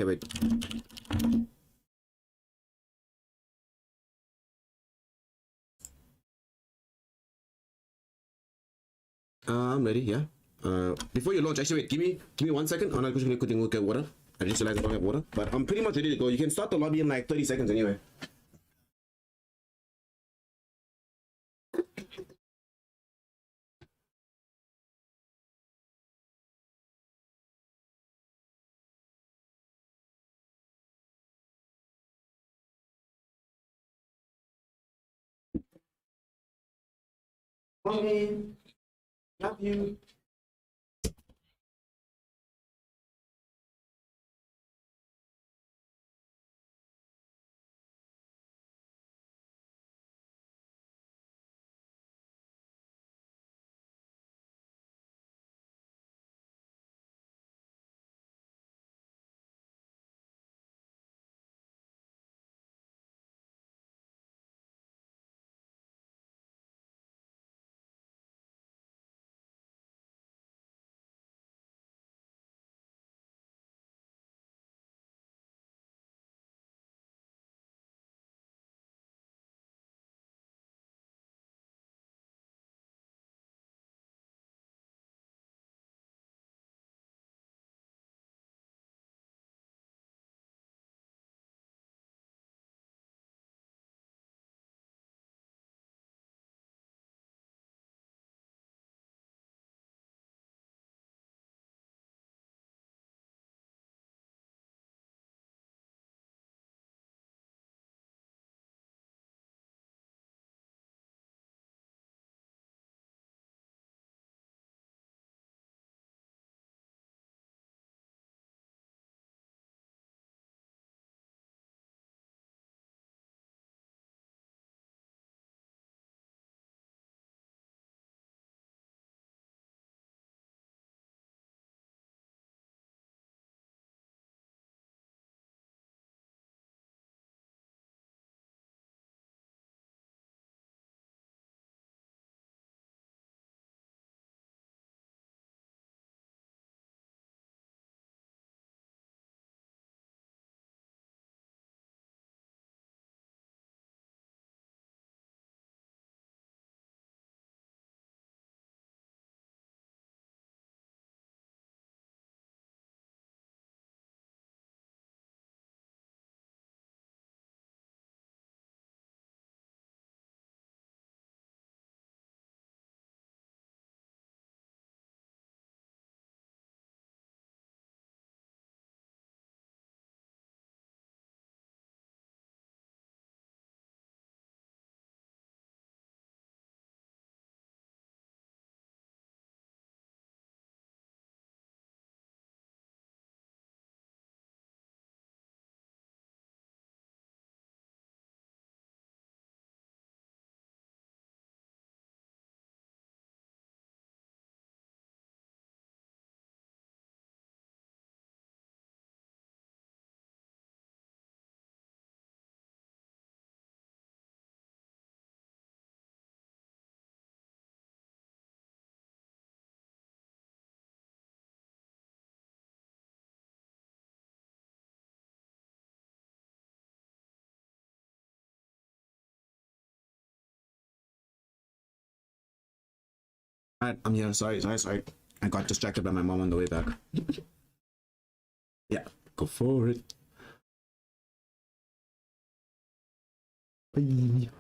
Okay, wait. I'm ready, yeah. Before you launch, actually, wait, give me 1 second. I'm just gonna get water. I just realized I don't have water, but I'm pretty much ready to go. You can start the lobby in like 30 seconds anyway. Mommy, love you. Alright, I'm here. Sorry. I got distracted by my mom on the way back. Yeah, go for it. Bye.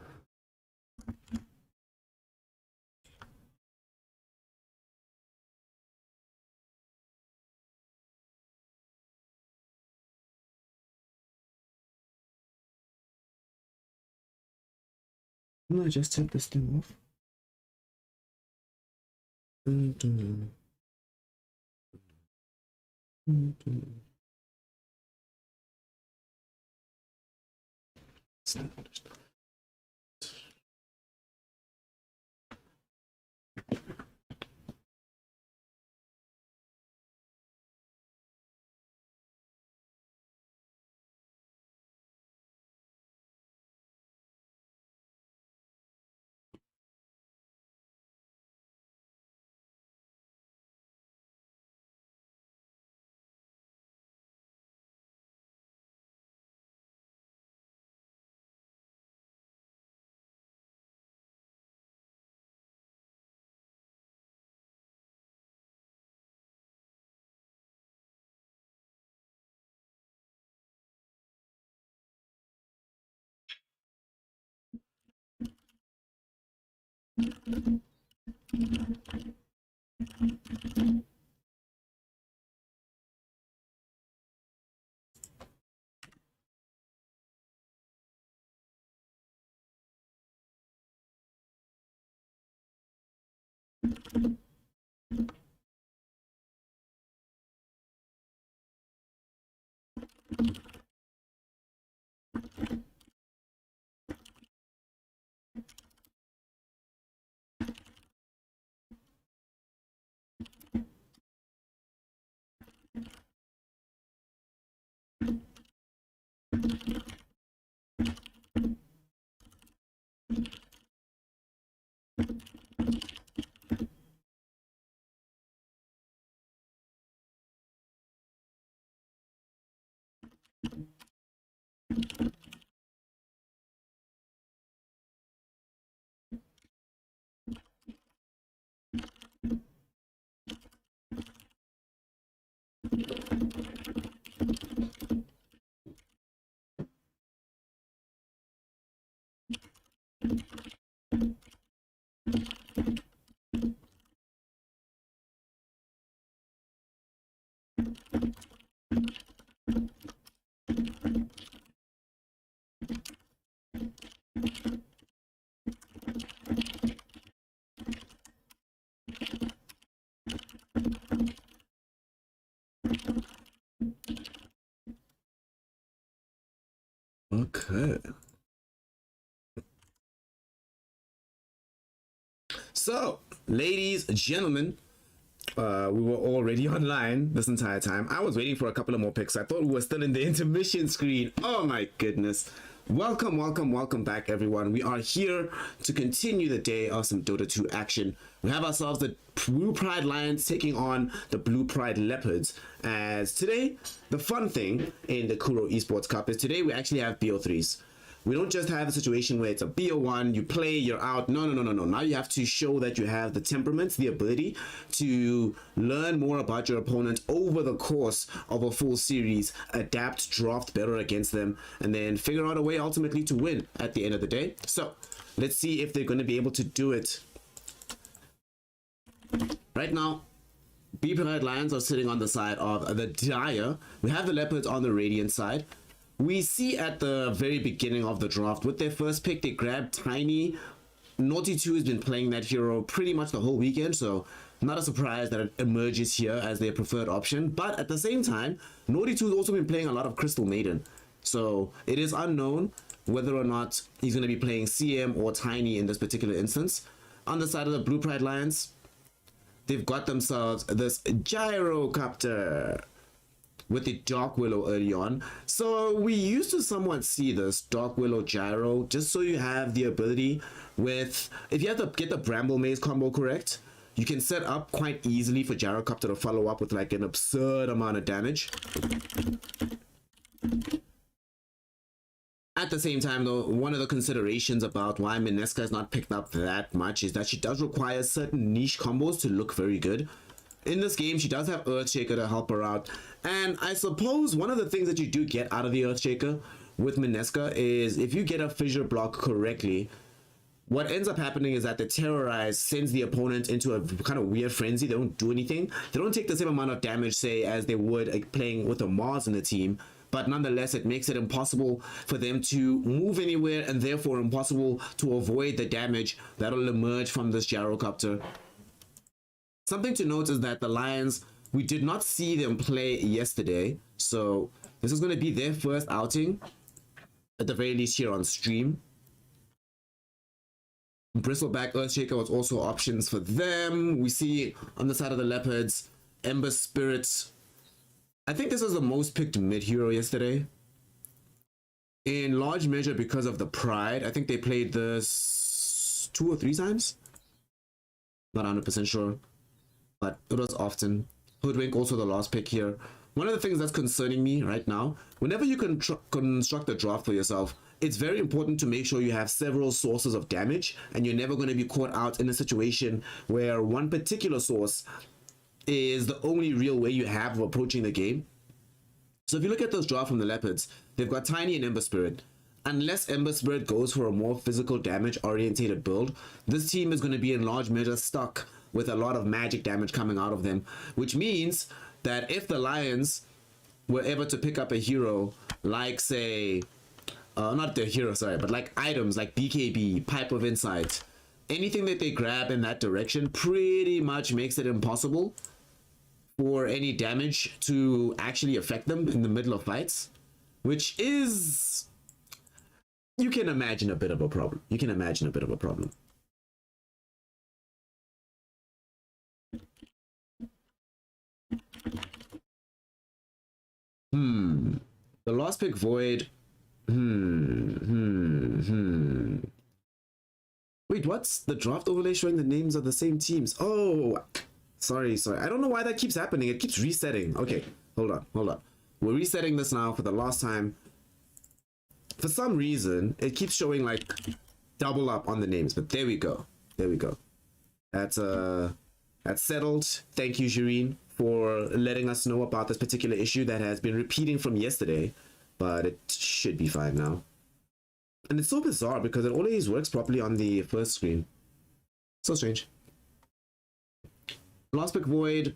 No, I just take this thing off. Okay. So, ladies, gentlemen, we were already online this entire time. I was waiting for a couple of more picks. I thought we were still in the intermission screen. Oh my goodness. Welcome back, everyone. We are here to continue the day of some Dota 2 action. We have ourselves the Blue Pride Lions taking on the Blue Pride Leopards. As today, the fun thing in the Curro Esports Cup is today we actually have BO3s. We don't just have a situation where it's a BO1, you play, you're out. No. Now you have to show that you have the temperament, the ability to learn more about your opponent over the course of a full series, adapt, draft better against them, and then figure out a way ultimately to win at the end of the day. So let's see if they're going to be able to do it. Right now, B-Pride Lions are sitting on the side of the Dire. We have the Leopards on the Radiant side. We see at the very beginning of the draft, with their first pick, they grabbed Tiny. Naughty 2 has been playing that hero pretty much the whole weekend, so not a surprise that it emerges here as their preferred option. But at the same time, Naughty 2 has also been playing a lot of Crystal Maiden. So it is unknown whether or not he's going to be playing CM or Tiny in this particular instance. On the side of the Blue Pride Lions, they've got themselves this Gyrocopter with the Dark Willow early on. So we used to somewhat see this Dark Willow Gyro, just so you have the ability with, if you have to get the Bramble Maze combo correct, you can set up quite easily for Gyrocopter to follow up with like an absurd amount of damage. At the same time, though, one of the considerations about why Mineska is not picked up that much is that she does require certain niche combos to look very good. In this game, she does have Earthshaker to help her out. And I suppose one of the things that you do get out of the Earthshaker with Mineska is if you get a fissure block correctly, what ends up happening is that the Terrorize sends the opponent into a kind of weird frenzy. They don't do anything. They don't take the same amount of damage, say, as they would like, playing with a Mars in the team. But nonetheless, it makes it impossible for them to move anywhere and therefore impossible to avoid the damage that'll emerge from this gyrocopter. Something to note is that the Lions, we did not see them play yesterday. So this is going to be their first outing, at the very least here on stream. Bristleback Earthshaker was also options for them. We see on the side of the Leopards, Ember Spirit. I think this was the most picked mid-hero yesterday. In large measure because of the Pride. I think they played this 2 or 3 times. Not 100% sure. But it was often. Hoodwink also the last pick here. One of the things that's concerning me right now, whenever you construct a draft for yourself, it's very important to make sure you have several sources of damage and you're never going to be caught out in a situation where one particular source is the only real way you have of approaching the game. So if you look at this draft from the Leopards, they've got Tiny and Ember Spirit. Unless Ember Spirit goes for a more physical damage orientated build, this team is going to be in large measure stuck with a lot of magic damage coming out of them, which means that if the Lions were ever to pick up a hero like, say, not the hero, sorry, but like items like BKB, Pipe of Insight, anything that they grab in that direction pretty much makes it impossible for any damage to actually affect them in the middle of fights, which is, you can imagine a bit of a problem. You can imagine a bit of a problem. The last pick Void. Wait, what's the draft overlay showing the names of the same teams? Oh, sorry. I don't know why that keeps happening. It keeps resetting. Okay, hold on. We're resetting this now for the last time. For some reason, it keeps showing like double up on the names, but there we go. That's settled. Thank you, Shireen, for letting us know about this particular issue that has been repeating from yesterday, but it should be fine now. And it's so bizarre because it always works properly on the first screen. So strange. Last pick Void,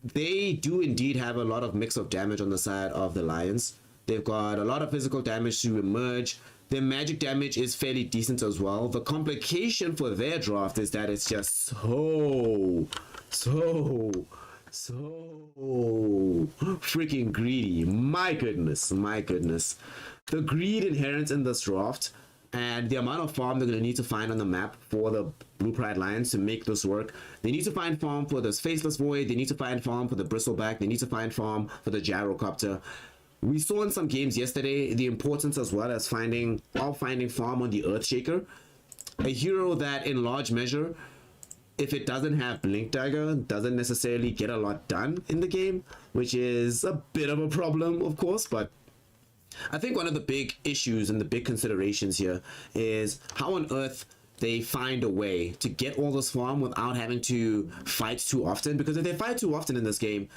they do indeed have a lot of mix of damage on the side of the Lions. They've got a lot of physical damage to emerge. Their magic damage is fairly decent as well. The complication for their draft is that it's just so freaking greedy. My goodness. The greed inherent in this draft and the amount of farm they're going to need to find on the map for the Blue Pride Lions to make this work. They need to find farm for this Faceless Void. They need to find farm for the Bristleback. They need to find farm for the Gyrocopter. We saw in some games yesterday the importance as well as finding farm on the Earthshaker. A hero that in large measure, if it doesn't have Blink Dagger, doesn't necessarily get a lot done in the game, which is a bit of a problem, of course, but I think one of the big issues and the big considerations here is how on earth they find a way to get all this farm without having to fight too often, because if they fight too often in this game,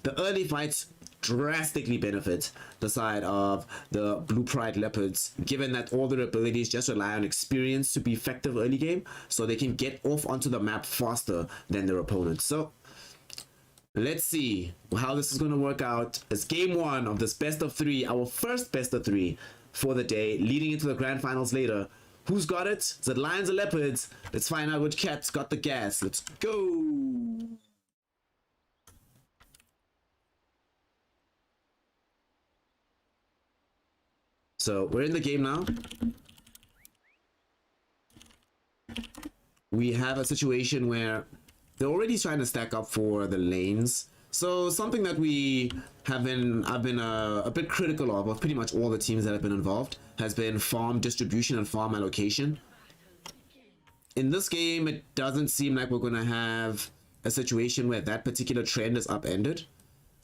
the early fights drastically benefit the side of the Blue Pride Leopards, given that all their abilities just rely on experience to be effective early game, so they can get off onto the map faster than their opponents. So let's see how this is going to work out as game 1 of this best of 3, our first best of 3 for the day, leading into the grand finals later. Who's got it? Is it Lions or Leopards? Let's find out which cat's got the gas. Let's go. So we're in the game now. We have a situation where they're already trying to stack up for the lanes. So something that I've been a bit critical of pretty much all the teams that have been involved has been farm distribution and farm allocation. In this game, it doesn't seem like we're going to have a situation where that particular trend is upended.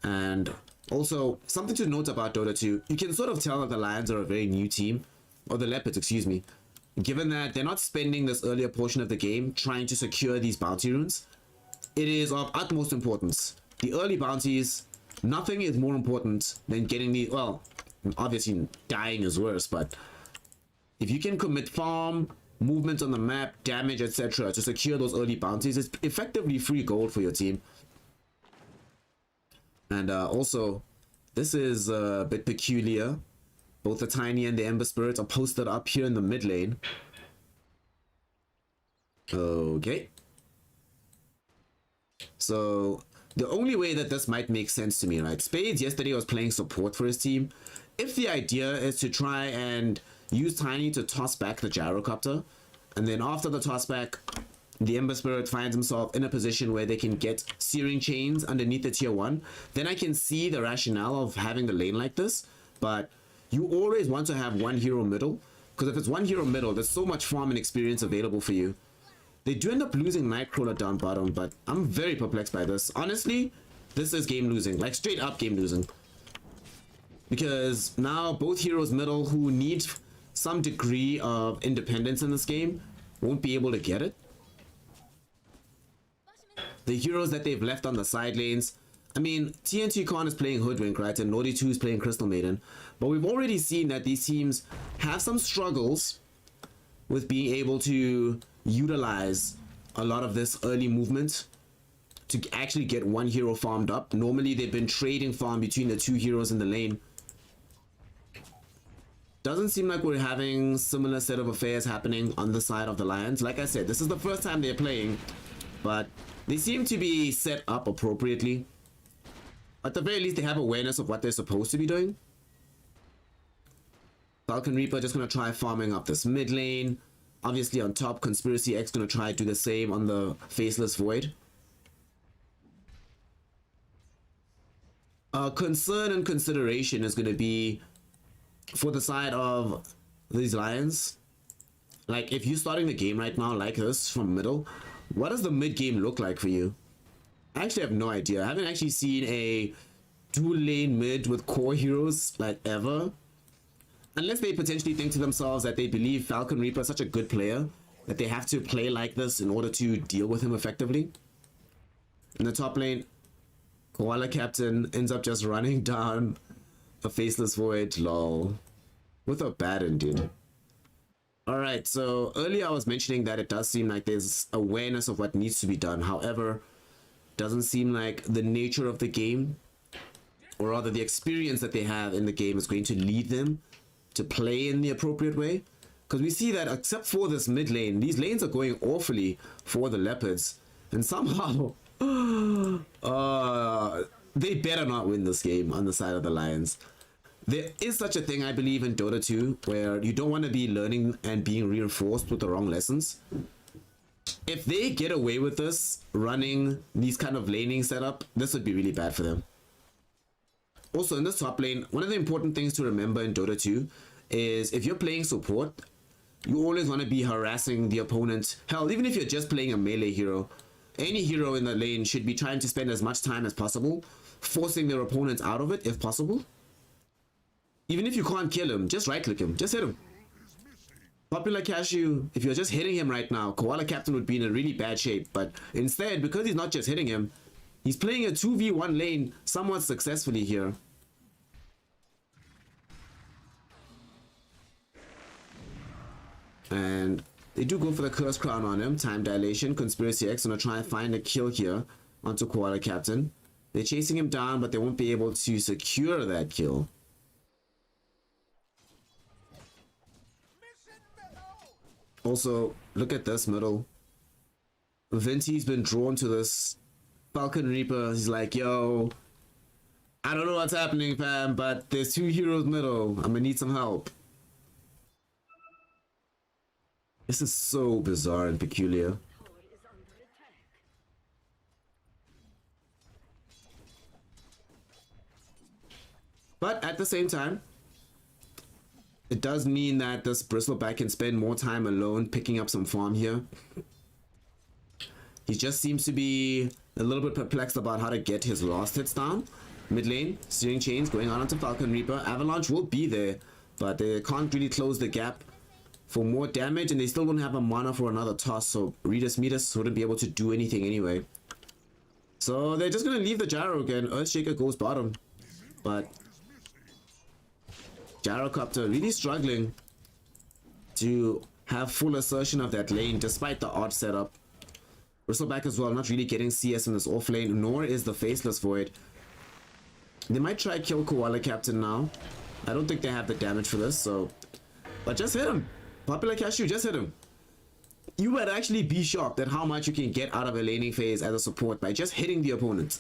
And also, something to note about Dota 2, you can sort of tell that the Lions are a very new team. or the Leopards, excuse me, given that they're not spending this earlier portion of the game trying to secure these bounty runes, it is of utmost importance. The early bounties, nothing is more important than getting the, well, obviously dying is worse, but if you can commit farm, movement on the map, damage, etc. to secure those early bounties, it's effectively free gold for your team. And also, this is a bit peculiar. Both the Tiny and the Ember Spirits are posted up here in the mid lane. Okay. So, the only way that this might make sense to me, right? Spades yesterday was playing support for his team. If the idea is to try and use Tiny to toss back the Gyrocopter, and then after the toss back, the Ember Spirit finds himself in a position where they can get Searing Chains underneath the tier 1, then I can see the rationale of having the lane like this. But you always want to have one hero middle, because if it's one hero middle, there's so much farm and experience available for you. They do end up losing Nightcrawler down bottom, but I'm very perplexed by this. Honestly, this is game losing, like straight up game losing. Because now both heroes middle who need some degree of independence in this game won't be able to get it. The heroes that they've left on the side lanes, I mean, TNT Con is playing Hoodwink, right? And Naughty 2 is playing Crystal Maiden. But we've already seen that these teams have some struggles with being able to utilize a lot of this early movement to actually get one hero farmed up. Normally they've been trading farm between the two heroes in the lane. Doesn't seem like we're having similar set of affairs happening on the side of the Lions. Like I said, this is the first time they're playing, but they seem to be set up appropriately. At the very least, they have awareness of what they're supposed to be doing. Falcon Reaper just going to try farming up this mid lane. Obviously on top, Conspiracy X going to try to do the same on the Faceless Void. Concern and consideration is going to be for the side of these Lions. Like, if you're starting the game right now like this from middle, what does the mid game look like for you? I actually have no idea. I haven't actually seen a dual lane mid with core heroes like ever. Unless they potentially think to themselves that they believe Falcon Reaper is such a good player that they have to play like this in order to deal with him effectively. In the top lane, Koala Captain ends up just running down a Faceless Void, lol. With a Baron, dude. Alright, so earlier I was mentioning that it does seem like there's awareness of what needs to be done. However, doesn't seem like the nature of the game, or rather the experience that they have in the game, is going to lead them to play in the appropriate way. Because we see that except for this mid lane, these lanes are going awfully for the Leopards. And somehow, they better not win this game on the side of the Lions. There is such a thing, I believe, in Dota 2, where you don't want to be learning and being reinforced with the wrong lessons. If they get away with this, running these kind of laning setup, this would be really bad for them. Also, in this top lane, one of the important things to remember in Dota 2 is if you're playing support, you always want to be harassing the opponent. Hell, even if you're just playing a melee hero, any hero in the lane should be trying to spend as much time as possible, forcing their opponents out of it if possible. Even if you can't kill him, just right click him, just hit him. Popular Cashew, if you're just hitting him right now, Koala Captain would be in a really bad shape. But instead, because he's not just hitting him, he's playing a 2v1 lane somewhat successfully here. And they do go for the Curse Crown on him. Time Dilation. Conspiracy X gonna try and find a kill here onto Koala Captain. They're chasing him down, but they won't be able to secure that kill. Also, look at this middle. Vinty's been drawn to this Falcon Reaper. He's like, yo, I don't know what's happening, fam, but there's two heroes middle. I'm gonna need some help. This is so bizarre and peculiar. But at the same time, it does mean that this Bristleback can spend more time alone picking up some farm here. He just seems to be a little bit perplexed about how to get his last hits down. Mid lane, Searing Chains going on onto Falcon Reaper. Avalanche will be there but they can't really close the gap for more damage, and they still don't have a mana for another toss, so Redus Metus wouldn't be able to do anything anyway. So they're just gonna leave the gyro again. Earthshaker goes bottom, but Gyrocopter really struggling to have full assertion of that lane despite the odd setup. Bristleback as well, not really getting CS in this off lane, nor is the Faceless Void. They might try kill Koala Captain now. I don't think they have the damage for this, so... But just hit him! Popular Cashew, just hit him! You would actually be shocked at how much you can get out of a laning phase as a support by just hitting the opponent.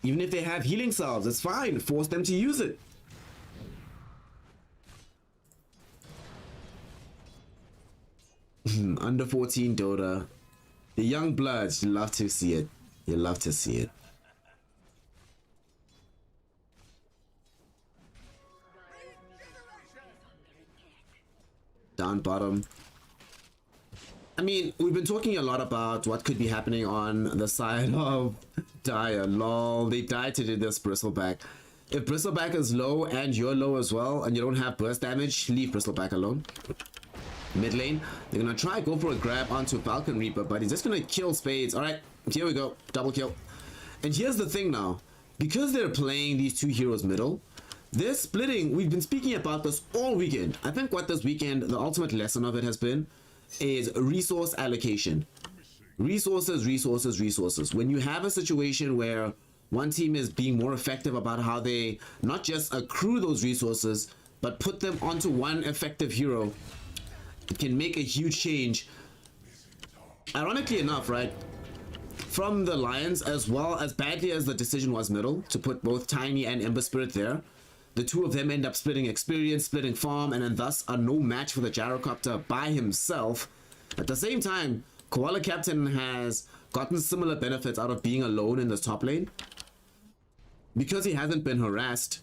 Even if they have healing salves, it's fine. Force them to use it. Under 14 Dota. The young bloods, you love to see it. You love to see it. Down bottom. I mean, we've been talking a lot about what could be happening on the side of Dire. Lol, they died to do this Bristleback. If Bristleback is low and you're low as well, and you don't have burst damage, leave Bristleback alone. Mid lane, they're gonna try go for a grab onto Falcon Reaper, but he's just gonna kill Spades. Alright, here we go. Double kill. And here's the thing now. Because they're playing these two heroes middle, they're splitting. We've been speaking about this all weekend. I think what this weekend, the ultimate lesson of it has been, is resource allocation. Resources, resources, resources. When you have a situation where one team is being more effective about how they not just accrue those resources, but put them onto one effective hero, it can make a huge change. Ironically enough, right, from the Lions, as well as badly as the decision was middle to put both Tiny and Ember Spirit there, the two of them end up splitting experience, splitting farm, and then thus are no match for the Gyrocopter by himself. At the same time, Koala Captain has gotten similar benefits out of being alone in the top lane. Because he hasn't been harassed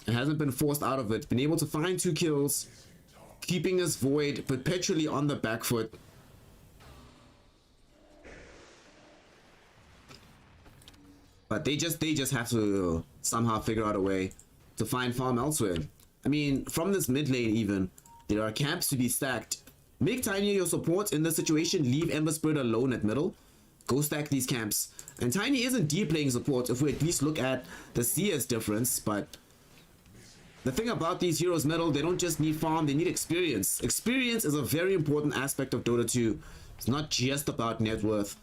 and hasn't been forced out of it, been able to find 2 kills, keeping his Void perpetually on the back foot. But they just have to somehow figure out a way to find farm elsewhere. I mean, from this mid lane even, there are camps to be stacked. Make Tiny your support in this situation, leave Ember Spirit alone at middle. Go stack these camps. And Tiny isn't deep playing support if we at least look at the CS difference, but the thing about these heroes middle, they don't just need farm, they need experience. Experience is a very important aspect of Dota 2. It's not just about net worth.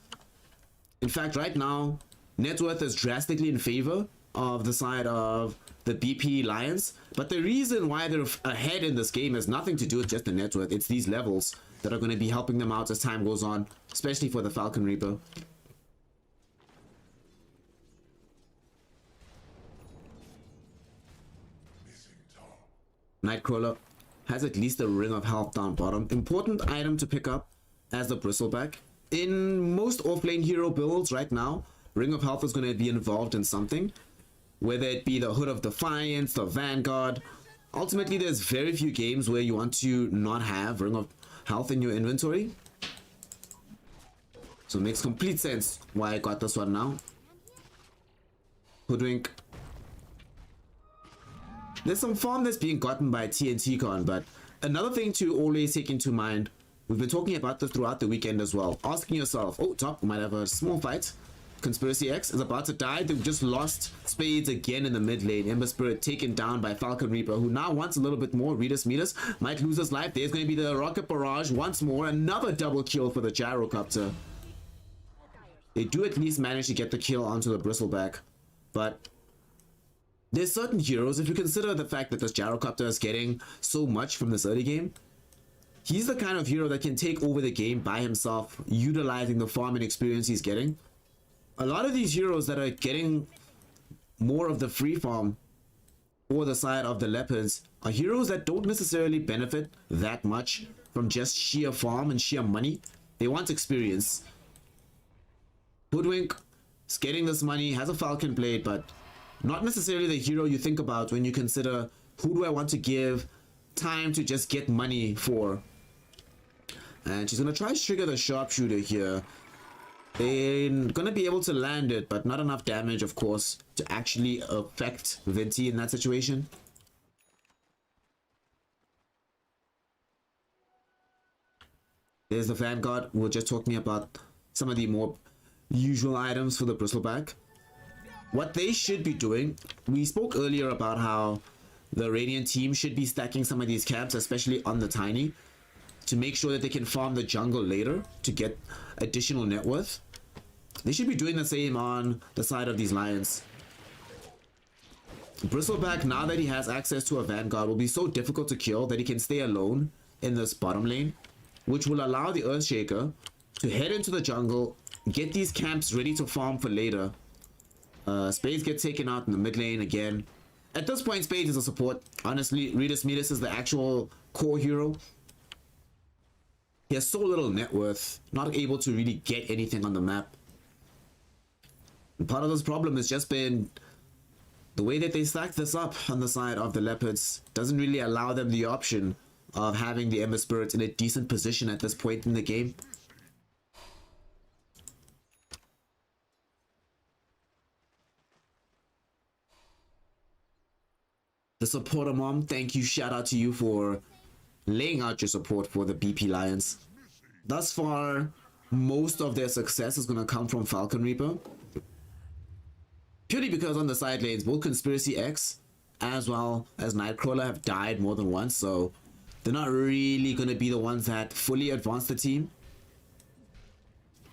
In fact, right now, net worth is drastically in favor of the side of the BP Lions, but the reason why they're ahead in this game has nothing to do with just the net worth. It's these levels that are going to be helping them out as time goes on, especially for the Falcon Reaper. Nightcrawler has at least a ring of health down bottom. Important item to pick up as the Bristleback. In most offlane hero builds right now, ring of health is going to be involved in something. Whether it be the Hood of Defiance, the Vanguard. Ultimately, there's very few games where you want to not have ring of health in your inventory. So it makes complete sense why I got this one now. Hoodwink. There's some farm that's being gotten by TNT Con, but another thing to always take into mind, we've been talking about this throughout the weekend as well. Asking yourself, oh, top might have a small fight. Conspiracy X is about to die. They've just lost Spades again in the mid lane. Ember Spirit taken down by Falcon Reaper, who now wants a little bit more. Redus Metus might lose his life. There's going to be the Rocket Barrage once more. Another double kill for the Gyrocopter. They do at least manage to get the kill onto the Bristleback. But there's certain heroes, if you consider the fact that this Gyrocopter is getting so much from this early game, he's the kind of hero that can take over the game by himself, utilizing the farming experience he's getting. A lot of these heroes that are getting more of the free farm or the side of the Leopards are heroes that don't necessarily benefit that much from just sheer farm and sheer money. They want experience. Hoodwink is getting this money, has a Falcon Blade, but not necessarily the hero you think about when you consider who do I want to give time to just get money for. And she's going to try to trigger the Sharpshooter here. They're gonna be able to land it, but not enough damage, of course, to actually affect Venti in that situation. There's the Vanguard. We'll just talk me about some of the more usual items for the Bristleback. What they should be doing, we spoke earlier about how the Radiant team should be stacking some of these camps, especially on the Tiny, to make sure that they can farm the jungle later to get additional net worth. They should be doing the same on the side of these Lions. Bristleback, now that he has access to a Vanguard, will be so difficult to kill that he can stay alone in this bottom lane, which will allow the Earthshaker to head into the jungle, get these camps ready to farm for later. Spades get taken out in the mid lane again. At this point, Spades is a support. Honestly, Redis Medis is the actual core hero. He has so little net worth, not able to really get anything on the map. And part of this problem has just been the way that they stack this up on the side of the Leopards doesn't really allow them the option of having the Ember Spirits in a decent position at this point in the game. The supporter mom, thank you, shout out to you for laying out your support for the BP Lions. Thus far, most of their success is going to come from Falcon Reaper. Purely because on the side lanes, both Conspiracy X as well as Nightcrawler have died more than once, so they're not really going to be the ones that fully advance the team.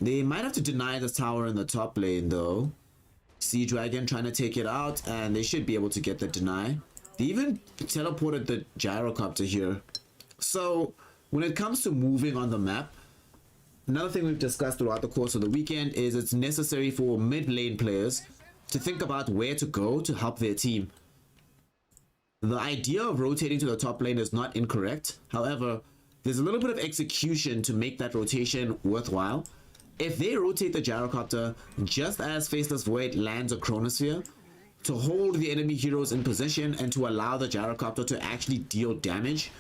They might have to deny this tower in the top lane though. Sea Dragon trying to take it out, and they should be able to get the deny. They even teleported the gyrocopter here. So when it comes to moving on the map, another thing we've discussed throughout the course of the weekend is it's necessary for mid lane players to think about where to go to help their team. The idea of rotating to the top lane is not incorrect. However, there's a little bit of execution to make that rotation worthwhile. If they rotate the gyrocopter just as Faceless Void lands a Chronosphere to hold the enemy heroes in position and to allow the gyrocopter to actually deal damage,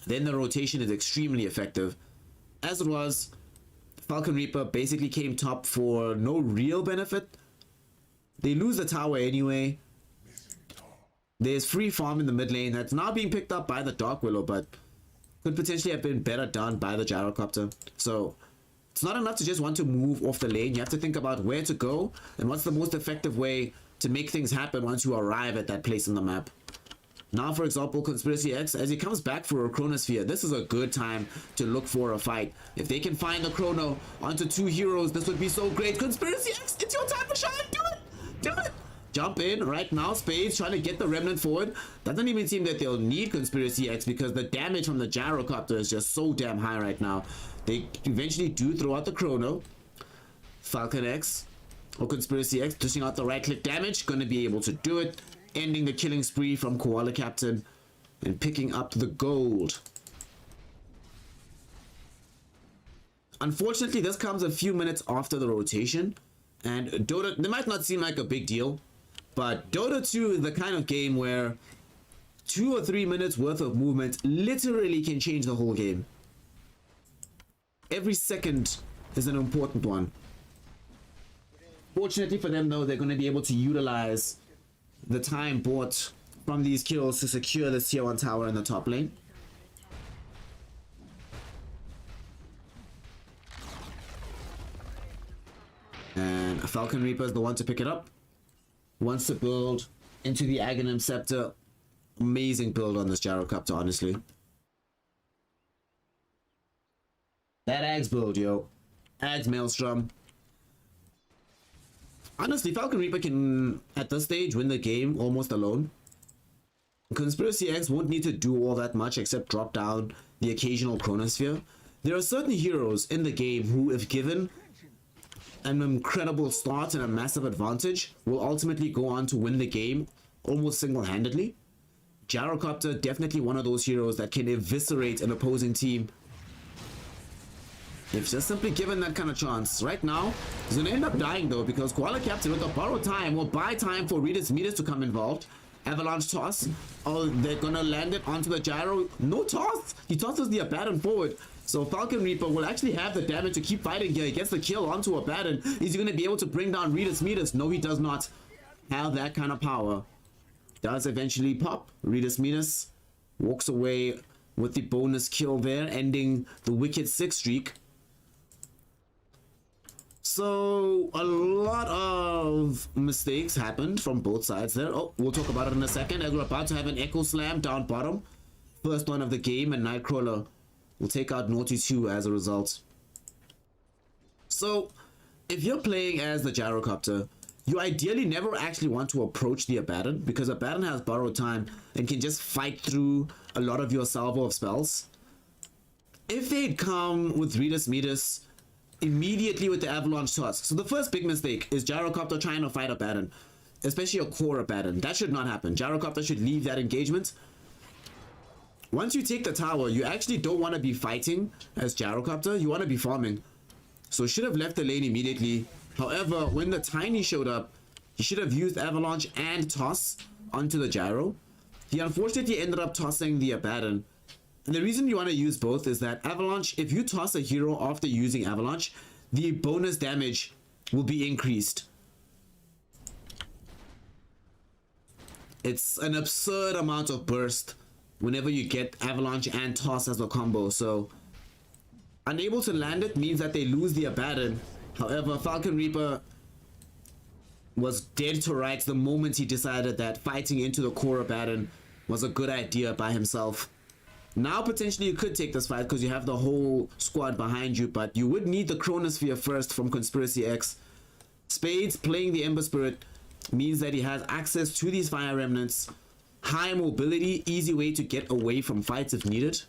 then the rotation is extremely effective. As it was, Falcon Reaper basically came top for no real benefit. They lose the tower anyway. There's free farm in the mid lane that's now being picked up by the Dark Willow, but could potentially have been better done by the gyrocopter. So it's not enough to just want to move off the lane. You have to think about where to go and what's the most effective way to make things happen once you arrive at that place in the map. Now, for example, Conspiracy X, as he comes back for a Chronosphere, this is a good time to look for a fight. If they can find a Chrono onto two heroes, this would be so great. Conspiracy X, it's your time to shine. Do it! Do it! Jump in right now. Spades trying to get the Remnant forward. Doesn't even seem that they'll need Conspiracy X because the damage from the gyrocopter is just so damn high right now. They eventually do throw out the Chrono. Falcon X or Conspiracy X dishing out the right click damage, gonna be able to do it, ending the killing spree from Koala Captain and picking up the gold. Unfortunately, this comes a few minutes after the rotation, and Dota, they might not seem like a big deal, but Dota 2 is the kind of game where 2 or 3 minutes worth of movement literally can change the whole game. Every second is an important one. Fortunately for them though, they're going to be able to utilize the time bought from these kills to secure this tier 1 tower in the top lane. And Falcon Reaper is the one to pick it up. Wants to build into the Aghanim Scepter. Amazing build on this gyrocopter, honestly. That Ags build, yo. Ags Maelstrom. Honestly, Falcon Reaper can, at this stage, win the game almost alone. Conspiracy X won't need to do all that much except drop down the occasional Chronosphere. There are certain heroes in the game who, if given an incredible start and a massive advantage, will ultimately go on to win the game almost single-handedly. Gyrocopter, definitely one of those heroes that can eviscerate an opposing team if just simply given that kind of chance. Right now, he's going to end up dying though, because Koala Captain with a borrowed time will buy time for Redis Medis to come involved. Avalanche toss. Oh, they're going to land it onto the gyro. No toss. He tosses the Abaddon forward. So Falcon Reaper will actually have the damage to keep fighting here. He gets the kill onto Abaddon. Is he going to be able to bring down Redis Metis? No, he does not have that kind of power. Does eventually pop. Redis Metis walks away with the bonus kill there, ending the wicked 6 streak. So a lot of mistakes happened from both sides there. Oh, we'll talk about it in a second, as we're about to have an Echo Slam down bottom. First one of the game, and Nightcrawler will take out Naughty 2 as a result. So if you're playing as the Gyrocopter, you ideally never actually want to approach the Abaddon, because Abaddon has borrowed time and can just fight through a lot of your salvo of spells. If they'd come with Redis Metis immediately with the Avalanche Toss. So the first big mistake is Gyrocopter trying to fight Abaddon, especially a core Abaddon. That should not happen. Gyrocopter should leave that engagement. Once you take the tower, you actually don't want to be fighting as Gyrocopter. You want to be farming. So should have left the lane immediately. However, when the Tiny showed up, he should have used Avalanche and Toss onto the Gyro. He unfortunately ended up tossing the Abaddon. And the reason you want to use both is that Avalanche, if you toss a hero after using Avalanche, the bonus damage will be increased. It's an absurd amount of burst whenever you get Avalanche and Toss as a combo. So unable to land it means that they lose the Abaddon. However, Falcon Reaper was dead to rights the moment he decided that fighting into the core Abaddon was a good idea by himself. Now potentially you could take this fight because you have the whole squad behind you, but you would need the Chronosphere first from Conspiracy X. Spades playing the Ember Spirit means that he has access to these Fire Remnants, high mobility, easy way to get away from fights if needed.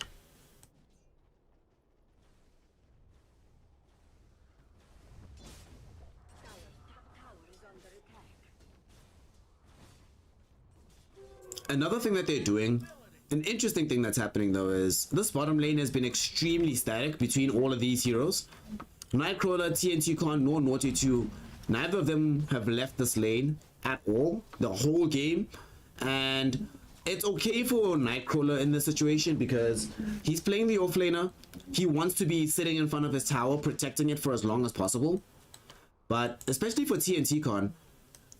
Another thing that they're doing, an interesting thing that's happening though, is this bottom lane has been extremely static between all of these heroes. Nightcrawler, TNT Con, nor Naughty 2, neither of them have left this lane at all the whole game. And it's okay for Nightcrawler in this situation because he's playing the offlaner. He wants to be sitting in front of his tower, protecting it for as long as possible. But especially for TNT Con,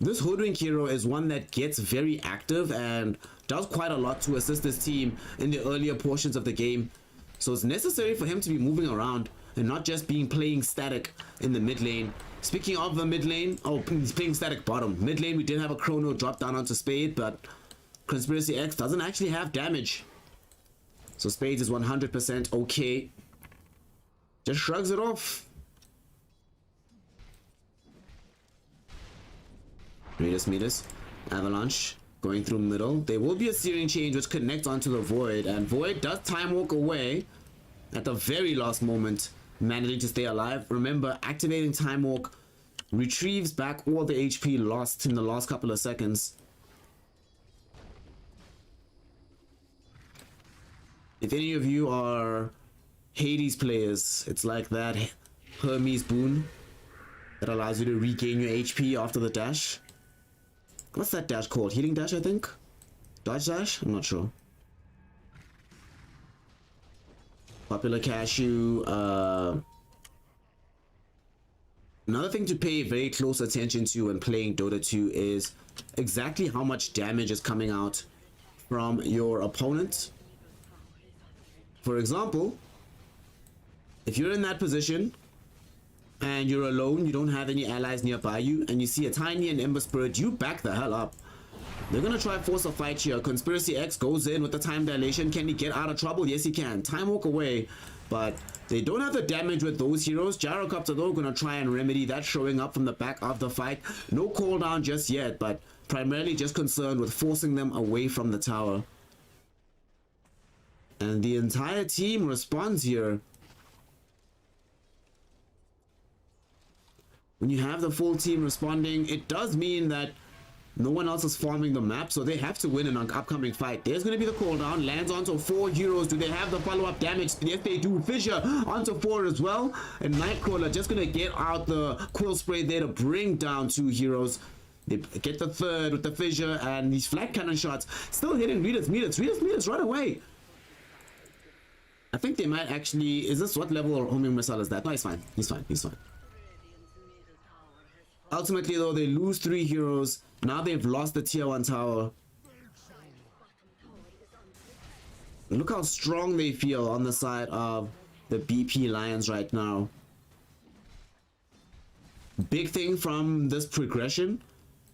this Hoodwink hero is one that gets very active and does quite a lot to assist his team in the earlier portions of the game. So it's necessary for him to be moving around and not just playing static in the mid lane. Speaking of the mid lane, oh, he's playing static bottom. Mid lane, we did have a Chrono drop down onto Spade, but Conspiracy X doesn't actually have damage. So Spades is 100% okay. Just shrugs it off. Redis Metis, Avalanche going through middle. There will be a Searing Change which connects onto the Void, and Void does time walk away at the very last moment, managing to stay alive. Remember, activating time walk retrieves back all the HP lost in the last couple of seconds. If any of you are Hades players, it's like that Hermes boon that allows you to regain your HP after the dash. What's that dash called? Healing dash, I think? Dodge dash? I'm not sure. Popular Cashew. Another thing to pay very close attention to when playing Dota 2 is exactly how much damage is coming out from your opponent. For example, if you're in that position and you're alone, you don't have any allies nearby you, and you see a Tiny and Ember Spirit, you back the hell up. They're gonna try force a fight here. Conspiracy X goes in with the time dilation. Can he get out of trouble? Yes, he can. Time walk away, but they don't have the damage with those heroes. Gyrocopter though gonna try and remedy that, showing up from the back of the fight. No cooldown just yet, but primarily just concerned with forcing them away from the tower. And the entire team responds here. When you have the full team responding, it does mean that no one else is farming the map, so they have to win an upcoming fight. There's going to be the cooldown, lands onto 4 heroes. Do they have the follow-up damage? Yes, they do. Fissure onto 4 as well. And Nightcrawler just going to get out the Quill Spray there to bring down 2 heroes. They get the third with the Fissure, and these flat cannon shots still hitting Redis Metis. Redis Metis, run away. I think they might actually... Is this what level or homing missile is that? No, he's fine. He's fine. He's fine. Ultimately, though, they lose 3 heroes. Now they've lost the tier 1 tower. Look how strong they feel on the side of the BP Lions right now. Big thing from this progression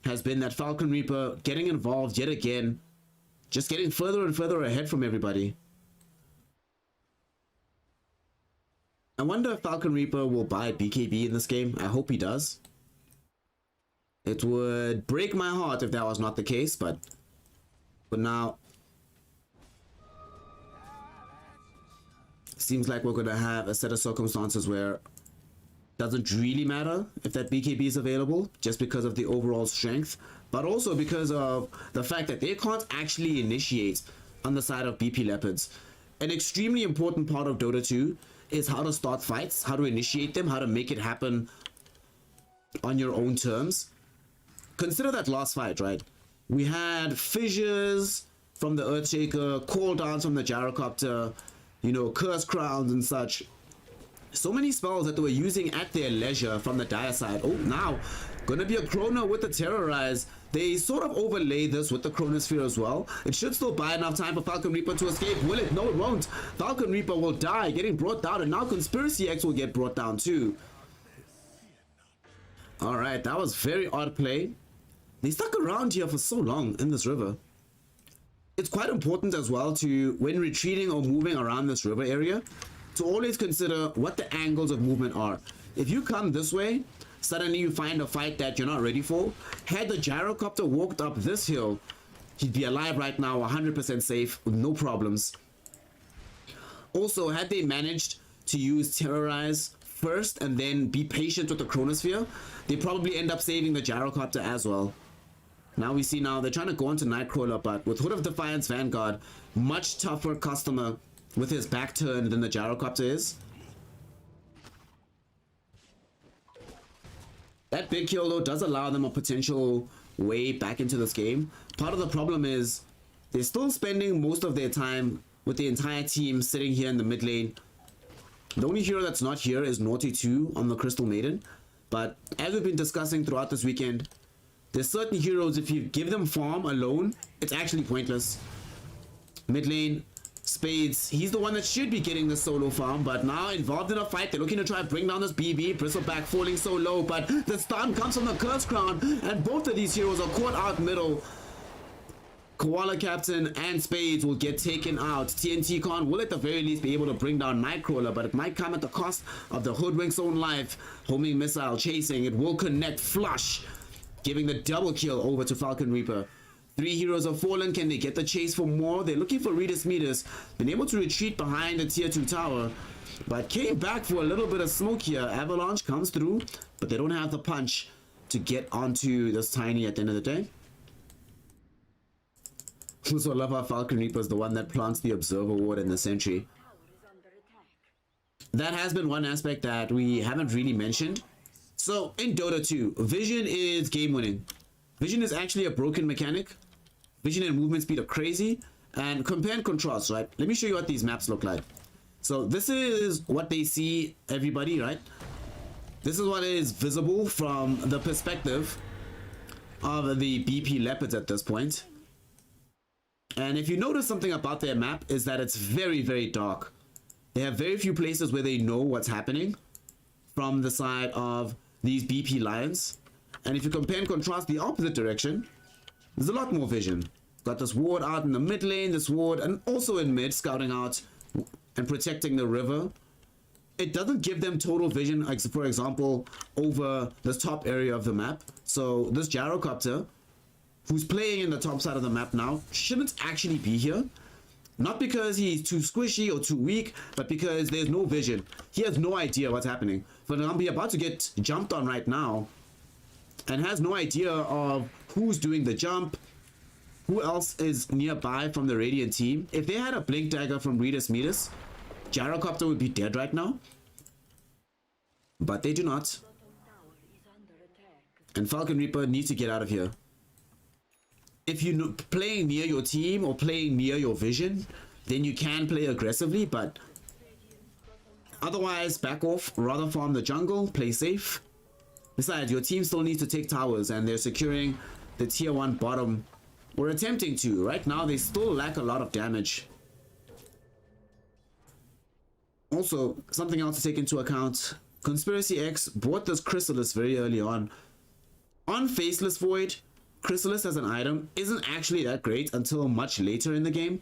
has been that Falcon Reaper getting involved yet again. Just getting further and further ahead from everybody. I wonder if Falcon Reaper will buy BKB in this game. I hope he does. It would break my heart if that was not the case, but now seems like we're gonna have a set of circumstances where it doesn't really matter if that BKB is available, just because of the overall strength, but also because of the fact that they can't actually initiate on the side of BP Leopards. An extremely important part of Dota 2 is how to start fights, how to initiate them, how to make it happen on your own terms. Consider that last fight, right? We had fissures from the Earthshaker, cooldowns from the Gyrocopter, you know, curse crowns and such. So many spells that they were using at their leisure from the Dire side. Oh, now gonna be a Chrono with the Terrorize. They sort of overlay this with the Chronosphere as well. It should still buy enough time for Falcon Reaper to escape. Will it? No, it won't. Falcon Reaper will die, getting brought down, and now Conspiracy X will get brought down too. Alright, that was very odd play. They stuck around here for so long in this river. It's quite important as well to, when retreating or moving around this river area, to always consider what the angles of movement are. If you come this way, suddenly you find a fight that you're not ready for. Had the Gyrocopter walked up this hill, he'd be alive right now, 100% safe, with no problems. Also, had they managed to use Terrorize first and then be patient with the Chronosphere, they probably end up saving the Gyrocopter as well. Now we see now they're trying to go into Nightcrawler, but with Hood of Defiance Vanguard, much tougher customer with his back turned than the Gyrocopter is. That big kill though does allow them a potential way back into this game. Part of the problem is they're still spending most of their time with the entire team sitting here in the mid lane. The only hero that's not here is Naughty 2 on the Crystal Maiden. But as we've been discussing throughout this weekend, there's certain heroes, if you give them farm alone, it's actually pointless. Mid lane, Spades, he's the one that should be getting the solo farm, but now involved in a fight, they're looking to try and bring down this BB. Bristleback falling so low, but the stun comes from the Curse Crown, and both of these heroes are caught out middle. Koala Captain and Spades will get taken out. TNT Con will at the very least be able to bring down Nightcrawler, but it might come at the cost of the Hoodwink's own life. Homing missile chasing, it will connect flush, giving the double kill over to Falcon Reaper. 3 heroes have fallen. Can they get the chase for more? They're looking for Redis Metis. Been able to retreat behind the tier 2 tower, but came back for a little bit of smoke here. Avalanche comes through, but they don't have the punch to get onto this Tiny at the end of the day. Also, I love how Falcon Reaper is the one that plants the Observer Ward in the Sentry. That has been one aspect that we haven't really mentioned. So, in Dota 2, Vision is game winning. Vision is actually a broken mechanic. Vision and movement speed are crazy. And compare and contrast, right? Let me show you what these maps look like. So, this is what they see, everybody, right? This is what is visible from the perspective of the BP Leopards at this point. And if you notice something about their map is that it's very, very dark. They have very few places where they know what's happening from the side of these BP Lions. And if you compare and contrast the opposite direction, there's a lot more vision. Got this ward out in the mid lane, this ward, and also in mid, scouting out and protecting the river. It doesn't give them total vision, like for example, over this top area of the map. So this Gyrocopter, who's playing in the top side of the map now, shouldn't actually be here. Not because he's too squishy or too weak, but because there's no vision. He has no idea what's happening. For example, he's about to get jumped on right now and has no idea of who's doing the jump, who else is nearby from the Radiant team. If they had a Blink Dagger from Redis Metis, Gyrocopter would be dead right now. But they do not. And Falcon Reaper needs to get out of here. If you're playing near your team or playing near your vision, then you can play aggressively, but Otherwise, back off, rather farm the jungle, play safe. Besides, your team still needs to take towers, and they're securing the tier 1 bottom. We're attempting to. Right now, they still lack a lot of damage. Also, something else to take into account. Conspiracy X bought this Chrysalis very early on. On Faceless Void, Chrysalis as an item isn't actually that great until much later in the game.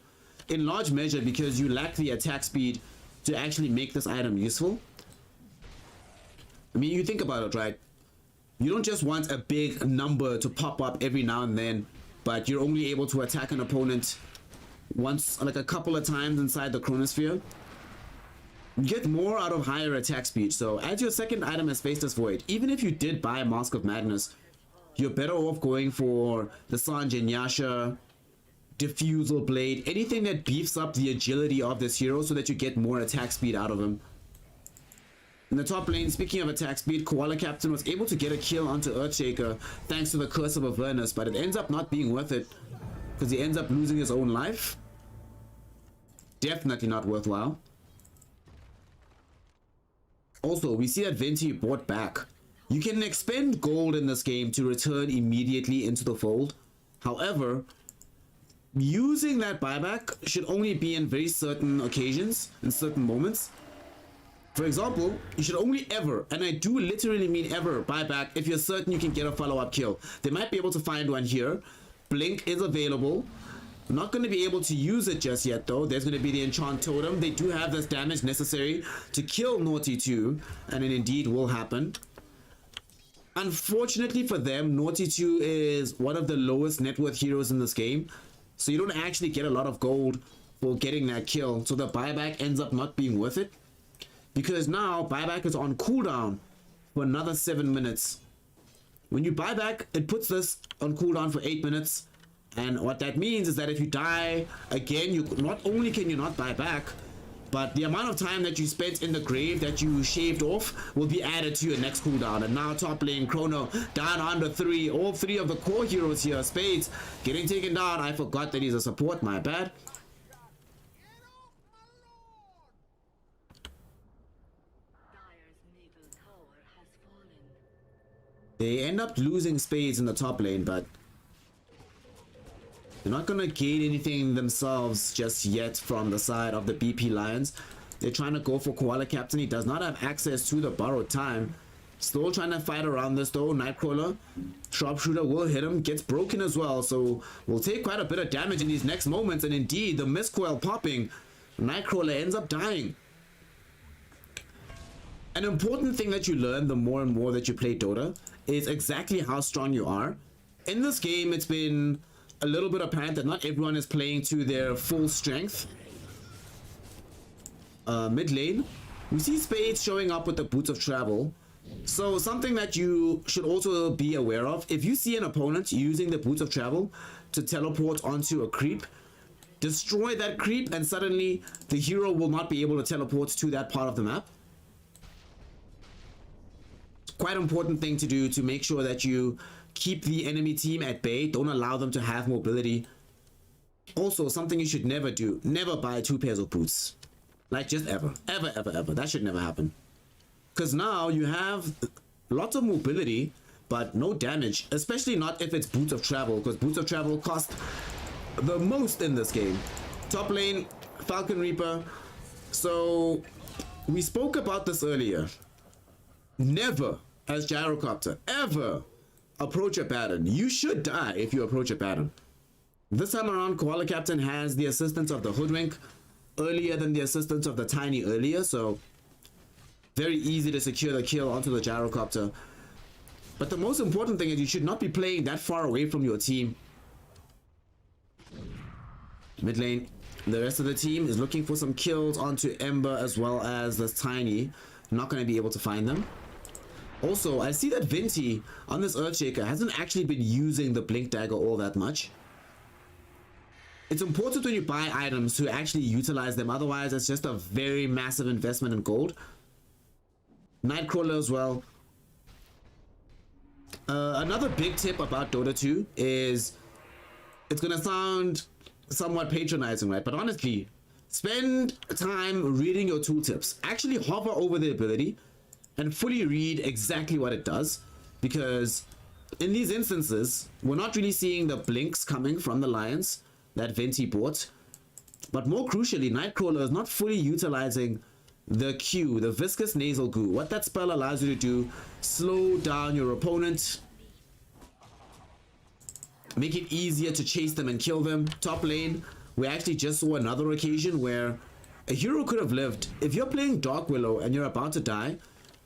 In large measure because you lack the attack speed to actually make this item useful. I mean, you think about it, right? You don't just want a big number to pop up every now and then, but you're only able to attack an opponent once, like a couple of times inside the Chronosphere. You get more out of higher attack speed. So as your second item as Faceless Void, even if you did buy Mask of Madness, you're better off going for the Sanjay Nyasha, Diffusal Blade, anything that beefs up the agility of this hero so that you get more attack speed out of him. In the top lane, speaking of attack speed, Koala Captain was able to get a kill onto Earthshaker thanks to the Curse of Avernus, but it ends up not being worth it because he ends up losing his own life. Definitely not worthwhile. Also, we see that Venti bought back. You can expend gold in this game to return immediately into the fold. However, using that buyback should only be in very certain occasions, in certain moments. For example, you should only ever, and I do literally mean ever, buy back if you're certain you can get a follow-up kill. They might be able to find one here. Blink is available. I'm not going to be able to use it just yet though. There's going to be the Enchant Totem. They do have this damage necessary to kill Naughty 2, and it indeed will happen. Unfortunately for them, Naughty 2 is one of the lowest net worth heroes in this game. So you don't actually get a lot of gold for getting that kill. So the buyback ends up not being worth it. Because now buyback is on cooldown for another 7 minutes. When you buy back, it puts this on cooldown for 8 minutes. And what that means is that if you die again, you not only can you not buy back, but the amount of time that you spent in the grave that you shaved off will be added to your next cooldown. And now top lane Chrono down under 3. All 3 of the core heroes here, Spades, getting taken down. I forgot that he's a support, my bad. They end up losing Spades in the top lane, but they're not going to gain anything themselves just yet from the side of the BP Lions. They're trying to go for Koala Captain. He does not have access to the borrowed time. Still trying to fight around this though. Nightcrawler, Sharpshooter will hit him. Gets broken as well. So we'll take quite a bit of damage in these next moments. And indeed, the Mistcoil popping. Nightcrawler ends up dying. An important thing that you learn the more and more that you play Dota is exactly how strong you are. In this game, it's been a little bit apparent that not everyone is playing to their full strength. Mid lane, we see Spades showing up with the Boots of Travel. So something that you should also be aware of, if you see an opponent using the Boots of Travel to teleport onto a creep, destroy that creep and suddenly the hero will not be able to teleport to that part of the map. Quite important thing to do to make sure that you keep the enemy team at bay. Don't allow them to have mobility. Also, something you should never do, never buy 2 pairs of boots. Like, just ever. Ever. That should never happen. Because now you have lots of mobility, but no damage. Especially not if it's Boots of Travel, because Boots of Travel cost the most in this game. Top lane, Falcon Reaper. So, we spoke about this earlier. Never, as Gyrocopter, ever approach a pattern. You should die if you approach a pattern. This time around, Koala Captain has the assistance of the Hoodwink earlier than the assistance of the Tiny earlier, so very easy to secure the kill onto the Gyrocopter. But the most important thing is you should not be playing that far away from your team. Mid lane, the rest of the team is looking for some kills onto Ember as well as this Tiny. Not going to be able to find them. Also, I see that Venti on this Earthshaker hasn't actually been using the Blink Dagger all that much. It's important when you buy items to actually utilize them, otherwise it's just a very massive investment in gold. Nightcrawler as well. Another big tip about Dota 2 is, it's gonna sound somewhat patronizing, right? But honestly, Spend time reading your tooltips. Actually hover over the ability and fully read exactly what it does, because in these instances we're not really seeing the blinks coming from the Lions that Venti bought, but more crucially, Nightcrawler is not fully utilizing the Q, the viscous nasal goo. What that spell allows you to do: slow down your opponent, make it easier to chase them and kill them. Top lane, we actually just saw another occasion where a hero could have lived. If you're playing Dark Willow and you're about to die,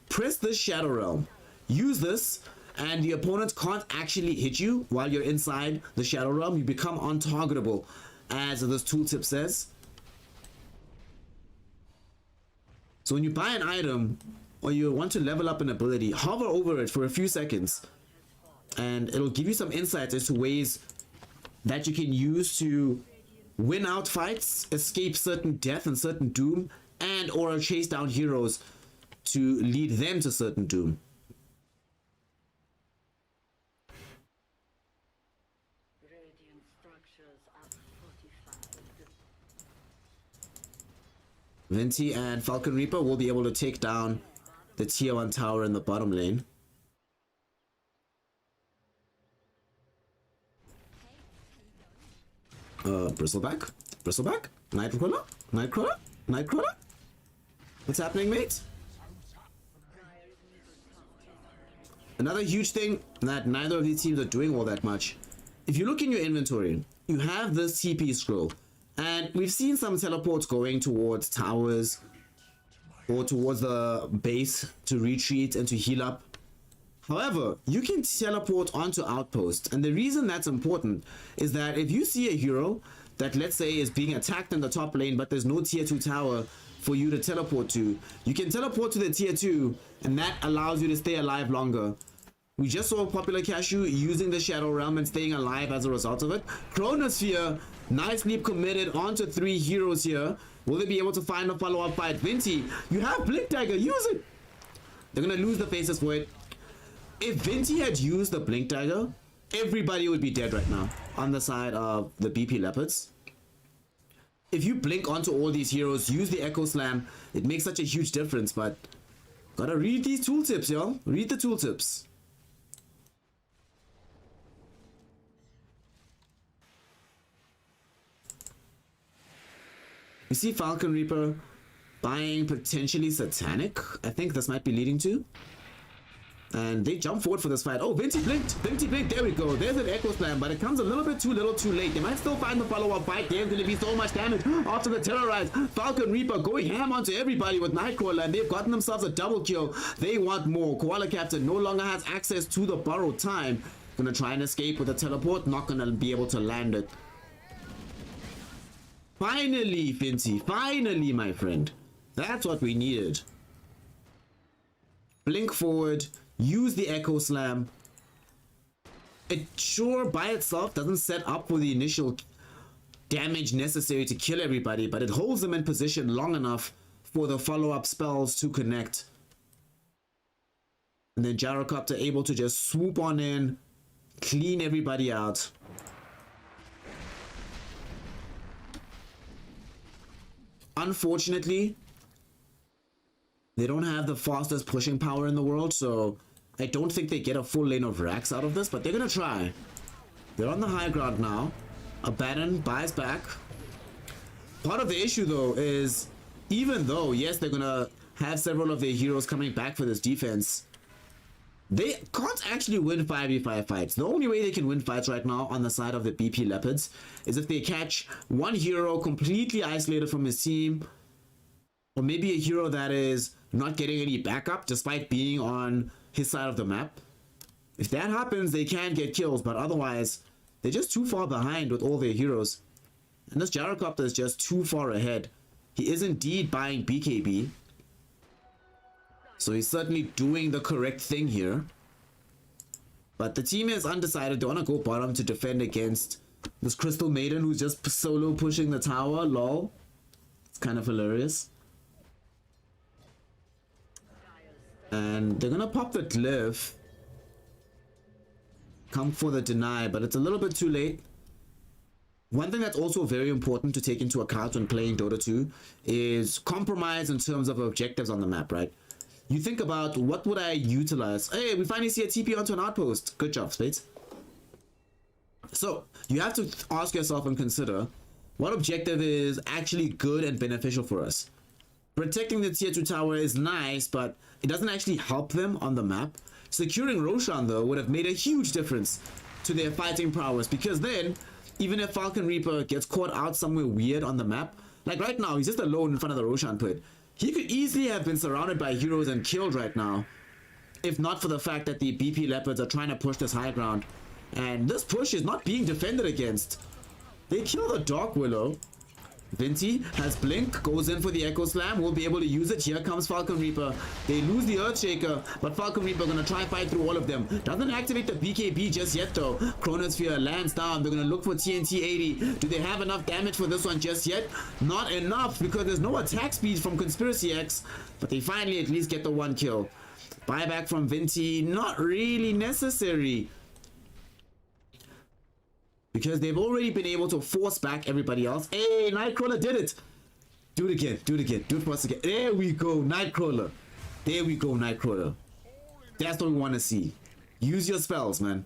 press this Shadow Realm, use this, and the opponent can't actually hit you while you're inside the Shadow Realm. You become untargetable, as this tooltip says. So when you buy an item or you want to level up an ability, hover over it for a few seconds and it'll give you some insights as to ways that you can use to win out fights, escape certain death and certain doom, and or chase down heroes to lead them to certain doom. Venti and Falcon Reaper will be able to take down the tier 1 tower in the bottom lane. Bristleback? Bristleback? Nightcrawler? Nightcrawler? Nightcrawler? What's happening, mate? Another huge thing that neither of these teams are doing all that much. If you look in your inventory, you have this TP scroll. And we've seen some teleports going towards towers or towards the base to retreat and to heal up. However, you can teleport onto outposts, and the reason that's important is that if you see a hero that, let's say, is being attacked in the top lane but there's no tier 2 tower for you to teleport to, you can teleport to the tier 2 and that allows you to stay alive longer. We just saw Popular Cashew using the Shadow Realm and staying alive as a result of it. Chronosphere nicely committed onto 3 heroes here. Will they be able to find a follow-up fight? Venti, you have Blink Dagger, use it! They're gonna lose the faces for it. If Venti had used the Blink Dagger, everybody would be dead right now on the side of the BP Leopards. If you blink onto all these heroes, use the Echo Slam, it makes such a huge difference, but gotta read these tooltips, y'all. Read the tooltips. You see Falcon Reaper buying potentially Satanic. I think this might be leading to. And they jump forward for this fight. Oh, Venti blinked. Venti blinked. There we go. There's an Echo Slam, but it comes a little bit too little too late. They might still find the follow-up fight. There's going to be so much damage after the Terrorize. Falcon Reaper going ham onto everybody with Nightcrawler, and they've gotten themselves a double kill. They want more. Koala Captain no longer has access to the borrowed time. Gonna try and escape with a teleport. Not gonna be able to land it. Finally, Venti. Finally, my friend. That's what we needed. Blink forward. Use the Echo Slam. It sure by itself doesn't set up for the initial damage necessary to kill everybody, but it holds them in position long enough for the follow-up spells to connect. And then Gyrocopter able to just swoop on in, clean everybody out. Unfortunately, they don't have the fastest pushing power in the world, so I don't think they get a full lane of racks out of this, but they're gonna try. They're on the high ground now. Abaddon buys back. Part of the issue though is, even though, yes, they're gonna have several of their heroes coming back for this defense, they can't actually win 5v5 fights. The only way they can win fights right now on the side of the BP Leopards is if they catch one hero completely isolated from his team, or maybe a hero that is not getting any backup despite being on his side of the map. If that happens, they can get kills, but otherwise, they're just too far behind with all their heroes. And this Gyrocopter is just too far ahead. He is indeed buying BKB. So he's certainly doing the correct thing here. But the team is undecided. They want to go bottom to defend against this Crystal Maiden who's just solo pushing the tower. Lol. It's kind of hilarious. And they're gonna pop the glyph. Come for the deny, but it's a little bit too late. One thing that's also very important to take into account when playing Dota 2 is compromise in terms of objectives on the map, right? You think about, what would I utilize? Hey, we finally see a TP onto an outpost. Good job, Spades. So you have to ask yourself and consider, what objective is actually good and beneficial for us? Protecting the tier 2 tower is nice, but it doesn't actually help them on the map. Securing Roshan, though, would have made a huge difference to their fighting prowess, because then, even if Falcon Reaper gets caught out somewhere weird on the map, like right now, he's just alone in front of the Roshan pit. He could easily have been surrounded by heroes and killed right now, if not for the fact that the BP Leopards are trying to push this high ground. And this push is not being defended against. They kill the Dark Willow. Vinti has Blink, goes in for the Echo Slam, will be able to use it. Here comes Falcon Reaper. They lose the Earthshaker, but Falcon Reaper gonna try and fight through all of them. Doesn't activate the BKB just yet though. Chronosphere lands down. They're gonna look for TNT 80. Do they have enough damage for this one just yet? Not enough, because there's no attack speed from Conspiracy X, but they finally at least get the one kill. Buyback from Vinti, not really necessary, because they've already been able to force back everybody else. Hey, Nightcrawler did it. Do it again. Do it again. Do it for us again. There we go, Nightcrawler. There we go, Nightcrawler. That's what we want to see. Use your spells, man.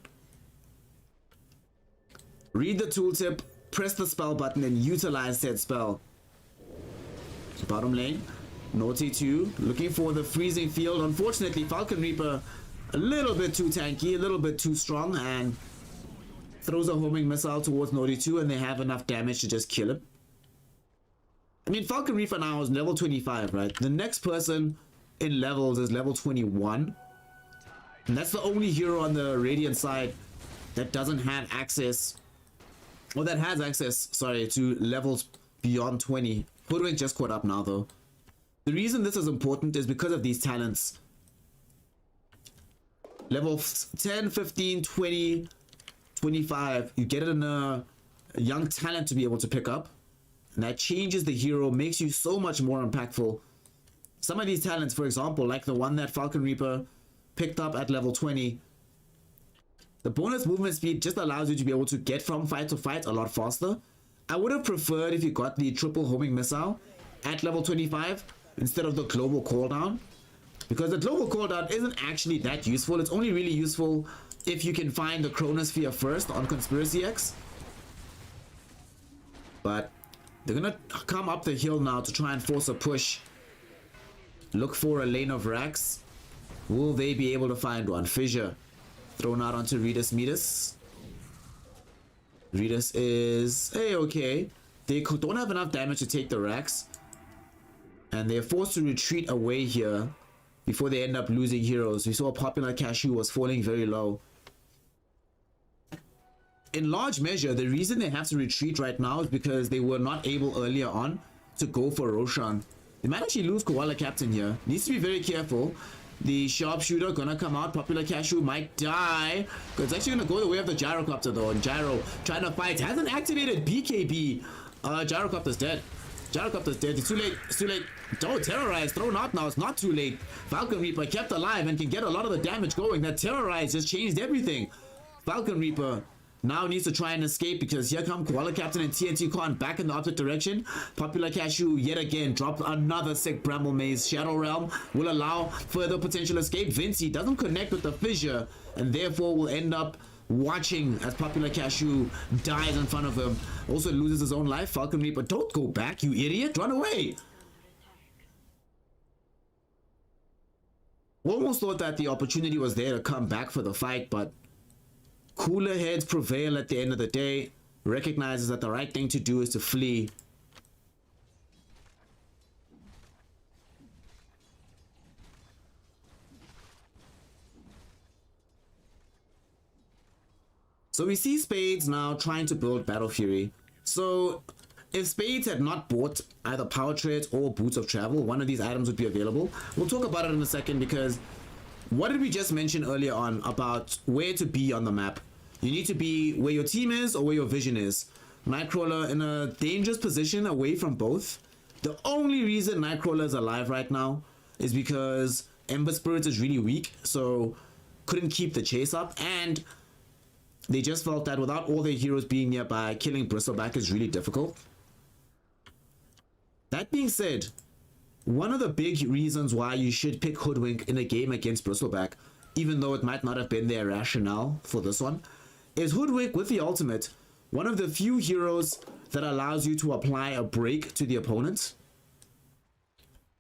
Read the tooltip, press the spell button, and utilize that spell. Bottom lane, Naughty 2 looking for the freezing field. Unfortunately, Falcon Reaper a little bit too tanky, a little bit too strong, and throws a homing missile towards Naughty 2, and they have enough damage to just kill him. I mean, Falcon Reaper now is level 25, right? The next person in levels is level 21. And that's the only hero on the Radiant side that doesn't have access, or that has access, sorry, to levels beyond 20. Hoodwink just caught up now, though. The reason this is important is because of these talents. Level 10, 15, 20... 25, you get it in a young talent to be able to pick up, and that changes the hero, makes you so much more impactful. Some of these talents, for example, like the one that Falcon Reaper picked up at level 20, the bonus movement speed just allows you to be able to get from fight to fight a lot faster. I would have preferred if you got the triple homing missile at level 25 instead of the global cooldown, because the global cooldown isn't actually that useful. It's only really useful if you can find the Chronosphere first on Conspiracy X. But they're gonna come up the hill now to try and force a push. Look for a lane of racks. Will they be able to find one? Fissure thrown out onto Redus Medus. Redus is okay. They don't have enough damage to take the racks, and they're forced to retreat away here before they end up losing heroes. We saw Popular Cashew was falling very low. In large measure, the reason they have to retreat right now is because they were not able earlier on to go for Roshan. They might actually lose Koala Captain here. Needs to be very careful. The sharpshooter gonna come out. Popular Cashew might die. It's actually gonna go the way of the Gyrocopter though. And Gyro trying to fight. Hasn't activated BKB. Gyrocopter's dead. Gyrocopter's dead. It's too late. It's too late. Oh, Terrorize. Thrown out now. It's not too late. Falcon Reaper kept alive and can get a lot of the damage going. That Terrorize just changed everything. Falcon Reaper now needs to try and escape, because here come Koala Captain and TNT Khan back in the opposite direction. Popular Cashew yet again dropped another sick Bramble Maze. Shadow Realm will allow further potential escape. Vinci doesn't connect with the Fissure, and therefore will end up watching as Popular Cashew dies in front of him. Also loses his own life. Falcon Reaper, don't go back, you idiot. Run away. Almost thought that the opportunity was there to come back for the fight, but cooler heads prevail at the end of the day. Recognizes that the right thing to do is to flee. So we see Spades now trying to build Battle Fury. So if Spades had not bought either Power Treads or Boots of Travel, one of these items would be available. We'll talk about it in a second, because what did we just mention earlier on about where to be on the map? You need to be where your team is or where your vision is. Nightcrawler in a dangerous position away from both. The only reason Nightcrawler is alive right now is because Ember Spirit is really weak, so couldn't keep the chase up. And They just felt that without all their heroes being nearby, killing Bristleback is really difficult. That being said, one of the big reasons why you should pick Hoodwink in a game against Bristleback, even though it might not have been their rationale for this one, is Hoodwink with the ultimate, one of the few heroes that allows you to apply a break to the opponent.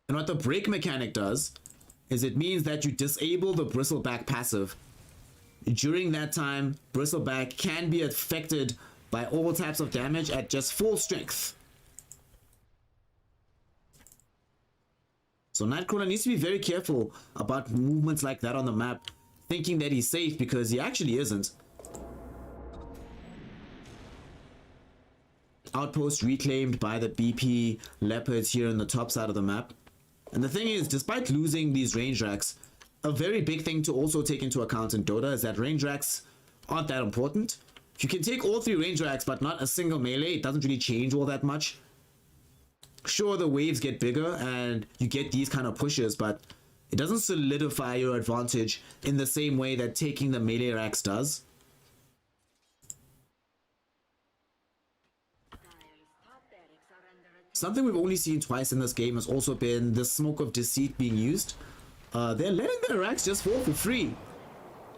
And what the break mechanic does is it means that you disable the Bristleback passive. During that time, Bristleback can be affected by all types of damage at just full strength. So Nightcrawler needs to be very careful about movements like that on the map, thinking that he's safe because he actually isn't. Outpost reclaimed by the BP Leopards here on the top side of the map. And the thing is, despite losing these range racks, a very big thing to also take into account in Dota is that range racks aren't that important. If you can take all 3 range racks but not a single melee, it doesn't really change all that much. Sure, the waves get bigger and you get these kind of pushes, but it doesn't solidify your advantage in the same way that taking the melee racks does. Something we've only seen twice in this game has also been the Smoke of Deceit being used. They're letting their racks just fall for free.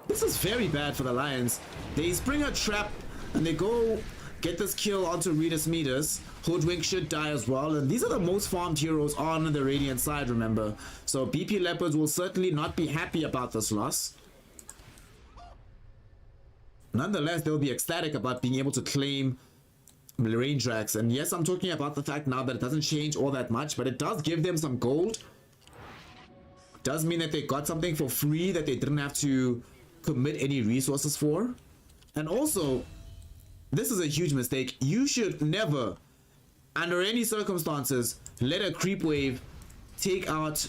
This is very bad for the Lions. They spring a trap and they go get this kill onto Redus Meters. Hoodwink should die as well, and these are the most farmed heroes on the Radiant side, remember. So BP Leopards will certainly not be happy about this loss. Nonetheless, they'll be ecstatic about being able to claim range racks. And yes, I'm talking about the fact now that it doesn't change all that much, but it does give them some gold. Does mean that they got something for free that they didn't have to commit any resources for. And also, this is a huge mistake. You should never, under any circumstances, let a creep wave take out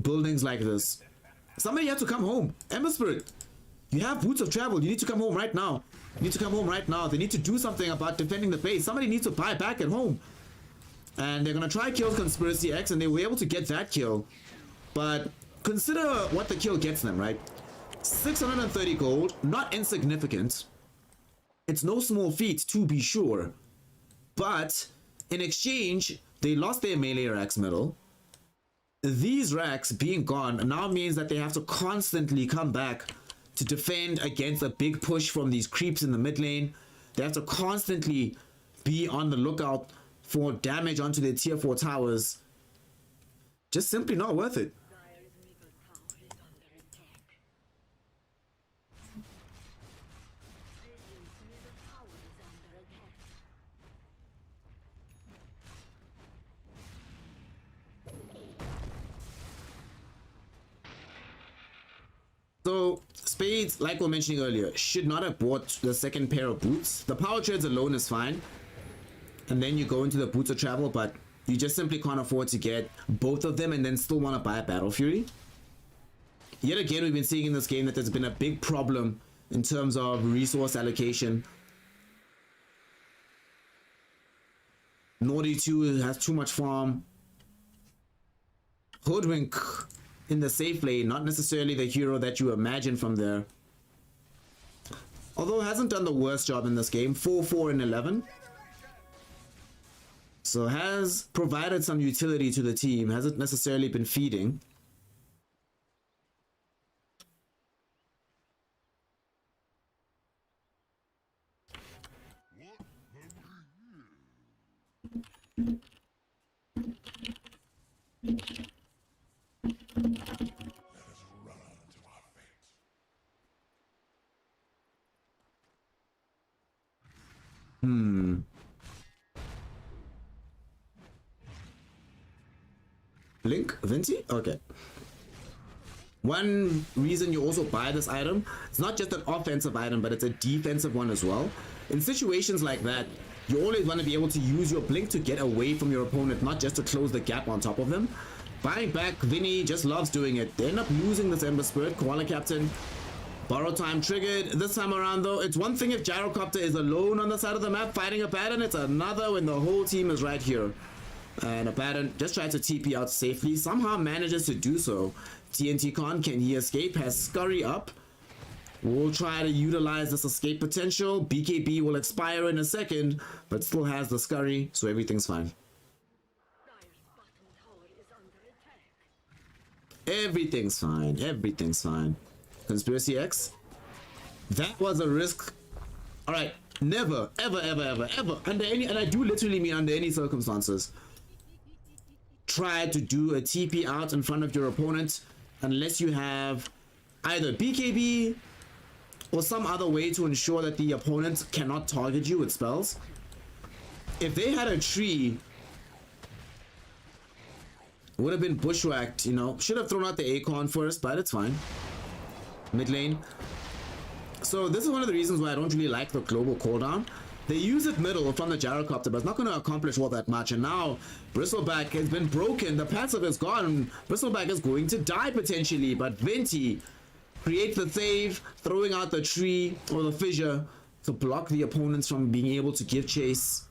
buildings like this. Somebody had to come home. Ember Spirit, you have boots of travel. You need to come home right now. You need to come home right now. They need to do something about defending the base. Somebody needs to buy back at home. And they're going to try kill Conspiracy X, and they were able to get that kill. But consider what the kill gets them, right? 630 gold, not insignificant. It's no small feat, to be sure. But in exchange, they lost their melee racks medal. These racks being gone now means that they have to constantly come back to defend against a big push from these creeps in the mid lane. They have to constantly be on the lookout for damage onto their tier 4 towers. Just simply not worth it. So, Spades, like we were mentioning earlier, should not have bought the second pair of boots. The power treads alone is fine. And then you go into the boots of travel, but you just simply can't afford to get both of them and then still want to buy a Battle Fury. Yet again, we've been seeing in this game that there's been a big problem in terms of resource allocation. Naughty 2 has too much farm. Hoodwink in the safe lane, not necessarily the hero that you imagine from there. Although hasn't done the worst job in this game, 4-4 and 11. So has provided some utility to the team, hasn't necessarily been feeding. Blink? Vinci? Okay. One reason you also buy this item, it's not just an offensive item, but it's a defensive one as well. In situations like that, you always want to be able to use your blink to get away from your opponent, not just to close the gap on top of them. Buying back, Vinny just loves doing it. They end up losing this Ember Spirit. Koala Captain, borrow time triggered. This time around though, it's one thing if Gyrocopter is alone on the side of the map fighting a pattern, it's another when the whole team is right here. And a pattern just tries to TP out safely, somehow manages to do so. TNT Con, can he escape? Has Scurry up. We'll try to utilize this escape potential. BKB will expire in a second, but still has the scurry, so everything's fine. Everything's fine. Everything's fine. Conspiracy X. That was a risk. Alright. Never, ever, ever, ever, ever, under any, and I do literally mean under any circumstances, try to do a TP out in front of your opponent unless you have either BKB or some other way to ensure that the opponent cannot target you with spells. If they had a tree, it would have been bushwhacked, you know. Should have thrown out the Acorn first, but it's fine. Mid lane. So this is one of the reasons why I don't really like the global cooldown. They use it middle from the gyrocopter, but it's not going to accomplish all that much. And now Bristleback has been broken. The passive is gone. Bristleback is going to die potentially, but Venti creates the save, throwing out the tree or the fissure to block the opponents from being able to give chase.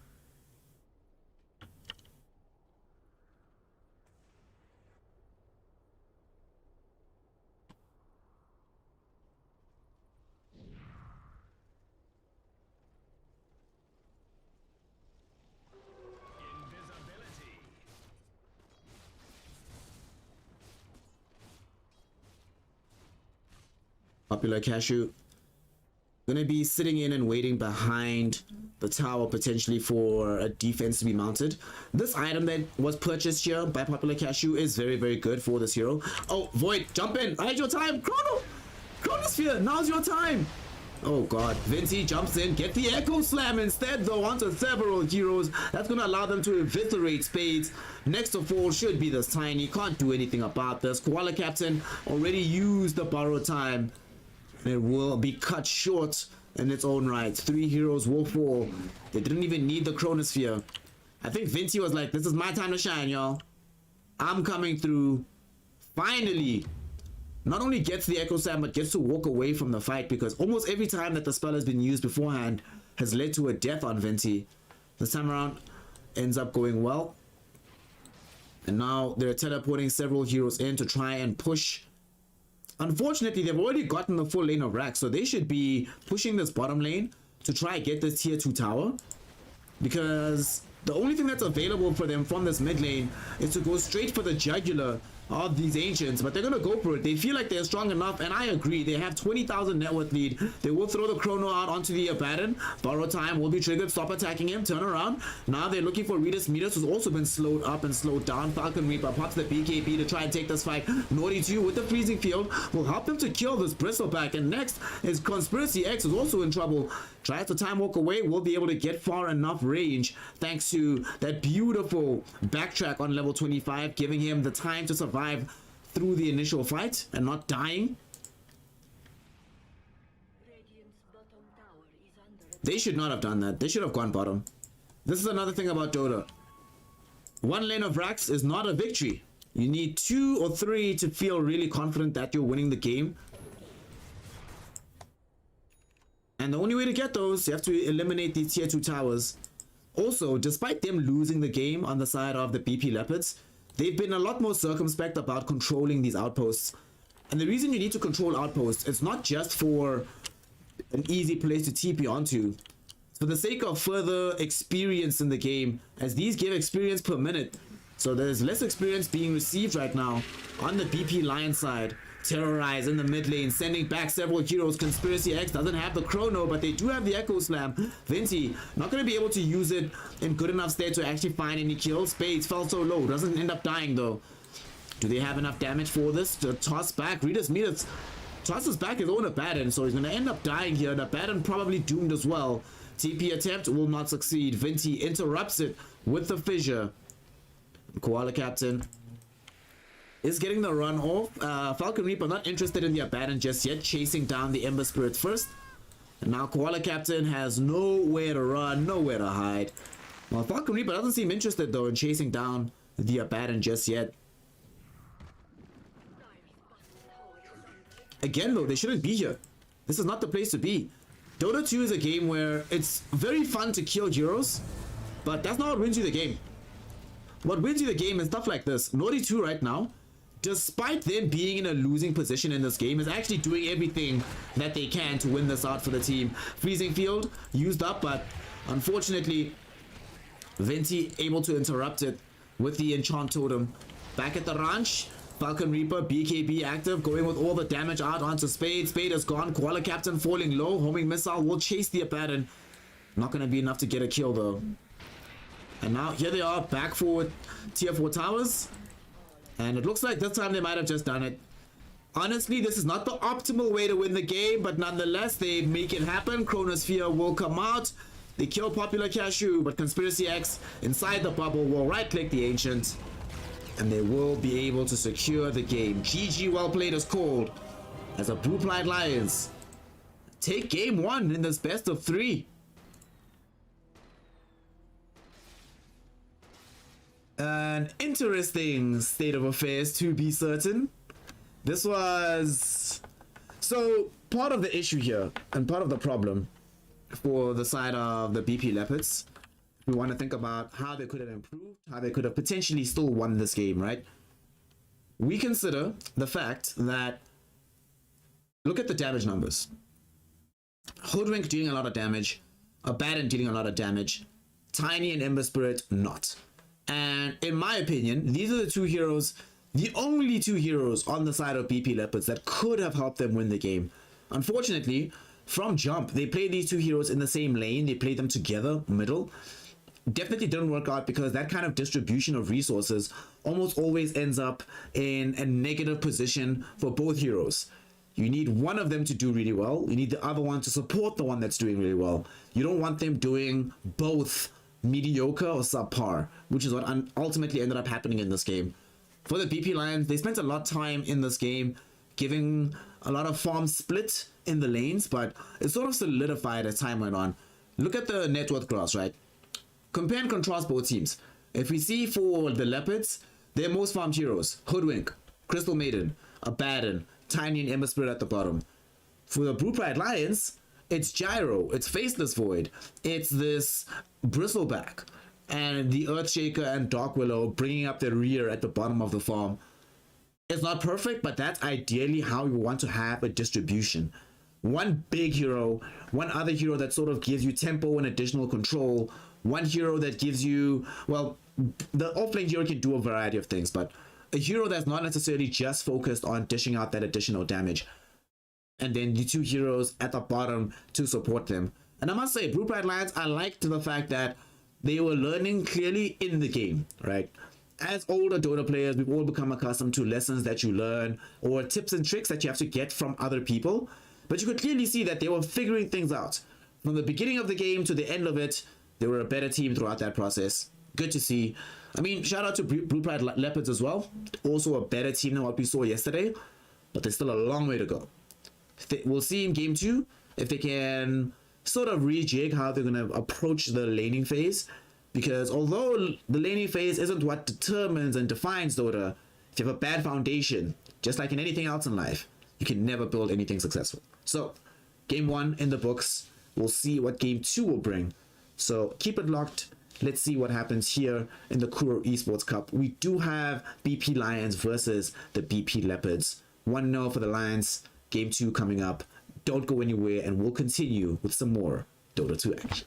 Popular Cashew gonna be sitting in and waiting behind the tower potentially for a defense to be mounted. This item that was purchased here by Popular Cashew is very, very good for this hero. Oh, Void, jump in. I had your time. Chrono! Chronosphere, now's your time. Oh god, Venti jumps in, get the Echo Slam instead though onto several heroes. That's gonna allow them to eviscerate Spades. Next of all should be this Tiny, can't do anything about this. Koala Captain already used the borrow time. It will be cut short in its own right. 3 heroes will fall. They didn't even need the Chronosphere. I think Venti was like, this is my time to shine, y'all. I'm coming through. Finally. Not only gets the Echo Slam, but gets to walk away from the fight, because almost every time that the spell has been used beforehand has led to a death on Venti. This time around ends up going well. And now they're teleporting several heroes in to try and push. Unfortunately, they've already gotten the full lane of Rax, so they should be pushing this bottom lane to try and get this tier 2 tower, because the only thing that's available for them from this mid lane is to go straight for the jugular of these ancients, but they're gonna go for it. They feel like they're strong enough, and I agree. They have 20,000 net worth lead. They will throw the Chrono out onto the Abaddon. Borrow time will be triggered. Stop attacking him. Turn around. Now they're looking for Redis. Midas, who's also been slowed up and slowed down. Falcon Reaper pops the BKB to try and take this fight. Naughty 2 with the freezing field will help them to kill this Bristleback. And next is Conspiracy X, who's also in trouble. Tries to time walk away. Will be able to get far enough range thanks to that beautiful backtrack on level 25, giving him the time to survive through the initial fight and not dying. They should not have done that. They should have gone bottom. This is another thing about Dota. One lane of Rax is not a victory. You need 2 or 3 to feel really confident that you're winning the game. And the only way to get those, you have to eliminate these tier 2 towers. Also, despite them losing the game on the side of the BP Leopards, they've been a lot more circumspect about controlling these outposts. And the reason you need to control outposts, it's not just for an easy place to TP onto. It's for the sake of further experience in the game, as these give experience per minute. So there's less experience being received right now on the BP Lion side. Terrorize in the mid lane, sending back several heroes. Conspiracy X doesn't have the Chrono, but they do have the Echo Slam. Venti not going to be able to use it in good enough state to actually find any kills. Spades fell so low, doesn't end up dying though. Do they have enough damage for this to toss back? Redis Midas tosses back his own Abaddon, so he's going to end up dying here. The Abaddon probably doomed as well. TP attempt will not succeed. Venti interrupts it with the fissure. Koala Captain is getting the run off. Falcon Reaper not interested in the Abaddon just yet, chasing down the Ember Spirit first. And now Koala Captain has nowhere to run, nowhere to hide. Well, Falcon Reaper doesn't seem interested though in chasing down the Abaddon just yet. Again though, they shouldn't be here. This is not the place to be. Dota 2 is a game where it's very fun to kill heroes, but that's not what wins you the game. What wins you the game is stuff like this. Naughty 2 right now despite them being in a losing position in this game, is actually doing everything that they can to win this out for the team. Freezing Field used up, but unfortunately, Venti able to interrupt it with the Enchant Totem. Back at the ranch, Falcon Reaper, BKB active, going with all the damage out onto Spade. Spade is gone. Koala Captain falling low. Homing Missile will chase the Abaddon. Not going to be enough to get a kill though. And now here they are back for tier 4 towers. And it looks like this time they might have just done it. Honestly, this is not the optimal way to win the game, but nonetheless, they make it happen. Chronosphere will come out. They kill Popular Cashew, but Conspiracy X inside the bubble will right-click the Ancient. And they will be able to secure the game. GG, well played is called as a Blue Pride Lions take game 1 in this best of 3. An interesting state of affairs, to be certain. This was... So, part of the issue here, and part of the problem for the side of the BP Leopards, we want to think about how they could have improved, how they could have potentially still won this game, right? We consider the fact that, look at the damage numbers. Hoodwink dealing a lot of damage, Abaddon dealing a lot of damage, Tiny and Ember Spirit not. And in my opinion, these are the two heroes, the only two heroes on the side of BP Leopards that could have helped them win the game. Unfortunately, from jump, they played these two heroes in the same lane. They played them together, middle. Definitely didn't work out because that kind of distribution of resources almost always ends up in a negative position for both heroes. You need one of them to do really well. You need the other one to support the one that's doing really well. You don't want them doing both mediocre or subpar, which is what ultimately ended up happening in this game. For the BP Lions, they spent a lot of time in this game giving a lot of farm split in the lanes, but it sort of solidified as time went on. Look at the net worth graphs, right? Compare and contrast both teams. If we see for the Leopards, their most farmed heroes, Hoodwink, Crystal Maiden, Abaddon, Tiny and Ember Spirit at the bottom. For the Blue Pride Lions, it's Gyro, it's Faceless Void, it's this Bristleback, and the Earthshaker and Dark Willow bringing up the rear at the bottom of the farm. It's not perfect, but that's ideally how you want to have a distribution. One big hero, one other hero that sort of gives you tempo and additional control, one hero that gives you, well, the offlane hero can do a variety of things, but a hero that's not necessarily just focused on dishing out that additional damage. And then the two heroes at the bottom to support them. And I must say, Blue Pride Lions, I liked the fact that they were learning clearly in the game, right? As older Dota players, we've all become accustomed to lessons that you learn or tips and tricks that you have to get from other people. But you could clearly see that they were figuring things out. From the beginning of the game to the end of it, they were a better team throughout that process. Good to see. I mean, shout out to Blue Pride Leopards as well. Also a better team than what we saw yesterday. But there's still a long way to go. We'll see in game 2 if they can sort of rejig how they're going to approach the laning phase. Because although the laning phase isn't what determines and defines Dota, if you have a bad foundation, just like in anything else in life, you can never build anything successful. So, game 1 in the books. We'll see what game 2 will bring. So, keep it locked. Let's see what happens here in the Curro Esports Cup. We do have BP Lions versus the BP Leopards. 1-0 for the Lions. Game 2 coming up. Don't go anywhere, and we'll continue with some more Dota 2 action.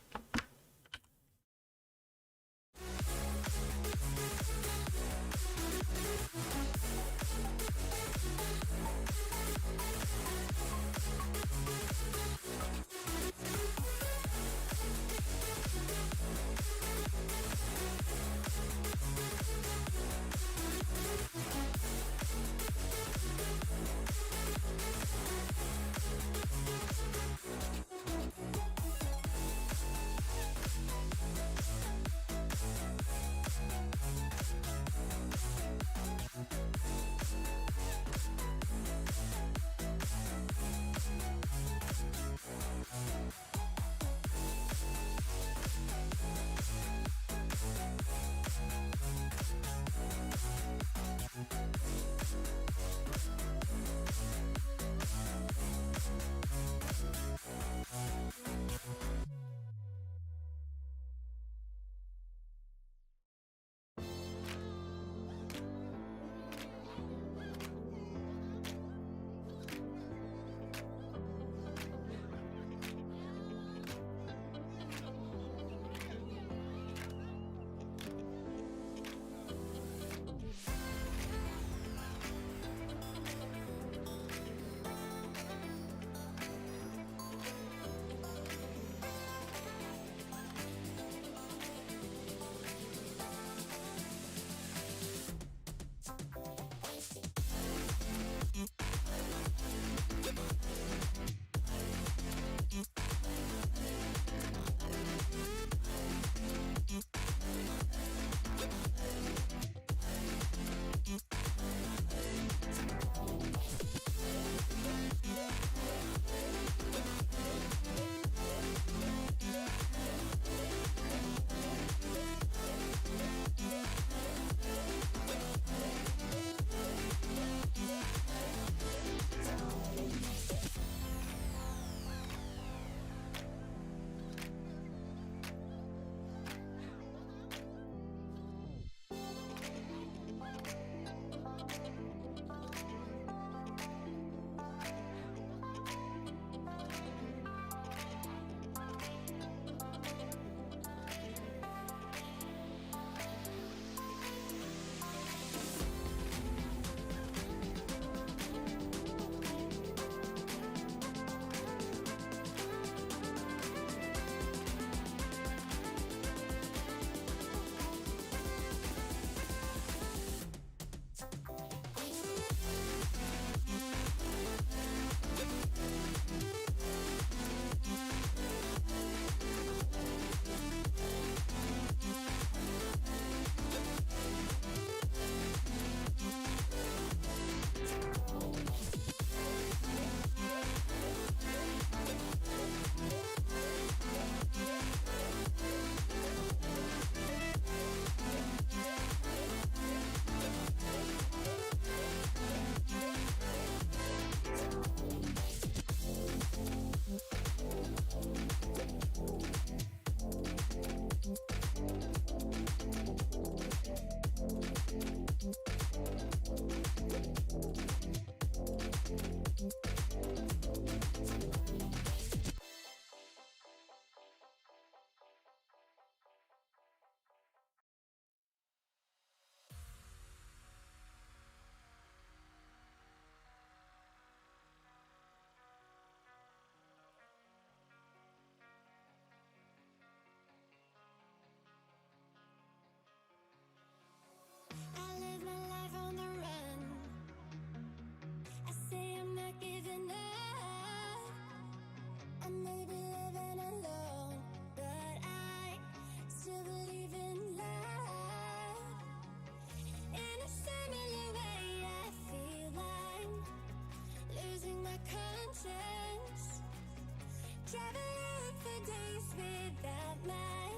days without my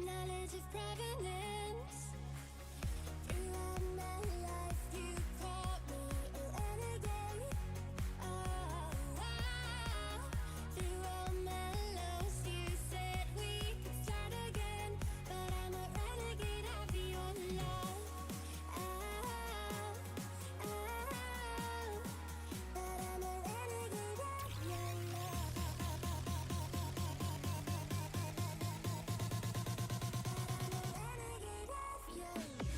knowledge of provenance. Throughout my life, you taught me a renegade. Oh, wow. Through all my lows, you said we could start again, but I'm a renegade of your love. Oh, but I'm a renegade of your love. Renegade of your love.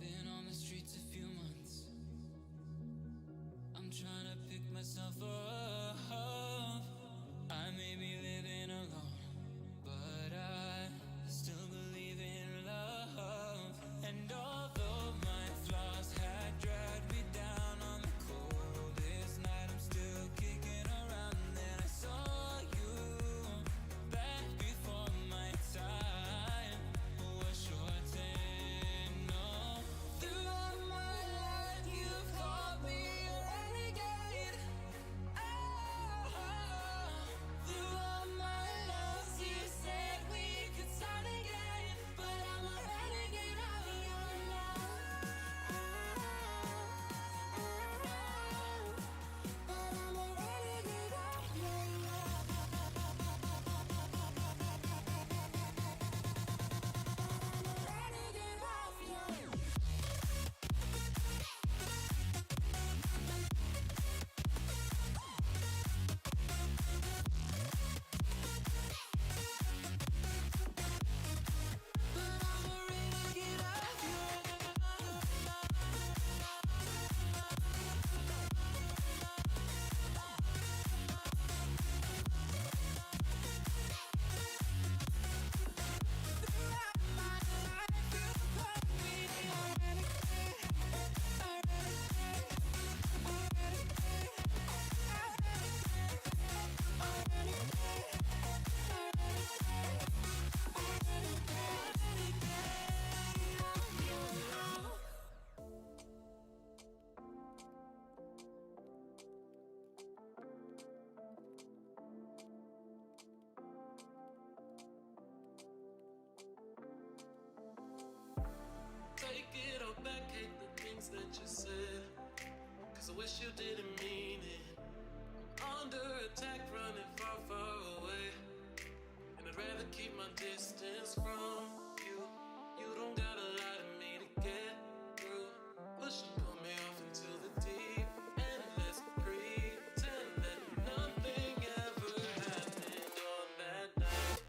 Been on the streets a few months. I'm trying to pick myself up. I may be living alone, but I still believe in love. And although my flaws had dragged me down on the coldest night, I'm still kicking around. Then I saw you back before my time was shortened. No, throughout my life you've called me a renegade. Throughout my loves you said we could start again, but I'm a renegade of your love. But I'm a renegade of your love. Renegade of your love. But I'm a renegade of your Take it all back, hate the things that you said. Cause I wish you didn't mean it. I'm under attack, running far, far away. And I'd rather keep my distance from you. You don't gotta lie to me to get through. Push and pull me off into the deep end. Let's pretend that nothing ever happened on that night.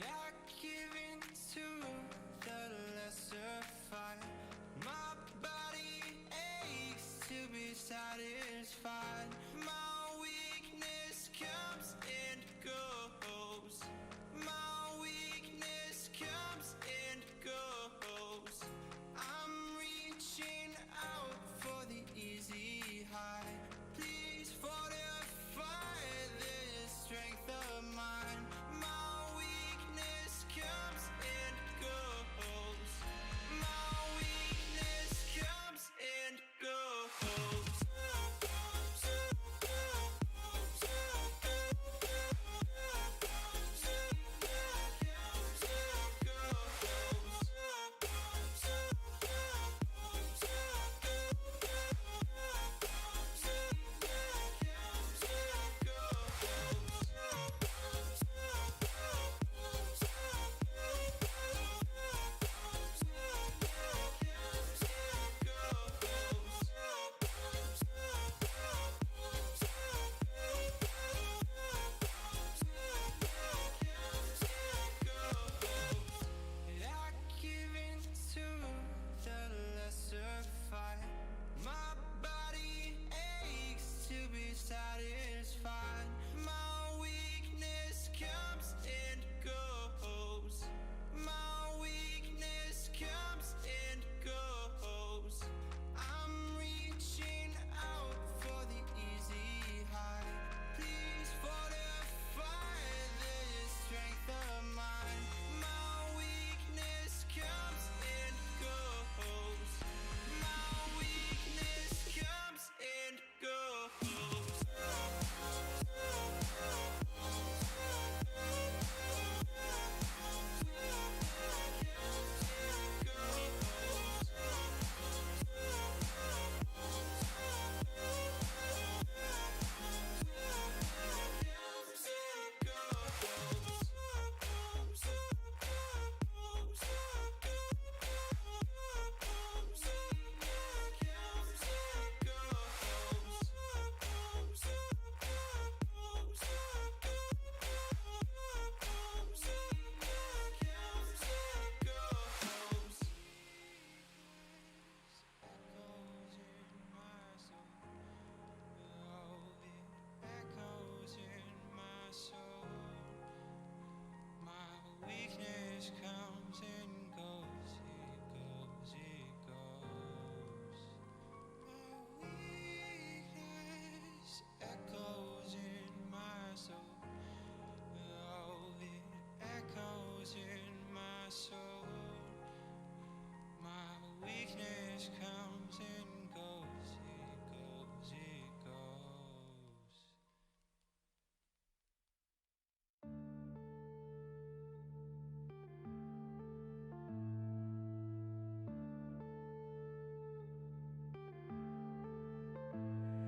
I give in to the lesser fight. My body aches to be satisfied. My weakness comes and goes. My weakness comes and goes. I'm reaching out for the easy high. Please fortify this strength of mine. My weakness comes and goes. My weakness comes and goes.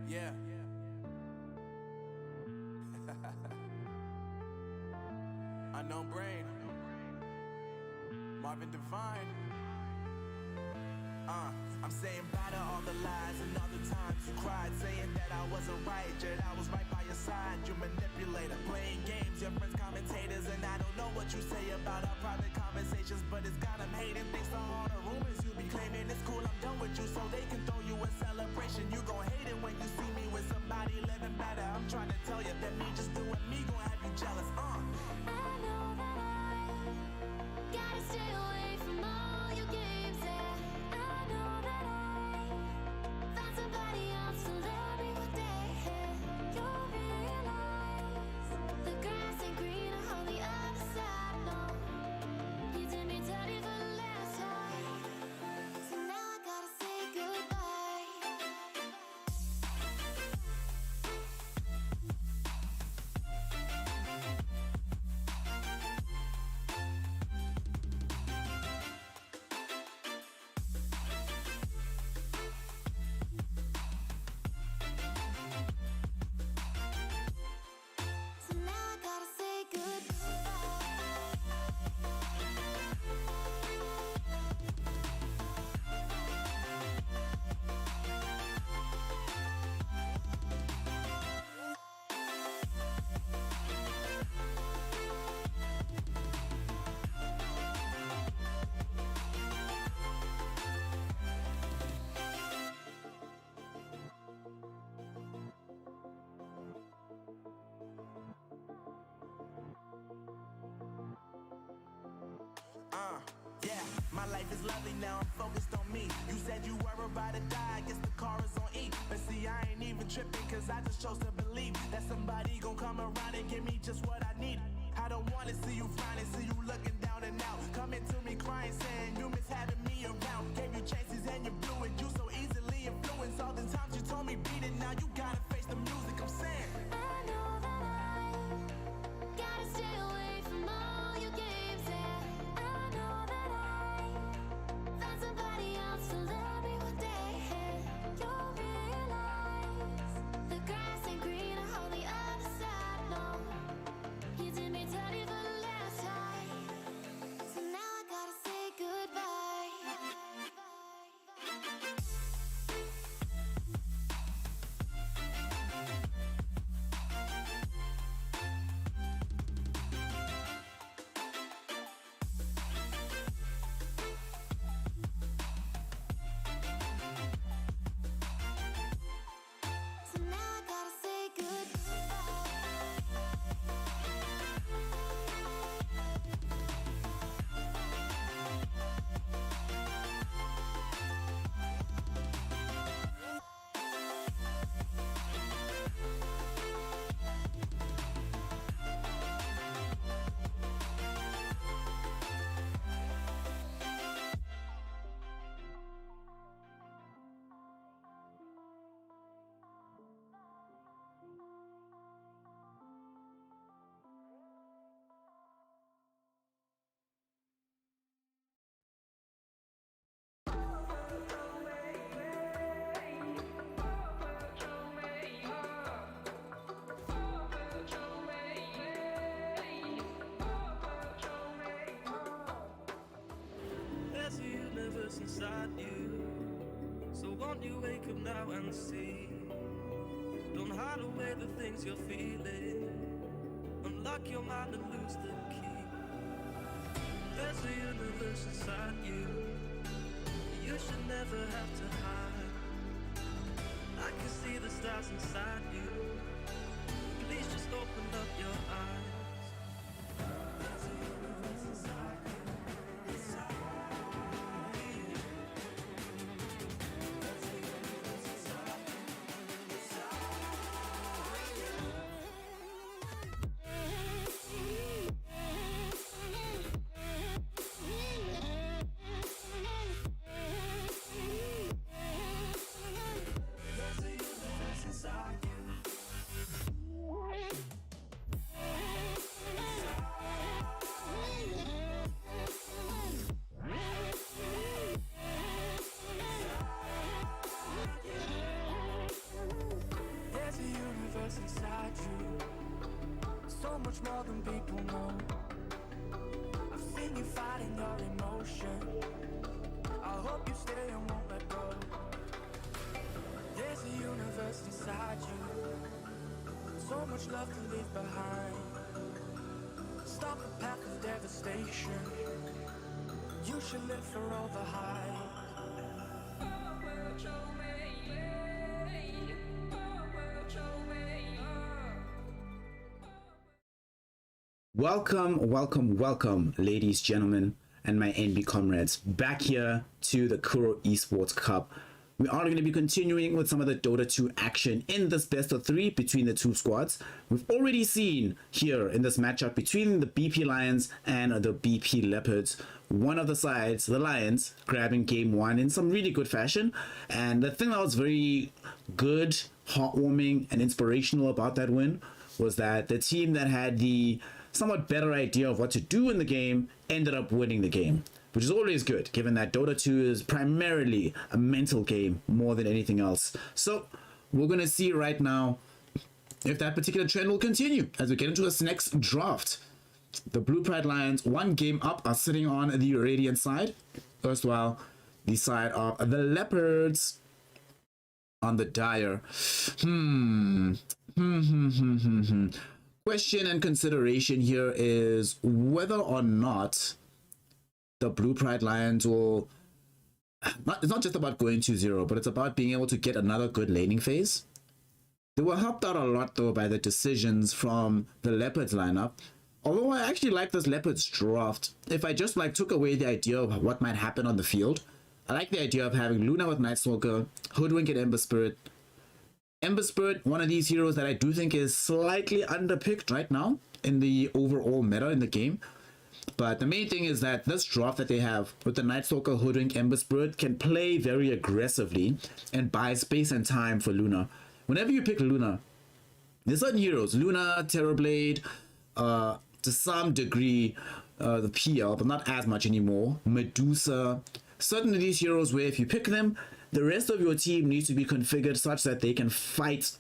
Yeah. Unknown Brain. Marvin Devine. I'm saying bye to all the lies and all the times you cried, saying that I wasn't right, yet I was right by your side. You manipulator, playing games, your friends commentators, and I don't know what you say about our private conversations, but it's got them hating thanks to all the rumors you be claiming. It's cool, I'm done with you, so they can throw you a celebration. You gon' hate it when you see me with somebody living better. I'm trying to tell you that me just doing me gon' have you jealous. I know that I gotta stay away from all your games. Yeah, I know that I found somebody else to love me one day. You'll realize the grass ain't greener on the other side. No, you did me dirty for the last time, so now I gotta say goodbye. So now I gotta say Yeah, my life is lovely now, I'm focused on me. You said you were about to die, I guess the car is on E. But see, I ain't even tripping, cause I just chose to believe that somebody gon' come around and give me just what I need. I don't wanna see you frowning, see you looking down and out. Coming to me crying, saying you miss having me around. Gave you chances and you blew it, you so easily influenced. All the times you told me beat it, now you gotta face the music, I'm saying. I know that I gotta stay away from all your games. Yeah, I know that I found somebody else to love me one day. You'll realize the grass ain't greener on the other side. No, you did me dirty for the last time, so now I gotta say goodbye. So now I gotta say There's a universe inside you, so won't you wake up now and see? Don't hide away the things you're feeling. Unlock your mind and lose the key. There's a universe inside you. You should never have to hide. I can see the stars inside you. Please just open up your eyes. There's a universe inside you. universe inside you. So much more than people know. I've seen you fighting your emotion. I hope you stay and won't let go. There's a universe inside you. So much love to leave behind. Stop the path of devastation. You should live for all the highs. Welcome, ladies, gentlemen, and my NB comrades, back here to the Curro Esports Cup. We are going to be continuing with some of the Dota 2 action in this best of 3 between the two squads. We've already seen here in this matchup between the BP Lions and the BP Leopards, one of the sides, the Lions, grabbing game 1 in some really good fashion. And the thing that was very good, heartwarming, and inspirational about that win was that the team that had the somewhat better idea of what to do in the game ended up winning the game, which is always good, given that Dota 2 is primarily a mental game more than anything else. So we're going to see right now if that particular trend will continue as we get into this next draft. The Blue Pride Lions, one game up, are sitting on the Radiant side. First, while the side of the Leopards on the Dire. Question and consideration here is whether or not the Blue Pride Lions will... It's not just about going 2-0, but it's about being able to get another good laning phase. They were helped out a lot, though, by the decisions from the Leopards lineup. Although I actually like this Leopards draft. If I just took away the idea of what might happen on the field, I like the idea of having Luna with Night Stalker, Hoodwink and Ember Spirit. Ember Spirit, one of these heroes that I do think is slightly underpicked right now in the overall meta in the game. But the main thing is that this draft that they have with the Night Stalker, Hoodwink, Ember Spirit can play very aggressively and buy space and time for Luna. Whenever you pick Luna, there's certain heroes, Luna, Terrorblade, to some degree the PL, but not as much anymore, Medusa, certain of these heroes where if you pick them, the rest of your team needs to be configured such that they can fight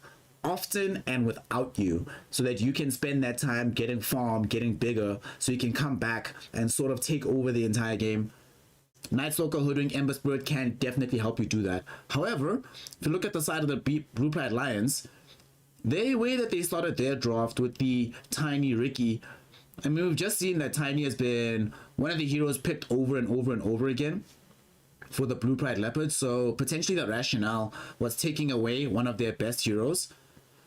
often and without you, so that you can spend that time getting farm, getting bigger, so you can come back and sort of take over the entire game. Night Stalker, Hoodwink, Ember Spirit can definitely help you do that. However, if you look at the side of the Blue Pride Lions, the way that they started their draft with the Tiny Ricky, I mean, we've just seen that Tiny has been one of the heroes picked over and over and over again for the Blue Pride Leopards, so potentially the rationale was taking away one of their best heroes.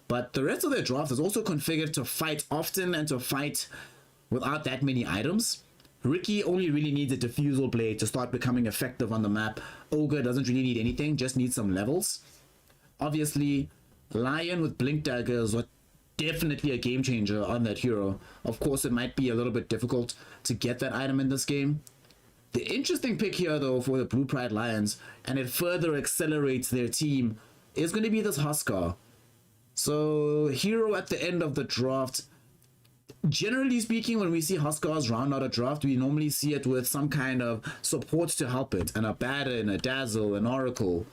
But the rest of their draft is also configured to fight often and to fight without that many items. Ricky only really needs a Diffusal Blade to start becoming effective on the map. Ogre doesn't really need anything, just needs some levels. Obviously, Lion with Blink Dagger is definitely a game changer on that hero. Of course, it might be a little bit difficult to get that item in this game. The interesting pick here, though, for the Blue Pride Lions, and it further accelerates their team, is going to be this Huskar. So, hero at the end of the draft. Generally speaking, when we see Huskars round out a draft, we normally see it with some kind of support to help it. An Abaddon, a Dazzle, an Oracle.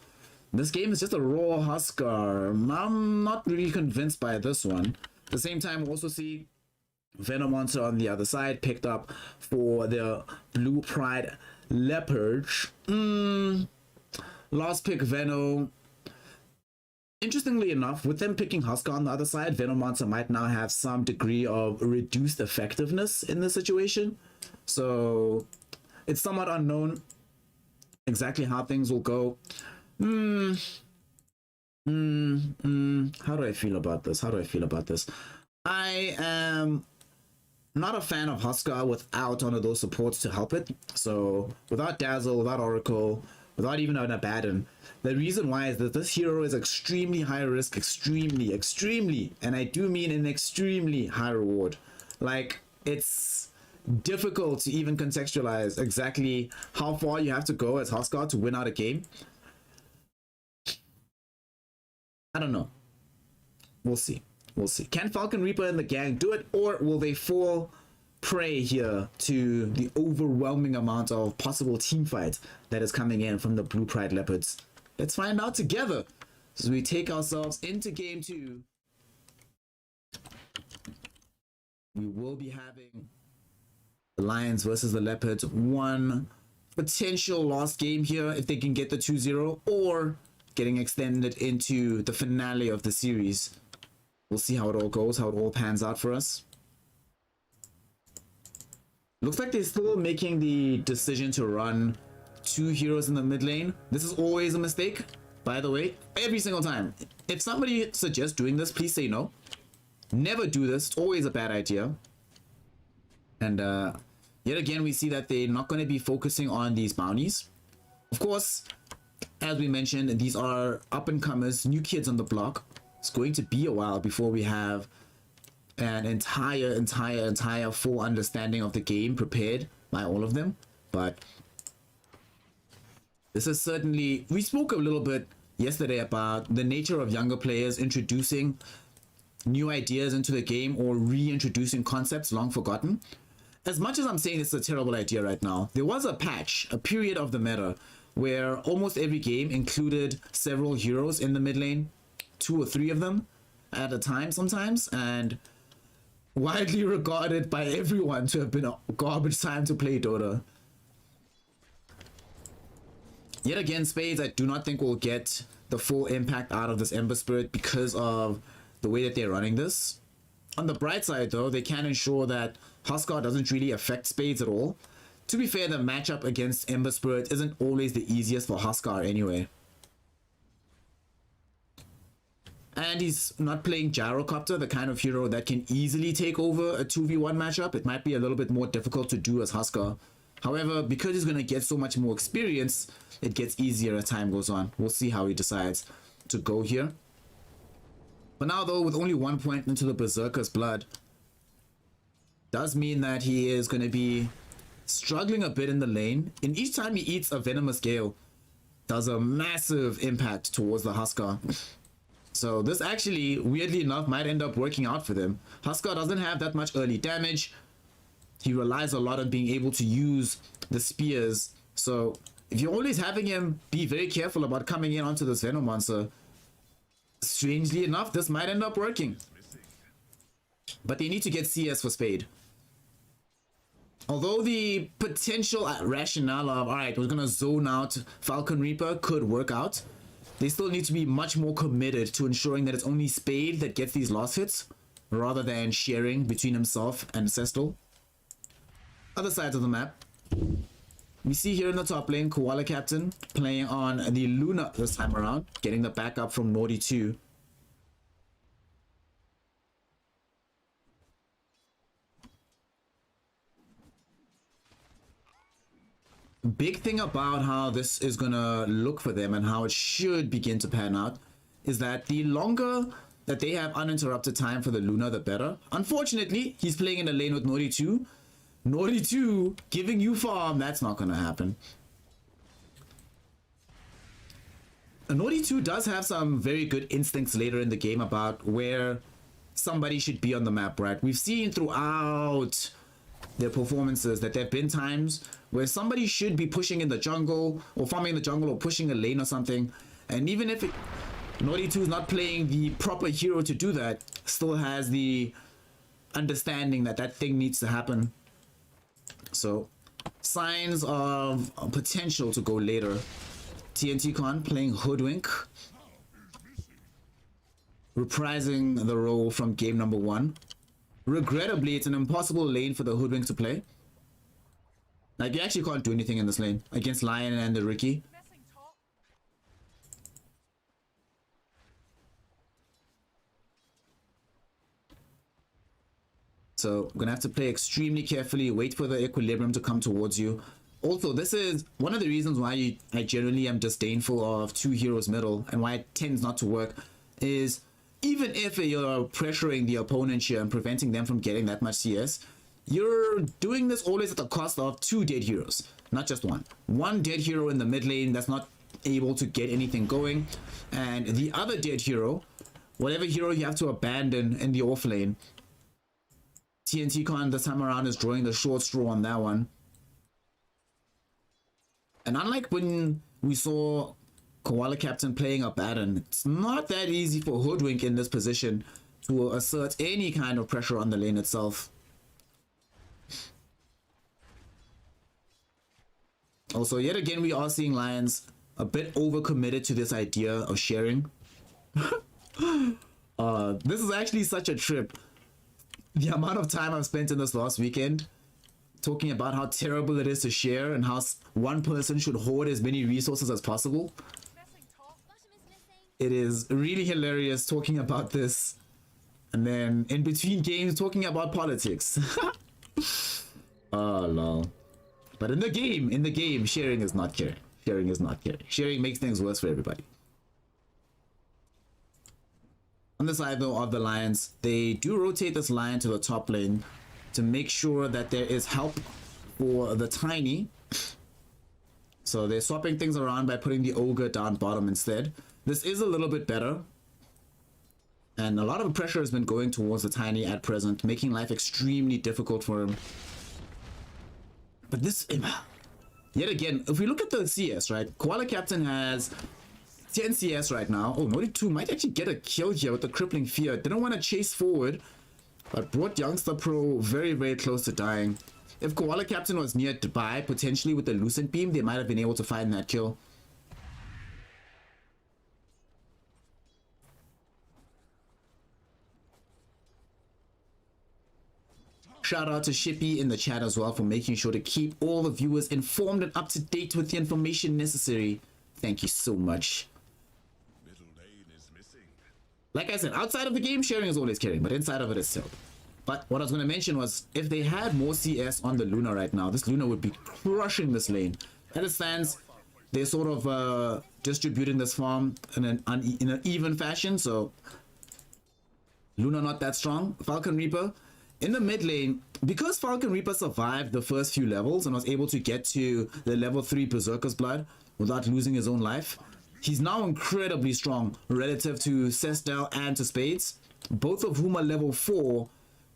This game is just a raw Huskar. I'm not really convinced by this one. At the same time, we also see Venomonster on the other side, picked up for the Blue Pride Leopards. Last pick, Veno. Interestingly enough, with them picking Huskar on the other side, Venomonster might now have some degree of reduced effectiveness in this situation. So it's somewhat unknown exactly how things will go. How do I feel about this? I am not a fan of Huskar without one of those supports to help it. So without Dazzle, without Oracle, without even an Abaddon. The reason why is that this hero is extremely high risk, extremely, and I do mean an extremely high reward. It's difficult to even contextualize exactly how far you have to go as Huskar to win out a game. I don't know. We'll see. Can Falcon Reaper and the gang do it, or will they fall prey here to the overwhelming amount of possible team fight that is coming in from the Blue Pride Leopards? Let's find out together as we take ourselves into game 2 we will be having the Lions versus the Leopards. One potential lost game here if they can get the 2-0, or getting extended into the finale of the series. We'll see how it all goes, how it all pans out for us. Looks like they're still making the decision to run 2 heroes in the mid lane. This is always a mistake, by the way, every single time. If somebody suggests doing this, please say no. Never do this. It's always a bad idea. And yet again, we see that they're not going to be focusing on these bounties. Of course, as we mentioned, these are up-and-comers, new kids on the block. It's going to be a while before we have an entire full understanding of the game prepared by all of them. But this is certainly, we spoke a little bit yesterday about the nature of younger players introducing new ideas into the game or reintroducing concepts long forgotten. As much as I'm saying it's a terrible idea right now, there was a patch, a period of the meta where almost every game included several heroes in the mid lane, 2 or 3 of them at a time sometimes, and widely regarded by everyone to have been a garbage time to play Dota. Yet again, Spades, I do not think will get the full impact out of this Ember Spirit because of the way that they're running this. On the bright side though, they can ensure that Huskar doesn't really affect Spades at all. To be fair, the matchup against Ember Spirit isn't always the easiest for Huskar anyway. And he's not playing Gyrocopter, the kind of hero that can easily take over a 2v1 matchup. It might be a little bit more difficult to do as Huskar. However, because he's going to get so much more experience, it gets easier as time goes on. We'll see how he decides to go here. But now though, with only 1 point into the Berserker's blood, does mean that he is going to be struggling a bit in the lane. And each time he eats a Venomous Gale, does a massive impact towards the Huskar. So this actually, weirdly enough, might end up working out for them. Huskar doesn't have that much early damage. He relies a lot on being able to use the spears. So if you're always having him be very careful about coming in onto this Venom monster, strangely enough, this might end up working. But they need to get CS for Spade. Although the potential rationale of, alright, we're going to zone out Falcon Reaper could work out, they still need to be much more committed to ensuring that it's only Spade that gets these loss hits, rather than sharing between himself and Cestal. Other sides of the map, we see here in the top lane, Koala Captain playing on the Luna this time around, getting the backup from Naughty 2. Big thing about how this is gonna look for them and how it should begin to pan out is that the longer that they have uninterrupted time for the Luna, the better. Unfortunately, he's playing in a lane with Naughty 2. Naughty 2 giving you farm, that's not gonna happen. Naughty 2 does have some very good instincts later in the game about where somebody should be on the map, right? We've seen throughout their performances that there have been times where somebody should be pushing in the jungle or farming in the jungle or pushing a lane or something, and even if Naughty 2 is not playing the proper hero to do that, still has the understanding that that thing needs to happen. So signs of potential to go later. TNT Con playing Hoodwink, reprising the role from game number 1. Regrettably, it's an impossible lane for the Hoodwink to play. Like, you actually can't do anything in this lane against Lion and the Ricky. So, I'm gonna have to play extremely carefully, wait for the equilibrium to come towards you. Also, this is one of the reasons why I generally am disdainful of 2 heroes middle, and why it tends not to work, is even if you're pressuring the opponent here and preventing them from getting that much CS, you're doing this always at the cost of 2 dead heroes, not just 1. 1 dead hero in the mid lane that's not able to get anything going, and the other dead hero, whatever hero you have to abandon in the off lane. TNT Con this time around is drawing the short straw on that one. And unlike when we saw Koala Captain playing a Baron, it's not that easy for Hoodwink in this position to assert any kind of pressure on the lane itself. Also, yet again, we are seeing Lions a bit overcommitted to this idea of sharing. This is actually such a trip. The amount of time I've spent in this last weekend talking about how terrible it is to share and how one person should hoard as many resources as possible. It is really hilarious talking about this, and then in between games talking about politics. Oh no. But in the game, sharing is not caring. Sharing is not caring. Sharing makes things worse for everybody. On the side though of the Lions, they do rotate this Lion to the top lane to make sure that there is help for the Tiny. So they're swapping things around by putting the Ogre down bottom instead. This is a little bit better. And a lot of pressure has been going towards the Tiny at present, making life extremely difficult for him. But this, yet again, if we look at the CS, right? Koala Captain has 10 CS right now. Oh, Nori 2 might actually get a kill here with the crippling fear. Didn't want to chase forward, but brought Youngster Pro very, very close to dying. If Koala Captain was nearby, potentially with the Lucent Beam, they might have been able to find that kill. Shout out to Shippy in the chat as well for making sure to keep all the viewers informed and up to date with the information necessary. Thank you so much. Like I said, outside of the game, sharing is always caring, but inside of it is still. But what I was going to mention was, if they had more CS on the Luna right now, this Luna would be crushing this lane. As it stands, they're sort of distributing this farm in an even fashion, so Luna not that strong. Falcon Reaper in the mid lane, because Falcon Reaper survived the first few levels and was able to get to the level 3 Berserker's Blood without losing his own life, he's now incredibly strong relative to Cestel and to Spades, both of whom are level 4,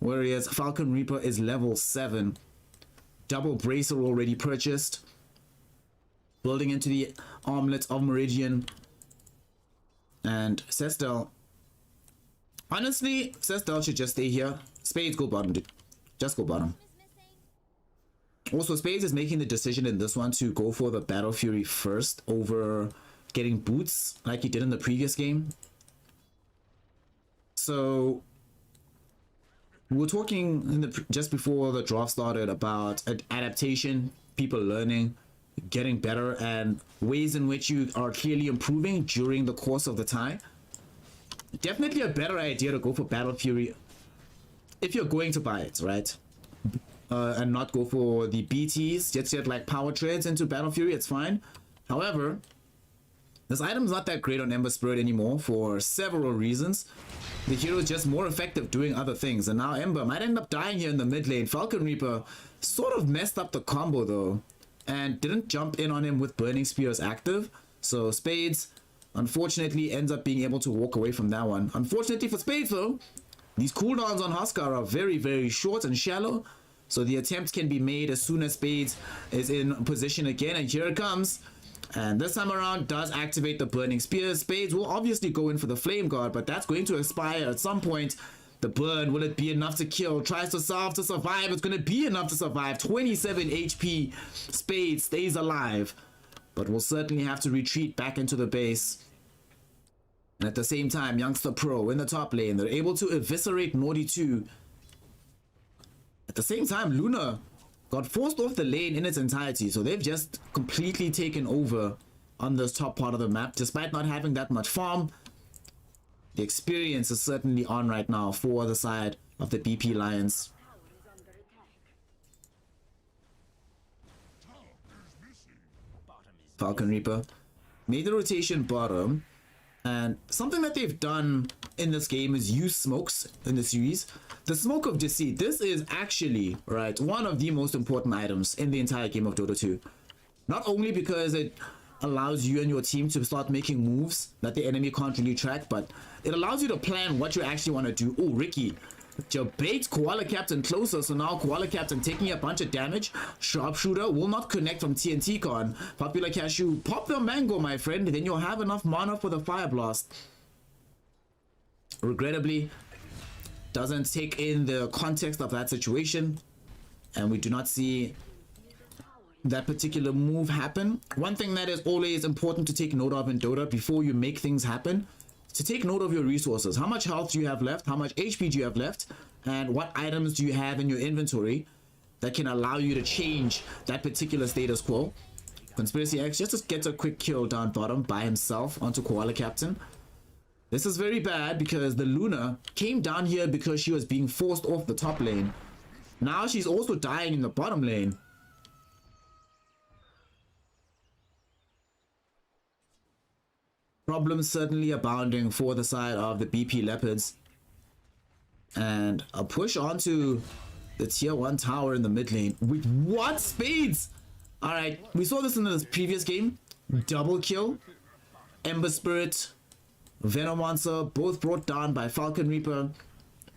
whereas Falcon Reaper is level 7. Double Bracer already purchased, building into the Armlet of Meridian. And Cestel, honestly, Cestel should just stay here. Spades, go bottom, dude. Just go bottom. Also, Spades is making the decision in this one to go for the Battle Fury first over getting boots like he did in the previous game. So we were talking in the just before the draft started about adaptation, people learning, getting better, and ways in which you are clearly improving during the course of the time. Definitely a better idea to go for Battle Fury if you're going to buy it, right? And not go for the BTs, just get like power trades into Battle Fury, it's fine. However, this item's not that great on Ember Spirit anymore for several reasons. The hero is just more effective doing other things, and now Ember might end up dying here in the mid lane. Falcon Reaper sort of messed up the combo though, and didn't jump in on him with Burning Spears active. So Spades, unfortunately, ends up being able to walk away from that one. Unfortunately for Spades though, these cooldowns on Huskar are very, very short and shallow, so the attempt can be made as soon as Spades is in position again, and here it comes. And this time around does activate the Burning Spears. Spades will obviously go in for the Flame Guard, but that's going to expire at some point. The burn, will it be enough to kill? Tries to solve to survive. It's going to be enough to survive. 27 HP. Spades stays alive, but will certainly have to retreat back into the base. And at the same time, Youngster Pro in the top lane, they're able to eviscerate Naughty 2. At the same time, Luna got forced off the lane in its entirety, so they've just completely taken over on this top part of the map, despite not having that much farm. The experience is certainly on right now for the side of the BP Lions. Falcon Reaper made the rotation bottom, and something that they've done in this game is use smokes in the series. The Smoke of Deceit, this is actually, right, one of the most important items in the entire game of Dota 2. Not only because it allows you and your team to start making moves that the enemy can't really track, but it allows you to plan what you actually want to do. Oh, Ricky, you bait Koala Captain closer, so now Koala Captain taking a bunch of damage. Sharpshooter will not connect from TNT Con. Popular Cashew, pop the mango, my friend, then you'll have enough mana for the Fire Blast. Regrettably, doesn't take in the context of that situation, and we do not see that particular move happen. One thing that is always important to take note of in Dota before you make things happen, to take note of your resources. How much health do you have left? How much HP do you have left? And what items do you have in your inventory that can allow you to change that particular status quo? Conspiracy X just gets a quick kill down bottom by himself onto Koala Captain. This is very bad because the Luna came down here because she was being forced off the top lane. Now she's also dying in the bottom lane. Problems certainly abounding for the side of the BP Leopards. And a push onto the tier 1 tower in the mid lane. With what? Spades! Alright, we saw this in the previous game. Double kill. Ember Spirit, Venomancer, both brought down by Falcon Reaper.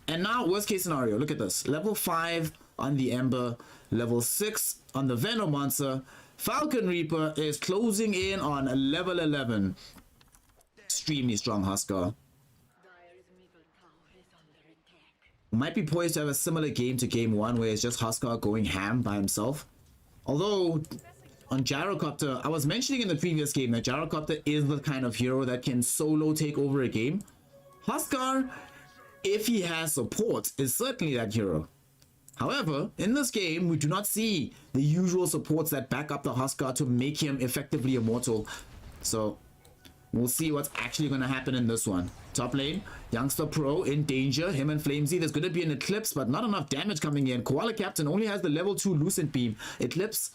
And now, worst case scenario, look at this. Level 5 on the Ember, level 6 on the Venomancer. Falcon Reaper is closing in on level 11. Extremely strong Huskar. Might be poised to have a similar game to game 1 where it's just Huskar going ham by himself. Although on Gyrocopter, I was mentioning in the previous game that Gyrocopter is the kind of hero that can solo take over a game. Huskar, if he has support, is certainly that hero. However, in this game, we do not see the usual supports that back up the Huskar to make him effectively immortal. So we'll see what's actually going to happen in this one. Top lane, Youngster Pro in danger. Him and Flamesy. There's going to be an Eclipse, but not enough damage coming in. Koala Captain only has the level 2 Lucent Beam. Eclipse,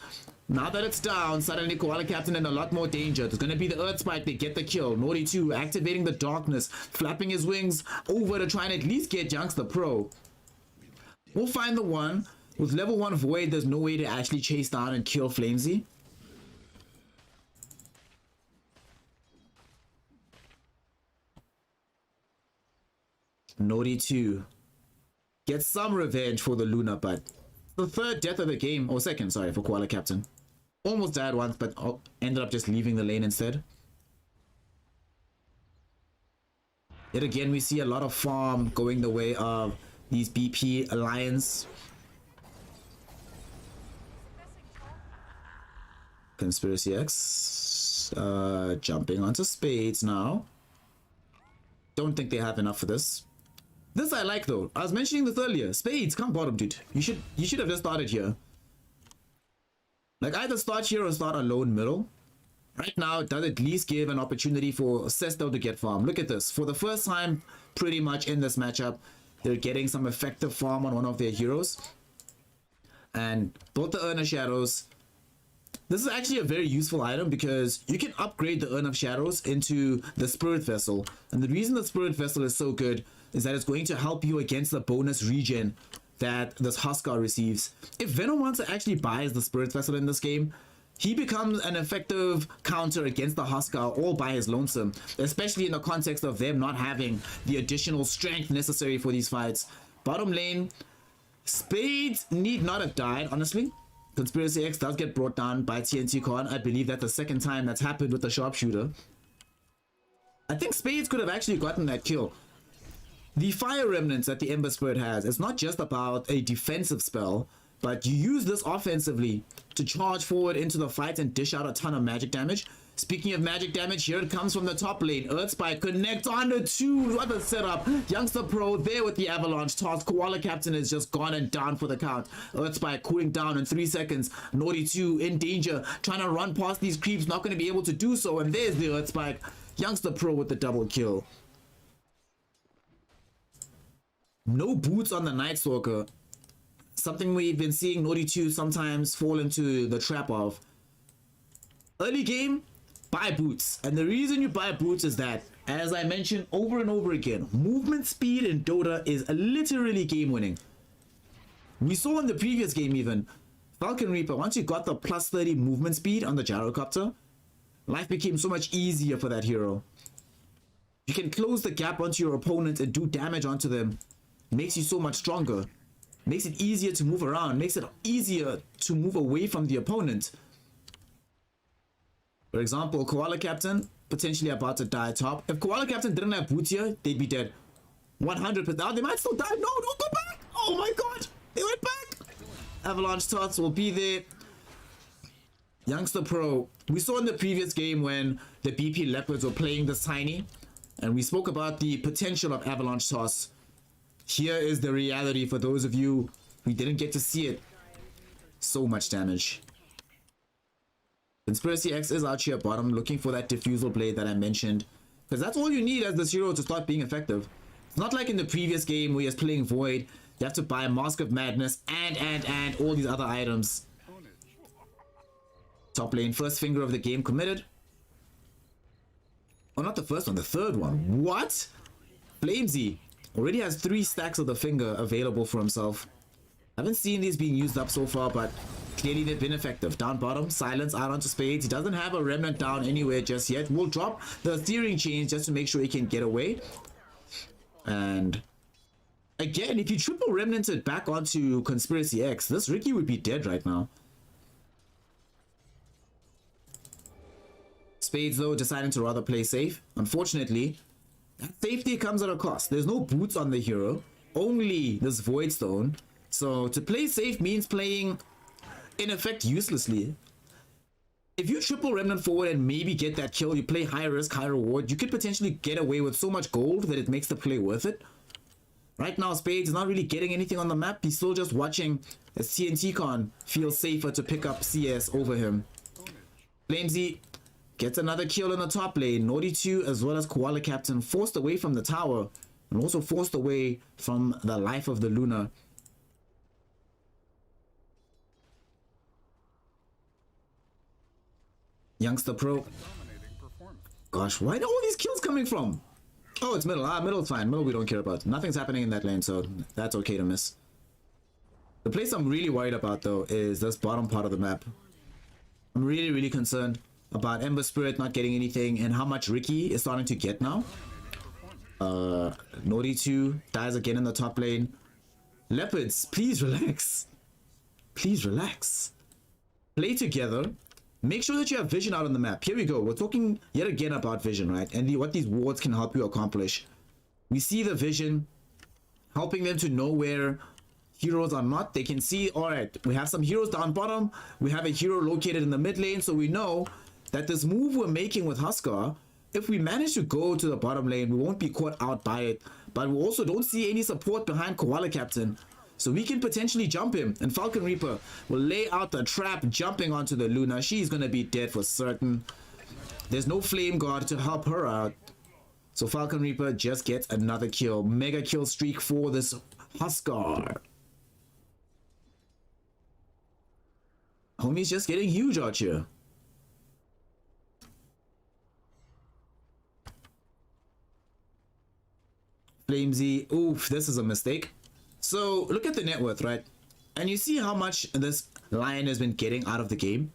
now that it's down, suddenly Koala Captain in a lot more danger. There's going to be the Earth Spike. They get the kill. Naughty 2 activating the darkness, flapping his wings over to try and at least get Youngster Pro. We'll find the one. With level 1 Void, there's no way to actually chase down and kill Flamesy. Naughty 2 gets some revenge for the Luna, but the third death of the game, or second, sorry, for Koala Captain. Almost died once, but ended up just leaving the lane instead. Yet again, we see a lot of farm going the way of these BP Alliance. Conspiracy X jumping onto Spades now. Don't think they have enough for this. This I like though. I was mentioning this earlier. Spades, come bottom, dude. You should have just started here. Like either start here or start alone middle. Right now, it does at least give an opportunity for Sesto to get farm. Look at this. For the first time, pretty much in this matchup, they're getting some effective farm on one of their heroes. And both the Urn of Shadows. This is actually a very useful item because you can upgrade the Urn of Shadows into the Spirit Vessel. And the reason the Spirit Vessel is so good is that it's going to help you against the bonus regen that this Huskar receives. If Venomancer actually buys the Spirit Vessel in this game, he becomes an effective counter against the Huskar all by his lonesome, especially in the context of them not having the additional strength necessary for these fights. Bottom lane, Spades need not have died, honestly. Conspiracy X does get brought down by TNT Con. I believe that's the second time that's happened with the Sharpshooter. I think Spades could have actually gotten that kill. The Fire Remnants that the Ember Spirit has, it's not just about a defensive spell, but you use this offensively to charge forward into the fight and dish out a ton of magic damage. Speaking of magic damage, here it comes from the top lane. Earth Spike connects on the 2. What a setup. Youngster Pro there with the Avalanche toss. Koala Captain is just gone and down for the count. Earth Spike cooling down in 3 seconds. Naughty 2 in danger. Trying to run past these creeps. Not going to be able to do so. And there's the Earth Spike. Youngster Pro with the double kill. No boots on the Night Stalker. Something we've been seeing Naughty 2 sometimes fall into the trap of. Early game, buy boots. And the reason you buy boots is that, as I mentioned over and over again, movement speed in Dota is literally game winning. We saw in the previous game even, Falcon Reaper, once you got the plus 30 movement speed on the Gyrocopter, life became so much easier for that hero. You can close the gap onto your opponent and do damage onto them. Makes you so much stronger. Makes it easier to move around. Makes it easier to move away from the opponent. For example, Koala Captain, potentially about to die top. If Koala Captain didn't have boots here, they'd be dead. 100%. Now they might still die. No, don't go back. Oh my god. They went back. Avalanche Tots will be there. Youngster Pro, we saw in the previous game when the BP Leopards were playing this tiny, and we spoke about the potential of Avalanche Toss. Here is the reality for those of you who didn't get to see it. So much damage. Conspiracy X is out here bottom looking for that diffusal blade that I mentioned, because that's all you need as this hero to start being effective. It's not like in the previous game where you're playing Void, you have to buy Mask of Madness and all these other items. Top lane, first finger of the game committed. Oh, not the first one, the third one. What? Flamesy already has 3 stacks of the finger available for himself. Haven't seen these being used up so far, but clearly they've been effective. Down bottom, Silence out onto Spades. He doesn't have a Remnant down anywhere just yet. We'll drop the steering chains just to make sure he can get away. And again, if you triple Remnanted back onto Conspiracy X, this Ricky would be dead right now. Spades though deciding to rather play safe. Unfortunately, that safety comes at a cost. There's no boots on the hero, only this Void Stone. So to play safe means playing in effect uselessly. If you triple Remnant forward and maybe get that kill, you play high risk, high reward, you could potentially get away with so much gold that it makes the play worth it. Right now, Spades is not really getting anything on the map. He's still just watching as TNT Con feels safer to pick up CS over him. Flamesy gets another kill in the top lane. Naughty 2 as well as Koala Captain forced away from the tower and also forced away from the life of the Luna. Youngster Pro. Gosh, where are all these kills coming from? Oh, it's middle. Middle's fine. Middle we don't care about. Nothing's happening in that lane, so that's okay to miss. The place I'm really worried about, though, is this bottom part of the map. I'm really concerned about Ember Spirit not getting anything and how much Ricky is starting to get now. Naughty 2 dies again in the top lane. Leopards, please relax. Please relax. Play together. Make sure that you have vision out on the map. Here we go. We're talking yet again about vision, right? And what these wards can help you accomplish. We see the vision helping them to know where heroes are not. They can see, all right, we have some heroes down bottom. We have a hero located in the mid lane. So we know that this move we're making with Huskar, if we manage to go to the bottom lane, we won't be caught out by it. But we also don't see any support behind Koala Captain. So we can potentially jump him, and Falcon Reaper will lay out the trap jumping onto the Luna. She's gonna be dead for certain. There's no Flame Guard to help her out. So Falcon Reaper just gets another kill. Mega kill streak for this Huskar. Homie's just getting huge out here. Flamesy, oof, this is a mistake. So look at the net worth, right? And you see how much this Lion has been getting out of the game.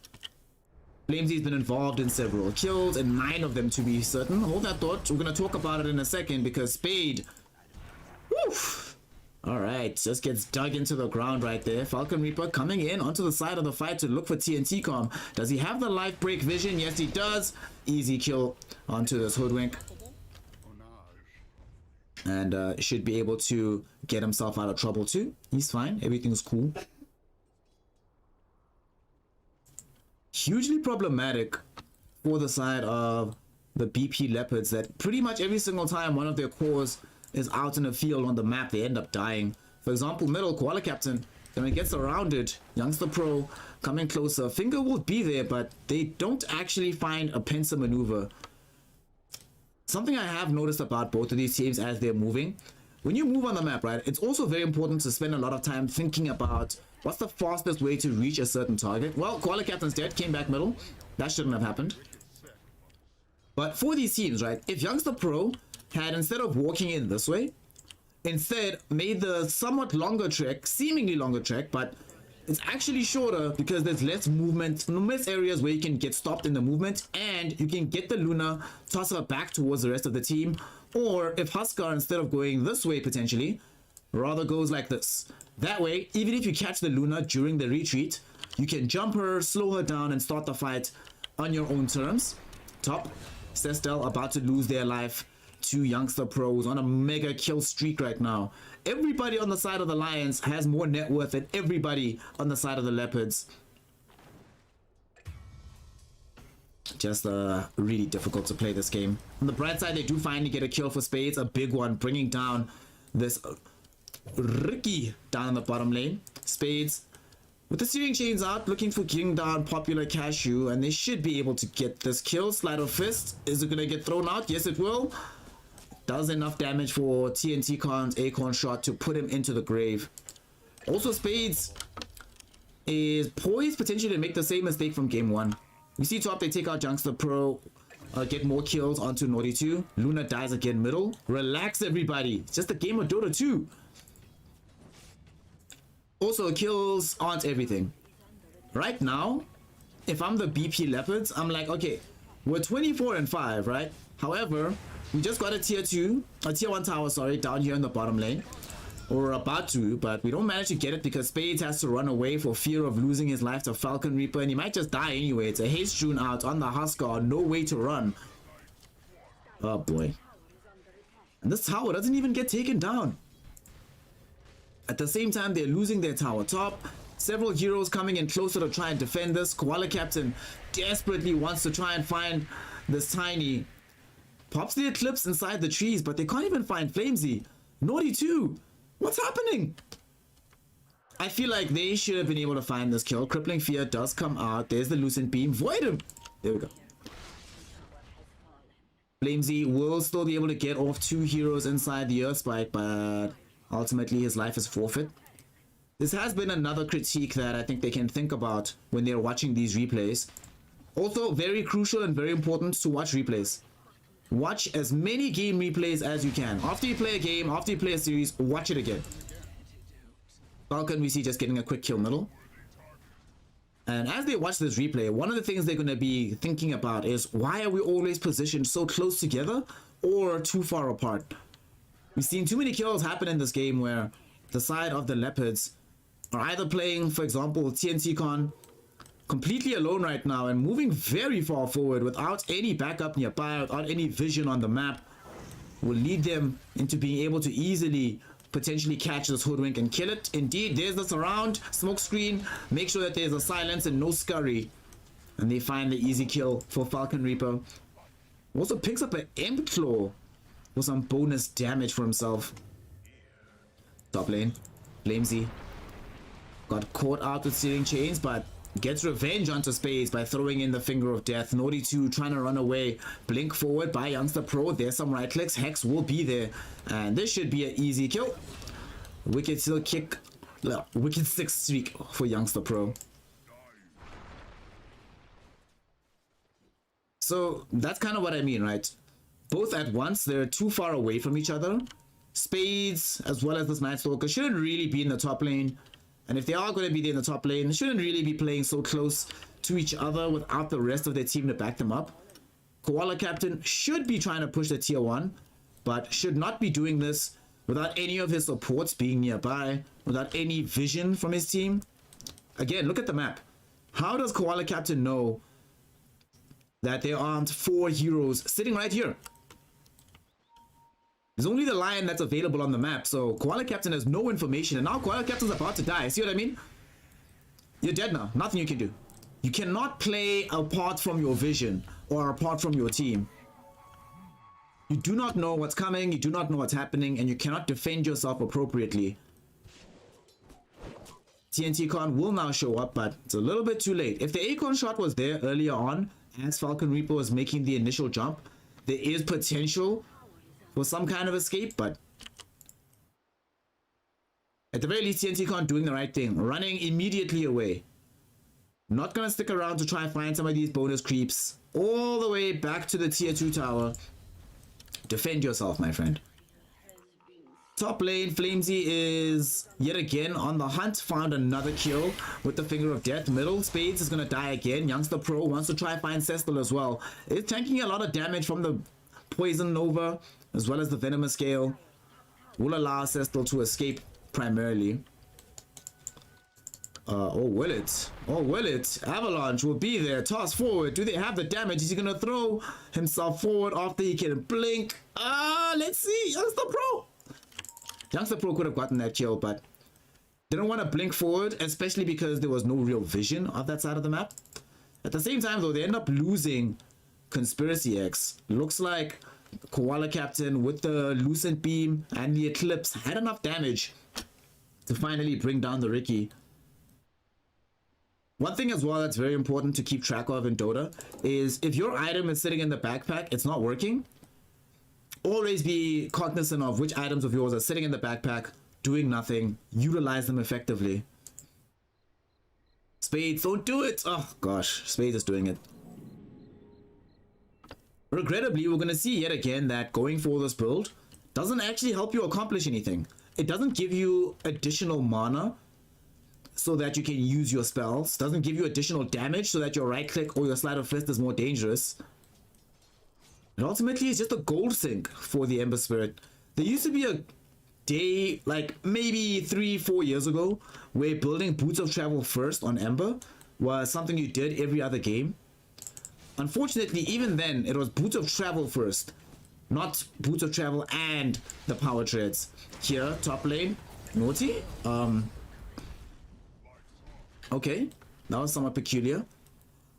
Flamesy's been involved in several kills, and 9 of them to be certain. Hold that thought. We're going to talk about it in a second because Spade. Woof. Alright, just gets dug into the ground right there. Falcon Reaper coming in onto the side of the fight to look for TNT Com. Does he have the life break vision? Yes, he does. Easy kill onto this Hoodwink. And should be able to get himself out of trouble too. He's fine. Everything's cool. Hugely problematic for the side of the BP Leopards that pretty much every single time one of their cores is out in the field on the map, they end up dying. For example, middle, Koala Captain, when it gets surrounded, Youngster Pro coming closer. Finger will be there, but they don't actually find a pincer maneuver. Something I have noticed about both of these teams as they're moving, when you move on the map, right, it's also very important to spend a lot of time thinking about what's the fastest way to reach a certain target. Well, Koala Captain's dead, came back middle. That shouldn't have happened. But for these teams, right, if Youngster Pro had, instead of walking in this way, instead made the somewhat longer trek, seemingly longer trek, but it's actually shorter because there's less movement, less areas where you can get stopped in the movement, and you can get the Luna, toss her back towards the rest of the team. Or if Huskar, instead of going this way potentially, rather goes like this. That way, even if you catch the Luna during the retreat, you can jump her, slow her down, and start the fight on your own terms. Top, Cestel about to lose their life to Youngster Pros on a mega kill streak right now. Everybody on the side of the Lions has more net worth than everybody on the side of the Leopards. Just really difficult to play this game. On the bright side, they do finally get a kill for Spades, a big one, bringing down this Ricky down in the bottom lane. Spades with the steering chains out, looking for getting down Popular Cashew, and they should be able to get this kill. Slide of Fist, is it gonna get thrown out? Yes, it will. Does enough damage for TNT Khan's Acorn Shot to put him into the grave. Also, Spades is poised potentially to make the same mistake from game 1. We see top, they take out Youngster Pro, get more kills onto Naughty 2. Luna dies again middle. Relax, everybody. It's just a game of Dota 2. Also, kills aren't everything. Right now, if I'm the BP Leopards, I'm like, okay, we're 24 and 5, right? However, we just got a tier 1 tower, sorry, down here in the bottom lane. Or about to, but we don't manage to get it because Spades has to run away for fear of losing his life to Falcon Reaper, and he might just die anyway. It's a haste June out on the Huskar, no way to run. Oh boy. And this tower doesn't even get taken down. At the same time, they're losing their tower top. Several heroes coming in closer to try and defend this. Koala Captain desperately wants to try and find this Tiny. Pops the Eclipse inside the trees, but they can't even find Flamesy. Naughty 2. What's happening? I feel like they should have been able to find this kill. Crippling Fear does come out. There's the Lucent Beam. Void him. There we go. Flamesy will still be able to get off 2 heroes inside the Earth Spike, but ultimately his life is forfeit. This has been another critique that I think they can think about when they're watching these replays. Also, very crucial and very important to watch replays. Watch as many game replays as you can. After you play a game, after you play a series, watch it again. Falcon, we see just getting a quick kill middle. And as they watch this replay, one of the things they're going to be thinking about is, why are we always positioned so close together or too far apart? We've seen too many kills happen in this game where the side of the Leopards are either playing, for example, TNT Khan completely alone right now and moving very far forward without any backup nearby, without any vision on the map, will lead them into being able to easily potentially catch this hoodwink and kill it. Indeed, there's the surround, smoke screen, make sure that there's a silence and no scurry, and they find the easy kill for Falcon Reaper. Also picks up an Imp Claw for some bonus damage for himself. Top lane, Flamesy got caught out with stealing chains, but gets revenge onto Spades by throwing in the Finger of Death. Naughty 2 trying to run away. Blink forward by Youngster Pro. There's some right clicks. Hex will be there. And this should be an easy kill. Wicked still kick. Wicked 6 streak for Youngster Pro. So that's kind of what I mean, right? Both at once, they're too far away from each other. Spades, as well as this Night Stalker, shouldn't really be in the top lane. And if they are going to be there in the top lane, they shouldn't really be playing so close to each other without the rest of their team to back them up. Koala Captain should be trying to push the tier 1, but should not be doing this without any of his supports being nearby, without any vision from his team. Again, look at the map. How does Koala Captain know that there aren't 4 heroes sitting right here? There's only the lion that's available on the map, so Koala Captain has no information, and now Koala Captain's about to die. See what I mean? You're dead now. Nothing you can do. You cannot play apart from your vision or apart from your team. You do not know what's coming, you do not know what's happening, and you cannot defend yourself appropriately. TNT Khan will now show up, but it's a little bit too late. If the Acorn Shot was there earlier on, as Falcon Reaper was making the initial jump, there is potential for some kind of escape, but at the very least, TNT Khan doing the right thing, running immediately away. Not gonna stick around to try and find some of these bonus creeps. All the way back to the tier 2 tower. Defend yourself, my friend. Top lane, Flamesy is yet again on the hunt. Found another kill with the Finger of Death. Middle, Spades is gonna die again. Youngster Pro wants to try and find Cestal as well. It's tanking a lot of damage from the Poison Nova as well as the Venomous Scale. Will allow Cestal to escape primarily. Or will it? Or will it? Avalanche will be there. Toss forward. Do they have the damage? Is he gonna throw himself forward after he can blink? Let's see. Youngster Pro. Youngster Pro could have gotten that kill, but didn't want to blink forward, especially because there was no real vision of that side of the map. At the same time, though, they end up losing Conspiracy X. Looks like Koala Captain with the Lucent Beam and the Eclipse had enough damage to finally bring down the Ricky. One thing as well that's very important to keep track of in Dota is if your item is sitting in the backpack, it's not working. Always be cognizant of which items of yours are sitting in the backpack, doing nothing. Utilize them effectively. Spades, don't do it! Oh gosh, Spades is doing it. Regrettably, we're going to see yet again that going for this build doesn't actually help you accomplish anything. It doesn't give you additional mana so that you can use your spells. Doesn't give you additional damage so that your right click or your sleight of fist is more dangerous. And ultimately, it's just a gold sink for the Ember Spirit. There used to be a day, like maybe 3-4 years ago, where building Boots of Travel first on Ember was something you did every other game. Unfortunately, even then, it was Boots of Travel first, not Boots of Travel and the Power Treads. Here, top lane, Naughty. Okay, that was somewhat peculiar.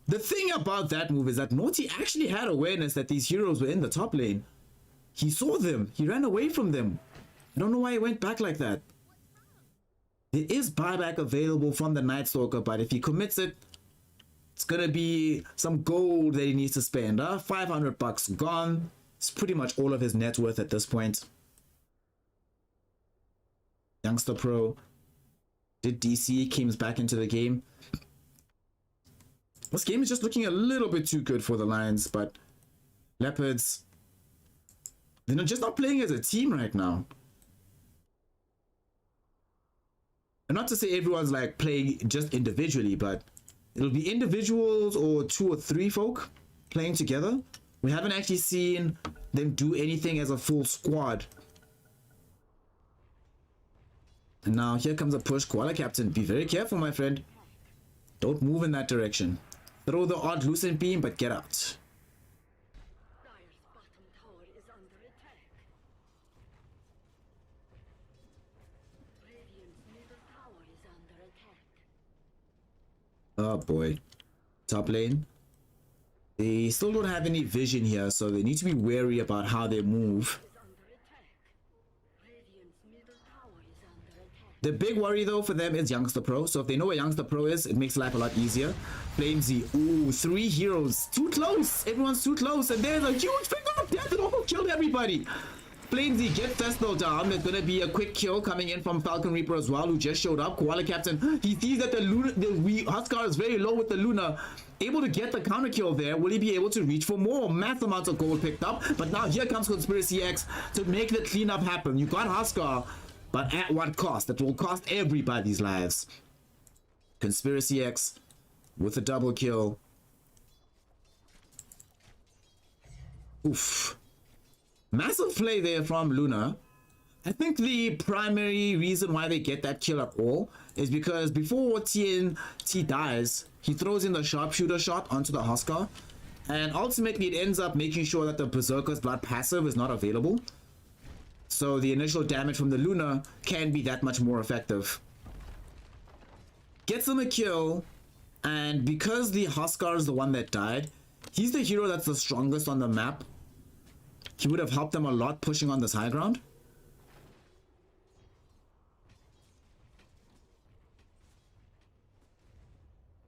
The thing about that move is that Naughty actually had awareness that these heroes were in the top lane. He saw them. He ran away from them. I don't know why he went back like that. There is buyback available from the Night Stalker, but if he commits it, it's gonna be some gold that he needs to spend. 500 bucks gone. It's pretty much all of his net worth at this point. Youngster Pro did DC, comes back into the game. This game is just looking a little bit too good for the Lions, but Leopards, they're just not playing as a team right now. And not to say everyone's like playing just individually, but it'll be individuals or 2 or 3 folk playing together. We haven't actually seen them do anything as a full squad. And now here comes a push. Koala Captain, be very careful, my friend. Don't move in that direction. Throw the odd Lucent Beam, but get out. Dire's bottom tower is under attack. Radiant's middle tower is under attack. Oh boy. Top lane. They still don't have any vision here, so they need to be wary about how they move. Is under attack. Radiant's middle tower is under attack. The big worry though for them is Youngster Pro. So if they know where Youngster Pro is, it makes life a lot easier. Flamesy. Ooh, 3 heroes. Too close. Everyone's too close. And there's a huge finger of death. It almost killed everybody. Flamesy gets Festo down. There's gonna be a quick kill coming in from Falcon Reaper as well, who just showed up. Koala Captain. He sees that the Huskar is very low with the Luna. Able to get the counter kill there. Will he be able to reach for more? Mass amounts of gold picked up. But now here comes Conspiracy X to make the cleanup happen. You got Huskar, but at what cost? That will cost everybody's lives. Conspiracy X with a double kill. Oof. Massive play there from Luna. I think the primary reason why they get that kill at all is because before TNT dies, he throws in the sharpshooter shot onto the Huskar, and ultimately it ends up making sure that the Berserker's Blood passive is not available. So the initial damage from the Luna can be that much more effective. Gets him a kill, and because the Huskar is the one that died, he's the hero that's the strongest on the map. He would have helped them a lot pushing on this high ground.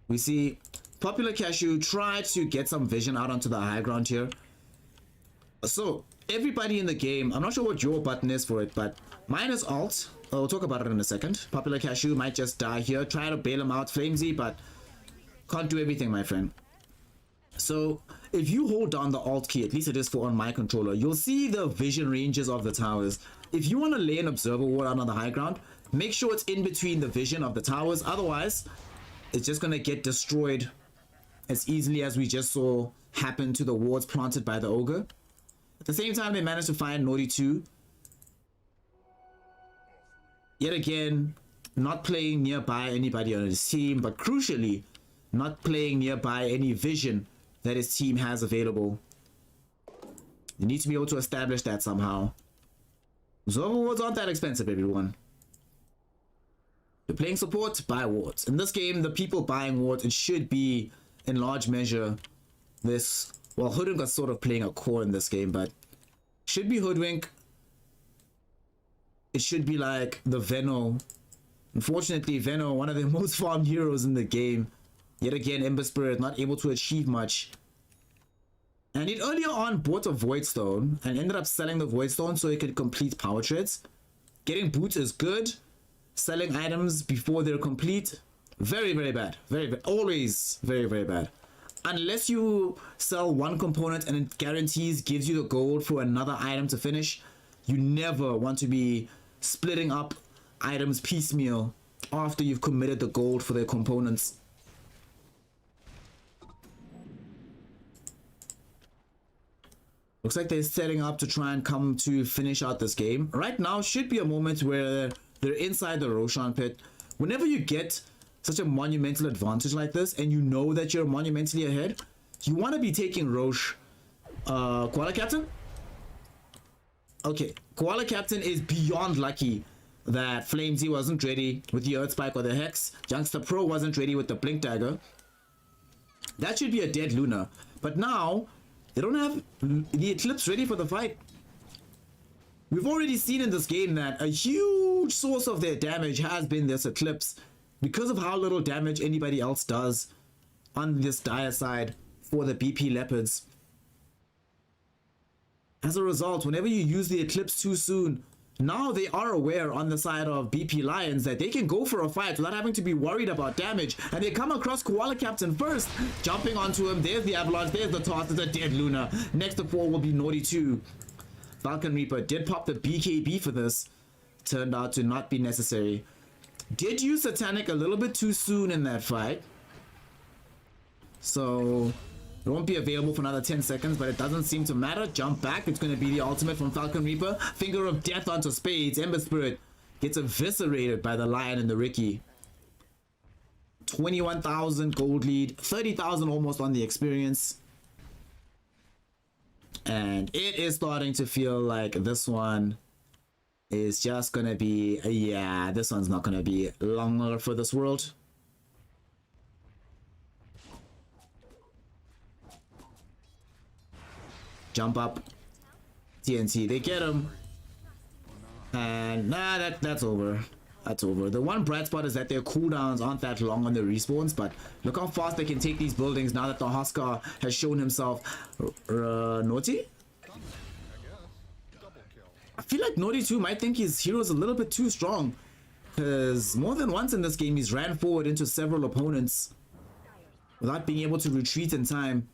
We see Popular Cashew try to get some vision out onto the high ground here. So everybody in the game, I'm not sure what your button is for it, but mine is alt. I'll talk about it in a second. Popular Cashew might just die here. Try to bail him out, Flamesy, but can't do everything, my friend. So if you hold down the alt key, at least it is for on my controller, you'll see the vision ranges of the towers. If you want to lay an observer ward out on the high ground, make sure it's in between the vision of the towers. Otherwise, it's just going to get destroyed as easily as we just saw happen to the wards planted by the ogre. At the same time, they managed to find Naughty 2. Yet again, not playing nearby anybody on his team, but crucially, not playing nearby any vision that his team has available. You need to be able to establish that somehow. Observer wards aren't that expensive, everyone. You're playing support, buy wards. In this game, the people buying wards, it should be in large measure, this, well, Hoodwink was sort of playing a core in this game, but should be Hoodwink. It should be like the Veno. Unfortunately, Veno, one of the most farmed heroes in the game. Yet again, Ember Spirit not able to achieve much. And it earlier on bought a Void Stone and ended up selling the Void Stone so he could complete Power Treads. Getting boots is good. Selling items before they're complete, very, very bad. Very bad. Always very, very bad. Unless you sell one component and it guarantees, gives you the gold for another item to finish, you never want to be splitting up items piecemeal after you've committed the gold for their components. Looks like they're setting up to try and come to finish out this game. Right now should be a moment where they're inside the Roshan pit. Whenever you get such a monumental advantage like this and you know that you're monumentally ahead, you want to be taking Roche. Koala Captain? Okay, Koala Captain is beyond lucky that Flamesy wasn't ready with the Earth Spike or the Hex. Youngster Pro wasn't ready with the Blink Dagger. That should be a dead Luna. But now, they don't have the Eclipse ready for the fight. We've already seen in this game that a huge source of their damage has been this Eclipse because of how little damage anybody else does on this dire side for the BP Leopards. As a result, whenever you use the Eclipse too soon, now they are aware on the side of BP Lions that they can go for a fight without having to be worried about damage. And they come across Koala Captain first, jumping onto him. There's the Avalanche, there's the toss, there's a dead Luna. Next to 4 will be Naughty 2. Falcon Reaper did pop the BKB for this. Turned out to not be necessary. Did use Satanic a little bit too soon in that fight. So it won't be available for another 10 seconds, but it doesn't seem to matter. Jump back. It's going to be the ultimate from Falcon Reaper. Finger of Death onto Spades. Ember Spirit gets eviscerated by the Lion and the Ricky. 21,000 gold lead. 30,000 almost on the experience. And it is starting to feel like this one is just going to be... yeah, this one's not going to be longer for this world. Jump up. TNT. They get him. And nah, that's over. That's over. The one bright spot is that their cooldowns aren't that long on their respawns, but look how fast they can take these buildings now that the Huskar has shown himself. Naughty? I feel like Naughty 2 might think his hero's a little bit too strong, because more than once in this game he's ran forward into several opponents without being able to retreat in time.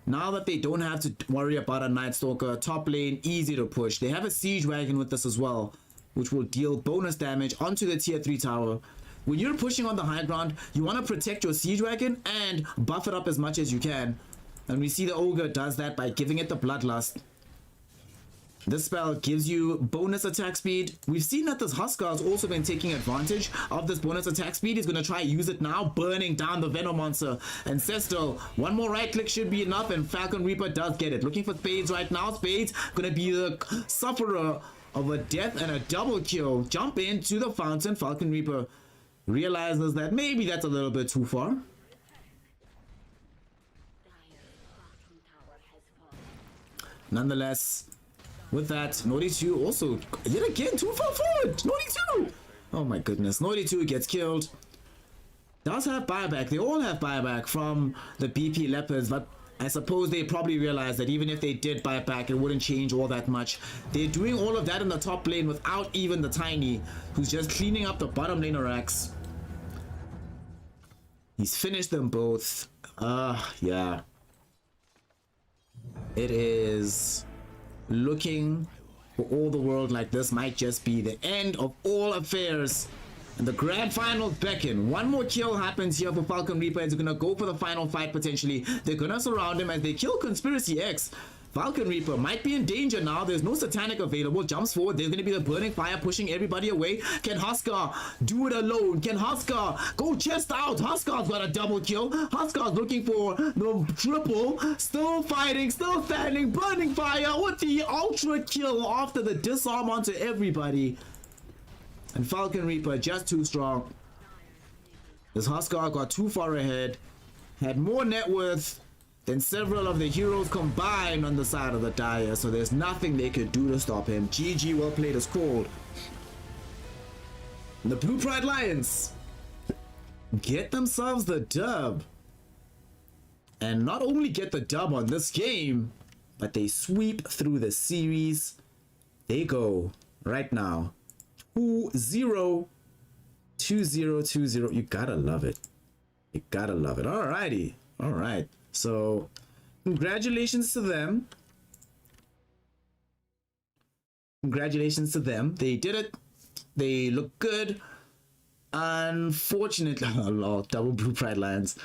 Now that they don't have to worry about a Night Stalker, top lane, easy to push. They have a Siege Wagon with this as well, which will deal bonus damage onto the tier 3 tower. When you're pushing on the high ground, you want to protect your Siege Wagon and buff it up as much as you can. And we see the Ogre does that by giving it the Bloodlust. This spell gives you bonus attack speed. We've seen that this Huskar has also been taking advantage of this bonus attack speed. He's going to try use it now, burning down the Venom monster. And Cestal, one more right click should be enough, and Falcon Reaper does get it. Looking for Spades right now. Spades going to be the sufferer of a death and a double kill. Jump into the fountain. Falcon Reaper realizes that maybe that's a little bit too far. Nonetheless, with that, Naughty 2 also, yet again, too far forward. Naughty 2! Oh my goodness. Naughty 2 gets killed. Does have buyback. They all have buyback from the BP Leopards, but I suppose they probably realized that even if they did buy back, it wouldn't change all that much. They're doing all of that in the top lane without even the Tiny, who's just cleaning up the bottom lane racks. He's finished them both. Yeah. It is looking for all the world like this might just be the end of all affairs. And the grand finals beckon. One more kill happens here for Falcon Reaper. He's gonna go for the final fight potentially. They're gonna surround him as they kill Conspiracy X. Falcon Reaper might be in danger now. There's no Satanic available. Jumps forward. There's gonna be the Burning Fire pushing everybody away. Can Huskar do it alone? Can Huskar go chest out? Huskar's got a double kill. Huskar's looking for the triple. Still fighting, still standing. Burning Fire with the ultra kill after the disarm onto everybody. And Falcon Reaper just too strong. This Huskar got too far ahead. had more net worth than several of the heroes combined on the side of the Dire, so there's nothing they could do to stop him. GG, well played is called. The Blue Pride Lions get themselves the dub. And not only get the dub on this game, but they sweep through the series. They go right now 2-0, 2-0, 2-0. You gotta love it. You gotta love it. Alrighty. Alright. So, congratulations to them. Congratulations to them. They did it. They look good. Unfortunately, oh, double Blue Pride Lions.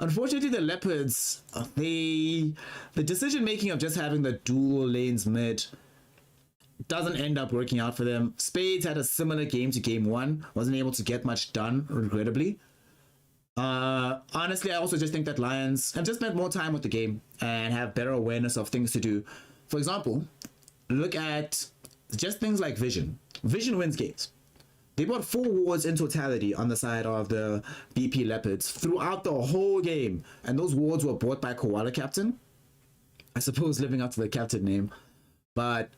Unfortunately, the Leopards, the decision making of just having the dual lanes mid doesn't end up working out for them. Spades had a similar game to game one, wasn't able to get much done, regrettably. Honestly, I also just think that Lions have just spent more time with the game and have better awareness of things to do. For example, look at just things like Vision. Vision wins games. They brought 4 wards in totality on the side of the BP Leopards throughout the whole game. And those wards were brought by Koala Captain. I suppose living up to the captain name. But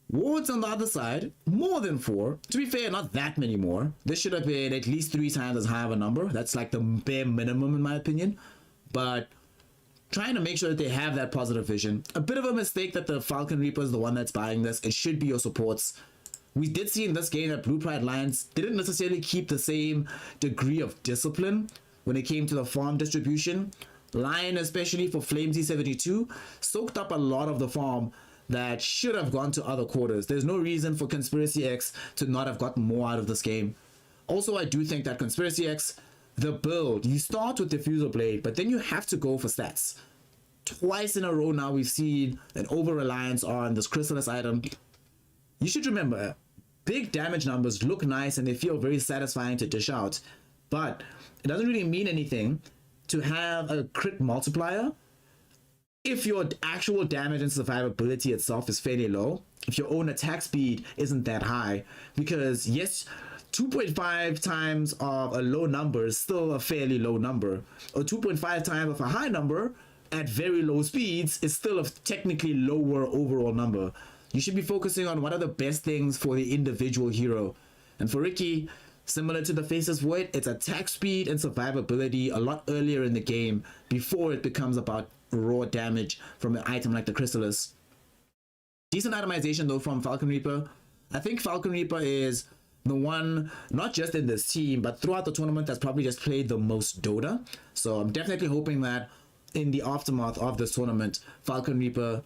wards on the other side, more than 4. To be fair, not that many more. This should have been at least 3 times as high of a number. That's like the bare minimum in my opinion. But trying to make sure that they have that positive vision. A bit of a mistake that the Falcon Reaper is the one that's buying this. It should be your supports. We did see in this game that Blue Pride Lions didn't necessarily keep the same degree of discipline when it came to the farm distribution. Lion, especially for Flamesy 72, soaked up a lot of the farm that should have gone to other quarters. There's no reason for Conspiracy X to not have gotten more out of this game. Also, I do think that Conspiracy X, the build, you start with Diffuser Blade, but then you have to go for stats. Twice in a row now we've seen an over-reliance on this Chrysalis item. You should remember, big damage numbers look nice and they feel very satisfying to dish out, but it doesn't really mean anything to have a crit multiplier if your actual damage and survivability itself is fairly low, if your own attack speed isn't that high, because yes, 2.5 times of a low number is still a fairly low number, or 2.5 times of a high number at very low speeds is still a technically lower overall number. You should be focusing on what are the best things for the individual hero. And for Ricky, similar to the Faceless Void, it's attack speed and survivability a lot earlier in the game before it becomes about raw damage from an item like the Chrysalis. Decent itemization though from Falcon Reaper. I think Falcon Reaper is the one, not just in this team, but throughout the tournament that's probably just played the most Dota. So I'm definitely hoping that in the aftermath of this tournament, Falcon Reaper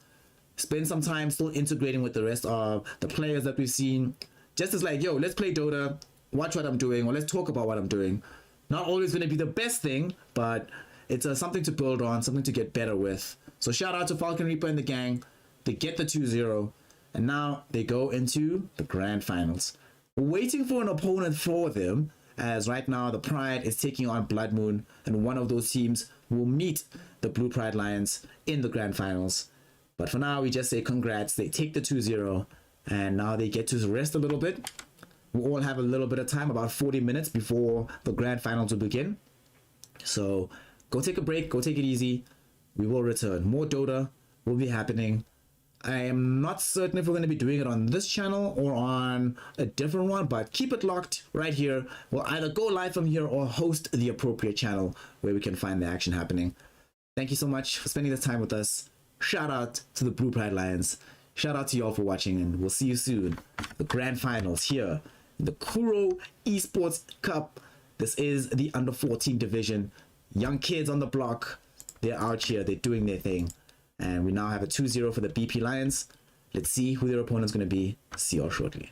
spend some time still integrating with the rest of the players that we've seen. Just as like, yo, let's play Dota, watch what I'm doing, or let's talk about what I'm doing. Not always going to be the best thing, but it's something to build on, something to get better with. So shout out to Falcon Reaper and the gang. They get the 2-0, and now they go into the grand finals. Waiting for an opponent for them, as right now the Pride is taking on Blood Moon, and one of those teams will meet the Blue Pride Lions in the grand finals. But for now, we just say congrats. They take the 2-0, and now they get to rest a little bit. We'll all have a little bit of time, about 40 minutes before the grand finals will begin. So go take a break, go take it easy. We will return. More Dota will be happening. I am not certain if we're going to be doing it on this channel or on a different one, but keep it locked right here. We'll either go live from here or host the appropriate channel where we can find the action happening. Thank you so much for spending this time with us. Shout out to the Blue Pride Lions. Shout out to you all for watching, and we'll see you soon. The grand finals here in the Curro Esports Cup. This is the under 14 division. Young kids on the block. They're out here. They're doing their thing. And we now have a 2-0 for the BP Lions. Let's see who their opponent's going to be. See you all shortly.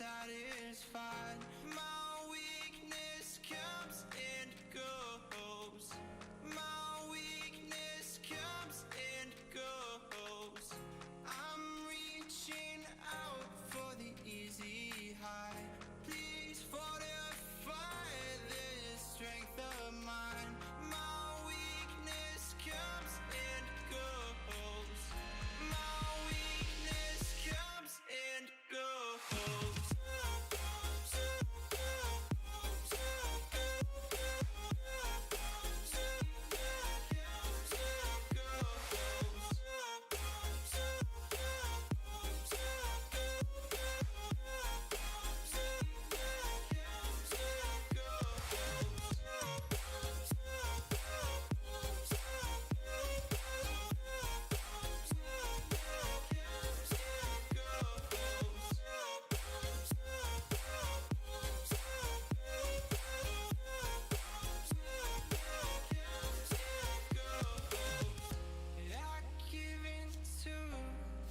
satisfied. My weakness comes and goes. My weakness comes and goes. I'm reaching out for the easy high. Please fortify this strength of mine. My weakness comes and goes. My weakness comes and goes. I give in to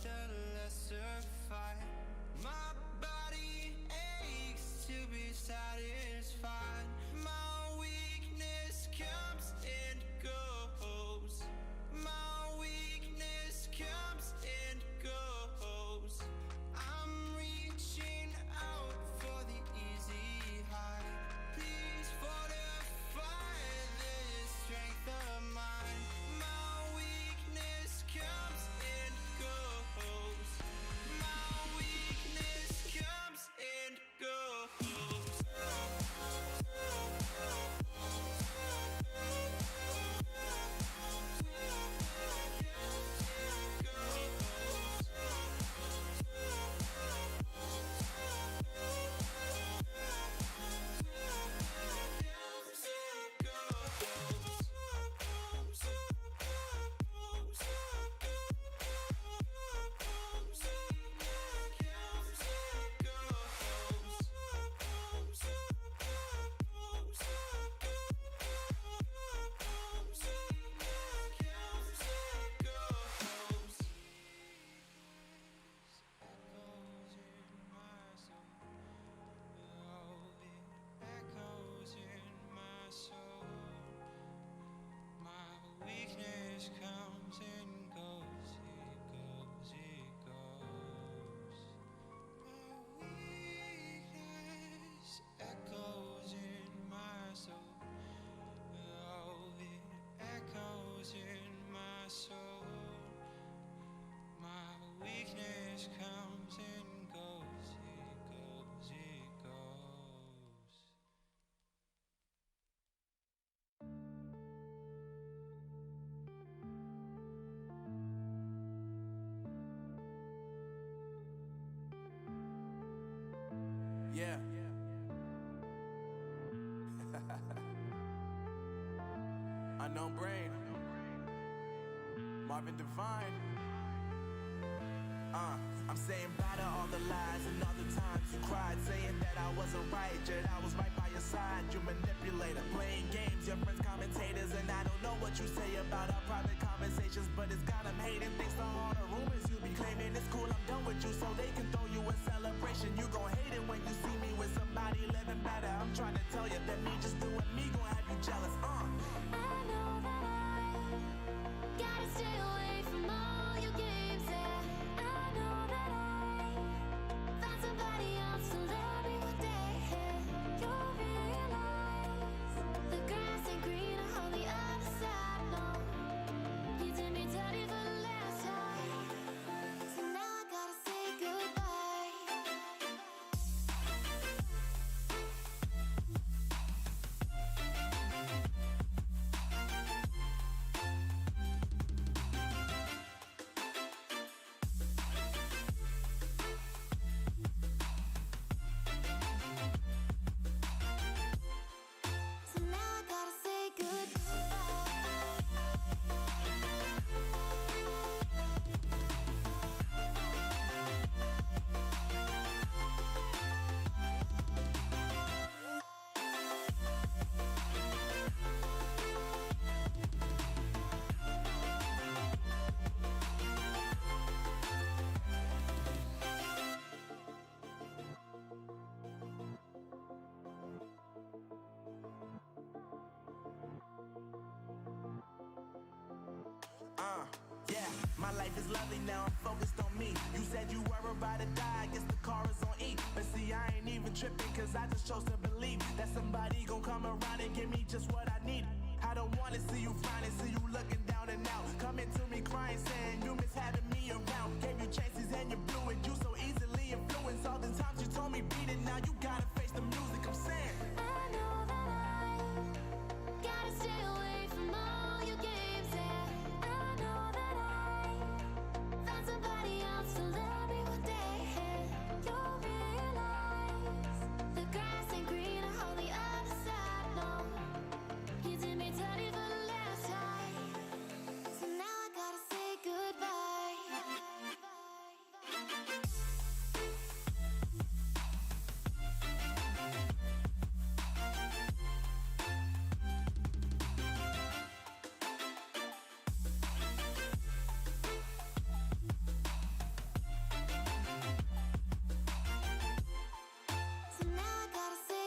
the lesser fight. My body aches to be satisfied. My weakness comes and goes. My weakness comes and goes. I'm reaching out for the easy high. Please fortify this strength of mine. My weakness comes and goes. My weakness comes and goes. Echoes in my soul. My weakness comes and goes. It goes, it goes. My weakness echoes in my soul. Oh, it echoes in my soul. My weakness comes and goes. It goes, it goes. Yeah. Unknown Brain. Marvin Devine. I'm saying bye to all the lies and all the times you cried, saying that I wasn't right, yet I was right by your side. You manipulator, playing games, your friends commentators, and I don't know what you say about our private conversations, but it's got them hating. Thanks to all the rumors you be claiming. It's cool, I'm done with you, so they can throw you a celebration. You gon' hate it when you see me with somebody living better. I'm trying to tell you that me just doing me gon' have you jealous. I know that I gotta stay away from all your games. Yeah, I know that I found somebody else to love me one day. You'll realize the grass ain't greener on the other side. No, you did me dirty for the last time, so now I gotta say goodbye. My life is lovely now, I'm focused on me. You said you were about to die, I guess the car is on E. But see, I ain't even tripping, cause I just chose to believe that somebody gon' come around and give me just what I need. I don't wanna see you flying, see you looking down and out. Coming to me crying, saying you miss having me around. Gave you chances and you blew it, you so easily influenced. All the times you told me beat it, now you gotta face the music, I'm saying. I know that I gotta stay away from all your games, yeah. I know that I found somebody else to love me one day. You'll realize the grass ain't greener on the other side, no. You did me dirty for the last time, so now I gotta say goodbye. So now I gotta say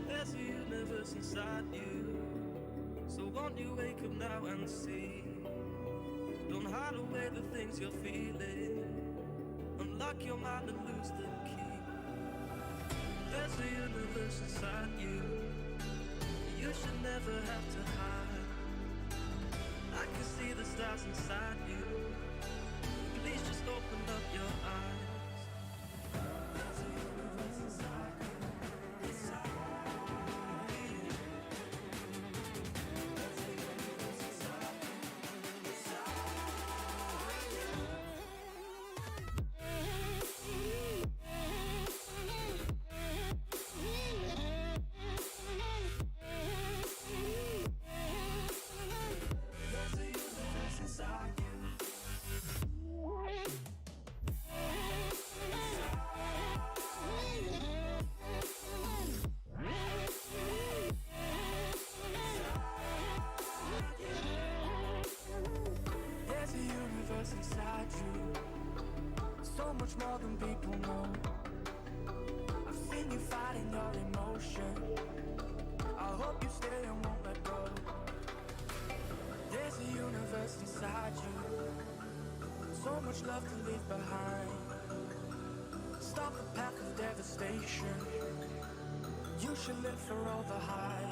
There's a universe inside you, so won't you wake up now and see? Don't hide away the things you're feeling. Unlock your mind and lose the key. There's a universe inside you. You should never have to hide. I can see the stars inside you. Please just open up your eyes. There's a universe inside you. There's a universe inside you, so much more than people know. I've seen you fighting your emotion. I hope you stay and won't let go. There's a universe inside you, so much love to leave behind. Stop the path of devastation. You should live for all the hype.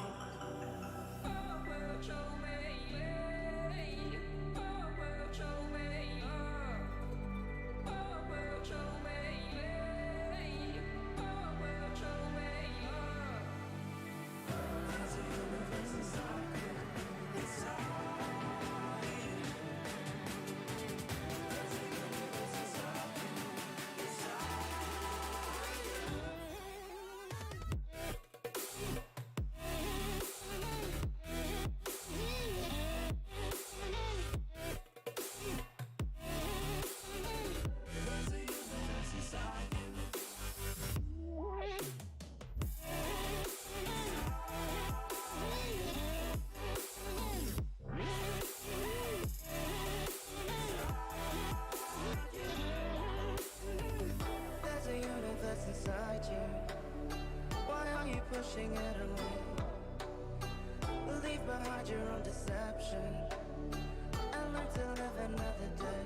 Inside you, why are you pushing it away? Leave behind your own deception and learn to live another day.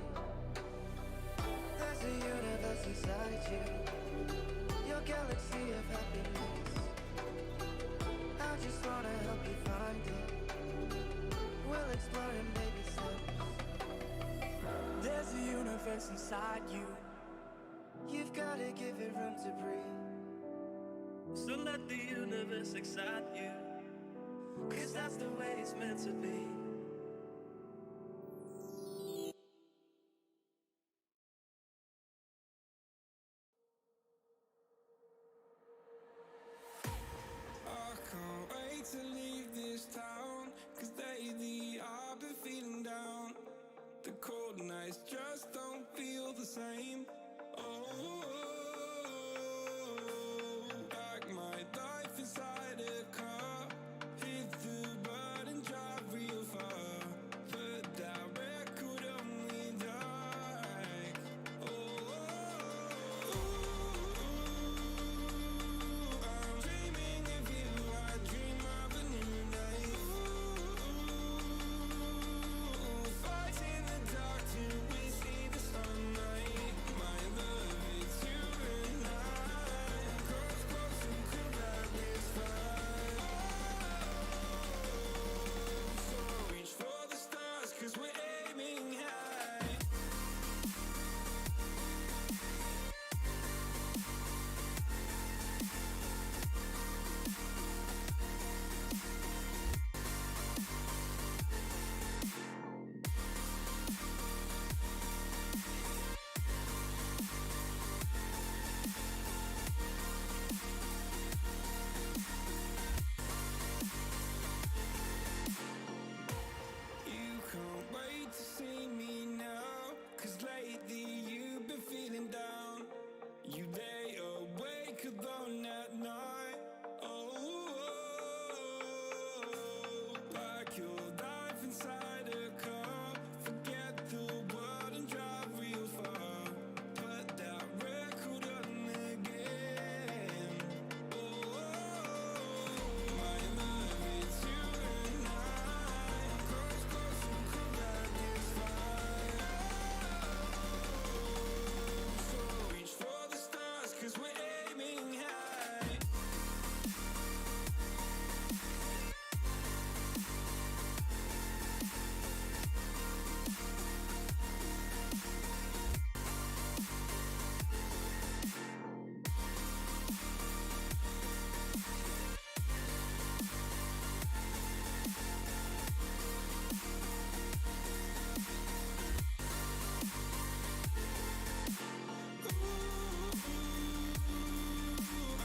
There's a universe inside you, your galaxy of happiness. I just wanna help you find it. We'll explore in baby steps. There's a universe inside you. You've gotta give it room to breathe. So let the universe excite you, 'cause that's the way it's meant to be. I can't wait to leave this town, 'cause lately I've been feeling down. The cold nights just don't feel the same. Oh, like my life inside a car, hit the button, drive real far. Put that record on me like, I'm dreaming of you, I dream of a new night. Fight in the dark till we see the sunlight. My love, it's you and I. Close, close and cool like this fire. So reach for the stars, 'cause we're aiming high. You can't wait to see me now, 'cause lately you've been feeling down. You lay awake alone at night. Oh, like your life inside a car. Forget the world and drive real far. Put that record on again. Oh, my love, it's you and I. Close, close and cool like this fire. So reach for the stars, 'cause we're aiming high.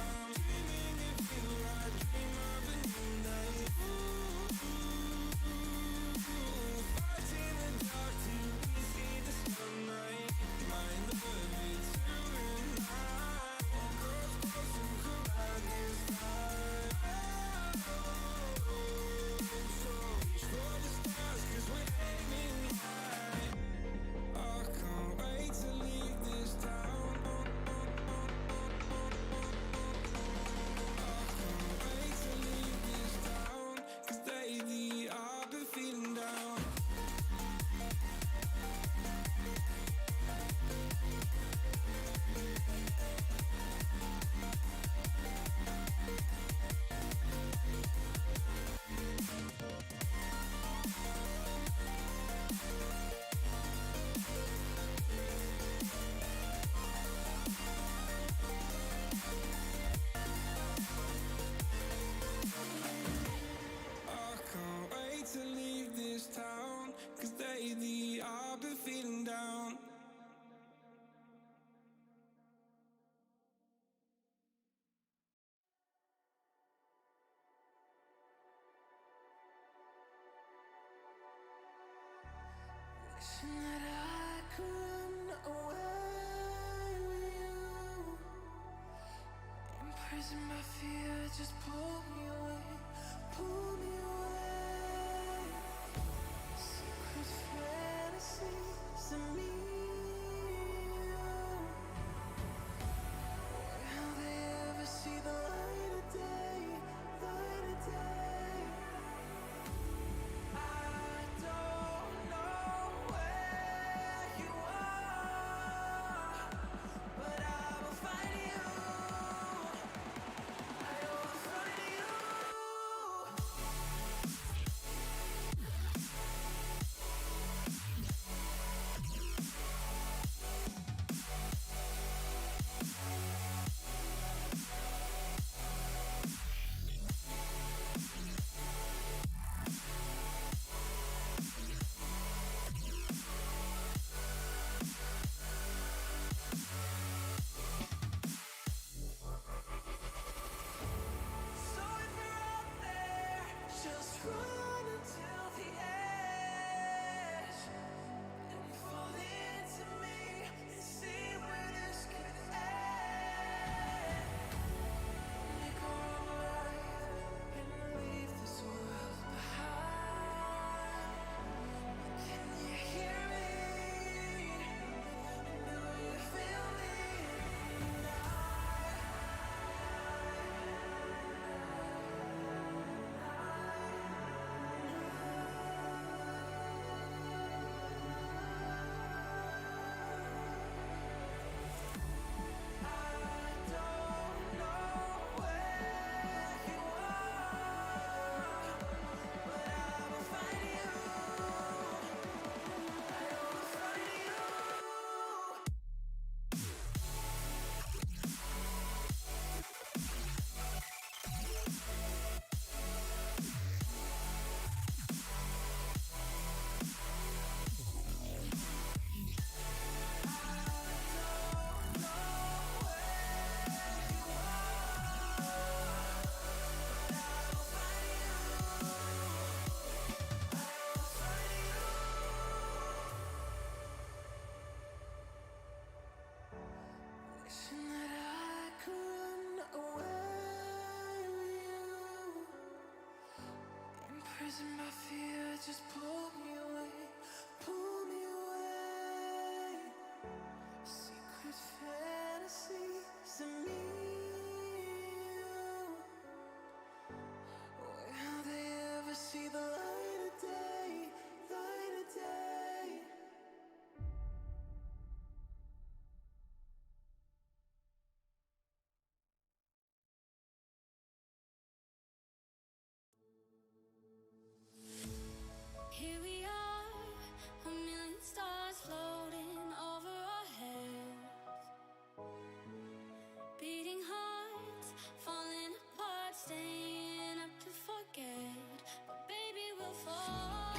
I'm dreaming of you, I dream of a new night. Fight in the dark till we see the sunlight. My love, it's you and I. Close, close and cool like this fire. So reach for the stars, 'cause we're aiming high. I can't wait to leave this town. Wait to leave this town, 'cause lately I've been feeling down. I can't wait to leave this town, 'cause lately I've been feeling down. Wishing that I could run away with you. Imprisoned by fear, just pull me away, pull me away. Secret fantasies of me and you. Will they ever see the light of day, light of day? I don't know where you are, but I will find you. I will find you. and my fear just pull me away, pull me away. Secret fantasies of me. Will they ever see the light of day, light of day? Here we are, a million stars floating over our heads. Beating hearts, falling apart, staying up to forget. But baby, we'll fall.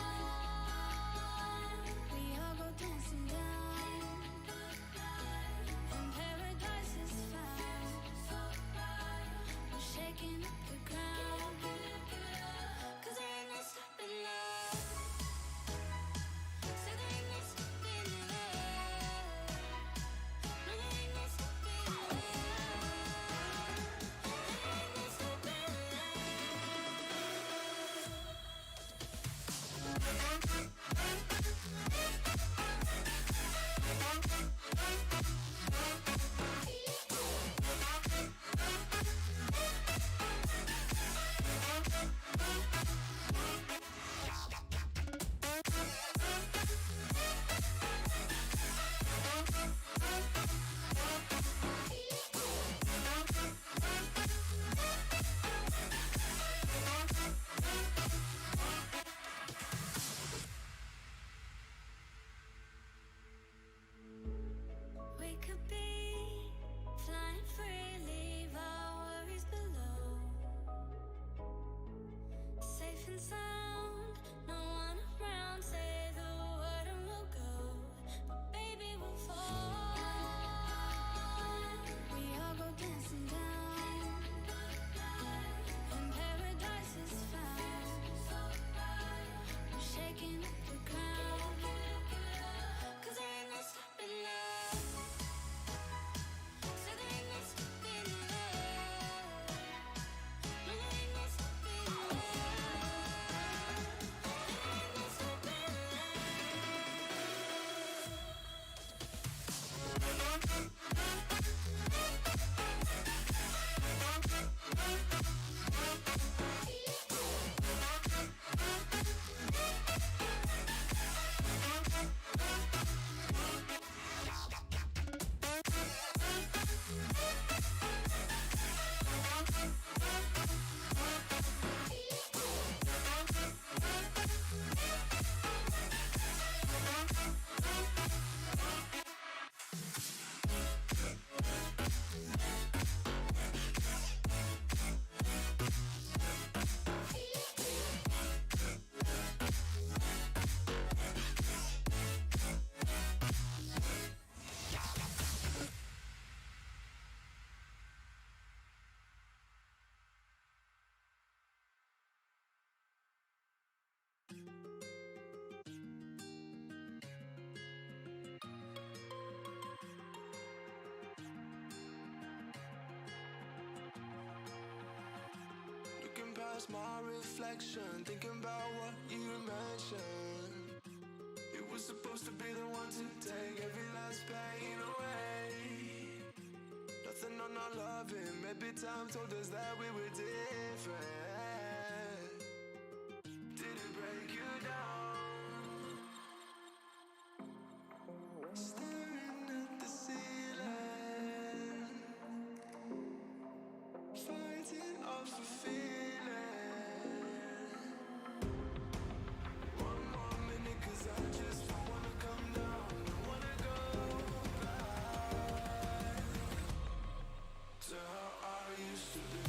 We all go dancing down, and paradise is found. We're shaking up the ground, 'cause there ain't no stopping love. So there ain't no stopping love. No, there ain't no stopping love. There ain't no stopping We could be flying free, leave our worries below. Safe and sound, no one around. Say the word and we'll go. But baby, we'll fall. We all go dancing down, and paradise is found. We're shaking up the ground, 'cause there ain't no stopping love. So there ain't no stopping love. No, there ain't no stopping love. There ain't no stopping Looking past my reflection, thinking about what you mentioned. You were supposed to be the one to take every last pain away. Nothing on our loving, maybe time told us that we were different. Did it break you down? Staring at the ceiling, fighting off a feeling. One more minute, 'cause I just don't wanna come down. Don't wanna go back to how I used to be.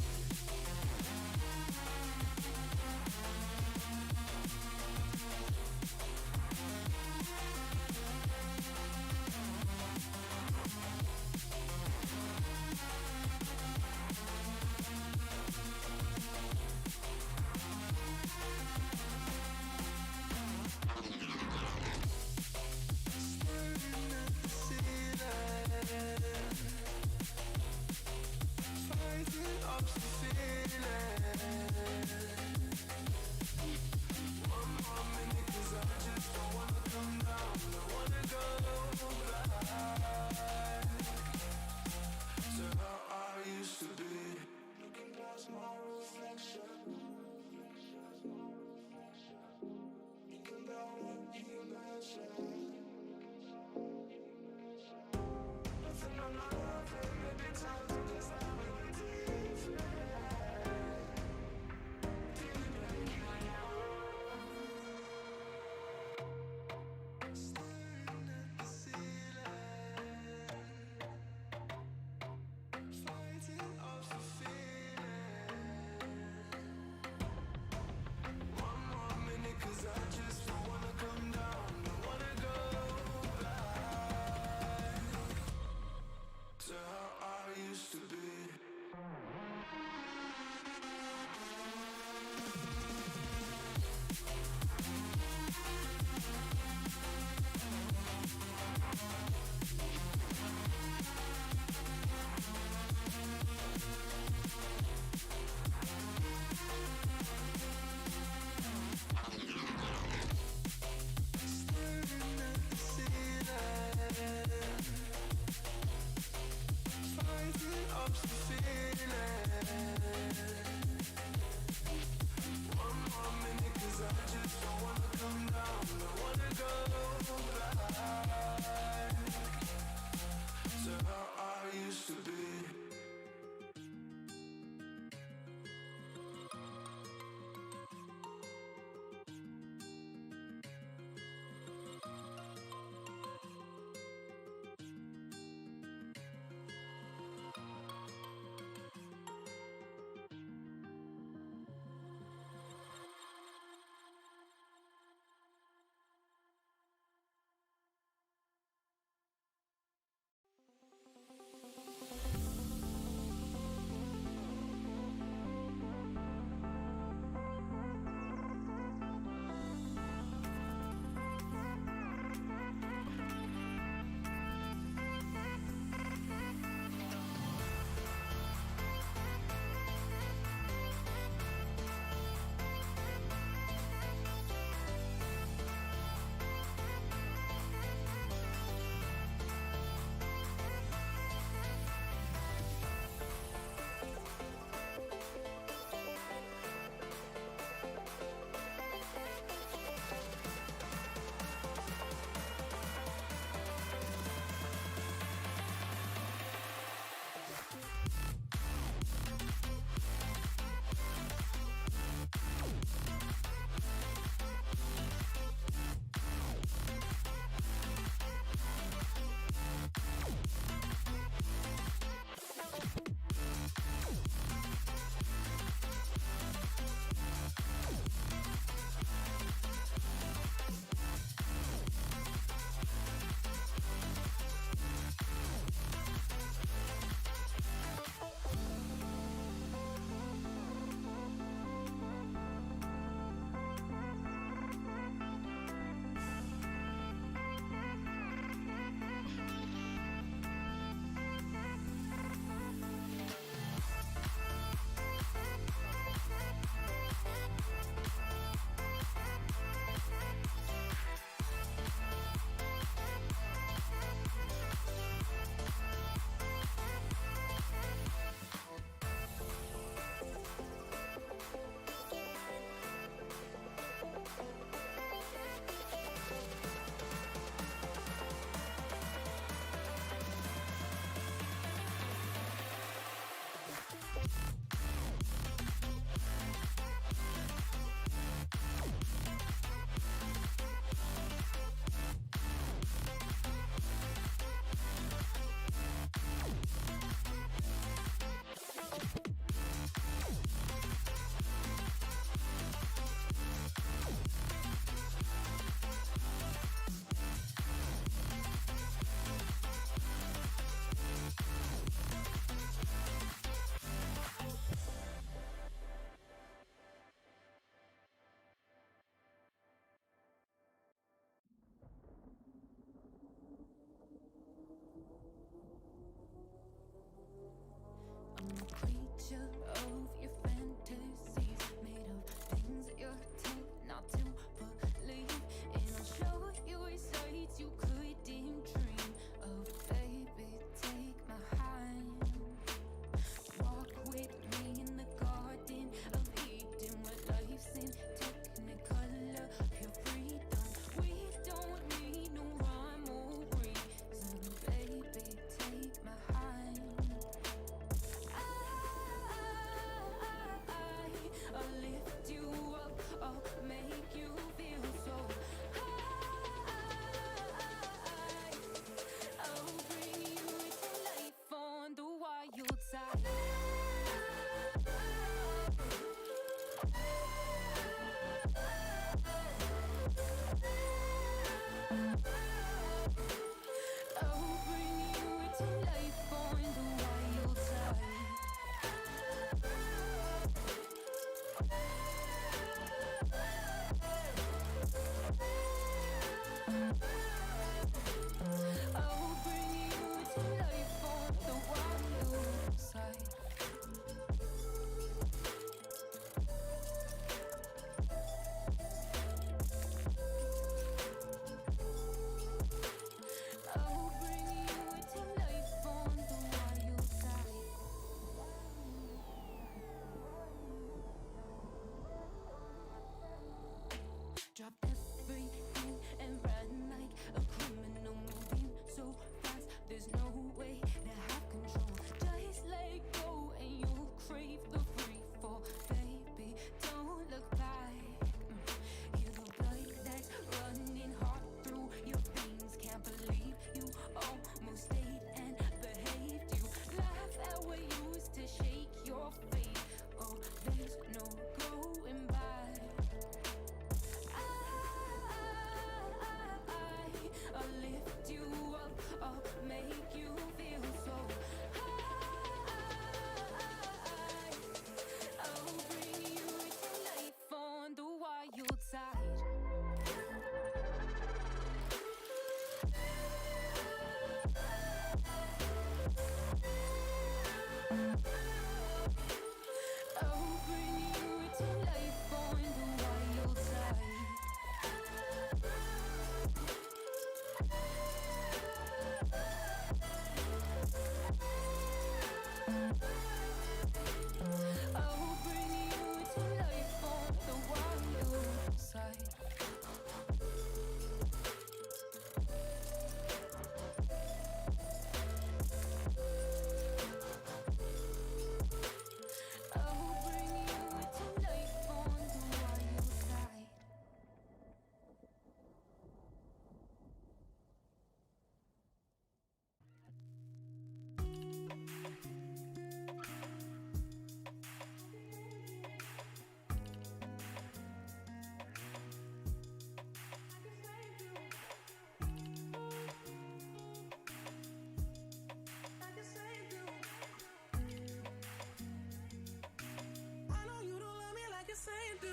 do.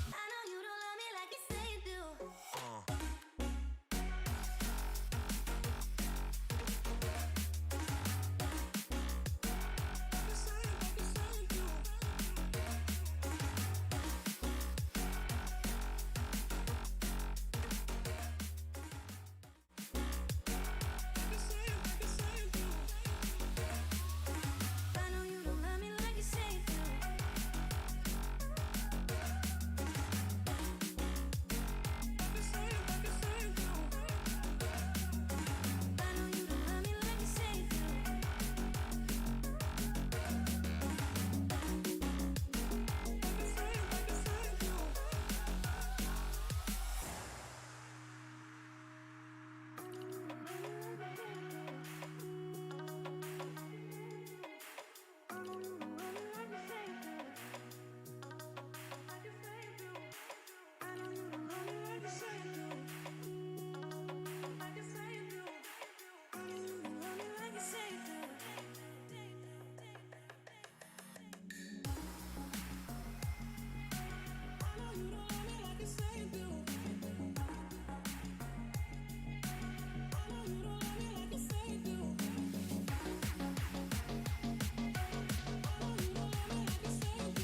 I know you don't love me like you say you do. I know you don't love me like you say you do. I know you don't love me like you say you do. I know you don't love me like you say you do. I know you don't love me like you say you do. I know you don't love me like you say you do. I know you don't love me like you say you do.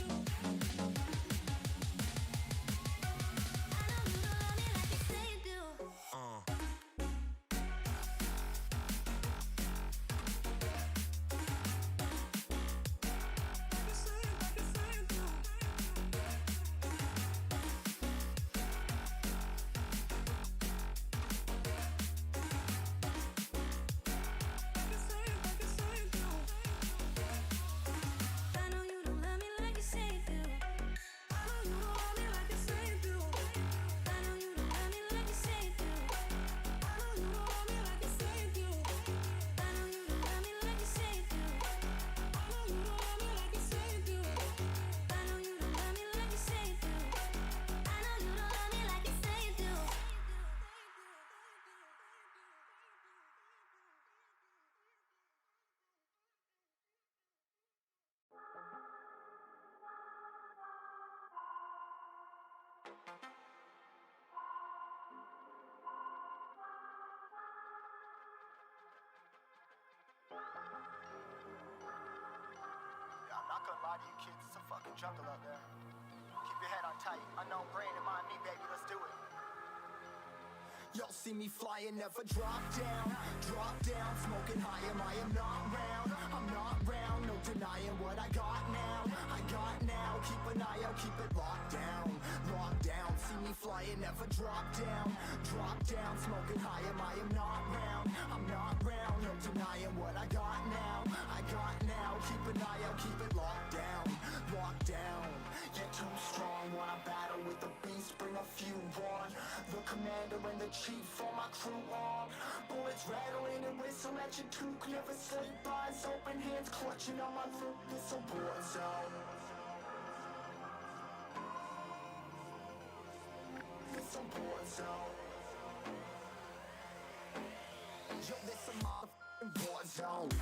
I know you don't love me like you say you do. I know you don't love me like you say you do. I know you don't love me like you say you do. I know you don't love me like you say you do. Yeah, I'm not gonna lie to you kids, it's a fucking jungle out there. Keep your head on tight, unknown brain and mind me, baby, let's do it. Y'all see me flying, never drop down, smoking high, I am not round, I'm not round, no denying what I got now, keep an eye out, keep it locked down, see me flying, never drop down, smoking high, I am not round, I'm not round, no denying what I got now, keep an eye out, keep it locked down, you're too strong, wanna battle with the beast, bring a few on, the commander and the chief for my crew on, bullets rattling and whistle at your toque, never sleep, eyes open, hands clutching on my loot, this a war zone. This a war zone. Yo, this a motherfucking war zone.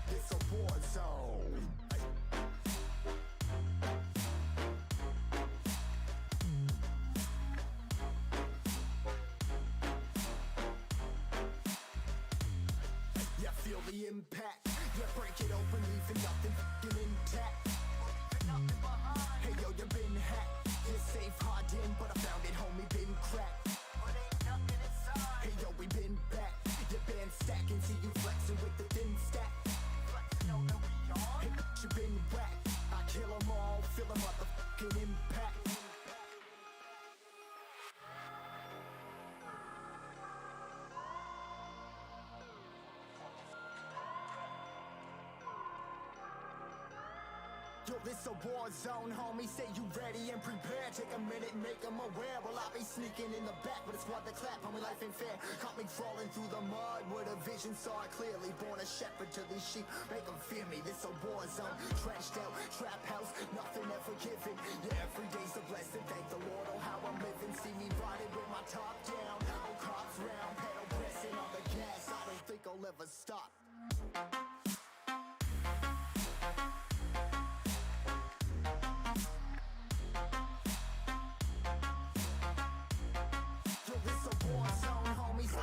This a war zone. Yeah, feel the impact. Yeah, break it open, leaving nothing f***ing intact. Hey yo, you been hacked. You're safe, hard in, but I found it, homie, been cracked. Hey yo, we been back. Your band stacking, see you flexing with the thin stack. Hey, you been whacked. I kill 'em all, feel a motherfucking impact. Yo, this a war zone, homie. Say you ready and prepared. Take a minute, make them aware. Well, I be sneaking in the back, but it's what the clap. Homie, life ain't fair. Caught me crawling through the mud with a vision, saw it clearly. Born a shepherd to these sheep, make them fear me. This a war zone, trashed out, trap house, nothing ever given. Yeah, every day's a blessing. Thank the Lord on how I'm living. See me riding with my top down, no cops round, pedal pressing on the gas. I don't think I'll ever stop. Yo, this a war zone, homies.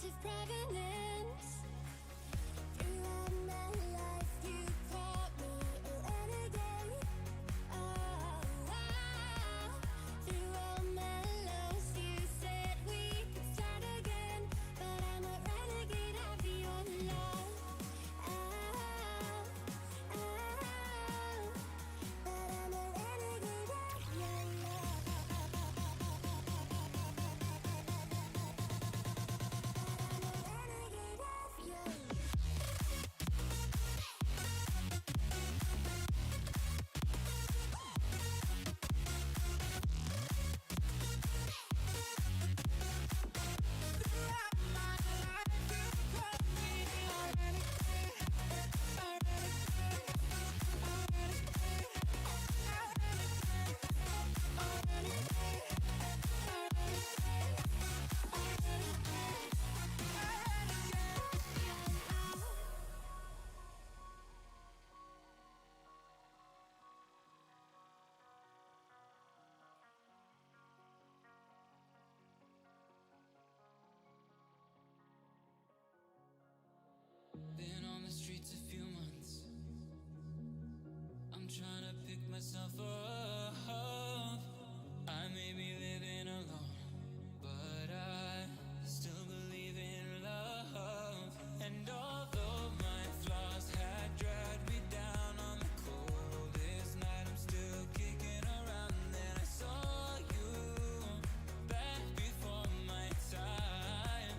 knowledge of provenance. Throughout my life, you taught me a renegade. Through all my lows, you said we could start again, but I'm a renegade of your love. But I'm a renegade of your love. Renegade of your love. Been on the streets a few months. I'm trying to pick myself up. I may be living alone, but I still believe in love. And although my flaws had dragged me down on the coldest night, I'm still kicking around. Then I saw you back before my time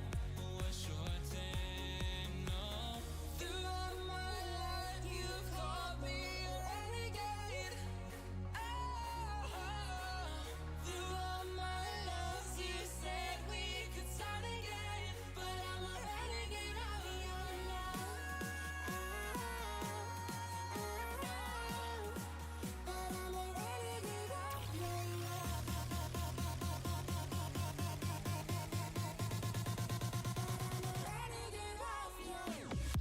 was shortened. No, throughout my life you've called me a renegade. Throughout my loves you said we could start again, but I'm a renegade of your love. But I'm a renegade of your love. Renegade of your love.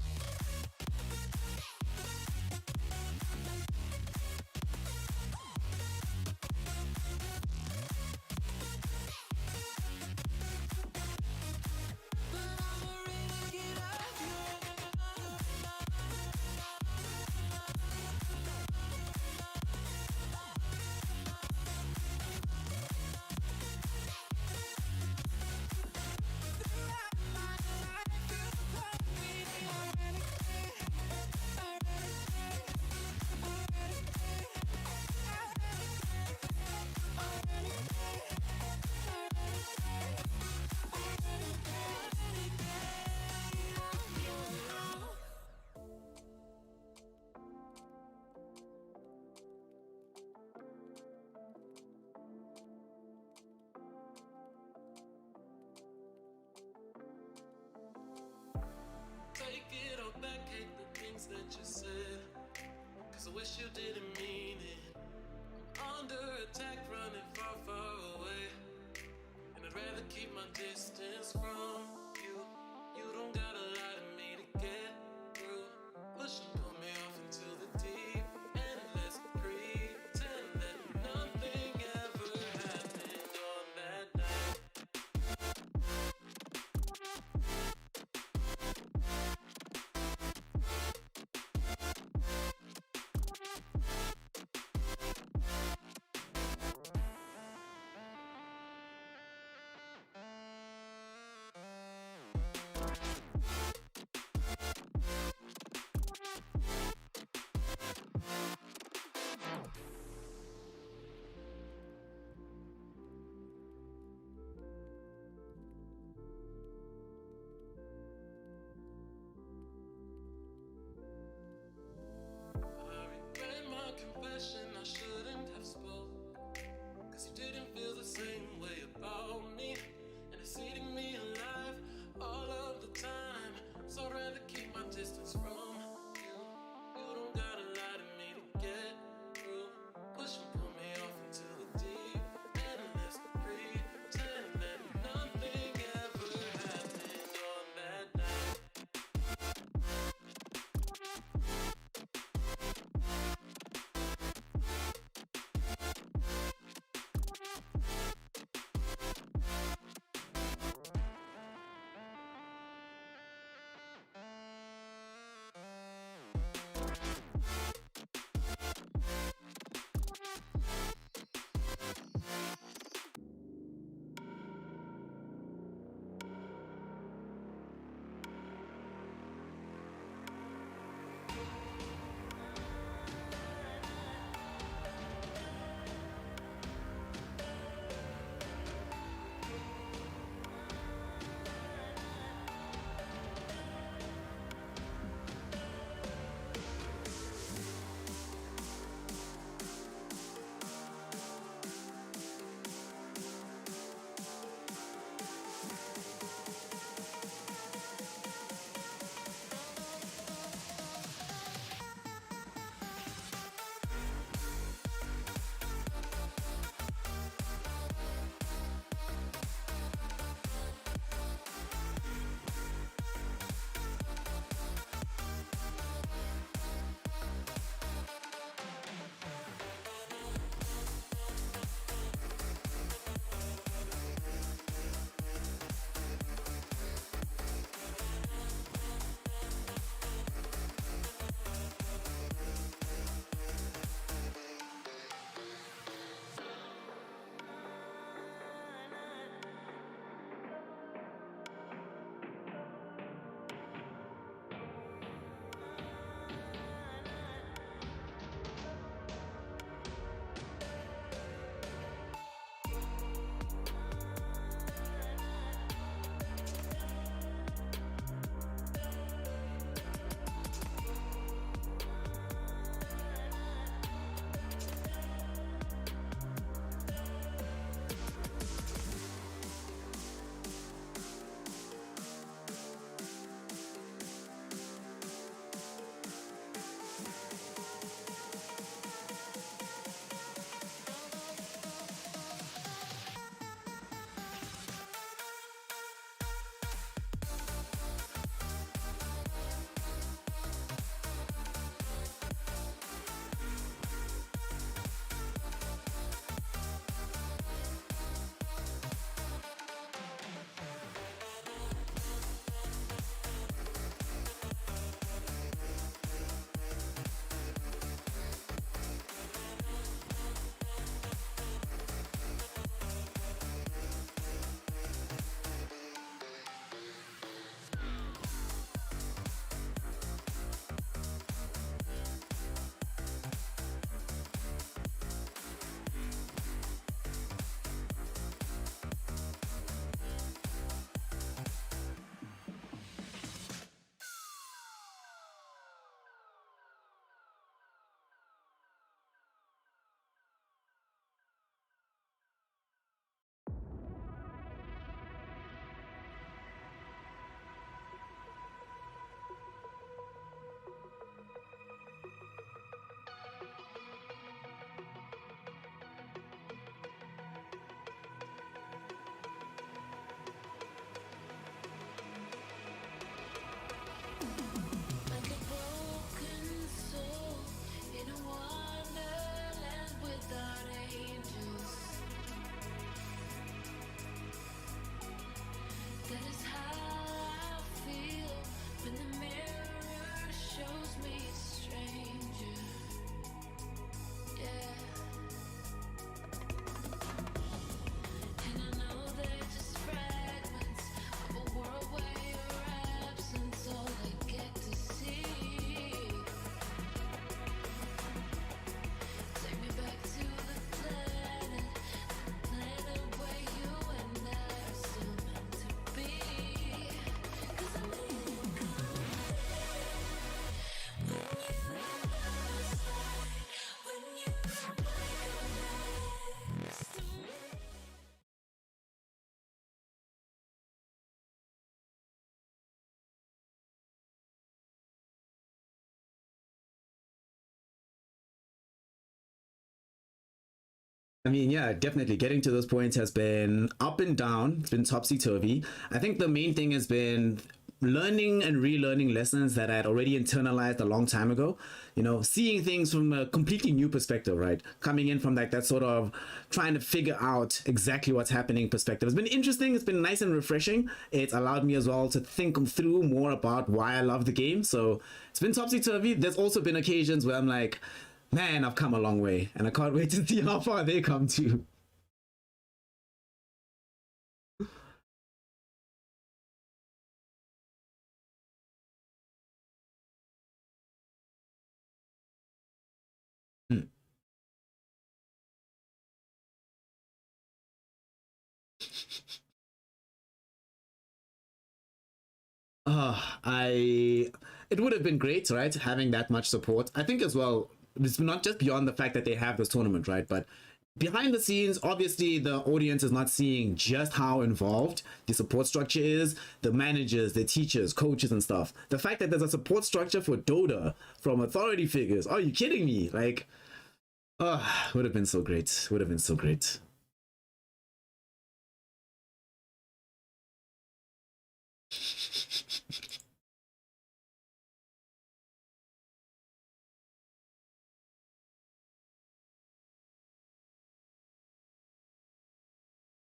Take it all back, hate the things that you said. Cause I wish you didn't mean it. I'm under attack, running far, far away. And I'd rather keep my distance from you. You don't gotta lie to me to get through. Push and pull me off into the deep. And let's pretend that nothing ever happened on that night. I mean, yeah, definitely. Getting to this point has been up and down. It's been topsy turvy. I think the main thing has been learning and relearning lessons that I had already internalized a long time ago. You know, seeing things from a completely new perspective, right? Coming in from like that sort of trying to figure out exactly what's happening perspective. It's been interesting. It's been nice and refreshing. It's allowed me as well to think through more about why I love the game. So it's been topsy turvy. There's also been occasions where I'm like, man, I've come a long way, and I can't wait to see how far they come to. Hmm. I it would have been great, right? Having that much support. I think as well, it's not just beyond the fact that they have this tournament, right? But behind the scenes, obviously the audience is not seeing just how involved the support structure is, the managers, the teachers, coaches and stuff. The fact that there's a support structure for Dota from authority figures. Are you kidding me? Like, would have been so great. Would have been so great.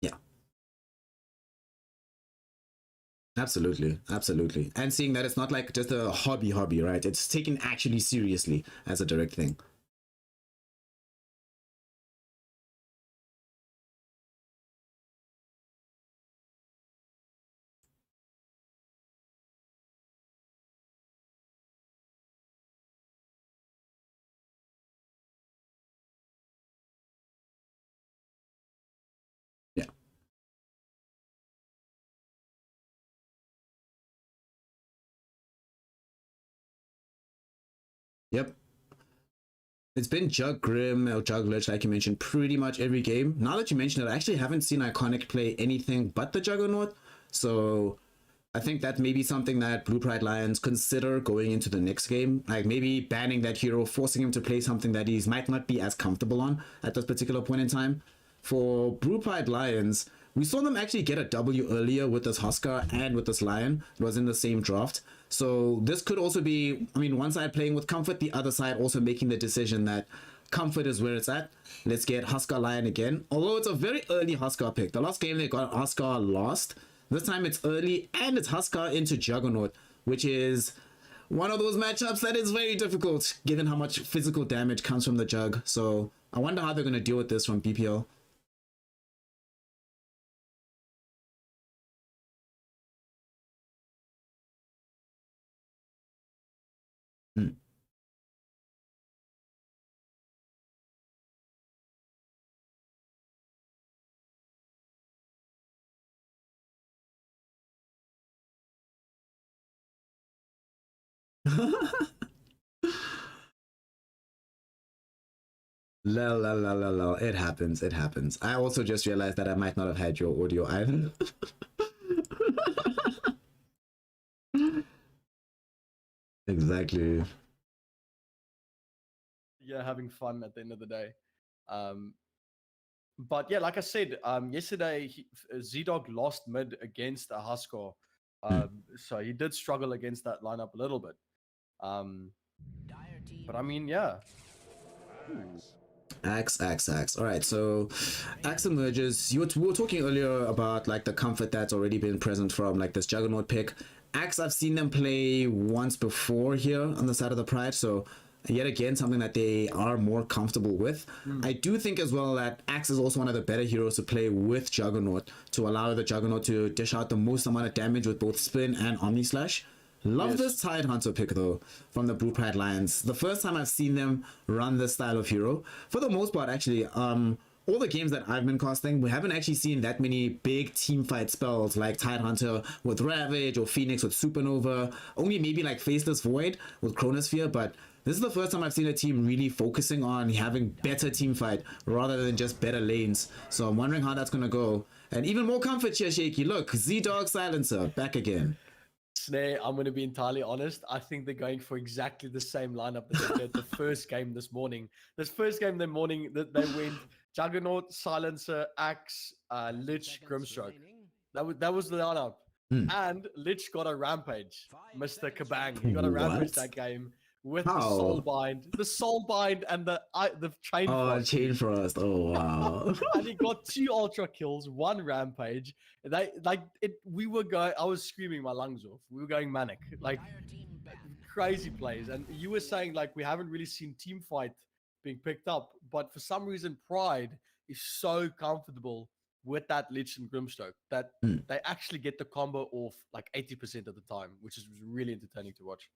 Yeah. Absolutely, absolutely. And seeing that it's not like just a hobby, right? It's taken actually seriously as a direct thing. Yeah. Yep. It's been Jug Grim or Jug Lich, like you mentioned, pretty much every game. Now that you mention it, I actually haven't seen Iconic play anything but the Juggernaut. So I think that may be something that Blue Pride Lions consider going into the next game. Like maybe banning that hero, forcing him to play something that he might not be as comfortable on at this particular point in time. For Blue Pride Lions, we saw them actually get a W earlier with this Huskar and with this Lion. It was in the same draft. So this could also be, I mean, one side playing with Comfort, the other side also making the decision that Comfort is where it's at. Let's get Huskar Lion again. Although it's a very early Huskar pick. The last game they got Huskar lost. This time it's early and it's Huskar into Juggernaut, which is one of those matchups that is very difficult given how much physical damage comes from the Jug. So I wonder how they're going to deal with this from BPL. Hmm. Lol, lol, lol, lol, lol. It happens. It happens. I also just realized that I might not have had your audio either. Exactly. Yeah, having fun at the end of the day. Um, but yeah, like I said, yesterday Z-Dog lost mid against a Huskar. So he did struggle against that lineup a little bit. But I mean, yeah. Axe. All right, so Axe emerges. We were talking earlier about like the comfort that's already been present from like this Juggernaut pick. Axe, I've seen them play once before here on the side of the Pride, so yet again something that they are more comfortable with. I do think as well that Axe is also one of the better heroes to play with Juggernaut to allow the Juggernaut to dish out the most amount of damage with both Spin and Omni Slash. Love this Tide Hunter pick though from the Blue Pride Lions. The first time I've seen them run this style of hero, for the most part actually, all the games that I've been casting, we haven't actually seen that many big team fight spells like Tide Hunter with Ravage or Phoenix with Supernova. Only maybe like Faceless Void with Chronosphere, but this is the first time I've seen a team really focusing on having better team fight rather than just better lanes. So I'm wondering how that's gonna go. And even more comfort here, Shaky. Look, Z-Dog Silencer back again. Snare, I'm going to be entirely honest. I think they're going for exactly the same lineup that they did the first game this morning. This first game the morning that they went Juggernaut, Silencer, Axe, Lich, Grimstroke. That was the lineup. And Lich got a rampage. Mr. Kabang. He got a rampage What? that game with How? the soul bind, and the chain Oh, frost. Chain Frost. Oh, wow. And he got 2 ultra kills, 1 rampage. We were going. I was screaming my lungs off. We were going manic, like crazy plays. And you were saying like we haven't really seen team fight being picked up, but for some reason, Pride is so comfortable with that Lich and Grimstroke that they actually get the combo off like 80% of the time, which is really entertaining to watch.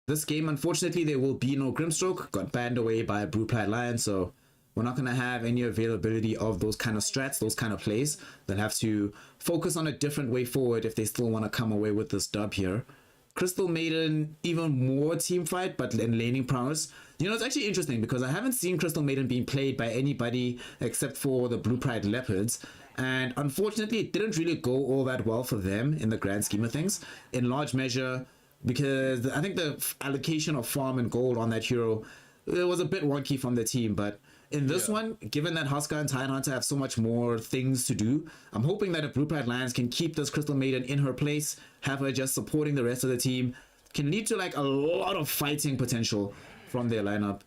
This game, unfortunately, there will be no Grimstroke. Got banned away by Blue Pride Lion, so we're not going to have any availability of those kind of strats, those kind of plays. They'll have to focus on a different way forward if they still want to come away with this dub here. Crystal Maiden, even more team fight, but in laning prowess. You know, it's actually interesting because I haven't seen Crystal Maiden being played by anybody except for the Blue Pride Leopards. And unfortunately, it didn't really go all that well for them in the grand scheme of things. In large measure, because I think the allocation of farm and gold on that hero, it was a bit wonky from the team. But in this one, given that Husker and Tidehunter have so much more things to do, I'm hoping that if Blue Pride Lions can keep this Crystal Maiden in her place, have her just supporting the rest of the team, can lead to like a lot of fighting potential from their lineup.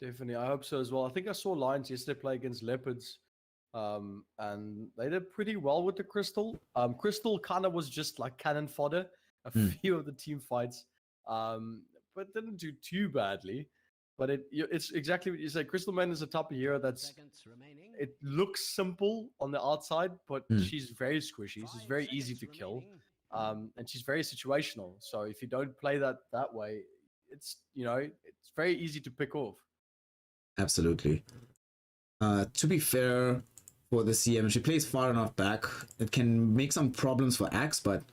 Definitely, I hope so as well. I think I saw Lions yesterday play against Leopards, and they did pretty well with the Crystal. Crystal kind of was just like cannon fodder a few of the team fights, but didn't do too badly. But it's exactly what you say. Crystal Man is a type of hero it looks simple on the outside, but she's very squishy. She's very easy to kill, and she's very situational. So if you don't play that way, it's very easy to pick off. Absolutely. To be fair, for the CM, she plays far enough back. It can make some problems for Axe, but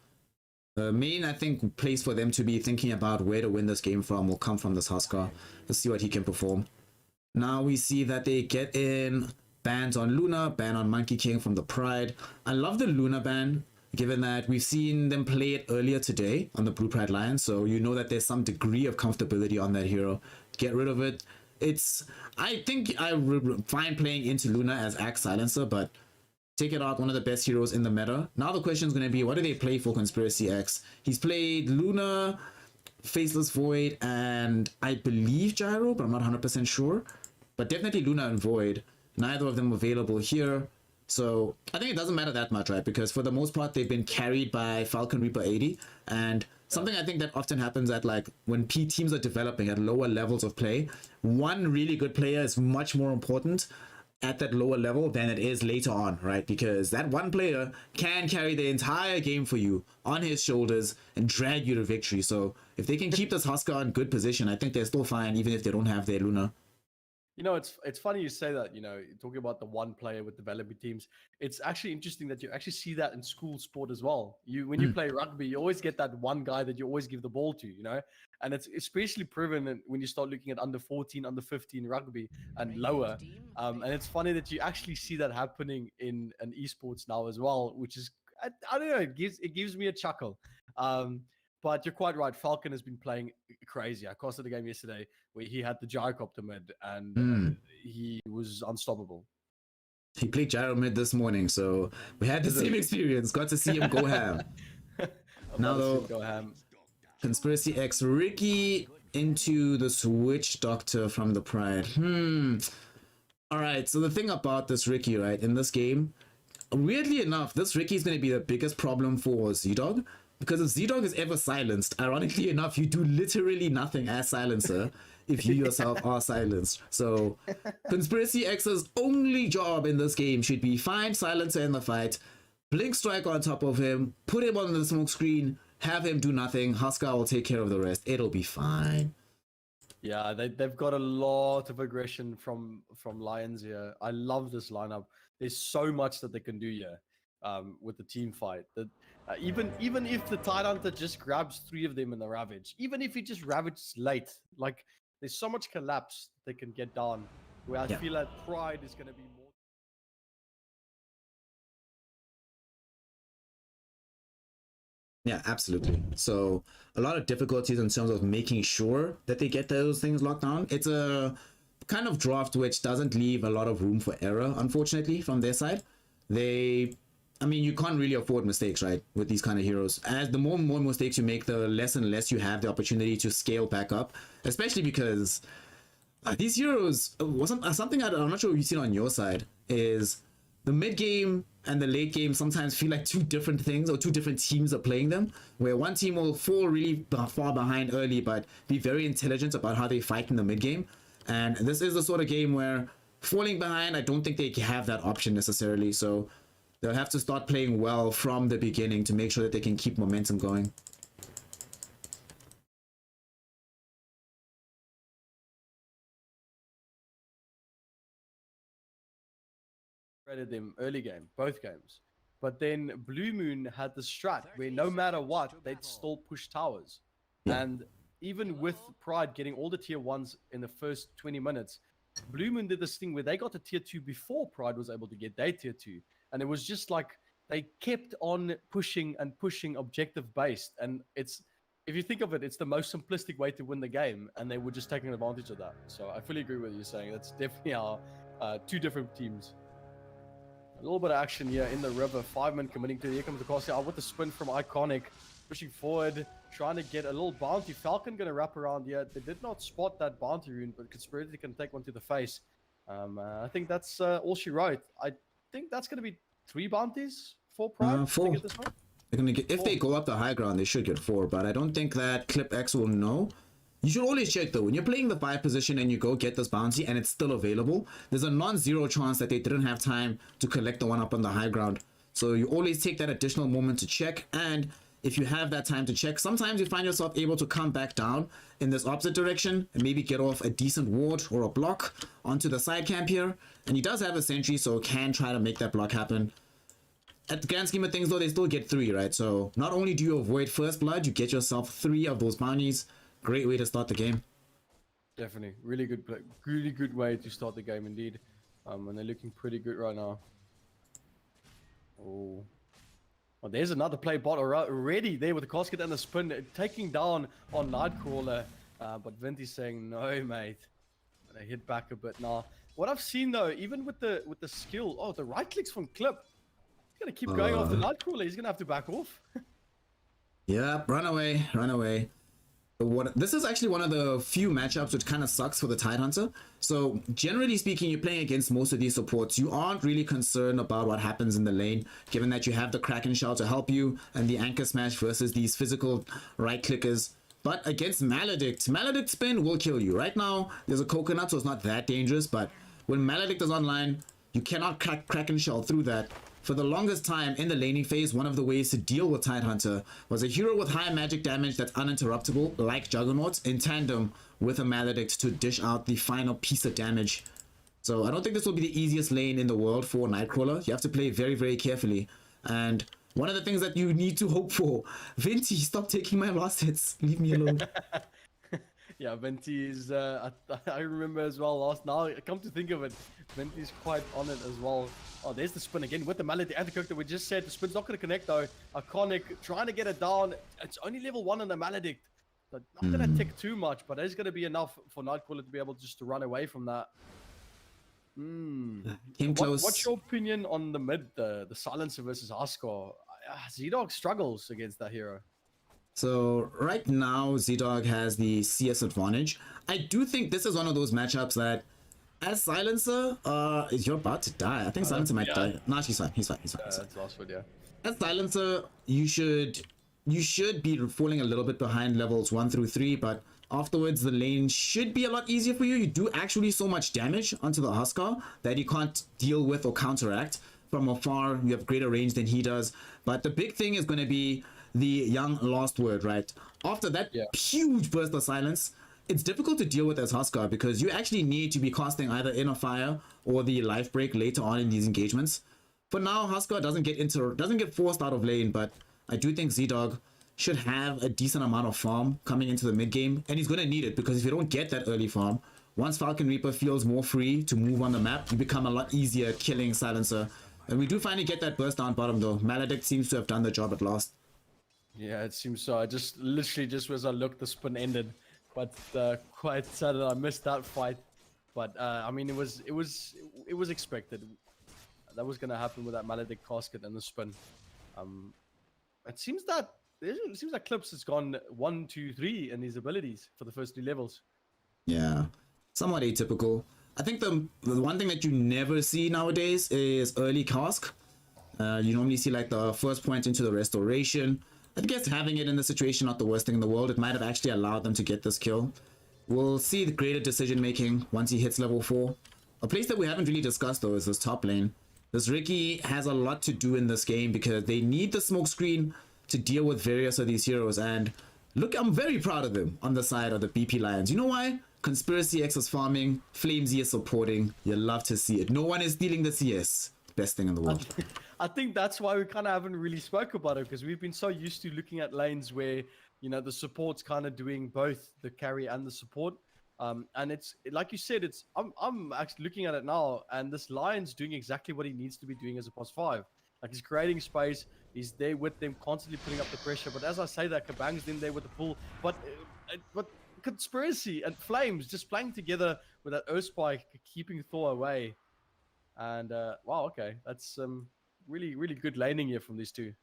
main, I think, place for them to be thinking about where to win this game from will come from this Husker. Let's see what he can perform. Now we see that they get in bans on Luna, ban on Monkey King from the Pride. I love the Luna ban, given that we've seen them play it earlier today on the Blue Pride Lions, so you know that there's some degree of comfortability on that hero. Get rid of it. I think I would fine playing into Luna as Axe Silencer, but take it out, one of the best heroes in the meta. Now the question is going to be, what do they play for Conspiracy X? He's played Luna, Faceless Void, and I believe Gyro, but I'm not 100% sure. But definitely Luna and Void. Neither of them available here. So I think it doesn't matter that much, right? Because for the most part, they've been carried by Falcon Reaper 80. And something I think that often happens at like when P teams are developing at lower levels of play, one really good player is much more important at that lower level than it is later on, right? Because that one player can carry the entire game for you on his shoulders and drag you to victory. So if they can keep this Husker in good position, I think they're still fine, even if they don't have their Luna. You know, it's funny you say that, talking about the one player with developing teams. It's actually interesting that you actually see that in school sport as well. When you play rugby, you always get that one guy that you always give the ball to, and it's especially proven when you start looking at under 14, under 15 rugby and lower. And it's funny that you actually see that happening in an esports now as well, which is, I don't know, it gives me a chuckle. But you're quite right. Falcon has been playing crazy. I costed a game yesterday where he had the gyrocopter mid and he was unstoppable. He played Gyro mid this morning, so we had the same experience. Got to see him go ham. Now though, go ham. Conspiracy X Ricky into the Switch Doctor from the Pride. Alright, so the thing about this Ricky, right, in this game, weirdly enough, this Ricky is going to be the biggest problem for Z-Dog. Because if Z-Dog is ever silenced, ironically enough, you do literally nothing as silencer if you yourself are silenced. So Conspiracy X's only job in this game should be find silencer in the fight, blink strike on top of him, put him on the smoke screen, have him do nothing. Husker will take care of the rest. It'll be fine. Yeah, they've got a lot of aggression from Lions here. I love this lineup. There's so much that they can do here with the team fight. That even if the Tidehunter just grabs 3 of them in the Ravage, even if he just ravages late, like there's so much collapse they can get down. Where I feel like Pride is going to be more. Yeah, absolutely. So a lot of difficulties in terms of making sure that they get those things locked down. It's a kind of draft which doesn't leave a lot of room for error, unfortunately, from their side. I mean, you can't really afford mistakes, right, with these kind of heroes. As the more and more mistakes you make, the less and less you have the opportunity to scale back up, especially because these heroes, something I'm not sure if you've seen on your side, is the mid game and the late game sometimes feel like two different things, or two different teams are playing them, where one team will fall really far behind early but be very intelligent about how they fight in the mid game. And this is the sort of game where falling behind, I don't think they have that option necessarily, so they'll have to start playing well from the beginning to make sure that they can keep momentum going. Them early game, both games. But then Blue Moon had the strat where no matter what, they'd still push towers. Yeah. And even with Pride getting all the tier 1s in the first 20 minutes, Blue Moon did this thing where they got to tier 2 before Pride was able to get their tier 2. And it was just like they kept on pushing and pushing objective based. And it's, if you think of it, it's the most simplistic way to win the game. And they were just taking advantage of that. So I fully agree with you saying that's definitely our two different teams. A little bit of action here in the river. 5-man committing to it. Here comes the cross out with the spin from Iconic. Pushing forward, trying to get a little bounty. Falcon going to wrap around here. They did not spot that bounty rune, but Conspiracy can take one to the face. I think that's all she wrote. I think that's going to be 3 bounties for Pride. 4. To get this one. They're gonna get, if they go up the high ground, they should get 4, but I don't think that Clip X will know. You should always check though, when you're playing the 5 position and you go get this bounty and it's still available, there's a non-zero chance that they didn't have time to collect the one up on the high ground. So you always take that additional moment to check, and if you have that time to check, sometimes you find yourself able to come back down in this opposite direction and maybe get off a decent ward or a block onto the side camp here. And he does have a sentry, so can try to make that block happen. At the grand scheme of things though, they still get 3, right? So not only do you avoid first blood, you get yourself 3 of those bounties. Great way to start the game. Definitely. Really good play. Really good way to start the game indeed. And they're looking pretty good right now. Oh. Well, there's another play bot already there with the casket and the spin, taking down on Nightcrawler. But Vinty's saying, no, mate. And I hit back a bit now. What I've seen though, even with the skill, oh, the right clicks from Clip. He's gonna keep going off the Nightcrawler. He's gonna have to back off. Yeah, run away, run away. This is actually one of the few matchups which kind of sucks for the Tidehunter. So generally speaking, you're playing against most of these supports. You aren't really concerned about what happens in the lane, given that you have the Kraken Shell to help you and the Anchor Smash versus these physical right clickers. But against Maledict spin will kill you. Right now, there's a coconut, so it's not that dangerous. But when Maledict is online, you cannot Kraken Shell through that. For the longest time in the laning phase, one of the ways to deal with Tidehunter was a hero with high magic damage that's uninterruptible, like Juggernaut, in tandem with a Maledict to dish out the final piece of damage. So I don't think this will be the easiest lane in the world for Nightcrawler. You have to play very, very carefully. And one of the things that you need to hope for, Vinty, stop taking my last hits. Leave me alone. Yeah, Vinty is, I remember as well last, now come to think of it, Vinty's quite on it as well. Oh, there's the spin again with the Maledict anti-cook that we just said. The spin's not going to connect though. Iconic trying to get it down. It's only level 1 on the Maledict. So not going to tick too much, but it's going to be enough for Nightcrawler to be able just to run away from that. Came close. What's your opinion on the mid, the Silencer versus Huskar? Z-Dog struggles against that hero. So right now, Z-Dog has the CS advantage. I do think this is one of those matchups that, as Silencer, you're about to die. I think Silencer might die. No, he's fine. He's fine. That's last one, yeah. As Silencer, you should be falling a little bit behind levels 1 through 3, but afterwards the lane should be a lot easier for you. You do actually so much damage onto the Huskar that you can't deal with or counteract. From afar, you have greater range than he does. But the big thing is going to be the young last word, right? After that huge burst of silence, it's difficult to deal with as Huskar because you actually need to be casting either Inner Fire or the Life Break later on in these engagements. For now, Huskar doesn't get forced out of lane, but I do think Z-Dog should have a decent amount of farm coming into the mid game, and he's going to need it because if you don't get that early farm, once Falcon Reaper feels more free to move on the map, you become a lot easier at killing Silencer. And we do finally get that burst down bottom though. Maledict seems to have done the job at last. Yeah, it seems so. I literally just as I looked, the spin ended. But quite sad that I missed that fight. But I mean, it was expected. That was gonna happen with that Maledict casket and the spin. It seems that Clips has gone 1, 2, 3 in his abilities for the first 3 levels. Yeah, somewhat atypical. I think the one thing that you never see nowadays is early cask. You normally see like the first point into the restoration. I guess having it in the situation not the worst thing in the world. It might have actually allowed them to get this kill. We'll see the greater decision making once he hits level 4. A place that we haven't really discussed though is this top lane. This Ricky has a lot to do in this game because they need the smoke screen to deal with various of these heroes. And look, I'm very proud of them on the side of the BP Lions. You know why? Conspiracy X is farming, Flamesy is supporting. You love to see it. No one is stealing the CS. Best thing in the world. I think that's why we kind of haven't really spoke about it, because we've been so used to looking at lanes where, you know, the support's kind of doing both the carry and the support. And it's like you said, I'm actually looking at it now, and this Lion's doing exactly what he needs to be doing as a +5. Like, he's creating space, he's there with them, constantly putting up the pressure. But as I say that, Kabang's in there with the pull. But Conspiracy and Flames just playing together with that Earth Spike, keeping Thor away. And wow, okay, that's really, really good laning here from these two.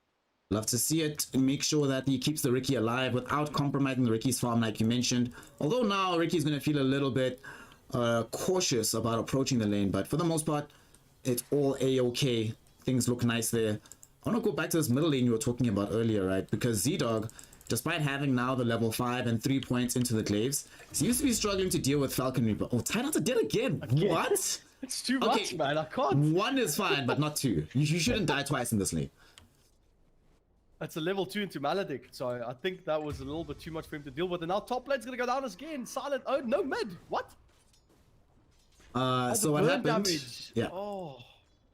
Love to see it. Make sure that he keeps the Ricky alive without compromising the Ricky's farm, like you mentioned. Although now Ricky's going to feel a little bit cautious about approaching the lane, but for the most part, it's all a-okay. Things look nice there. I want to go back to this middle lane you were talking about earlier, right? Because Z-Dog, despite having now the level 5 and 3 points into the glaives, seems to be struggling to deal with Falcon Reaper. Oh, Tidehunter dead again. What? It's too much, man. I can't. 1 is fine, but not 2. You shouldn't die twice in this lane. That's a level 2 into Maledict, so I think that was a little bit too much for him to deal with. And now top lane's gonna go down again. Silent. Oh no, mid. What? So what happened? Damage. Yeah. Oh.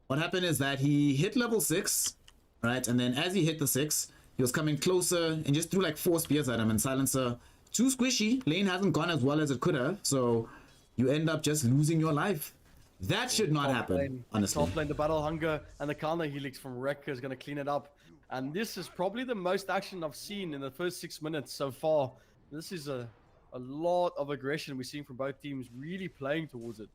What happened is that he hit level 6, right? And then as he hit the 6, he was coming closer and just threw like 4 spears at him. And Silencer, too squishy. Lane hasn't gone as well as it could have, so you end up just losing your life. That should not happen, lane, honestly. Top lane, the battle hunger and the counter helix from Wrecker is gonna clean it up. And this is probably the most action I've seen in the first 6 minutes so far. This is a lot of aggression we're seeing from both teams, really playing towards it.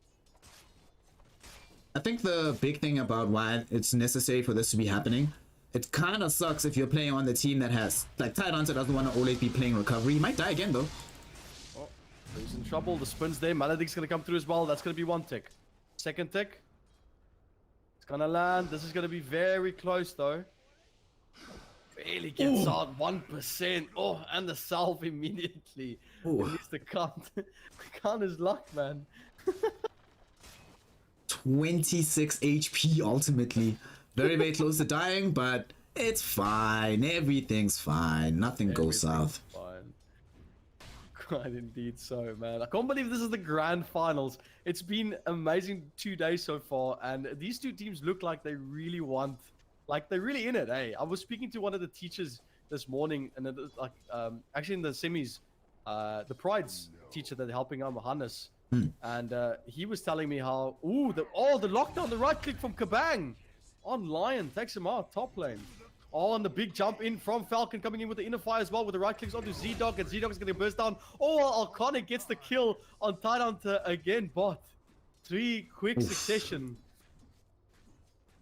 I think the big thing about why it's necessary for this to be happening, it kind of sucks if you're playing on the team that has, like, Tidehunter doesn't want to always be playing recovery. He might die again, though. Oh, he's in trouble. The spin's there. Maledict's going to come through as well. That's going to be 1 tick. 2nd tick. It's going to land. This is going to be very close, though. Barely gets out 1%. Oh, and the salve immediately. At least the count. Count is luck, man. 26 HP ultimately. Very, very close to dying, but it's fine. Everything's fine. Nothing goes south. Fine. Quite indeed so, man. I can't believe this is the grand finals. It's been amazing 2 days so far, and these two teams look like they really want, like they're really in it, eh? I was speaking to one of the teachers this morning, and like actually in the semis, the Pride's teacher that's helping out Hannes. And he was telling me how the lockdown, the right click from Kabang on Lion takes him out top lane. Oh, and the big jump in from Falcon coming in with the inner fire as well with the right clicks onto Z-Dog, and Z-Dog is going to burst down. Oh, Alconic gets the kill on Tidehunter again, bot. 3 quick succession.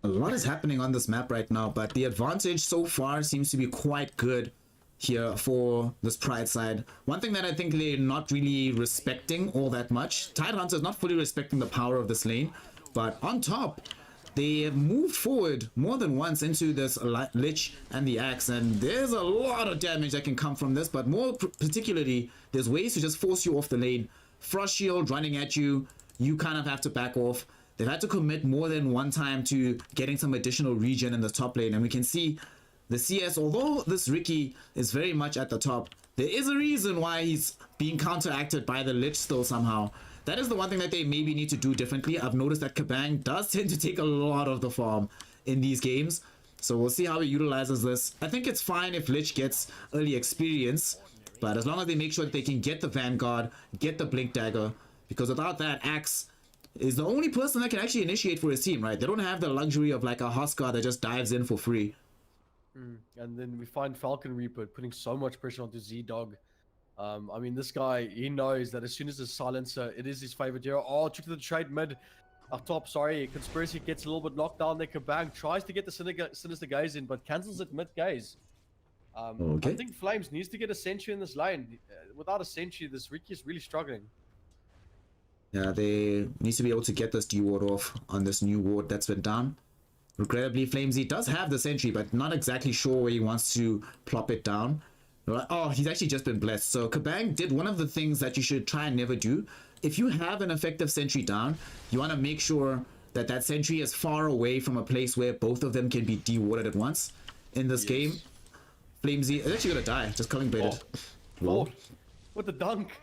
A lot is happening on this map right now, but the advantage so far seems to be quite good here for this Pride side. One thing that I think they're not really respecting all that much, Tidehunter is not fully respecting the power of this lane, but on top, they have moved forward more than once into this Lich and the Axe, and there's a lot of damage that can come from this, but more particularly, there's ways to just force you off the lane. Frost Shield running at you, you kind of have to back off. They've had to commit more than one time to getting some additional regen in the top lane, and we can see the CS, although this Ricky is very much at the top, there is a reason why he's being counteracted by the Lich still somehow. That is the one thing that they maybe need to do differently. I've noticed that Kabang does tend to take a lot of the farm in these games, so we'll see how he utilizes this. I think it's fine if Lich gets early experience, but as long as they make sure that they can get the Vanguard, get the Blink Dagger, because without that, Axe is the only person that can actually initiate for his team, right? They don't have the luxury of like a Huskar that just dives in for free. And then we find Falcon Reaper putting so much pressure onto Z-Dog. I mean, this guy, he knows that as soon as the silencer, it is his favorite hero. Oh, took to the trade mid. Up top, sorry. Conspiracy gets a little bit knocked down there. Kabang tries to get the Sinister Gaze in, but cancels it mid-gaze. Okay. I think Flames needs to get a sentry in this lane. Without a sentry, this Ricky is really struggling. Yeah, they need to be able to get this D-ward off on this new ward that's been down. Regrettably, Flamesy does have the sentry, but not exactly sure where he wants to plop it down. Oh, he's actually just been blessed. So Kabang did one of the things that you should try and never do. If you have an effective sentry down, you want to make sure that that sentry is far away from a place where both of them can be de-warded at once. In this game, Flamesy is actually going to die. Just culling baited. Oh, with the dunk.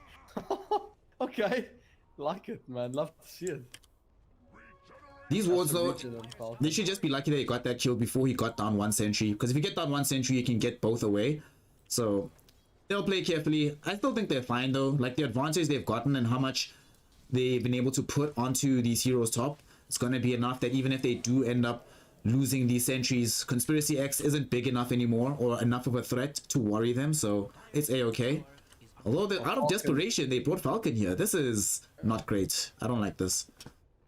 Okay. Like it, man. Love to see it. These wards, though, they should just be lucky that he got that kill before he got down one sentry. Because if you get down one sentry, you can get both away. So they'll play carefully. I still think they're fine, though. Like, the advantage they've gotten and how much they've been able to put onto these heroes top, it's going to be enough that even if they do end up losing these sentries, Conspiracy X isn't big enough anymore or enough of a threat to worry them. So it's A-okay. Although, out of desperation, they brought Falcon here. This is not great. I don't like this.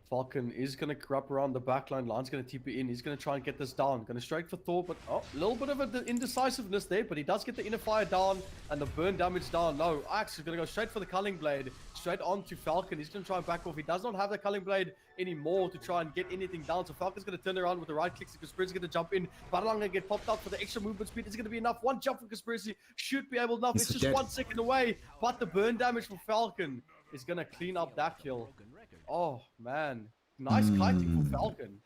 Falcon is going to wrap around the backline. Lan's going to TP in. He's going to try and get this down. Going to straight for Thor, but a little bit of indecisiveness there. But he does get the inner fire down and the burn damage down. No, Axe is going to go straight for the Culling Blade. Straight onto Falcon. He's going to try and back off. He does not have the Culling Blade anymore to try and get anything down. So Falcon's going to turn around with the right clicks. Conspiracy going to jump in. Battlelang going to get popped up for the extra movement speed. Is going to be enough. One jump from Conspiracy should be able enough. It's just 1 second away. But the burn damage from Falcon is going to clean up that kill. Oh, man. Nice kiting from Falcon.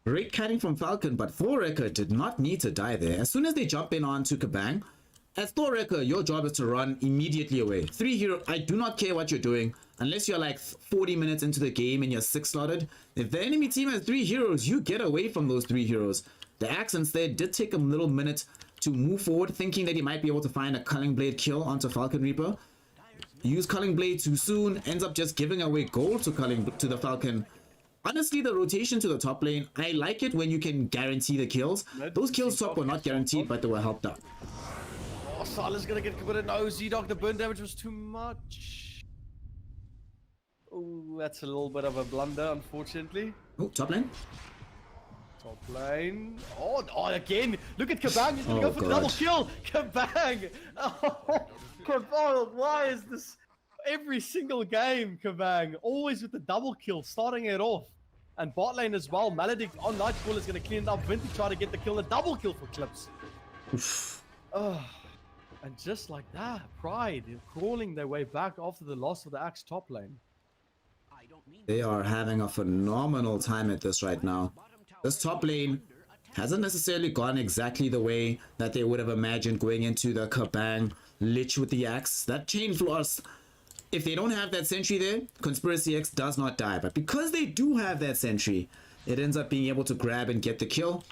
Great kiting from Falcon, but Thorrecker did not need to die there. As soon as they jump in onto Kabang, as Thorrecker, your job is to run immediately away. 3 hero, I do not care what you're doing, unless you're like 40 minutes into the game and you're 6 slotted. If the enemy team has 3 heroes, you get away from those 3 heroes. The Axe instead did take a little minute to move forward, thinking that he might be able to find a Culling Blade kill onto Falcon Reaper. Use Culling Blade too soon, ends up just giving away gold to the Falcon. Honestly, the rotation to the top lane, I like it when you can guarantee the kills. Those kills top were not guaranteed, but they were helped out. Oh, Silas gonna get committed. No, Z-Dog, the burn damage was too much. Oh, that's a little bit of a blunder, unfortunately. Oh, top lane. Top lane. Oh, again. Look at Kabang. He's gonna go for the double kill. Kabang. Oh, Kabang. Why is this every single game, Kabang? Always with the double kill, starting it off. And bot lane as well. Maledict on Nightfall is going to clean it up. Vinty try to get the kill. A double kill for Clips. And just like that, Pride crawling their way back after the loss of the Axe top lane. They are having a phenomenal time at this right now. This top lane hasn't necessarily gone exactly the way that they would have imagined going into the Kabang Lich with the Axe. That chain floss, if they don't have that sentry there, Conspiracy X does not die. But because they do have that sentry, it ends up being able to grab and get the kill.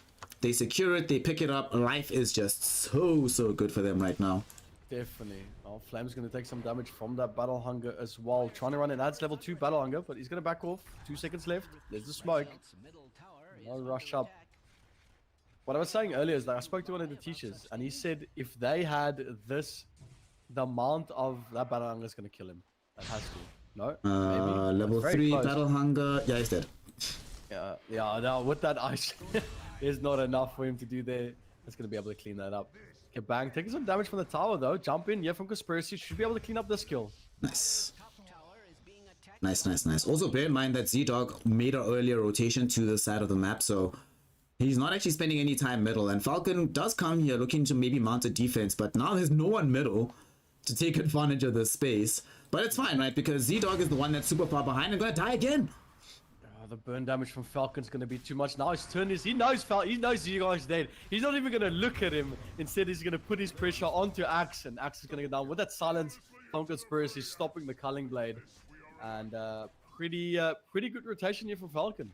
They secure it, they pick it up. Life is just so good for them right now. Definitely. Oh, Flame's going to take some damage from that Battle Hunger as well. Trying to run an adds level 2 Battle Hunger, but he's going to back off. 2 seconds left. There's the smoke. No rush up. What I was saying earlier is that I spoke to one of the teachers, and he said if they had this, the amount of that Battle Hunger is going to kill him. That has to. No? Level 3 close. Battle Hunger. Yeah, he's dead. Yeah, no, with that ice, there's not enough for him to do there. It's going to be able to clean that up. Kabang taking some damage from the tower though. Jump in, from Conspiracy. Should be able to clean up this kill. Nice. Nice. Also bear in mind that Z-Dog made an earlier rotation to the side of the map, so he's not actually spending any time middle. And Falcon does come here looking to maybe mount a defense, but now there's no one middle to take advantage of this space. But it's fine, right? Because Z-Dog is the one that's super far behind and gonna die again. The burn damage from Falcon's going to be too much. Now his turn is, he knows Z-Dog's dead. He's not even going to look at him. Instead, he's going to put his pressure onto Axe, and Axe is going to go down. With that silence, Conspiracy is stopping the Culling Blade. And pretty good rotation here for Falcon.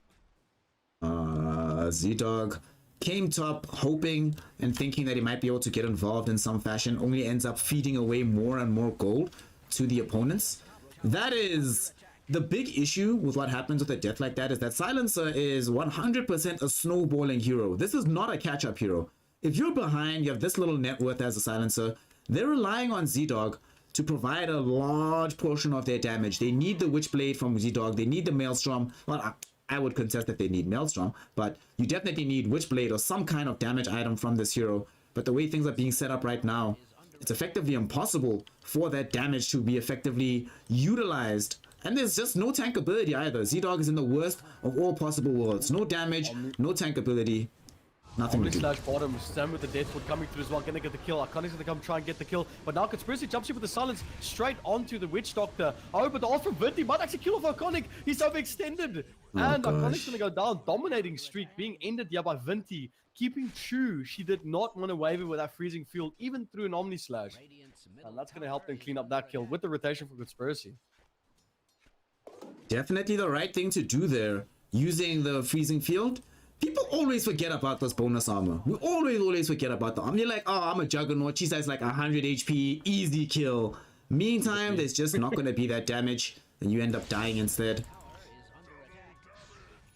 Z-Dog came top hoping and thinking that he might be able to get involved in some fashion, only ends up feeding away more and more gold to the opponents. That is the big issue with what happens with a death like that, is that Silencer is 100% a snowballing hero. This is not a catch-up hero. If you're behind, you have this little net worth as a Silencer, they're relying on Z-Dog to provide a large portion of their damage. They need the Witchblade from Z-Dog. They need the Maelstrom. Well, I would contest that they need Maelstrom, but you definitely need Witchblade or some kind of damage item from this hero. But the way things are being set up right now, it's effectively impossible for that damage to be effectively utilized. And there's just no tankability either. Z-Dog is in the worst of all possible worlds. No damage, no tankability. Nothing to do. Slash bottom, Sam with the Deathwood coming through as well, gonna get the kill. Iconic's gonna come try and get the kill, but now Conspiracy jumps in with the silence straight onto the Witch Doctor. Oh, but the ult from Vinti might actually kill off Iconic. He's overextended. And Iconic's gonna go down. Dominating streak being ended here by Vinti. Keeping true, she did not want to waver with that freezing field, even through an Omni Slash. And that's gonna help them clean up that kill with the rotation for Conspiracy. Definitely the right thing to do there, using the freezing field. People always forget about this bonus armor. We always forget about the armor. You're like, oh, I'm a Juggernaut. She says like 100 HP, easy kill. Meantime, there's just not going to be that damage, and you end up dying instead.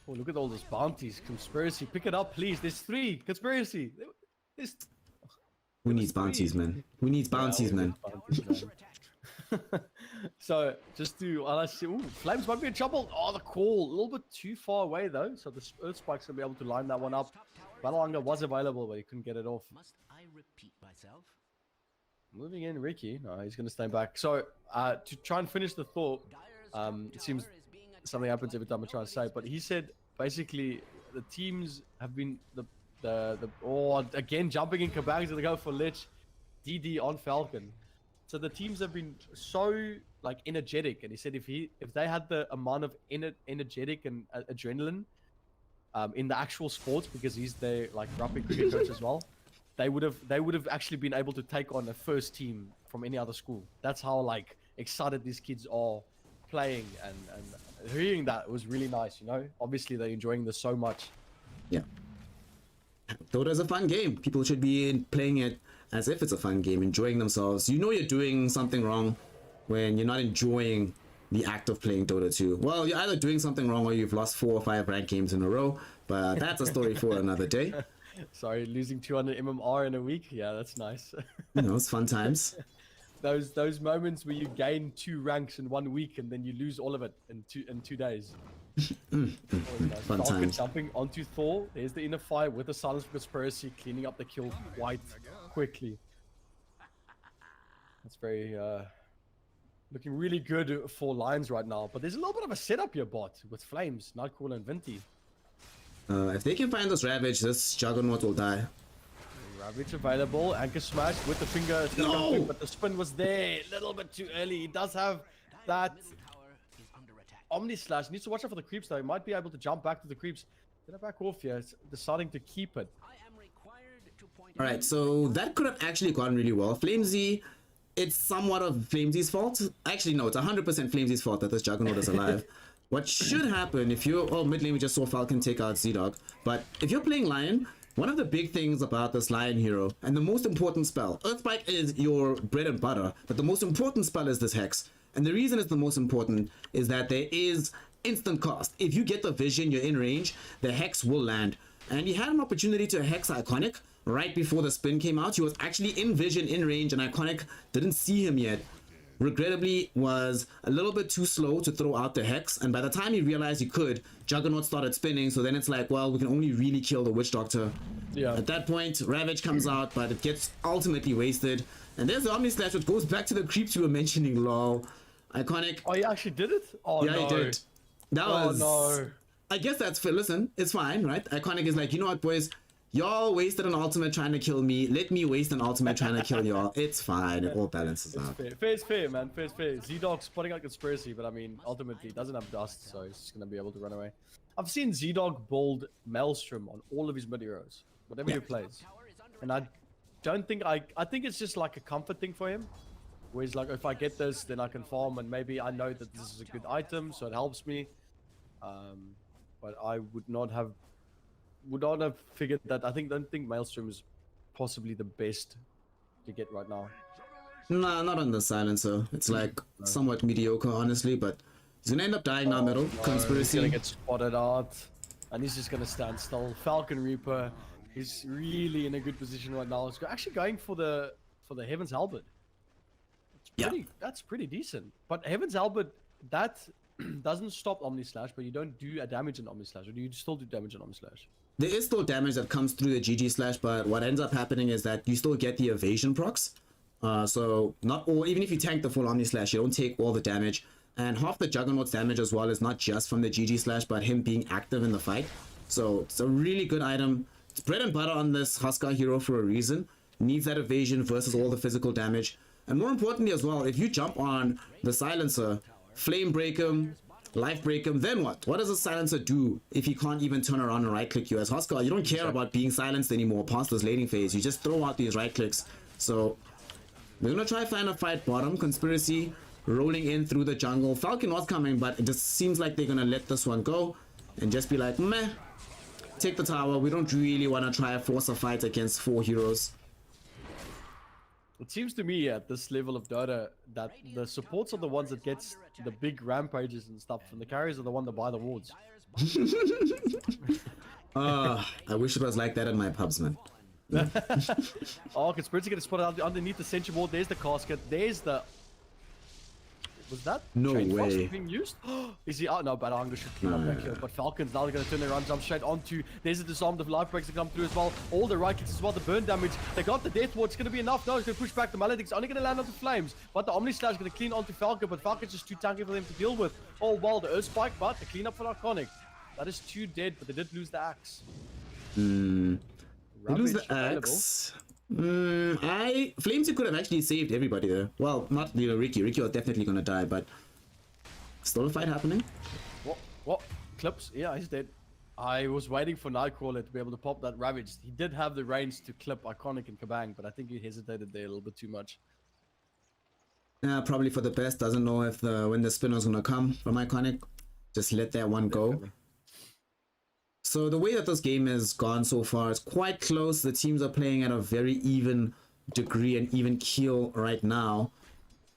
Oh, look at all those bounties. Conspiracy, pick it up, please. There's 3. Conspiracy. There's... Who needs bounties, man? Who needs bounties, man? So just to ooh, Flames might be in trouble. Oh, the call a little bit too far away though, so the Earth Spike's gonna be able to line that one up. Battlehunger was available, but he couldn't get it off. Must I repeat myself? Moving in Ricky. No, he's gonna stay back. So to try and finish the thought, it seems something happens every time I try to say, but he said basically the teams have been again jumping in. Kabang's gonna go for Lich, DD on Falcon. So the teams have been so like energetic, and he said if they had the amount of energetic and adrenaline in the actual sports, because he's their like rugby cricket coach as well, they would have actually been able to take on a first team from any other school. That's how like excited these kids are playing, and hearing that was really nice. You know, obviously they're enjoying this so much. Yeah, Dota is a fun game. People should be playing it as if it's a fun game, enjoying themselves. You know you're doing something wrong when you're not enjoying the act of playing Dota 2. Well, you're either doing something wrong or you've lost 4 or 5 ranked games in a row, but that's a story for another day. Sorry, losing 200 MMR in a week. Yeah, that's nice. You know, it's fun times. Those moments where you gain 2 ranks in 1 week and then you lose all of it in 2 days. Fun times. Jumping onto Thor. There's the inner fire with the silence for Conspiracy, cleaning up the kill quite quickly. That's very looking really good for Lions right now. But there's a little bit of a setup here, bot, with Flames, Nightcrawler, and Vinti. If they can find this Ravage, this Juggernaut will die. Ravage available. Anchor smash with the finger. It's gonna go quick, but the spin was there a little bit too early. He does have that Omni Slash. Needs to watch out for the creeps though. He might be able to jump back to the creeps. Gonna back off here. It's deciding to keep it. Alright, so that could have actually gone really well. Flamesy, it's somewhat of Flamesy's fault. Actually, no, it's 100% Flamesy's fault that this Juggernaut is alive. What should happen if you're... Oh, mid lane we just saw Falcon take out Z-Dog. But if you're playing Lion, one of the big things about this Lion hero, and the most important spell, Earthspike is your bread and butter, but the most important spell is this Hex. And the reason it's the most important is that there is instant cost. If you get the vision, you're in range, the Hex will land. And he had an opportunity to Hex Iconic right before the spin came out. He was actually in vision, in range, and Iconic didn't see him yet. Regrettably, was a little bit too slow to throw out the Hex, and by the time he realized he could, Juggernaut started spinning, so then it's like, well, we can only really kill the Witch Doctor. Yeah. At that point, Ravage comes out, but it gets ultimately wasted. And there's the Omni Slash, which goes back to the creeps you were mentioning, lol. Iconic. Oh, he actually did it? Oh, yeah, no. he did. That was... no. I guess that's fair. Listen, it's fine, right? Iconic is like, you know what, boys? Y'all wasted an ultimate trying to kill me. Let me waste an ultimate trying to kill y'all. It's fine. It all balances out. Fair. Fair's fair, man. Fair's fair. Z-Dog spotting out Conspiracy, but I mean, ultimately, he doesn't have dust, so he's just going to be able to run away. I've seen Z-Dog build Maelstrom on all of his mid heroes, whatever he plays. And I don't think... I think it's just like a comfort thing for him. Where he's like, if I get this, then I can farm, and maybe I know that this is a good item, so it helps me. But I would not have figured that. Don't think Maelstrom is possibly the best to get right now. Nah, not on the silencer. It's like somewhat mediocre, honestly, but he's gonna end up dying now middle. No, Conspiracy. He's gonna get spotted out, and he's just gonna stand still. Falcon Reaper, he's really in a good position right now. He's actually going for the Heaven's Halberd. Yeah. That's pretty decent. But Heaven's Albert, that doesn't stop Omni Slash, but you don't do a damage in Omni Slash, or do you still do damage in Omni Slash? There is still damage that comes through the GG slash, but what ends up happening is that you still get the evasion procs. So not all, even if you tank the full Omni Slash, you don't take all the damage. And half the Juggernaut's damage as well is not just from the GG slash, but him being active in the fight. So it's a really good item. It's bread and butter on this Huskar hero for a reason. Needs that evasion versus all the physical damage. And more importantly as well, if you jump on the silencer, flame break him, life break him, then what? What does a silencer do if he can't even turn around and right click you? As Huskar, you don't care about being silenced anymore past this laning phase. You just throw out these right clicks. So we're gonna try find a fight bottom. Conspiracy rolling in through the jungle. Falcon was coming, but it just seems like they're gonna let this one go and just be like, meh, take the tower. We don't really want to try force a fight against 4 heroes. It seems to me at this level of Dota that the supports are the ones that gets the big rampages and stuff, and the carries are the one that buy the wards. I wish it was like that in my pubs, man. Oh, Conspiracy gets spotted out underneath the sentry ward. There's the casket. There's the... Was that No Chain Frost way. being used? Is he out? No, but Hunger should clean up back here. But Falcon's now going to turn around, jump straight onto. There's a disarm, the life breaks to come through as well. All the right kicks as well, the burn damage. They got the death ward. It's going to be enough. No, it's going to push back. The Maledict's only going to land onto Flames. But the Omni Slash is going to clean onto Falcon. But Falcon's just too tanky for them to deal with. Oh, well, the Earth Spike, but the cleanup for Arconic. That is 2 dead, but they did lose the axe. Lose the available. axe. Flames could have actually saved everybody there. Well, not Ricky. Ricky was definitely gonna die, but still a fight happening. What? Clips? Yeah, he's dead. I was waiting for Nightcrawler to be able to pop that Ravage. He did have the range to clip Iconic and Kabang, but I think he hesitated there a little bit too much. Yeah, probably for the best. Doesn't know if when the spinner's gonna come from Iconic. Just let that one go. Definitely. So the way that this game has gone so far is quite close. The teams are playing at a very even degree and even keel right now.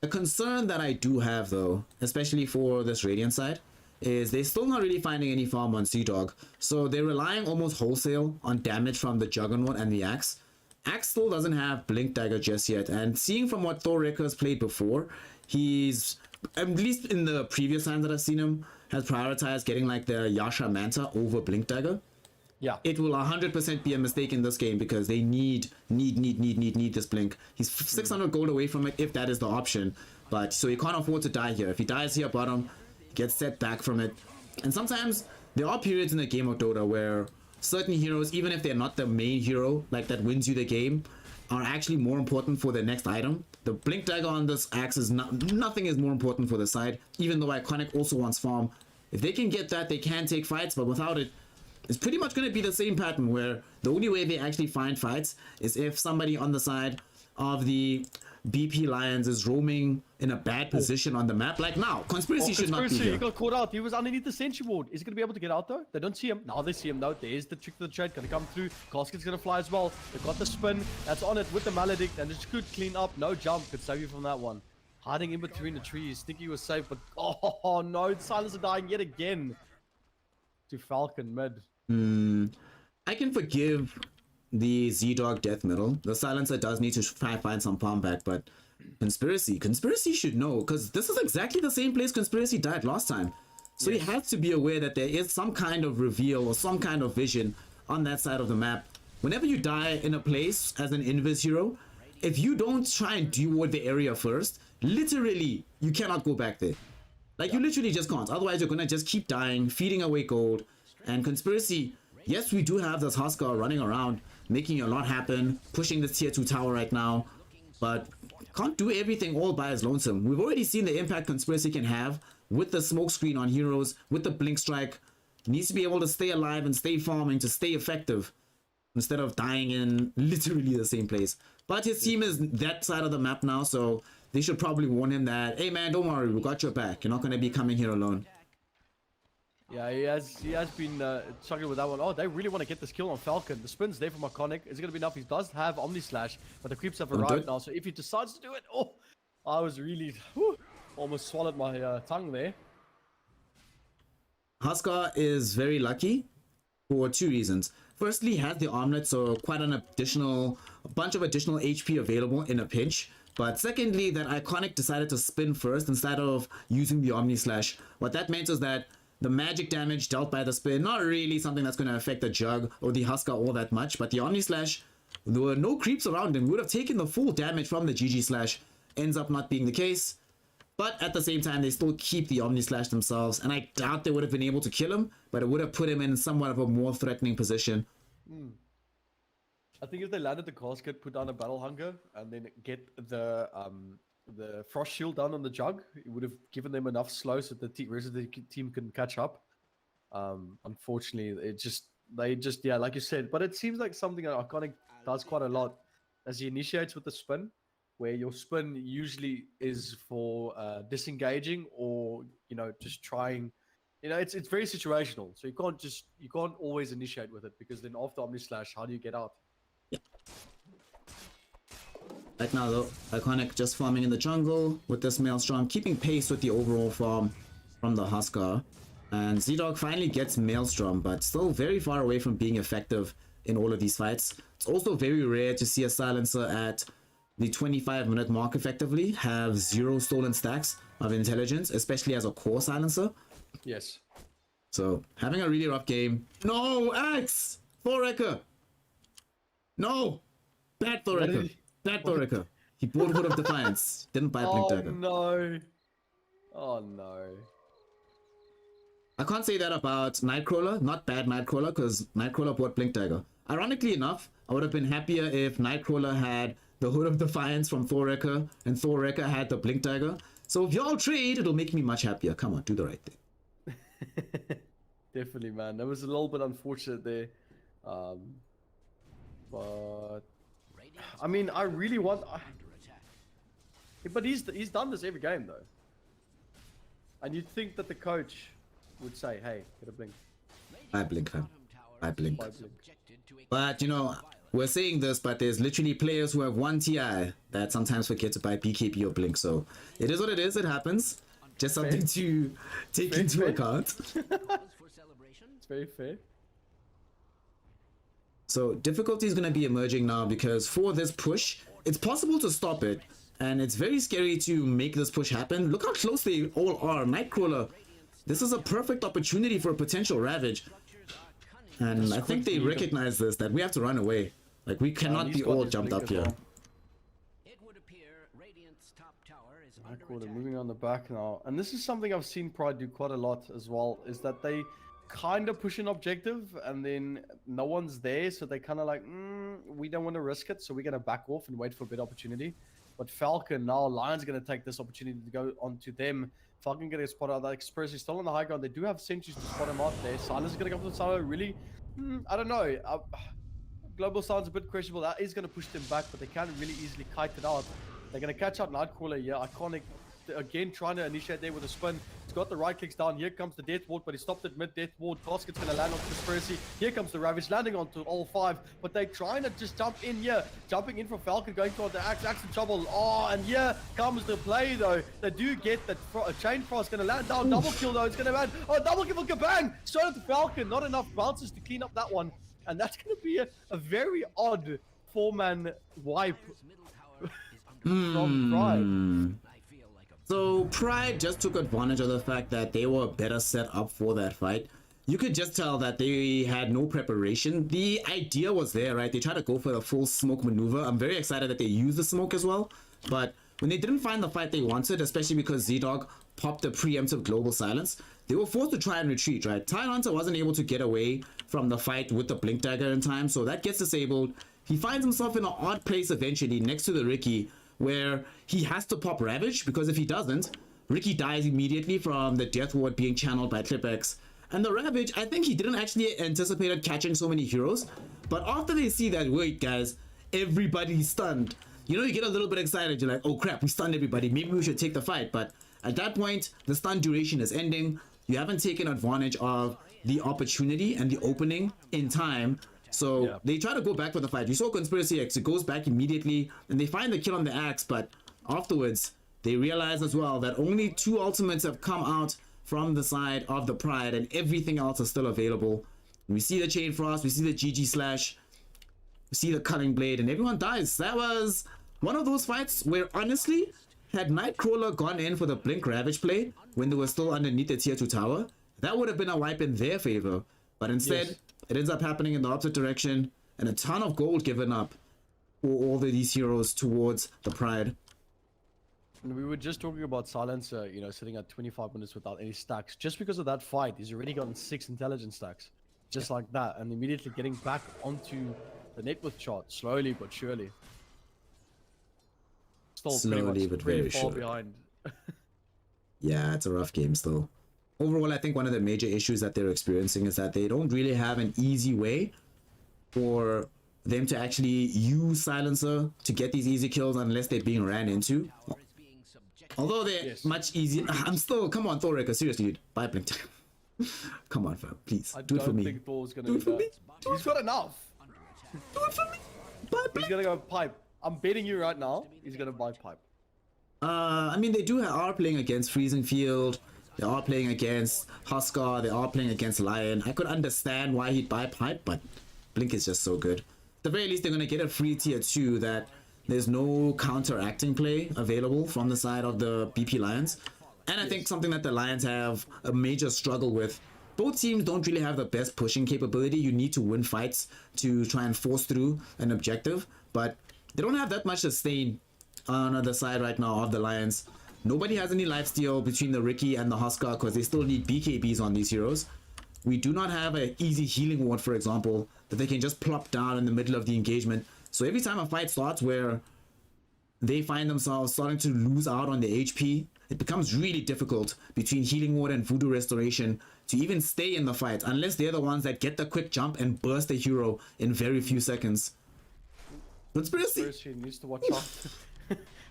The concern that I do have though, especially for this Radiant side, is they're still not really finding any farm on Sea Dog. So they're relying almost wholesale on damage from the Juggernaut and the Axe. Axe still doesn't have Blink Dagger just yet. And seeing from what Thor Rekker's played before, he's, at least in the previous times that I've seen him, has prioritized getting like the Yasha Manta over Blink Dagger. Yeah. It will 100% be a mistake in this game because they need this blink. He's 600 gold away from it if that is the option. But so he can't afford to die here. If he dies here bottom, he gets set back from it. And sometimes there are periods in the game of Dota where certain heroes, even if they're not the main hero, like that wins you the game, are actually more important for the next item. The Blink Dagger on this axe is nothing is more important for the side, even though Iconic also wants farm. If they can get that, they can take fights, but without it, it's pretty much going to be the same pattern where the only way they actually find fights is if somebody on the side of the BP Lions is roaming in a bad position on the map. Like now, Conspiracy should not be He here. got caught out. He was underneath the sentry ward. Is he going to be able to get out though? They don't see him. Now they see him. No, there's the trick to the trade. Going to come through. Casket's going to fly as well. They've got the spin. That's on it with the Maledict. And it's good clean up. No jump. Could save you from that one. Hiding in between the trees. Think he was safe, but oh no. Silencer dying yet again. To Falcon mid. I can forgive the Z-Dog death middle. The Silencer does need to try and find some palm back, but Conspiracy should know, because this is exactly the same place Conspiracy died last time. So he has to be aware that there is some kind of reveal or some kind of vision on that side of the map. Whenever you die in a place as an invis hero, if you don't try and deward the area first, literally, you cannot go back there. Like, you literally just can't. Otherwise, you're gonna just keep dying, feeding away gold. And Conspiracy, yes, we do have this Huskar running around, making a lot happen, pushing this tier 2 tower right now, but can't do everything all by his lonesome. We've already seen the impact Conspiracy can have with the smoke screen on heroes, with the blink strike. He needs to be able to stay alive and stay farming to stay effective instead of dying in literally the same place. But his team is that side of the map now, so they should probably warn him that, hey man, don't worry, we got your back. You're not going to be coming here alone. Yeah, he has been struggling with that one. Oh, they really want to get this kill on Falcon. The spin's there from Iconic. Is it going to be enough? He does have Omni Slash, but the creeps have arrived now. So if he decides to do it, oh, I was really almost swallowed my tongue there. Huskar is very lucky for 2 reasons. Firstly, he has the armlet, so quite a bunch of additional HP available in a pinch. But secondly, that Iconic decided to spin first instead of using the Omni Slash. What that meant was that the magic damage dealt by the spin, not really something that's going to affect the Jug or the Husker all that much, but the Omni Slash, there were no creeps around him. Would have taken the full damage from the GG Slash. Ends up not being the case. But at the same time, they still keep the Omni Slash themselves, and I doubt they would have been able to kill him, but it would have put him in somewhat of a more threatening position. I think if they landed the casket, put down a battle hunger, and then get the frost shield down on the Jug, it would have given them enough slow so that the rest of the team can catch up. Unfortunately, they just like you said. But it seems like something that Iconic does quite a lot, as he initiates with the spin, where your spin usually is for disengaging or just trying. It's very situational, so you can't always initiate with it, because then after Omni Slash, how do you get out? Right now though, Iconic just farming in the jungle with this Maelstrom, keeping pace with the overall farm from the Husker. And Z-Dog finally gets Maelstrom, but still very far away from being effective in all of these fights. It's also very rare to see a silencer at the 25-minute mark effectively have 0 stolen stacks of intelligence, especially as a core silencer. Yes. So, having a really rough game. No, Axe! Thoreka! No! Bad Thoreka. Bad Thoreka. He bought Hood of Defiance. Didn't buy Blink Dagger. No. Oh no. I can't say that about Nightcrawler. Not bad Nightcrawler, because Nightcrawler bought Blink Dagger. Ironically enough, I would have been happier if Nightcrawler had the Hood of Defiance from Thoreka and Thoreka had the Blink Dagger. So if y'all trade, it'll make me much happier. Come on, do the right thing. Definitely, man. That was a little bit unfortunate there. But I mean, I really want. But he's done this every game though. And you'd think that the coach would say, "Hey, get a blink." I blink, fam. I blink. But we're saying this, but there's literally players who have 1 TI that sometimes forget to buy BKB or blink. So it is what it is. It happens. Just something to take into account. It's very fair. So difficulty is going to be emerging now, because for this push, it's possible to stop it. And it's very scary to make this push happen. Look how close they all are. Nightcrawler, this is a perfect opportunity for a potential Ravage. And I think they recognize this, that we have to run away. Like, we cannot be all jumped up here. It would appear Radiant's top tower is Nightcrawler moving on the back now. And this is something I've seen Pride do quite a lot as well, is that they kind of push an objective and then no one's there, so they kind of like, we don't want to risk it, so we're going to back off and wait for a better opportunity. But Falcon now, Lion's going to take this opportunity to go onto them. Falcon going to get spotted out. That Express is still on the high ground. They do have sentries to spot him out there. Silas is going to go for the silo. Really? I don't know. Global sounds a bit questionable. That is going to push them back, but they can really easily kite it out. They're going to catch out Nightcrawler here. Iconic again trying to initiate there with a spin. He's got the right clicks down. Here comes the Death Ward, but he stopped at mid. Death Ward. Casket's going to land on Conspiracy. Here comes the Ravage landing onto all 5, but they're trying to just jump in here. Jumping in from Falcon, going toward the Axe. Axe in trouble. Oh, and here comes the play though. They do get that Chain Frost going to land down. Double kill though. It's going to land. Oh, double kill for Kabang. Straight at the Falcon. Not enough bounces to clean up that one. And that's going to be a very odd 4-man wipe from Pride. So Pride just took advantage of the fact that they were better set up for that fight. You could just tell that they had no preparation. The idea was there, right? They tried to go for the full smoke maneuver. I'm very excited that they used the smoke as well. But when they didn't find the fight they wanted, especially because Z-Dog popped a preemptive global silence, they were forced to try and retreat, right? Tidehunter wasn't able to get away from the fight with the Blink Dagger in time, so that gets disabled. He finds himself in an odd place eventually next to the Ricky, where he has to pop Ravage, because if he doesn't, Ricky dies immediately from the Death Ward being channeled by ClipX. And the Ravage, I think he didn't actually anticipate catching so many heroes, but after they see that, wait guys, everybody's stunned, you get a little bit excited. You're like, oh crap, we stunned everybody, maybe we should take the fight. But at that point, the stun duration is ending. You haven't taken advantage of the opportunity and the opening in time. So they try to go back for the fight. You saw Conspiracy X, it goes back immediately and they find the kill on the Axe, but afterwards they realize as well that only 2 ultimates have come out from the side of the Pride and everything else is still available. We see the Chain Frost, we see the GG Slash, we see the Culling Blade, and everyone dies. That was one of those fights where honestly, had Nightcrawler gone in for the Blink Ravage play when they were still underneath the tier 2 tower, that would have been a wipe in their favor. But instead, Yes. it ends up happening in the opposite direction, and a ton of gold given up for all of these heroes towards the Pride. And we were just talking about Silencer, you know, sitting at 25 minutes without any stacks. Just because of that fight, he's already gotten 6 intelligence stacks. Just like that. And immediately getting back onto the net worth chart, slowly but surely. Still Slowly pretty much but pretty very far surely. behind. Yeah, it's a rough game still. Overall, I think one of the major issues that they're experiencing is that they don't really have an easy way for them to actually use Silencer to get these easy kills unless they're being ran into. Although they're Yes. much easier. I'm still, come on, Thoreka, seriously, dude. Buy Blink. Come on, fam, please. I Do it for don't me. think Thor's gonna Do do it for that. me. He's got enough. Do it for me. Buy He's Blink. gonna go pipe. I'm betting you right now, he's gonna buy pipe. I mean, they are playing against Freezing Field. They are playing against Huskar. They are playing against Lion. I could understand why he'd buy Pipe, but Blink is just so good. At the very least, they're going to get a free tier 2 that there's no counteracting play available from the side of the BP Lions. And I think something that the Lions have a major struggle with. Both teams don't really have the best pushing capability. You need to win fights to try and force through an objective, but they don't have that much sustain on the side right now of the Lions. Nobody has any lifesteal between the Ricky and the Huskar because they still need BKBs on these heroes. We do not have an easy healing ward, for example, that they can just plop down in the middle of the engagement. So every time a fight starts where they find themselves starting to lose out on the HP, it becomes really difficult between healing ward and voodoo restoration to even stay in the fight unless they're the ones that get the quick jump and burst the hero in very few seconds. Conspiracy. First, he needs to watch out.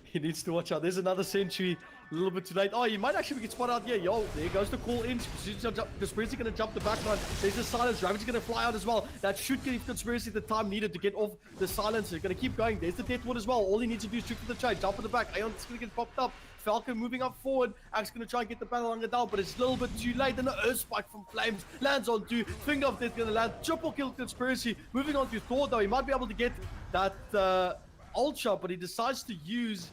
He needs to watch out. There's another sentry. A little bit too late. Oh, he might actually get spotted out here. Yo, there goes the call in. Conspiracy going to jump the backline. There's a silence. Ravage going to fly out as well. That should give Conspiracy the time needed to get off the silence. They're going to keep going. There's the death ward as well. All he needs to do is shoot for the trade. Jump in the back. Aeon's going to get popped up. Falcon moving up forward. Axe going to try and get the battle on down, but it's a little bit too late. And the Earth Spike from Flames lands on two. Finger of Death going to land. Triple kill Conspiracy. Moving on to Thor, though. He might be able to get that ult shot, but he decides to use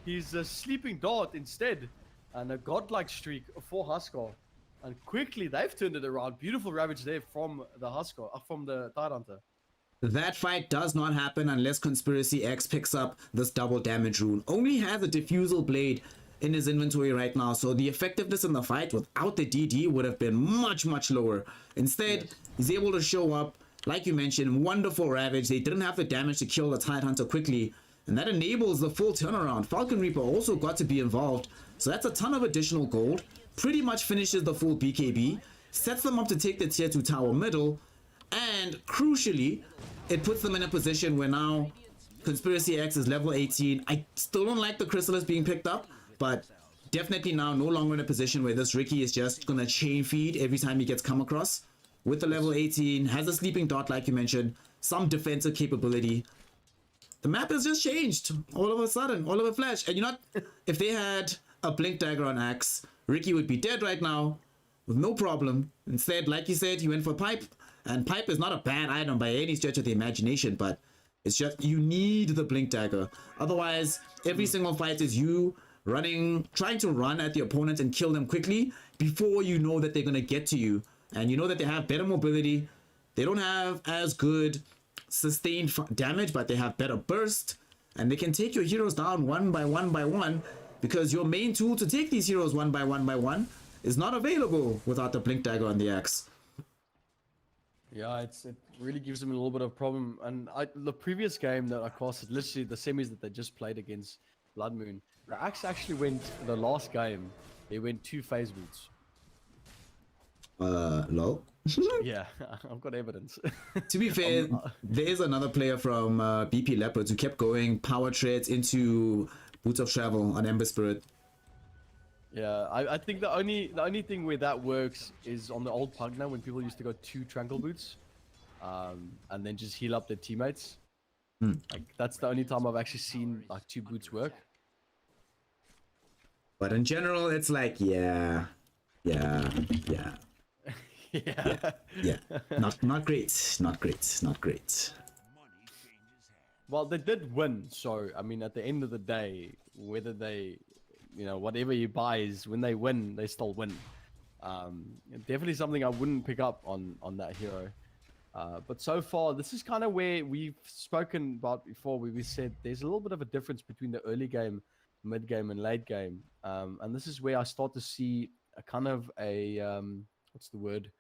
his sleeping dart instead. And a godlike streak for Huskar. And quickly, they've turned it around. Beautiful Ravage there from the Huskar, from the Tidehunter. That fight does not happen unless Conspiracy X picks up this double damage rune. Only has a diffusal blade in his inventory right now, so the effectiveness in the fight without the DD would have been much, much lower. Instead, he's able to show up, like you mentioned, wonderful Ravage. They didn't have the damage to kill the Tidehunter quickly, and that enables the full turnaround. Falcon Reaper also got to be involved, so that's a ton of additional gold. Pretty much finishes the full BKB, sets them up to take the tier 2 tower middle, and crucially, it puts them in a position where now Conspiracy X is level 18. I still don't like the Chrysalis being picked up, but definitely now no longer in a position where this Ricky is just gonna chain feed every time he gets come across. With the level 18, has a sleeping dart like you mentioned, some defensive capability. The map has just changed all of a sudden, all of a flash. And you know what? If they had a Blink Dagger on Axe, Ricky would be dead right now with no problem. Instead, like you said, he went for Pipe. And Pipe is not a bad item by any stretch of the imagination, but it's just you need the Blink Dagger. Otherwise, every single fight is you trying to run at the opponent and kill them quickly before you know that they're going to get to you. And you know that they have better mobility. They don't have as good sustained damage, but they have better burst. And they can take your heroes down one by one because your main tool to take these heroes one by one is not available without the Blink Dagger on the Axe. Yeah, it really gives them a little bit of problem. And the previous game that I casted, literally the semis that they just played against Blood Moon, the Axe actually went, the last game, they went 2 phase boots. Lol. Yeah, I've got evidence. To be fair, there is another player from BP Leopards who kept going power treads into Boots of Travel on Ember Spirit. Yeah, I think the only thing where that works is on the old Pugna when people used to go 2 Tranquil Boots, and then just heal up their teammates. Like that's the only time I've actually seen like 2 boots work. But in general, it's like yeah. Yeah. Not great. Well, they did win, so I mean, at the end of the day, whether they, whatever you buy is when they win, they still win. Definitely something I wouldn't pick up on that hero. But so far, this is kind of where we've spoken about before, where we said there's a little bit of a difference between the early game, mid game, and late game. And this is where I start to see a kind of a what's the word?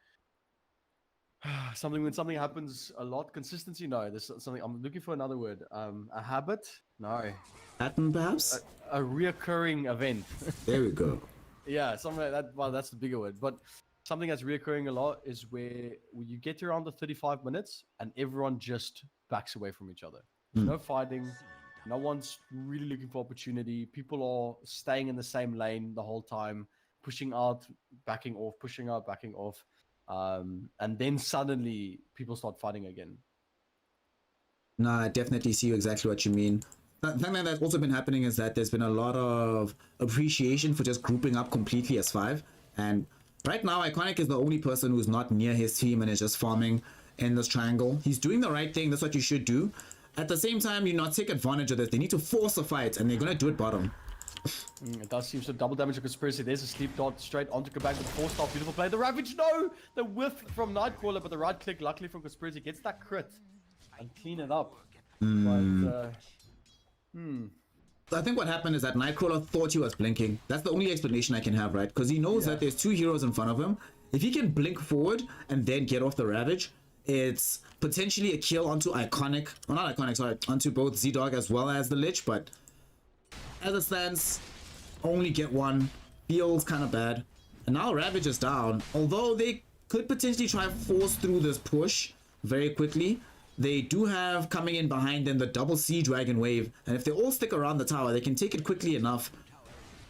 Something when something happens a lot. Consistency? No, there's something. I'm looking for another word. A habit? No. Pattern, perhaps? A reoccurring event. There we go. Yeah, something like that. Well, that's the bigger word. But something that's reoccurring a lot is where you get to around the 35 minutes and everyone just backs away from each other. There's no fighting. No one's really looking for opportunity. People are staying in the same lane the whole time, pushing out, backing off, pushing out, backing off. And then suddenly people start fighting again. No, I definitely see exactly what you mean. Something that's also been happening is that there's been a lot of appreciation for just grouping up completely as 5. And right now, Iconic is the only person who's not near his team and is just farming in this triangle. He's doing the right thing. That's what you should do. At the same time, you not take advantage of this. They need to force a fight, and they're going to do it bottom. It does seem so. Double damage to Conspiracy. There's a sleep dart straight onto Quebec with 4-star. Beautiful play. The Ravage, no! The whiff from Nightcrawler, but the right click, luckily from Conspiracy, gets that crit and clean it up. But, So I think what happened is that Nightcrawler thought he was blinking. That's the only explanation I can have, right? Because he knows that there's 2 heroes in front of him. If he can blink forward and then get off the Ravage, it's potentially a kill onto Iconic. Well, not Iconic, sorry. Onto both Z-Dog as well as the Lich, but as it stands, only get 1. Feels kind of bad. And now Ravage is down. Although they could potentially try and force through this push very quickly, they do have coming in behind them the double Sea Dragon Wave. And if they all stick around the tower, they can take it quickly enough.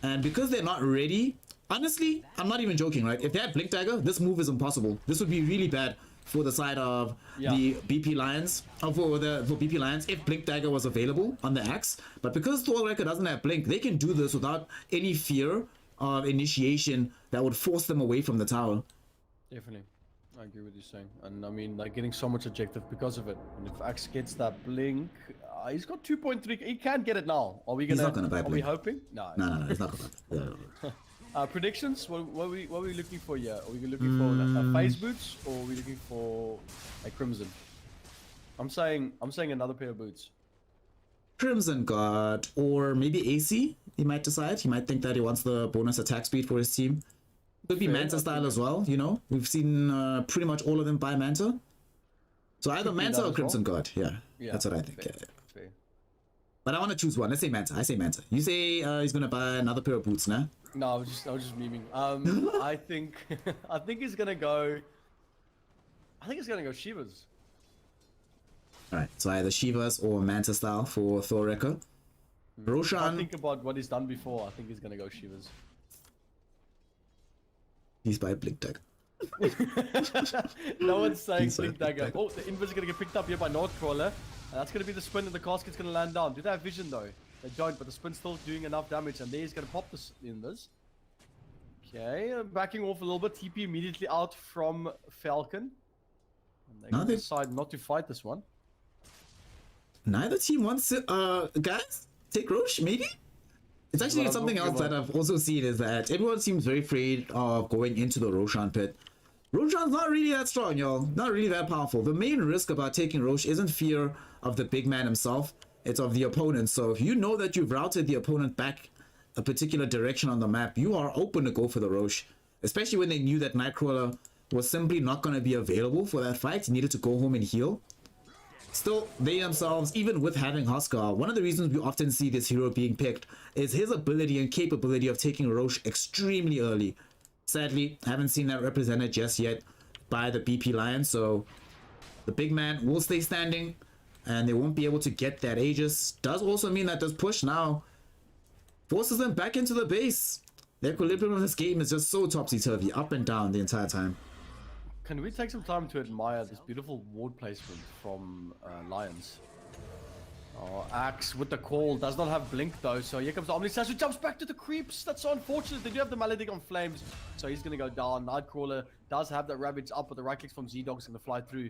And because they're not ready, honestly, I'm not even joking, right? If they had Blink Dagger, this move is impossible. This would be really bad for the side of the BP Lions, for BP Lions, if Blink Dagger was available on the axe. But because Thorwrecker doesn't have Blink, they can do this without any fear of initiation that would force them away from the tower. definitely. I agree with you saying. And I mean, like, getting so much objective because of it. And if Axe gets that blink, he's got 2.3. He can get it now. Are we gonna? He's not gonna buy Are we blink. hoping? No. No, he's not gonna. Predictions? What are we looking for here? Are we looking for a phase boots, or are we looking for a crimson? I'm saying another pair of boots. Crimson Guard, or maybe AC. He might decide. He might think that he wants the bonus attack speed for his team. Could be Fair, Manta I style think- as well. You know, we've seen pretty much all of them buy Manta. So either Could be Manta that or as Crimson well. Guard. Yeah, that's what I think. Fair, Yeah. fair. But I want to choose one. Let's say Manta. I say Manta. You say he's gonna buy another pair of boots, nah? No, I was just memeing. I think he's gonna go. I think he's gonna go Shivas. Alright, so either Shivas or Manta style for Thorwrecker. I Roshan, think about what he's done before. I think he's gonna go Shivas. he's by Blink Dagger. No one's saying He's Blink like- Dagger. Oh, the invis is gonna get picked up here by Nightcrawler. And that's gonna be the spin, and the casket's gonna land down. Do they have vision though? They don't, but the spin's still doing enough damage, and there he's gonna pop this invis. Okay, backing off a little bit. TP immediately out from Falcon. And they Now they- decide not to fight this one. Neither team wants to, guys, take Roche, maybe? It's actually what I'm something talking else that about. I've also seen is that everyone seems very afraid of going into the Roshan pit. Roshan's not really that strong, y'all. Not really that powerful. The main risk about taking Roche isn't fear of the big man himself. It's of the opponent. So if you know that you've routed the opponent back a particular direction on the map, you are open to go for the Roche. Especially when they knew that Nightcrawler was simply not going to be available for that fight. He needed to go home and heal. Still, they themselves, even with having Huskar, one of the reasons we often see this hero being picked is his ability and capability of taking Roche extremely early. Sadly, haven't seen that represented just yet by the BP Lions, so the big man will stay standing and they won't be able to get that Aegis. Does also mean that this push now forces them back into the base. The equilibrium of this game is just so topsy-turvy, up and down the entire time. Can we take some time to admire this beautiful ward placement from Lions? Oh, Axe with the call does not have blink though, so here comes the Omnislash who jumps back to the creeps. That's so unfortunate. They do have the Maledict on flames, so he's gonna go down. Nightcrawler does have that Ravage up, but the right clicks from Z-Dog's gonna fly through.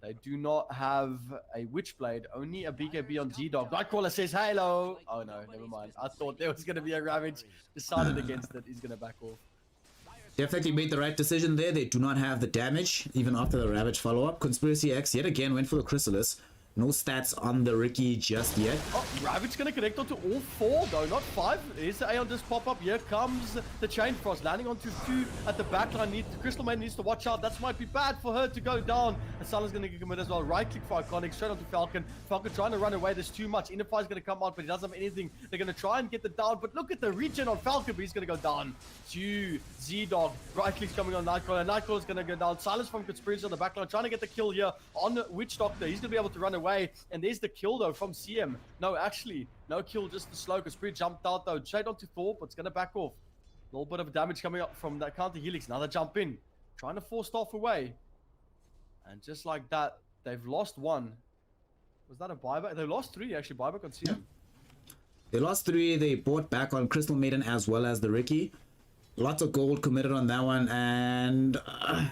They do not have a Witchblade, only a BKB on G-Dog. Nightcrawler says hello. Oh no, never mind. I thought there was going to be a Ravage. Decided against it. He's going to back off. Definitely made the right decision there. They do not have the damage, even after the Ravage follow-up. Conspiracy X yet again went for the Chrysalis. No stats on the Ricky just yet. Oh, Ravage gonna connect onto all 4 though, not 5. Here's the Aeon just pop up. Here comes the Chain Frost landing onto 2 at the backline. Crystal Maiden needs to watch out. That might be bad for her to go down. And Salah's gonna get commit as well. Right click for Iconic, straight onto Falcon. Falcon trying to run away. There's too much. Innerfire's gonna come out, but he doesn't have anything. They're gonna try and get the down, but look at the regen on Falcon, but he's gonna go down. To Z-Dog. Right click's coming on Nightcrawler. Nightcrawler's gonna go down. Silence from Conspiracy on the backline, trying to get the kill here on Witch Doctor. He's gonna be able to run away. And there's the kill though from CM. No, actually, no kill, just the slow. Conspiracy jumped out though. Straight onto Thor, but it's gonna back off. A little bit of damage coming up from that counter Helix. Another jump in. Trying to force Staff away. And just like that, they've lost 1. Was that a buyback? They lost 3 actually, buyback on CM. They lost 3. They bought back on Crystal Maiden as well as the Ricky. Lots of gold committed on that one, and I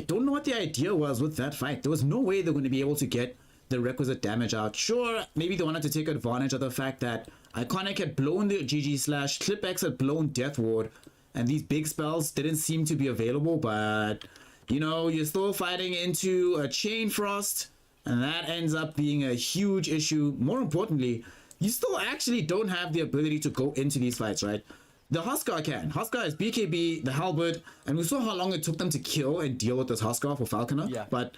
don't know what the idea was with that fight. There was no way they're going to be able to get the requisite damage out. Sure, maybe they wanted to take advantage of the fact that Iconic had blown the GG slash, ClipX had blown Death Ward, and these big spells didn't seem to be available, but you know, you're still fighting into a Chain Frost, and that ends up being a huge issue. More importantly, you still actually don't have the ability to go into these fights, right? The Huskar can. Huskar is BKB, the Halberd, and we saw how long it took them to kill and deal with this Huskar for Falconer. Yeah. But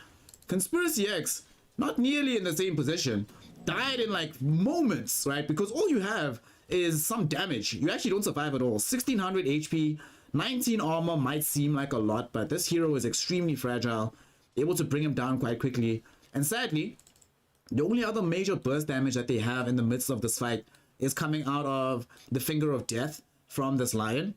Conspiracy X, not nearly in the same position, died in like moments, right? Because all you have is some damage. You actually don't survive at all. 1600 HP, 19 armor might seem like a lot, but this hero is extremely fragile, able to bring him down quite quickly. And sadly, the only other major burst damage that they have in the midst of this fight is coming out of the Finger of Death from this Lion.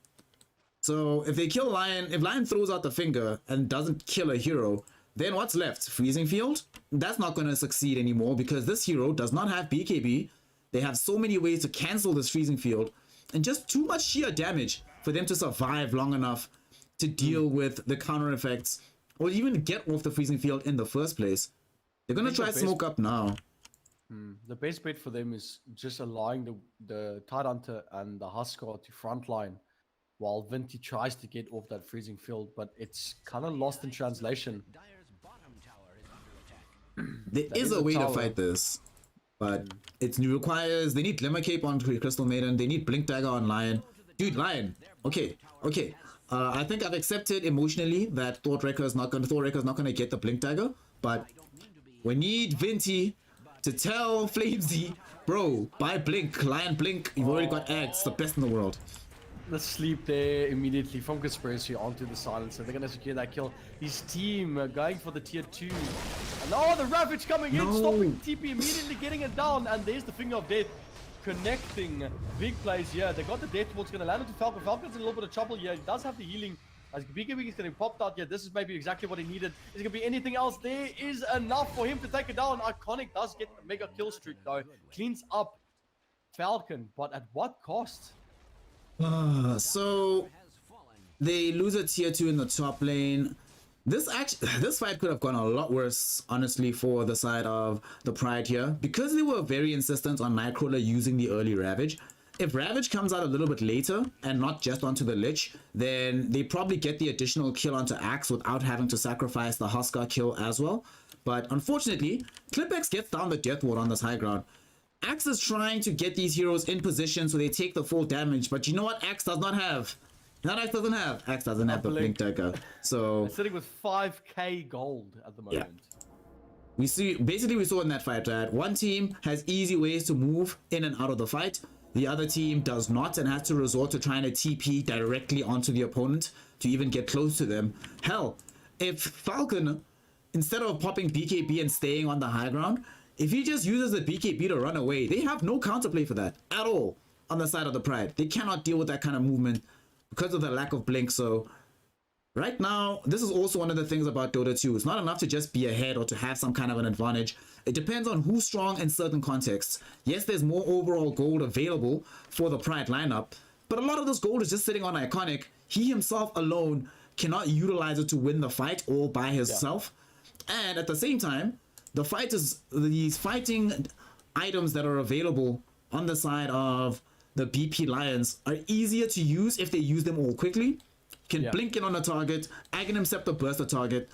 So if they kill Lion, if Lion throws out the finger and doesn't kill a hero, then what's left? Freezing Field? That's not going to succeed anymore because this hero does not have BKB. They have so many ways to cancel this Freezing Field and just too much sheer damage for them to survive long enough to deal with the counter effects or even get off the Freezing Field in the first place. They're going to try smoke up now. The best bet for them is just allowing the Tidehunter and the Huskar to frontline while Vinti tries to get off that Freezing Field, but it's kind of lost in translation. There is a way to fight this, but it requires, they need Glimmer Cape on Crystal Maiden, they need Blink Dagger on Lion. Dude, Lion, okay. I think I've accepted emotionally that Thor Wrecker is not gonna get the Blink Dagger, but we need Vinti to tell Flamesy, bro, buy Blink, Lion Blink, you've already got Ads, the best in the world. The sleep there immediately from Conspiracy onto the Silencer. They're going to secure that kill. His team going for the tier 2. And oh, the Ravage coming in, stopping TP, immediately getting it down. And there's the Finger of Death connecting big plays here. They got the Death Ward's going to land onto Falcon. Falcon's in a little bit of trouble here. He does have the healing. As BKB is getting popped out here, this is maybe exactly what he needed. Is there going to be anything else? There is enough for him to take it down. Iconic does get a mega kill streak though. Cleans up Falcon, but at what cost? So they lose a tier 2 in the top lane. This fight could have gone a lot worse, honestly, for the side of the Pride here, because they were very insistent on Nightcrawler using the early Ravage. If Ravage comes out a little bit later and not just onto the Lich, then they probably get the additional kill onto Axe without having to sacrifice the Huskar kill as well. But unfortunately, ClipX gets down the Death Ward on this high ground. Axe is trying to get these heroes in position so they take the full damage, but you know what Axe does not have? Axe doesn't have the Blink Dagger. So they're sitting with 5k gold at the moment. Yeah. We saw in that fight that one team has easy ways to move in and out of the fight. The other team does not and has to resort to trying to TP directly onto the opponent to even get close to them. Hell, if Falcon, instead of popping BKB and staying on the high ground, if he just uses the BKB to run away, they have no counterplay for that at all on the side of the Pride. They cannot deal with that kind of movement because of the lack of blink. So right now, this is also one of the things about Dota 2. It's not enough to just be ahead or to have some kind of an advantage. It depends on who's strong in certain contexts. Yes, there's more overall gold available for the Pride lineup, but a lot of this gold is just sitting on Iconic. He himself alone cannot utilize it to win the fight all by himself. And at the same time, these fighting items that are available on the side of the BP Lions are easier to use if they use them all quickly. Can blink in on a target, Aghanim Scepter burst a target.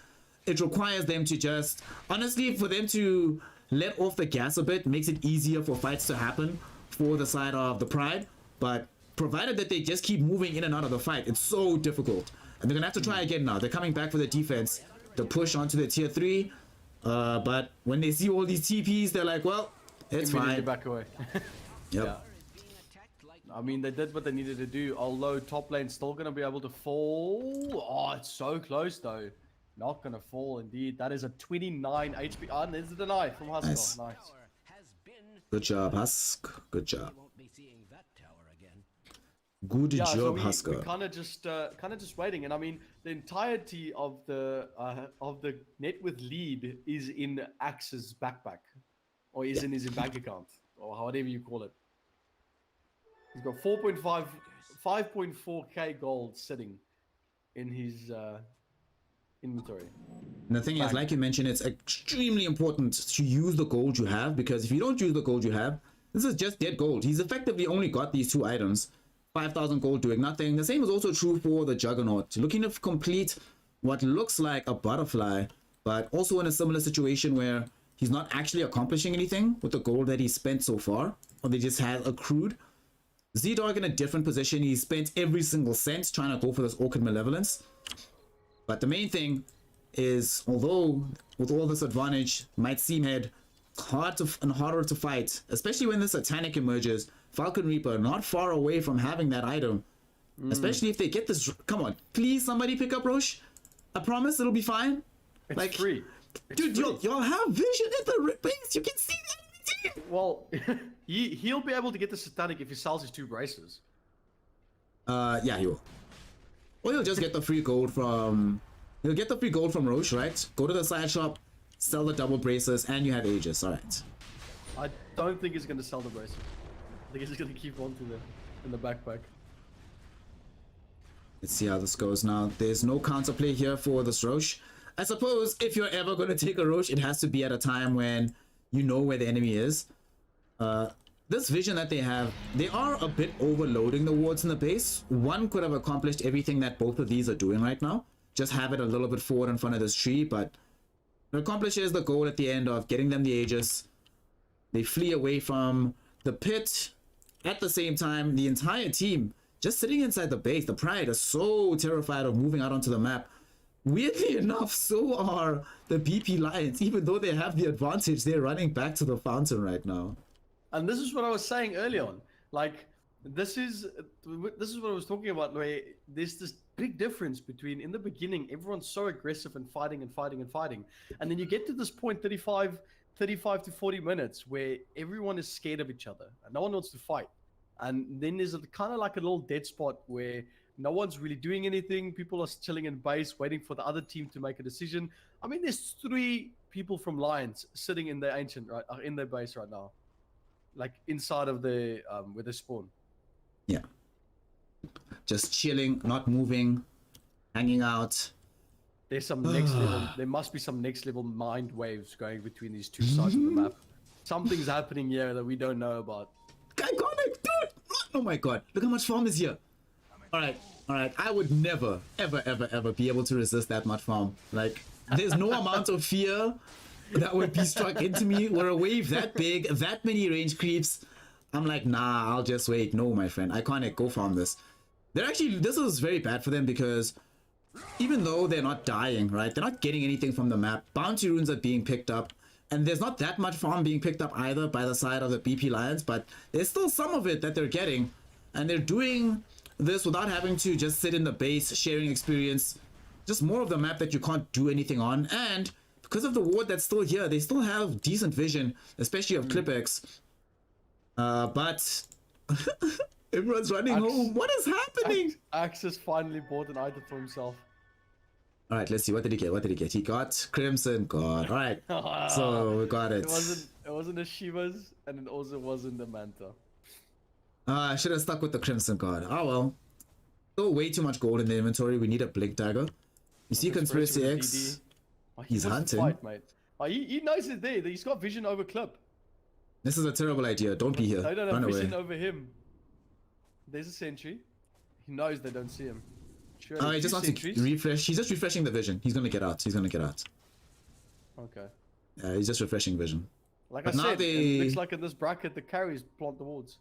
It requires them to just, honestly, for them to let off the gas a bit makes it easier for fights to happen for the side of the Pride. But provided that they just keep moving in and out of the fight, it's so difficult. And they're gonna have to try again now. They're coming back for the defense, the push onto the tier 3. But when they see all these TPs, they're like, well, it's fine. Back away. Yep. Yeah. I mean, they did what they needed to do, although top lane's still going to be able to fall. Oh, it's so close, though. Not going to fall, indeed. That is a 29 HP. Ah, there's the deny from Husk. Nice. Nice. Good job, Husk. Good job. Won't be seeing that tower again. Good Yeah, job, so Husker. we're kind of just waiting, and I mean the entirety of the net with lead is in Axe's backpack, or is in his bank account, or whatever you call it. He's got 5.4k gold sitting in his inventory. And the thing is, like you mentioned, it's extremely important to use the gold you have, because if you don't use the gold you have, this is just dead gold. He's effectively only got these 2 items. 5,000 gold doing nothing. The same is also true for the Juggernaut. Looking to complete what looks like a butterfly, but also in a similar situation where he's not actually accomplishing anything with the gold that he spent so far, or they just had accrued. Z-Dog in a different position. He spent every single cent trying to go for this Orchid Malevolence. But the main thing is, although with all this advantage might seem harder to fight, especially when this Satanic emerges, Falcon Reaper not far away from having that item. Especially if they get this. Come on, please somebody pick up Roche. I promise it'll be fine. It's like free. Dude, y'all have vision at the base. You can see that. Well, he'll be able to get the Satanic if he sells his 2 braces. Yeah, he will. Or he'll just get the free gold from. He'll get the free gold from Roche, right? Go to the side shop, sell the double braces, and you have Aegis. All right. I don't think he's going to sell the braces. I think he's just going to keep on to them in the backpack. Let's see how this goes now. There's no counterplay here for this Roche. I suppose if you're ever going to take a Roche, it has to be at a time when you know where the enemy is. This vision that they have, they are a bit overloading the wards in the base. One could have accomplished everything that both of these are doing right now. Just have it a little bit forward in front of this tree, but it accomplishes the goal at the end of getting them the Aegis. They flee away from the pit. At the same time, the entire team just sitting inside the base. The Pride are so terrified of moving out onto the map. Weirdly enough, so are the BP Lions. Even though they have the advantage, they're running back to the fountain right now. And this is what I was saying early on. Like, this is what I was talking about, where there's this big difference between, in the beginning, everyone's so aggressive and fighting and fighting and fighting. And then you get to this point, 35 to 40 minutes, where everyone is scared of each other and no one wants to fight. And then there's kind of like a little dead spot where no one's really doing anything. People are chilling in base, waiting for the other team to make a decision. I mean, there's 3 people from Lions sitting in their ancient, right, in their base right now, like inside of the where they spawn. Yeah, just chilling, not moving, hanging out. There's some next level. There must be some next level mind waves going between these 2 sides of the map. Something's happening here that we don't know about. Iconic, dude! Oh my god, look how much farm is here. Alright. I would never, ever be able to resist that much farm. Like, there's no amount of fear that would be struck into me where a wave that big, that many range creeps. I'm like, nah, I'll just wait. No, my friend, Iconic, go farm this. This was very bad for them because even though they're not dying, right? They're not getting anything from the map. Bounty runes are being picked up. And there's not that much farm being picked up either by the side of the BP Lions, but there's still some of it that they're getting. And they're doing this without having to just sit in the base, sharing experience. Just more of the map that you can't do anything on. And because of the ward that's still here, they still have decent vision, especially of ClipX. But everyone's running home. What is happening? Axis finally bought an item for himself. All right, let's see. What did he get? He got Crimson God. All right, so we got it. It wasn't a Shiva's, and it also wasn't a Manta. I should have stuck with the Crimson God. Oh well. Still way too much gold in the inventory. We need a Blink Dagger. You see Conspiracy X. Oh, he He's wants to hunting. fight, mate. Oh, he knows it's there. He's got vision over clip. This is a terrible idea. Don't be here. They don't have Run away. vision over him. There's a sentry. He knows they don't see him. Sure, He two just wants sentries. to refresh. He's just refreshing the vision. He's gonna get out. He's gonna get out. Okay. He's just refreshing vision. Like But I now said, they- it looks like in this bracket the carries plant the wards.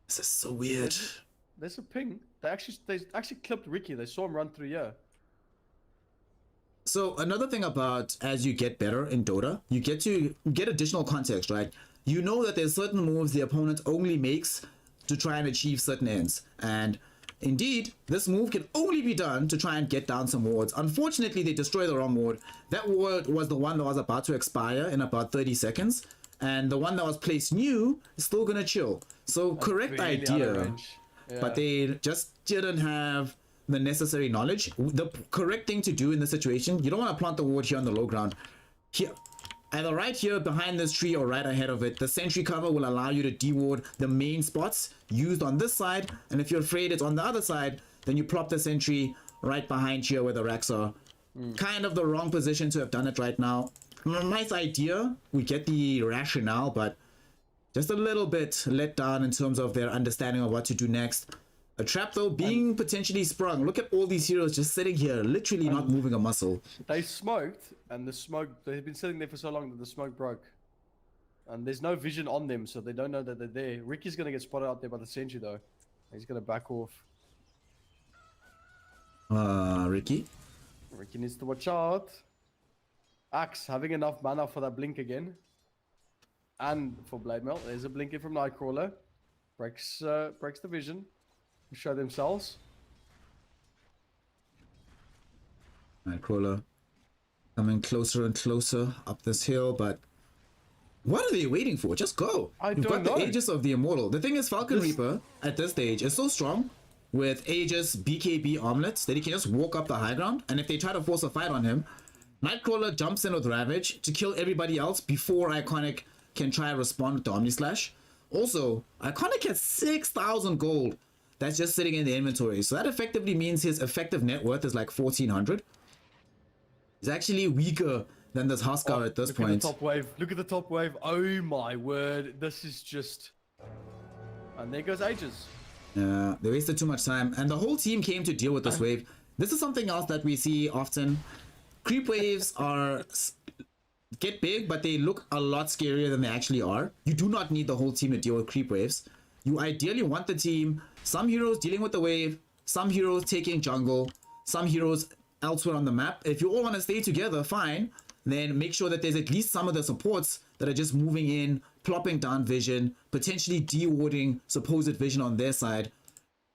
This is so weird. There's a ping. They actually clipped Ricky. They saw him run through here. So another thing about as you get better in Dota, you get additional context, right? You know that there's certain moves the opponent only makes to try and achieve certain ends. And indeed, this move can only be done to try and get down some wards. Unfortunately, they destroy the wrong ward. That ward was the one that was about to expire in about 30 seconds. And the one that was placed new is still gonna chill. So correct Really out of idea. range. Yeah. But they just didn't have the necessary knowledge. The correct thing to do in this situation, you don't want to plant the ward here on the low ground. Here, either right here behind this tree or right ahead of it, the sentry cover will allow you to deward the main spots used on this side. And if you're afraid it's on the other side, then you plop the sentry right behind here where the racks are. Kind of the wrong position to have done it right now. Nice idea. We get the rationale, but just a little bit let down in terms of their understanding of what to do next. A trap though being potentially sprung. Look at all these heroes just sitting here, literally not moving a muscle. They smoked, and the smoke, they've been sitting there for so long that the smoke broke. And there's no vision on them, so they don't know that they're there. Ricky's going to get spotted out there by the sentry, though. He's going to back off. Ricky. Ricky needs to watch out. Axe having enough mana for that blink again. And for Blade Mail, there's a blink in from Nightcrawler. Breaks the vision. Show themselves. Nightcrawler coming closer and closer up this hill, but what are they waiting for? Just go. You've got the Aegis of the Immortal. The thing is, Falcon Reaper at this stage is so strong with Aegis BKB armlets that he can just walk up the high ground, and if they try to force a fight on him, Nightcrawler jumps in with Ravage to kill everybody else before Iconic can try and respond with the Omni Slash. Also, Iconic has 6,000 gold that's just sitting in the inventory, so that effectively means his effective net worth is like 1,400. He's actually weaker than this Huskar at this point. Look at the top wave. Look at the top wave. Oh my word. This is just... And there goes Aegis. Yeah, they wasted too much time, and the whole team came to deal with this wave. This is something else that we see often. Creep waves get big, but they look a lot scarier than they actually are. You do not need the whole team to deal with creep waves. You ideally want the team, some heroes dealing with the wave, some heroes taking jungle, some heroes elsewhere on the map. If you all want to stay together, fine. Then make sure that there's at least some of the supports that are just moving in, plopping down vision, potentially dewarding supposed vision on their side.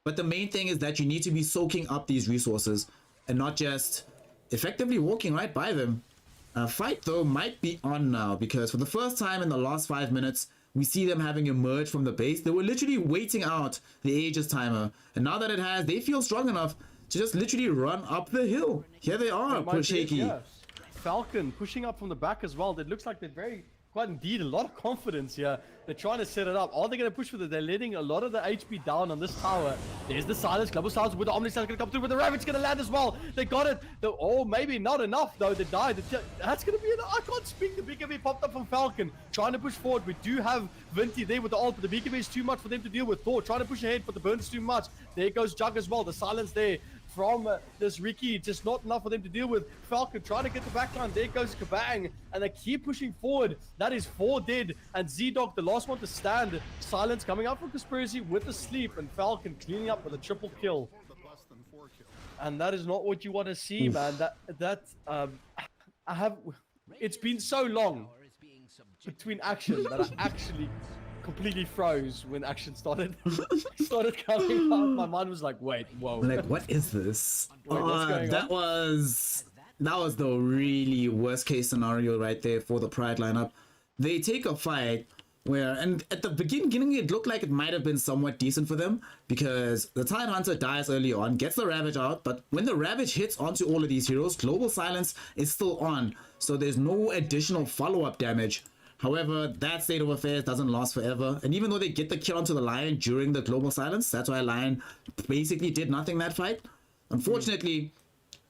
But the main thing is that you need to be soaking up these resources and not just effectively walking right by them. Fight though might be on now, because for the first time in the last 5 minutes, we see them having emerged from the base. They were literally waiting out the Aegis timer, and now that it has, they feel strong enough to just literally run up the hill. Here they are, Shaky. Yeah. Falcon pushing up from the back as well. It looks like they're quite indeed a lot of confidence here. They're trying to set it up. Are they going to push with it? They're letting a lot of the HP down on this tower. There's the silence. Global silence with the Omni Slash going to come through, with the Ravage going to land as well. They got it. Oh, maybe not enough though. They died. That's going to be I can't speak. The BKB popped up from Falcon. Trying to push forward. We do have Vinti there with the ult, but the BKB is too much for them to deal with. Thor trying to push ahead, but the burn's too much. There goes Jug as well. The silence there from this Ricky, just not enough for them to deal with. Falcon trying to get the backline. There goes Kabang, and they keep pushing forward. That is 4 dead, and Z-Dog, the last one to stand. Silence coming out from Conspiracy with the sleep, and Falcon cleaning up with a triple kill. And that is not what you want to see, man. It's been so long between action that I actually completely froze when action started coming out. My mind was like, wait, whoa. Like, what is this? Wait, what's going that on? was the really worst case scenario right there for the Pride lineup. They take a fight where, and at the beginning it looked like it might have been somewhat decent for them, because the Tide Hunter dies early on, gets the Ravage out, but when the Ravage hits onto all of these heroes, Global Silence is still on, so there's no additional follow-up damage. However, that state of affairs doesn't last forever, and even though they get the kill onto the Lion during the Global Silence, that's why Lion basically did nothing that fight. Unfortunately,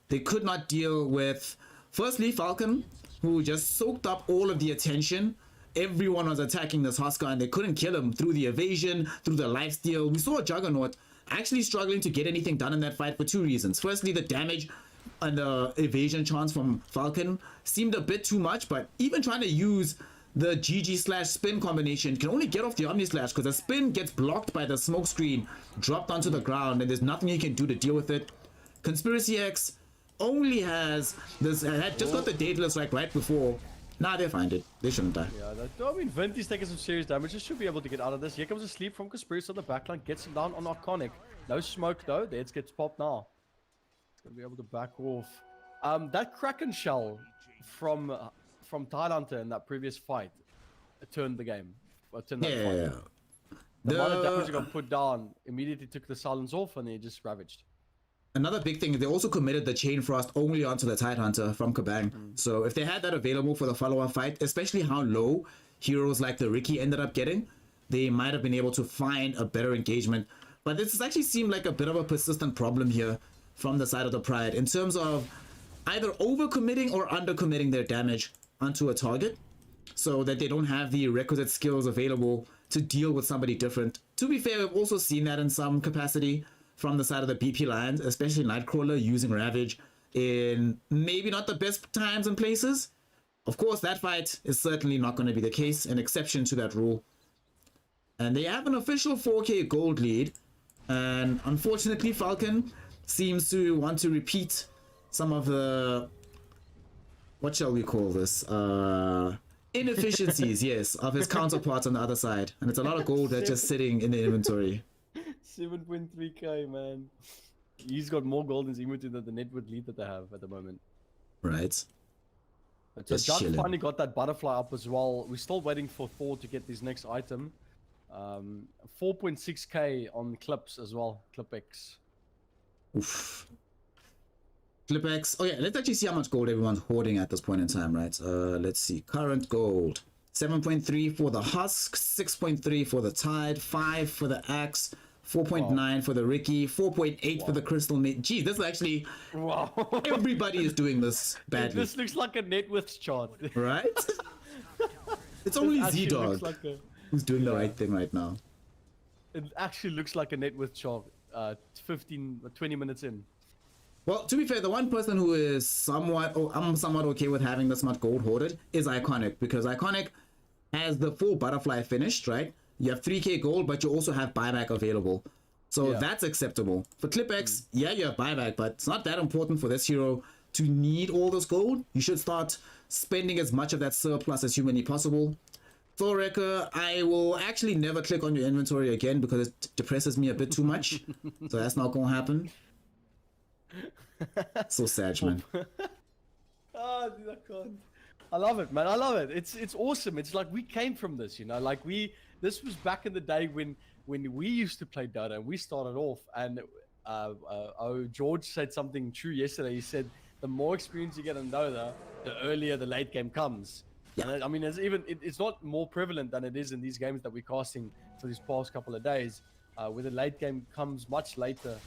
they could not deal with Firstly, Falcon, who just soaked up all of the attention. Everyone was attacking this Husker and they couldn't kill him through the evasion, through the lifesteal. We saw Juggernaut actually struggling to get anything done in that fight for two reasons. Firstly, the damage and the evasion chance from Falcon seemed a bit too much, but even trying to use the GG/spin combination can only get off the Omni Slash because the spin gets blocked by the smoke screen, dropped onto the ground, and there's nothing you can do to deal with it. Conspiracy X only has this, had just got the Daedalus right before. Nah, they'll find it. They shouldn't die. Yeah, I mean, Vinty's taking some serious damage. Just should be able to get out of this. Here comes a sleep from Conspiracy on the backline. Gets him down on Arconic. No smoke though. The heads gets popped now. It's gonna be able to back off. That Kraken shell from Tidehunter in that previous fight turned the game. Turned that fight. Yeah. The amount of damage got put down immediately took the silence off and he just ravaged. Another big thing is they also committed the Chain Frost only onto the Tidehunter from Kabang. So if they had that available for the follow-up fight, especially how low heroes like the Ricky ended up getting, they might have been able to find a better engagement. But this has actually seemed like a bit of a persistent problem here from the side of the Pride in terms of either overcommitting or undercommitting their damage onto a target so that they don't have the requisite skills available to deal with somebody different. To be fair, we've also seen that in some capacity from the side of the BP Lions, especially Nightcrawler using Ravage in maybe not the best times and places. Of course, that fight is certainly not going to be the case, an exception to that rule. And they have an official 4K gold lead, and unfortunately Falcon seems to want to repeat some of the, what shall we call this, inefficiencies, yes, of his counterparts on the other side. And it's a lot of gold that's just sitting in the inventory. 7.3k, man. He's got more gold in his inventory than the net worth lead that they have at the moment. Right. So Jack finally got that butterfly up as well. We're still waiting for Thor to get this next item. 4.6k on clips as well. ClipX. Oof. ClipX. Oh yeah, let's actually see how much gold everyone's hoarding at this point in time, right? Let's see. Current gold. 7.3 for the Husk, 6.3 for the Tide, 5 for the Axe, 4.9 for the Ricky, 4.8 for the Crystal Mate. Geez, this is actually... Wow. Everybody is doing this badly. This looks like a net worth chart. Right? It's only Z-Dog who's doing the right thing right now. It actually looks like a net worth chart 20 minutes in. Well, to be fair, the one person who is somewhat okay with having this much gold hoarded is Iconic, because Iconic has the full butterfly finished, right? You have 3k gold, but you also have buyback available. So that's acceptable. For ClipX, yeah, you have buyback, but it's not that important for this hero to need all this gold. You should start spending as much of that surplus as humanly possible. Thorrecker, I will actually never click on your inventory again because it depresses me a bit too much. So that's not going to happen. So sad, man. Oh, dude, I can't. I love it, man. I love it. It's awesome. It's like we came from this, you know. Like this was back in the day when we used to play Dota and we started off. And George said something true yesterday. He said the more experience you get in Dota, the earlier the late game comes. Yeah. And I mean, it's not more prevalent than it is in these games that we're casting for these past couple of days, where the late game comes much later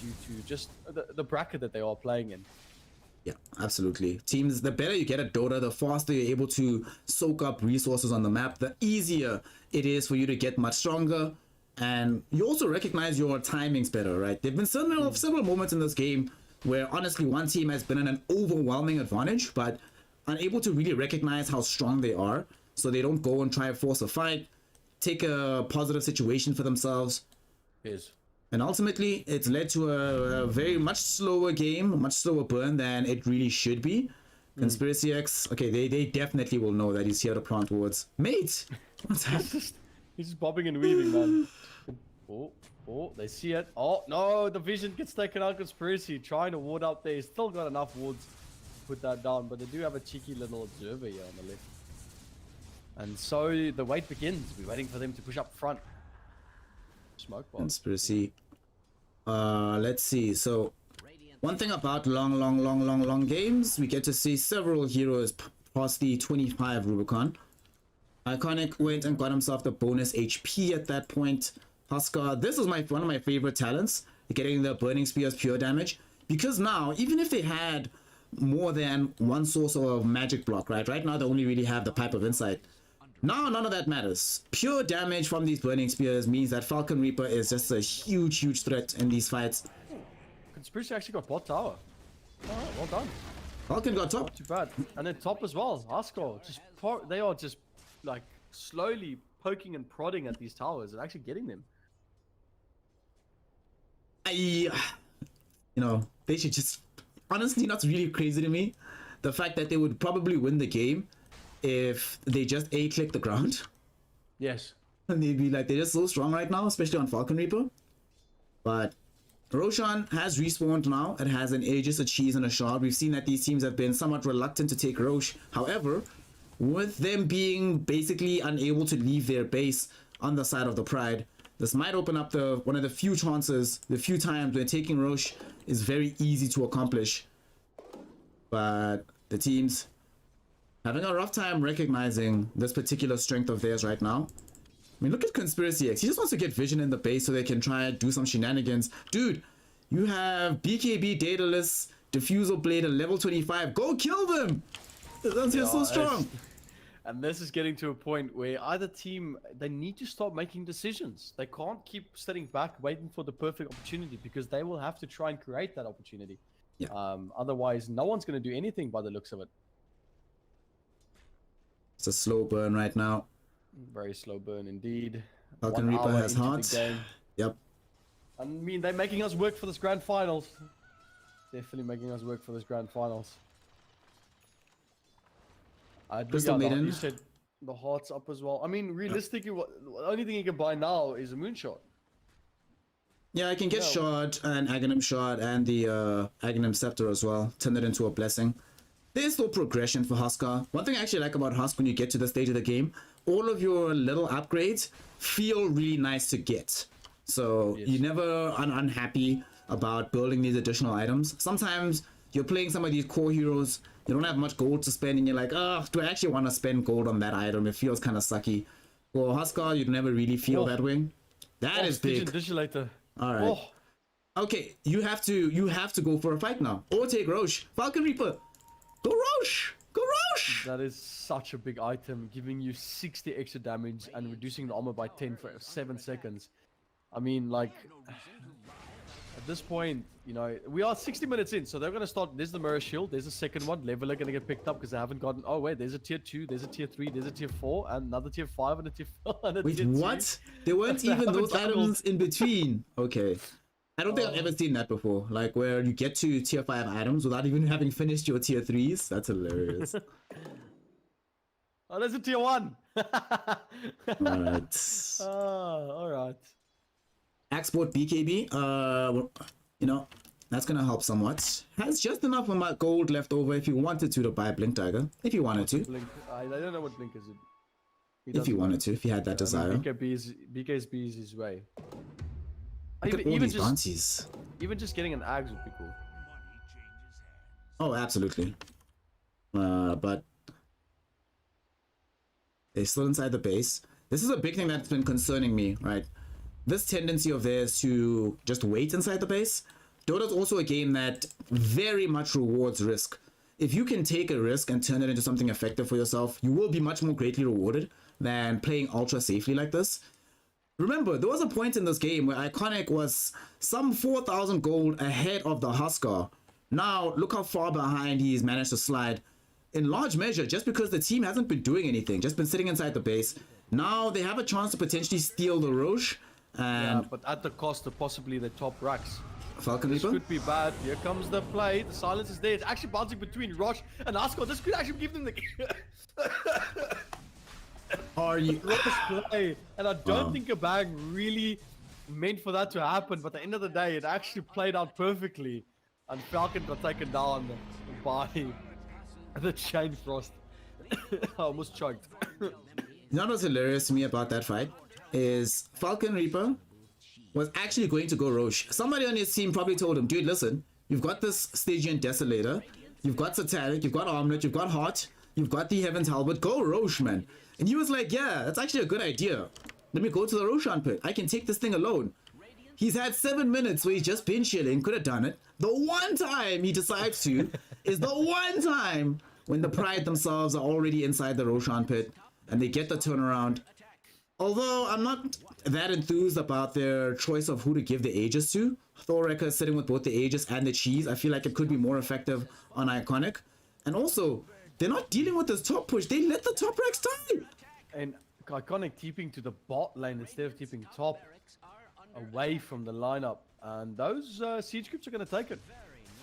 due to just the bracket that they are playing in. Yeah, absolutely. Teams, the better you get at Dota, the faster you're able to soak up resources on the map, the easier it is for you to get much stronger. And you also recognize your timings better, right? There have been several moments in this game where honestly one team has been in an overwhelming advantage, but unable to really recognize how strong they are. So they don't go and try to force a fight, take a positive situation for themselves. Yes. And ultimately, it's led to a very much slower game, a much slower burn than it really should be. Conspiracy X, okay, they definitely will know that he's here to plant wards. Mate! What's happening? He's just bobbing and weaving, man. Oh, they see it. Oh, no, the vision gets taken out. Conspiracy trying to ward out there. He's still got enough wards to put that down, but they do have a cheeky little observer here on the left. And so the wait begins. We're waiting for them to push up front. Smoke bomb. Conspiracy. Let's see. So one thing about long games, we get to see several heroes past the 25 Rubicon. Iconic went and got himself the bonus HP at that point. Husker, this is one of my favorite talents, getting the Burning Spear's pure damage, because now even if they had more than one source of magic block, right? Right now they only really have the Pipe of Insight. Now none of that matters. Pure damage from these burning spears means that Falcon Reaper is just a huge threat in these fights. Conspiracy actually got bot tower. Alright, well done. Falcon got top. Not too bad. And then top as well. Haskell. They are just like slowly poking and prodding at these towers and actually getting them. You know, they should just, honestly, not really crazy to me. The fact that they would probably win the game if they just A-click the ground. Yes. And they'd be like, they're just so strong right now, especially on Falcon Reaper. But Roshan has respawned now. It has an Aegis, a Cheese, and a Shard. We've seen that these teams have been somewhat reluctant to take Rosh. However, with them being basically unable to leave their base on the side of the Pride, this might open up one of the few chances, the few times where taking Rosh is very easy to accomplish. But the teams having a rough time recognizing this particular strength of theirs right now. I mean, look at Conspiracy X. He just wants to get vision in the base so they can try and do some shenanigans. Dude, you have BKB, Daedalus, Diffusal Blade at level 25. Go kill them! They're so strong. And this is getting to a point where either team, they need to start making decisions. They can't keep sitting back waiting for the perfect opportunity because they will have to try and create that opportunity. Yeah. Otherwise, no one's going to do anything by the looks of it. It's a slow burn right now. Very slow burn indeed. Falcon Reaper has heart. Yep. I mean, they're making us work for this grand finals. Definitely making us work for this grand finals. Crystal Maiden. You said the heart's up as well. I mean, realistically, the only thing you can buy now is a Moonshot. Yeah, I can get Shard and Aghanim Shard and the Aghanim Scepter as well. Turn it into a blessing. There's still progression for Huskar. One thing I actually like about Husk when you get to the stage of the game, all of your little upgrades feel really nice to get. So you're never unhappy about building these additional items. Sometimes you're playing some of these core heroes, you don't have much gold to spend, and you're like, oh, do I actually want to spend gold on that item? It feels kind of sucky. For Huskar, you'd never really feel that way. That is big. All right. Okay, you have to go for a fight now, or take Rosh. Falcon Reaper, go Rosh, go Rosh. That is such a big item, giving you 60 extra damage and reducing the armor by 10 for 7 seconds. I mean, like, at this point, you know, we are 60 minutes in, so they're going to start. There's the Mirror Shield, there's a second one. Leveler going to get picked up because they haven't gotten. Oh, wait, there's a tier 2, there's a tier 3, there's a tier 4, and another tier 5, and a tier 4. And a Wait, tier what? 2. There weren't even those items in between. Okay. I don't think I've ever seen that before. Like, where you get to tier 5 items without even having finished your tier 3s. That's hilarious. Oh, there's a tier 1. Alright. Alright. Export BKB, you know, that's gonna help somewhat. Has just enough of my gold left over if you wanted to buy a Blink Dagger. If you wanted to. Blink. I don't know what Blink is. If you wanted to, if you had that desire. BKB is his way. Look at all these bounties. Even just getting an Ags would be cool. Oh, absolutely. But they're still inside the base. This is a big thing that's been concerning me, right? This tendency of theirs to just wait inside the base. Dota's also a game that very much rewards risk. If you can take a risk and turn it into something effective for yourself, you will be much more greatly rewarded than playing ultra safely like this. Remember, there was a point in this game where Iconic was some 4,000 gold ahead of the Huskar. Now, look how far behind he's managed to slide. In large measure, just because the team hasn't been doing anything, just been sitting inside the base. Now, they have a chance to potentially steal the Rosh. And yeah, but at the cost of possibly the top racks. Falcon Reaper? This could be bad. Here comes the play. The silence is there. It's actually bouncing between Rosh and Huskar. This could actually give them the... Are you... Rosh play. And I don't think a bag really meant for that to happen. But at the end of the day, it actually played out perfectly. And Falcon got taken down by the Chain Frost. I almost choked. You know what's hilarious to me about that fight? Is Falcon Reaper was actually going to go Rosh. Somebody on his team probably told him, dude, listen, you've got this Stygian Desolator, you've got Satanic, you've got Armlet, you've got Heart, you've got the Heaven's Halberd, go Rosh, man. And he was like, yeah, that's actually a good idea. Let me go to the Roshan pit. I can take this thing alone. He's had 7 minutes where he's just been chilling, could have done it. The one time he decides to is the one time when the Pride themselves are already inside the Roshan pit and they get the turnaround. Although I'm not that enthused about their choice of who to give the Aegis to. Thoreka is sitting with both the Aegis and the Cheese. I feel like it could be more effective on Iconic. And also, they're not dealing with this top push. They let the top Rex die. And Iconic keeping to the bot lane instead of keeping top away from the lineup. And those siege groups are going to take it.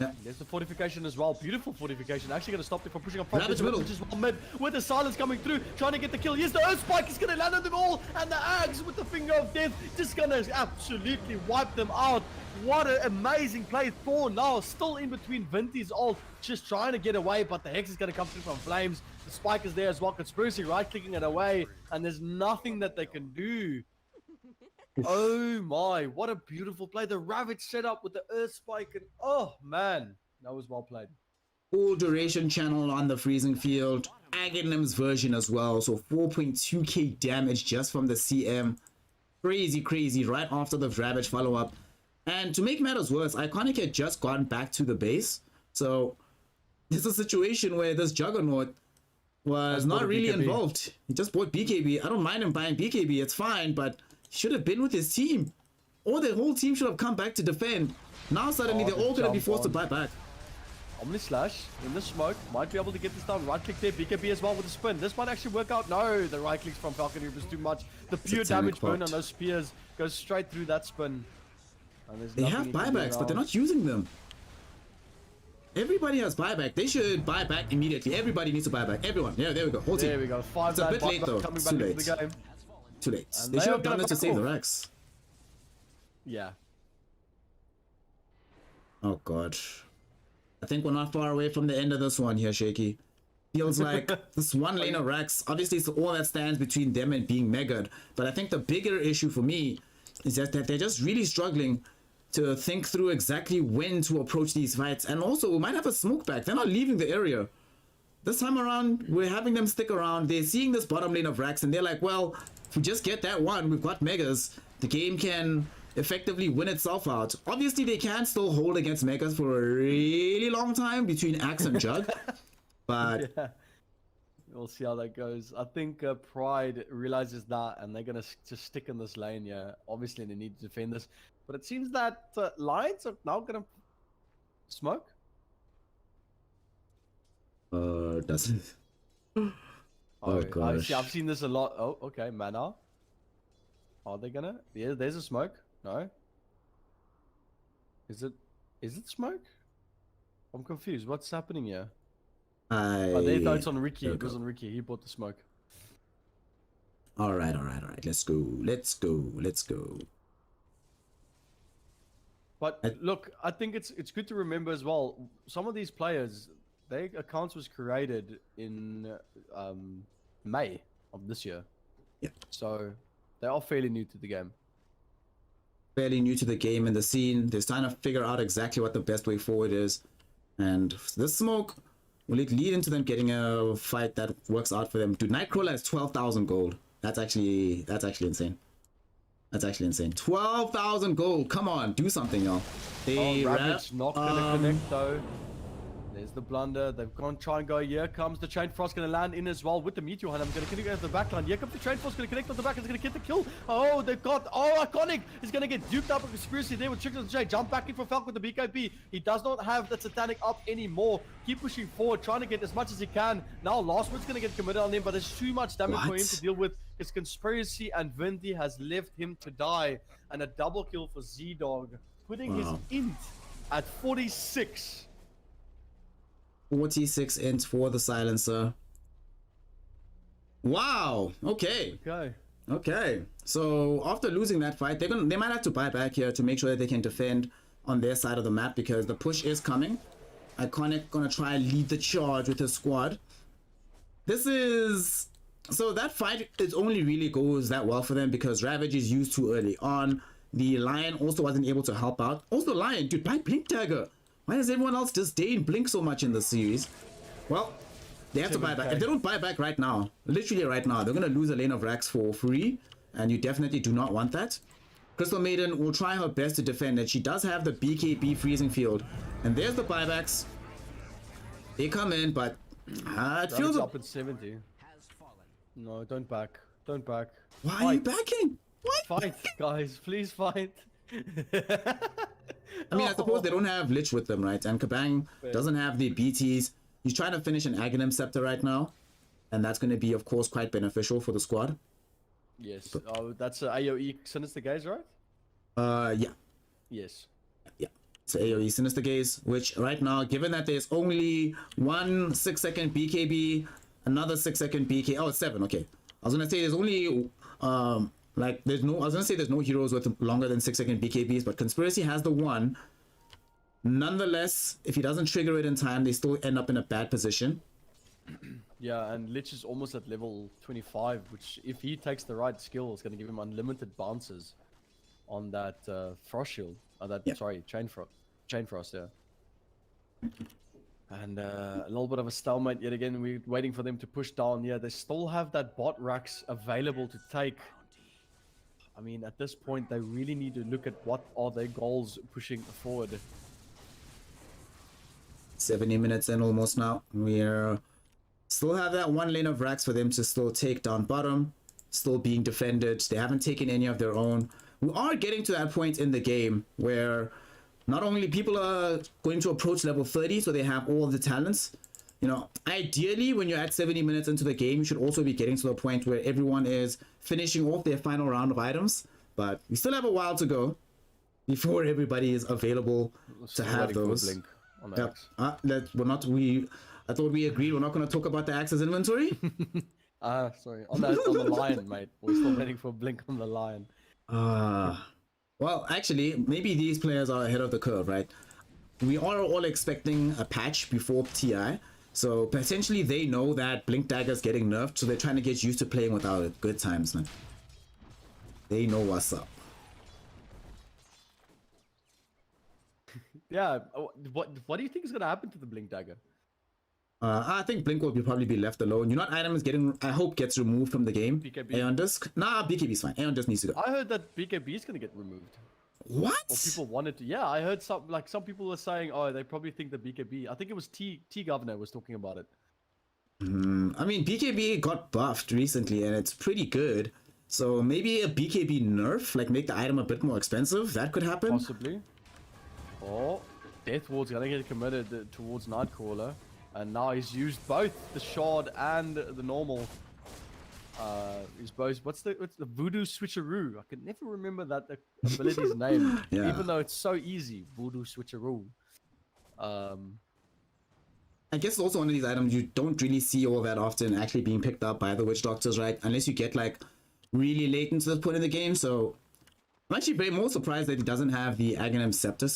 Yeah. There's the fortification as well. Beautiful fortification. Actually going to stop them from pushing up front. Ravage middle. Which is well mid with the silence coming through. Trying to get the kill. Here's the Earth Spike. He's going to land on them all. And the Axe with the finger of death. Just going to absolutely wipe them out. What an amazing play. Thor now still in between Vinty's ult. Just trying to get away. But the Hex is going to come through from Flames. The Spike is there as well. Conspiracy right clicking it away. And there's nothing that they can do. Oh my, what a beautiful play. The Ravage setup with the Earth Spike. And oh man, that was well played. Full duration channel on the freezing field. Aghanim's version as well. So 4.2k damage just from the CM. Crazy right after the Ravage follow-up. And to make matters worse, Iconic had just gone back to the base. So it's a situation where this Juggernaut was not really involved. He just bought BKB. I don't mind him buying BKB, it's fine, but he should have been with his team. Or the whole team should have come back to defend. Now suddenly they're all going to be forced to buy back. Omni Slash in the smoke. Might be able to get this down. Right click there. BKB as well with the spin. This might actually work out. No, the right clicks from Falcon Reapers too much. The pure damage burn on those spears goes straight through that spin. And they have buybacks, but they're not using them. Everybody has buyback. They should buy back immediately. Everybody needs to buy back. Everyone. Yeah, there we go. Whole team. There we go. It's a bit late though. It's too late. Too late. They should have done this to save the Rex. Yeah. Oh god. I think we're not far away from the end of this one here, Shaky. Feels like this one lane of Rex, obviously it's all that stands between them and being megaed. But I think the bigger issue for me is that they're just really struggling to think through exactly when to approach these fights. And also, we might have a smoke back. They're not leaving the area. This time around, we're having them stick around. They're seeing this bottom lane of Rex, and they're like, well, if we just get that one, we've got megas. The game can effectively win itself out. Obviously, they can still hold against megas for a really long time between Axe and Jug. But yeah. We'll see how that goes. I think Pride realizes that, and they're going to just stick in this lane. Yeah, obviously, they need to defend this. But it seems that Lions are now going to smoke. Doesn't. Oh gosh. I've seen this a lot. Oh, okay, mana. Are they gonna? Yeah, there's a smoke. No. Is it smoke? I'm confused. What's happening here? Oh, no, it's on Ricky. It was on Ricky. He bought the smoke. All right. Let's go. But look, I think it's good to remember as well. Some of these players, their accounts was created in May of this year. Yeah. So they are fairly new to the game. Fairly new to the game and the scene. They're trying to figure out exactly what the best way forward is. And this smoke, will it lead into them getting a fight that works out for them? Dude, Nightcrawler has 12,000 gold. That's actually insane. That's actually insane. 12,000 gold. Come on, do something, y'all. They Ravage not gonna connect though. There's the blunder. They've gone try and go. Here comes the Chain Frost going to land in as well with the Meteor Hunter. I'm going to connect at the back line. Here comes the Chain Frost going to connect on the back. It's going to get the kill. Oh, they've got. Oh, Iconic is going to get duped up with Conspiracy there with Trickle J. Jump back in for Falcon with the BKB. He does not have the Satanic up anymore. Keep pushing forward, trying to get as much as he can. Now, Last Word's going to get committed on him, but there's too much damage for him to deal with. His Conspiracy and Vinty has left him to die. And a double kill for Z-Dog, putting his int at 46. 46 int for the silencer. Wow. Okay. So after losing that fight, they might have to buy back here to make sure that they can defend on their side of the map because the push is coming. Iconic gonna try and lead the charge with his squad. This is so that fight it only really goes that well for them because Ravage is used too early on. The Lion also wasn't able to help out. Also Lion, dude, buy Blink Dagger. Why does everyone else disdain Blink so much in this series? Well, they have to buy back. If they don't buy back right now, literally right now, they're going to lose a lane of racks for free. And you definitely do not want that. Crystal Maiden will try her best to defend it. She does have the BKB freezing field. And there's the buybacks. They come in, but it feels up at 70. No, don't back. Don't back. Why are you backing? What? Fight, guys. Please fight. I mean, I suppose they don't have Lich with them, right? And Kabang doesn't have the BTs. He's trying to finish an Aghanim Scepter right now. And that's going to be, of course, quite beneficial for the squad. Yes. Oh, that's AoE Sinister Gaze, right? Yeah. Yes. Yeah. So AoE Sinister Gaze, which right now, given that there's only one 6-second BKB, another 6-second BK. Oh, it's 7. Okay. I was going to say there's only... there's no heroes with longer than 6-second BKBs, but Conspiracy has the one. Nonetheless, if he doesn't trigger it in time, they still end up in a bad position. Yeah, and Lich is almost at level 25, which if he takes the right skill, is going to give him unlimited bounces on that Frost Shield. Chain Frost, yeah. And a little bit of a stalemate yet again. We're waiting for them to push down. Yeah, they still have that bot racks available to take. I mean, at this point, they really need to look at what are their goals pushing forward. 70 minutes in almost now. We're still have that one lane of racks for them to still take down bottom. Still being defended. They haven't taken any of their own. We are getting to that point in the game where not only people are going to approach level 30, so they have all the talents. You know, ideally, when you're at 70 minutes into the game, you should also be getting to the point where everyone is finishing off their final round of items. But we still have a while to go before everybody is available to have those. Yep. I thought we agreed we're not going to talk about the Axe's inventory. Sorry. On the lion, mate. We're still waiting for a blink on the lion. Well, actually, maybe these players are ahead of the curve, right? We are all expecting a patch before TI. So potentially they know that Blink Dagger's getting nerfed, so they're trying to get used to playing without it. Good times, man. They know what's up. Yeah, what do you think is going to happen to the Blink Dagger? I think Blink will probably be left alone. You know what item is getting, I hope, gets removed from the game? BKB. Aeon Disc? Nah, BKB's fine. Aeon Disc needs to go. I heard that BKB is going to get removed. What? Or people wanted to. Yeah, I heard some people were saying, oh, they probably think the BKB. I think it was T Governor was talking about it. I mean, BKB got buffed recently and it's pretty good. So maybe a BKB nerf, like make the item a bit more expensive. That could happen. Possibly. Oh, Death Ward's going to get committed towards Nightcrawler. And now he's used both the shard and the normal. He's both. What's the Voodoo Switcheroo? I can never remember that ability's name, Yeah. even though it's so easy. Voodoo Switcheroo. I guess it's also one of these items you don't really see all that often actually being picked up by the Witch Doctors, right? Unless you get like really late into this point in the game. So I'm actually more surprised that he doesn't have the Aghanim Scepter.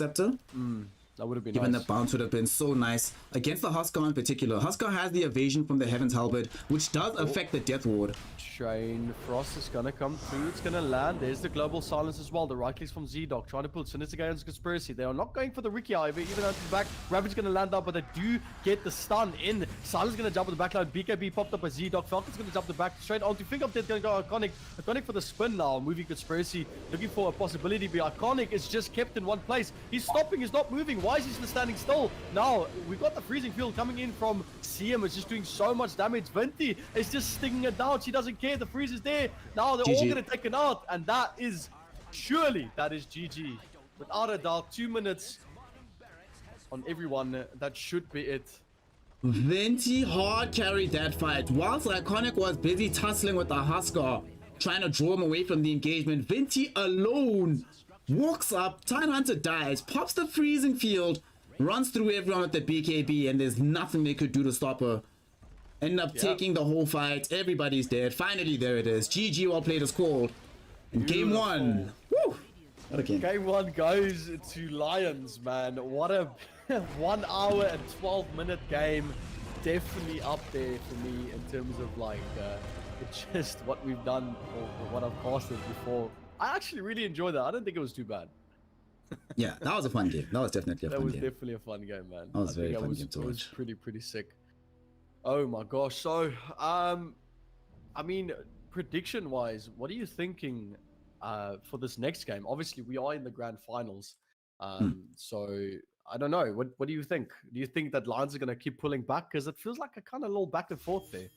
That would have been Given nice. the bounce would have been so nice against the Huskar in particular. Huskar has the evasion from the Heaven's Halberd, which does affect the Death Ward. Chain Frost is gonna come through. It's gonna land. There's the global silence as well. The right clicks from Z-Dog trying to pull Sinister Gaze Conspiracy. They are not going for the Ricky Ivy, even out the back. Ravage gonna land up, but they do get the stun in. Silence gonna jump on the back line. BKB popped up by Z-Dog. Falcon's gonna jump the back straight onto Think of Death. Gonna go Iconic. Iconic for the spin now. Moving Conspiracy. Looking for a possibility. But Iconic is just kept in one place. He's stopping. He's not moving. Why is he still standing still? Now we've got the freezing field coming in from CM. It's just doing so much damage. Venti is just stinging it down. She doesn't care. The freeze is there. Now they're all gonna take it out, and that is GG. Without a doubt, 2 minutes on everyone. That should be it. Venti hard carried that fight. Whilst Iconic was busy tussling with the Huskar, trying to draw him away from the engagement, Venti alone walks up, Time Hunter dies, pops the freezing field, runs through everyone with the BKB, and there's nothing they could do to stop her. End up taking the whole fight. Everybody's dead. Finally, there it is. GG, well played is called. And game one. Woo! What a game. Game one goes to Lions, man. What a 1 hour and 12-minute game. Definitely up there for me in terms of like just what we've done or what I've casted before. I actually really enjoyed that. I don't think it was too bad. Yeah, that was a fun game. That was definitely a fun game. That was definitely a fun game, man. That was very fun game to It was watch. pretty sick. Oh my gosh. So, I mean, prediction-wise, what are you thinking for this next game. Obviously, we are in the grand finals. So I don't know. What do you think? Do you think that Lions are going to keep pulling back? Because it feels like a kind of little back and forth there.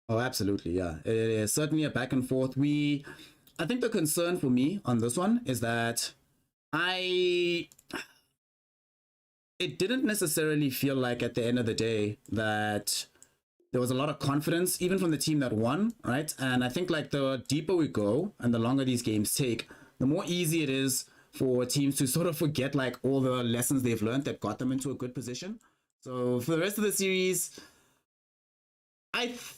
Oh, absolutely, yeah. It is certainly a back and forth. I think the concern for me on this one is that it didn't necessarily feel like at the end of the day that there was a lot of confidence, even from the team that won, right? And I think like the deeper we go and the longer these games take, the more easy it is for teams to sort of forget like all the lessons they've learned that got them into a good position. So for the rest of the series,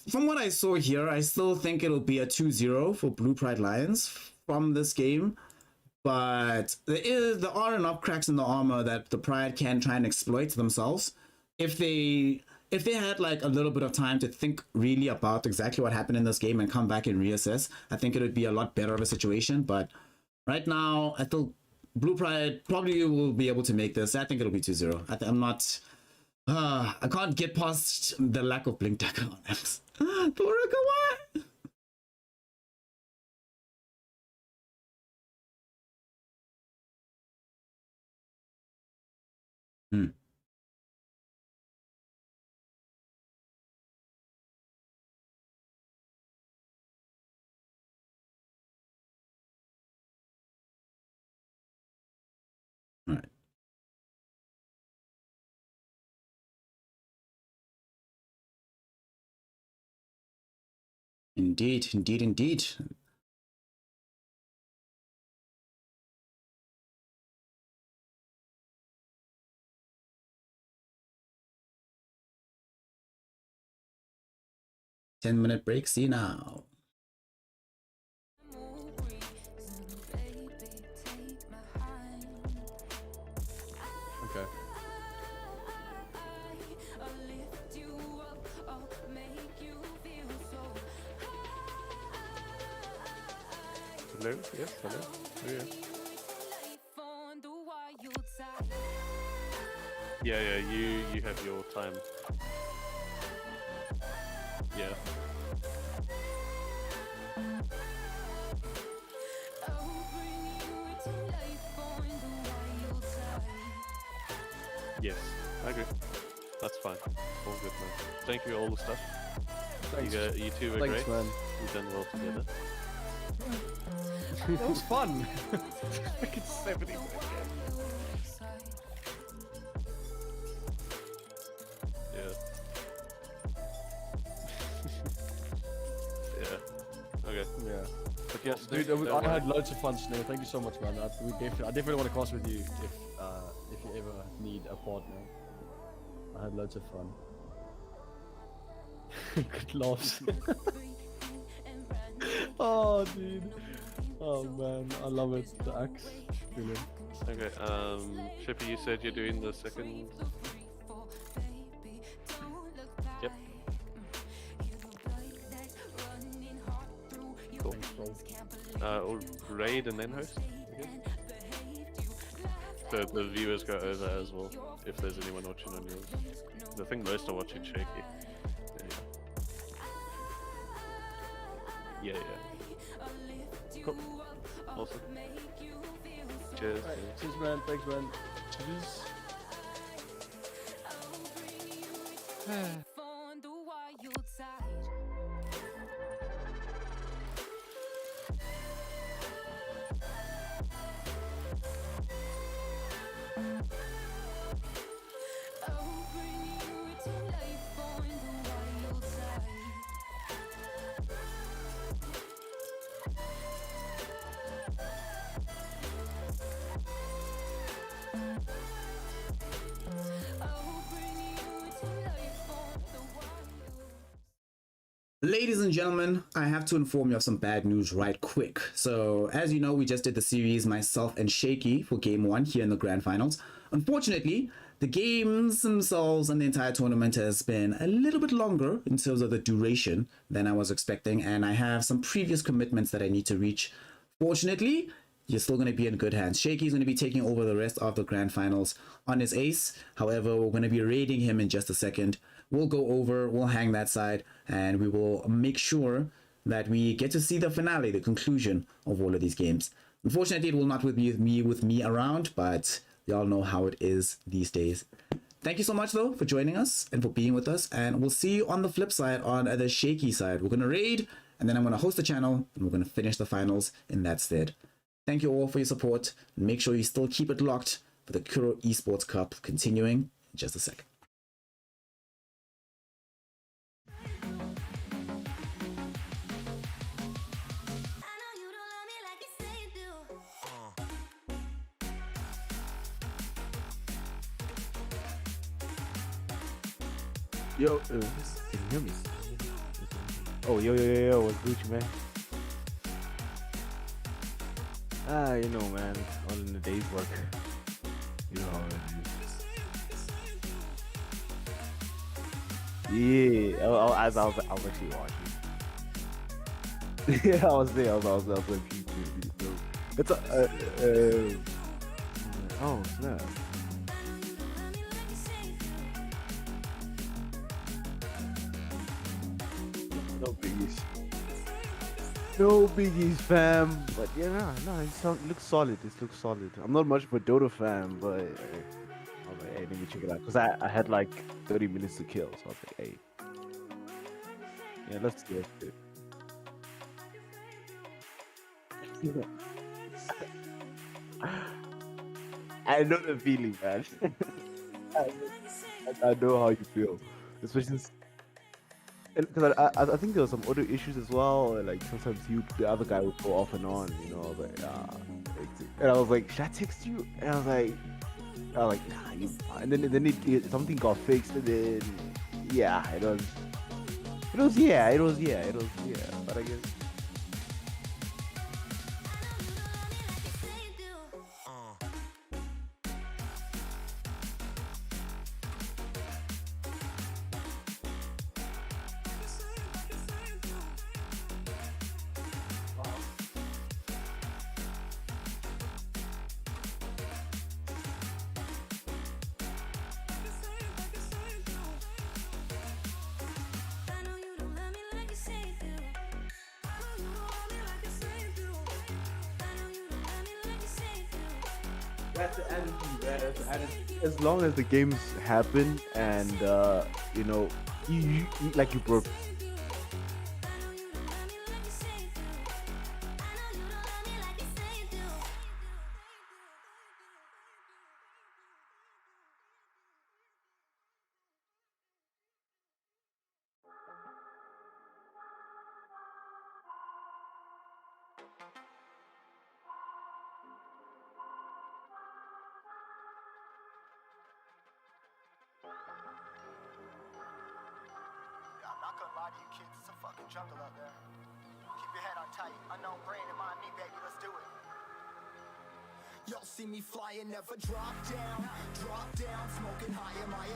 from what I saw here, I still think it'll be a 2-0 for Blue Pride Lions from this game. But there are enough cracks in the armor that the Pride can try and exploit themselves. If they had like a little bit of time to think really about exactly what happened in this game and come back and reassess, I think it would be a lot better of a situation. But right now, I still Blue Pride probably will be able to make this. I think it'll be 2-0. I'm not. I can't get past the lack of blink tackle on X. Torika, why? All right. Indeed, indeed, indeed. Ten-minute break. See you now. Okay. Hello? Yes, hello. Oh, yeah. Yeah, you have your time. Yeah. Yes, I agree. That's fine. All good, man. Thank you, all the stuff. Thanks. You two were Thanks, great. man. We've done well together. That was fun. Freaking 70 minute Yeah. Yeah. Okay. Yeah. But yes, Dude, I had loads of fun, Snare. Thank you so much, man. I definitely want to cross with you if you ever need a partner. I had loads of fun. Good laughs. Oh, dude. Oh, man. I love it. The axe. Brilliant. Okay, Shippy, you said you're doing the second. Yep. Cool. Raid and then host, I guess. So the viewers go over as well, if there's anyone watching on yours. I think most are watching Shaky. Yeah. Cool. Awesome. Cheers. Right. Cheers, man. Thanks, man. Cheers. Ladies and gentlemen, I have to inform you of some bad news right quick. So, as you know, we just did the series, myself and Shaky, for Game 1 here in the Grand Finals. Unfortunately, the games themselves and the entire tournament has been a little bit longer in terms of the duration than I was expecting, and I have some previous commitments that I need to reach. Fortunately, you're still going to be in good hands. Shaky's going to be taking over the rest of the Grand Finals on his ace. However, we're going to be raiding him in just a second. We'll go over, we'll hang that side, and we will make sure that we get to see the finale, the conclusion of all of these games. Unfortunately, it will not be with me around, but y'all know how it is these days. Thank you so much, though, for joining us and for being with us. And we'll see you on the flip side, on the shaky side. We're going to raid, and then I'm going to host the channel, and we're going to finish the finals in that stead. Thank you all for your support. Make sure you still keep it locked for the Curro Esports Cup continuing in just a sec. Yo, can you hear me? Oh, yo, what's Gucci, man? You know, man, all in the day's work. You know how it is. Yeah, I was actually watching. Yeah, I was there. I was like, it's oh snap. No biggies, fam. But yeah, no, it looks solid. It looks solid. I'm not much of a Dota fan, but I was like, hey, let me check it out. Because I had like 30 minutes to kill. So I was like, hey. Yeah, let's do it. I know the feeling, man. I know how you feel. Especially because I think there were some other issues as well. Like sometimes the other guy would go off and on, you know. I was like, and I was like, should I text you? And I was like, nah, you. And then something got fixed, and then yeah, it was. But I guess. That's the attitude, man. That's the attitude. As long as the games happen and you know, you like you broke. I'm not gonna lie to you kids, it's a fucking jungle out there. Keep your head on tight. Unknown brain in mind me, baby, let's do it. Y'all see me flying, never drop down, smoking high, am I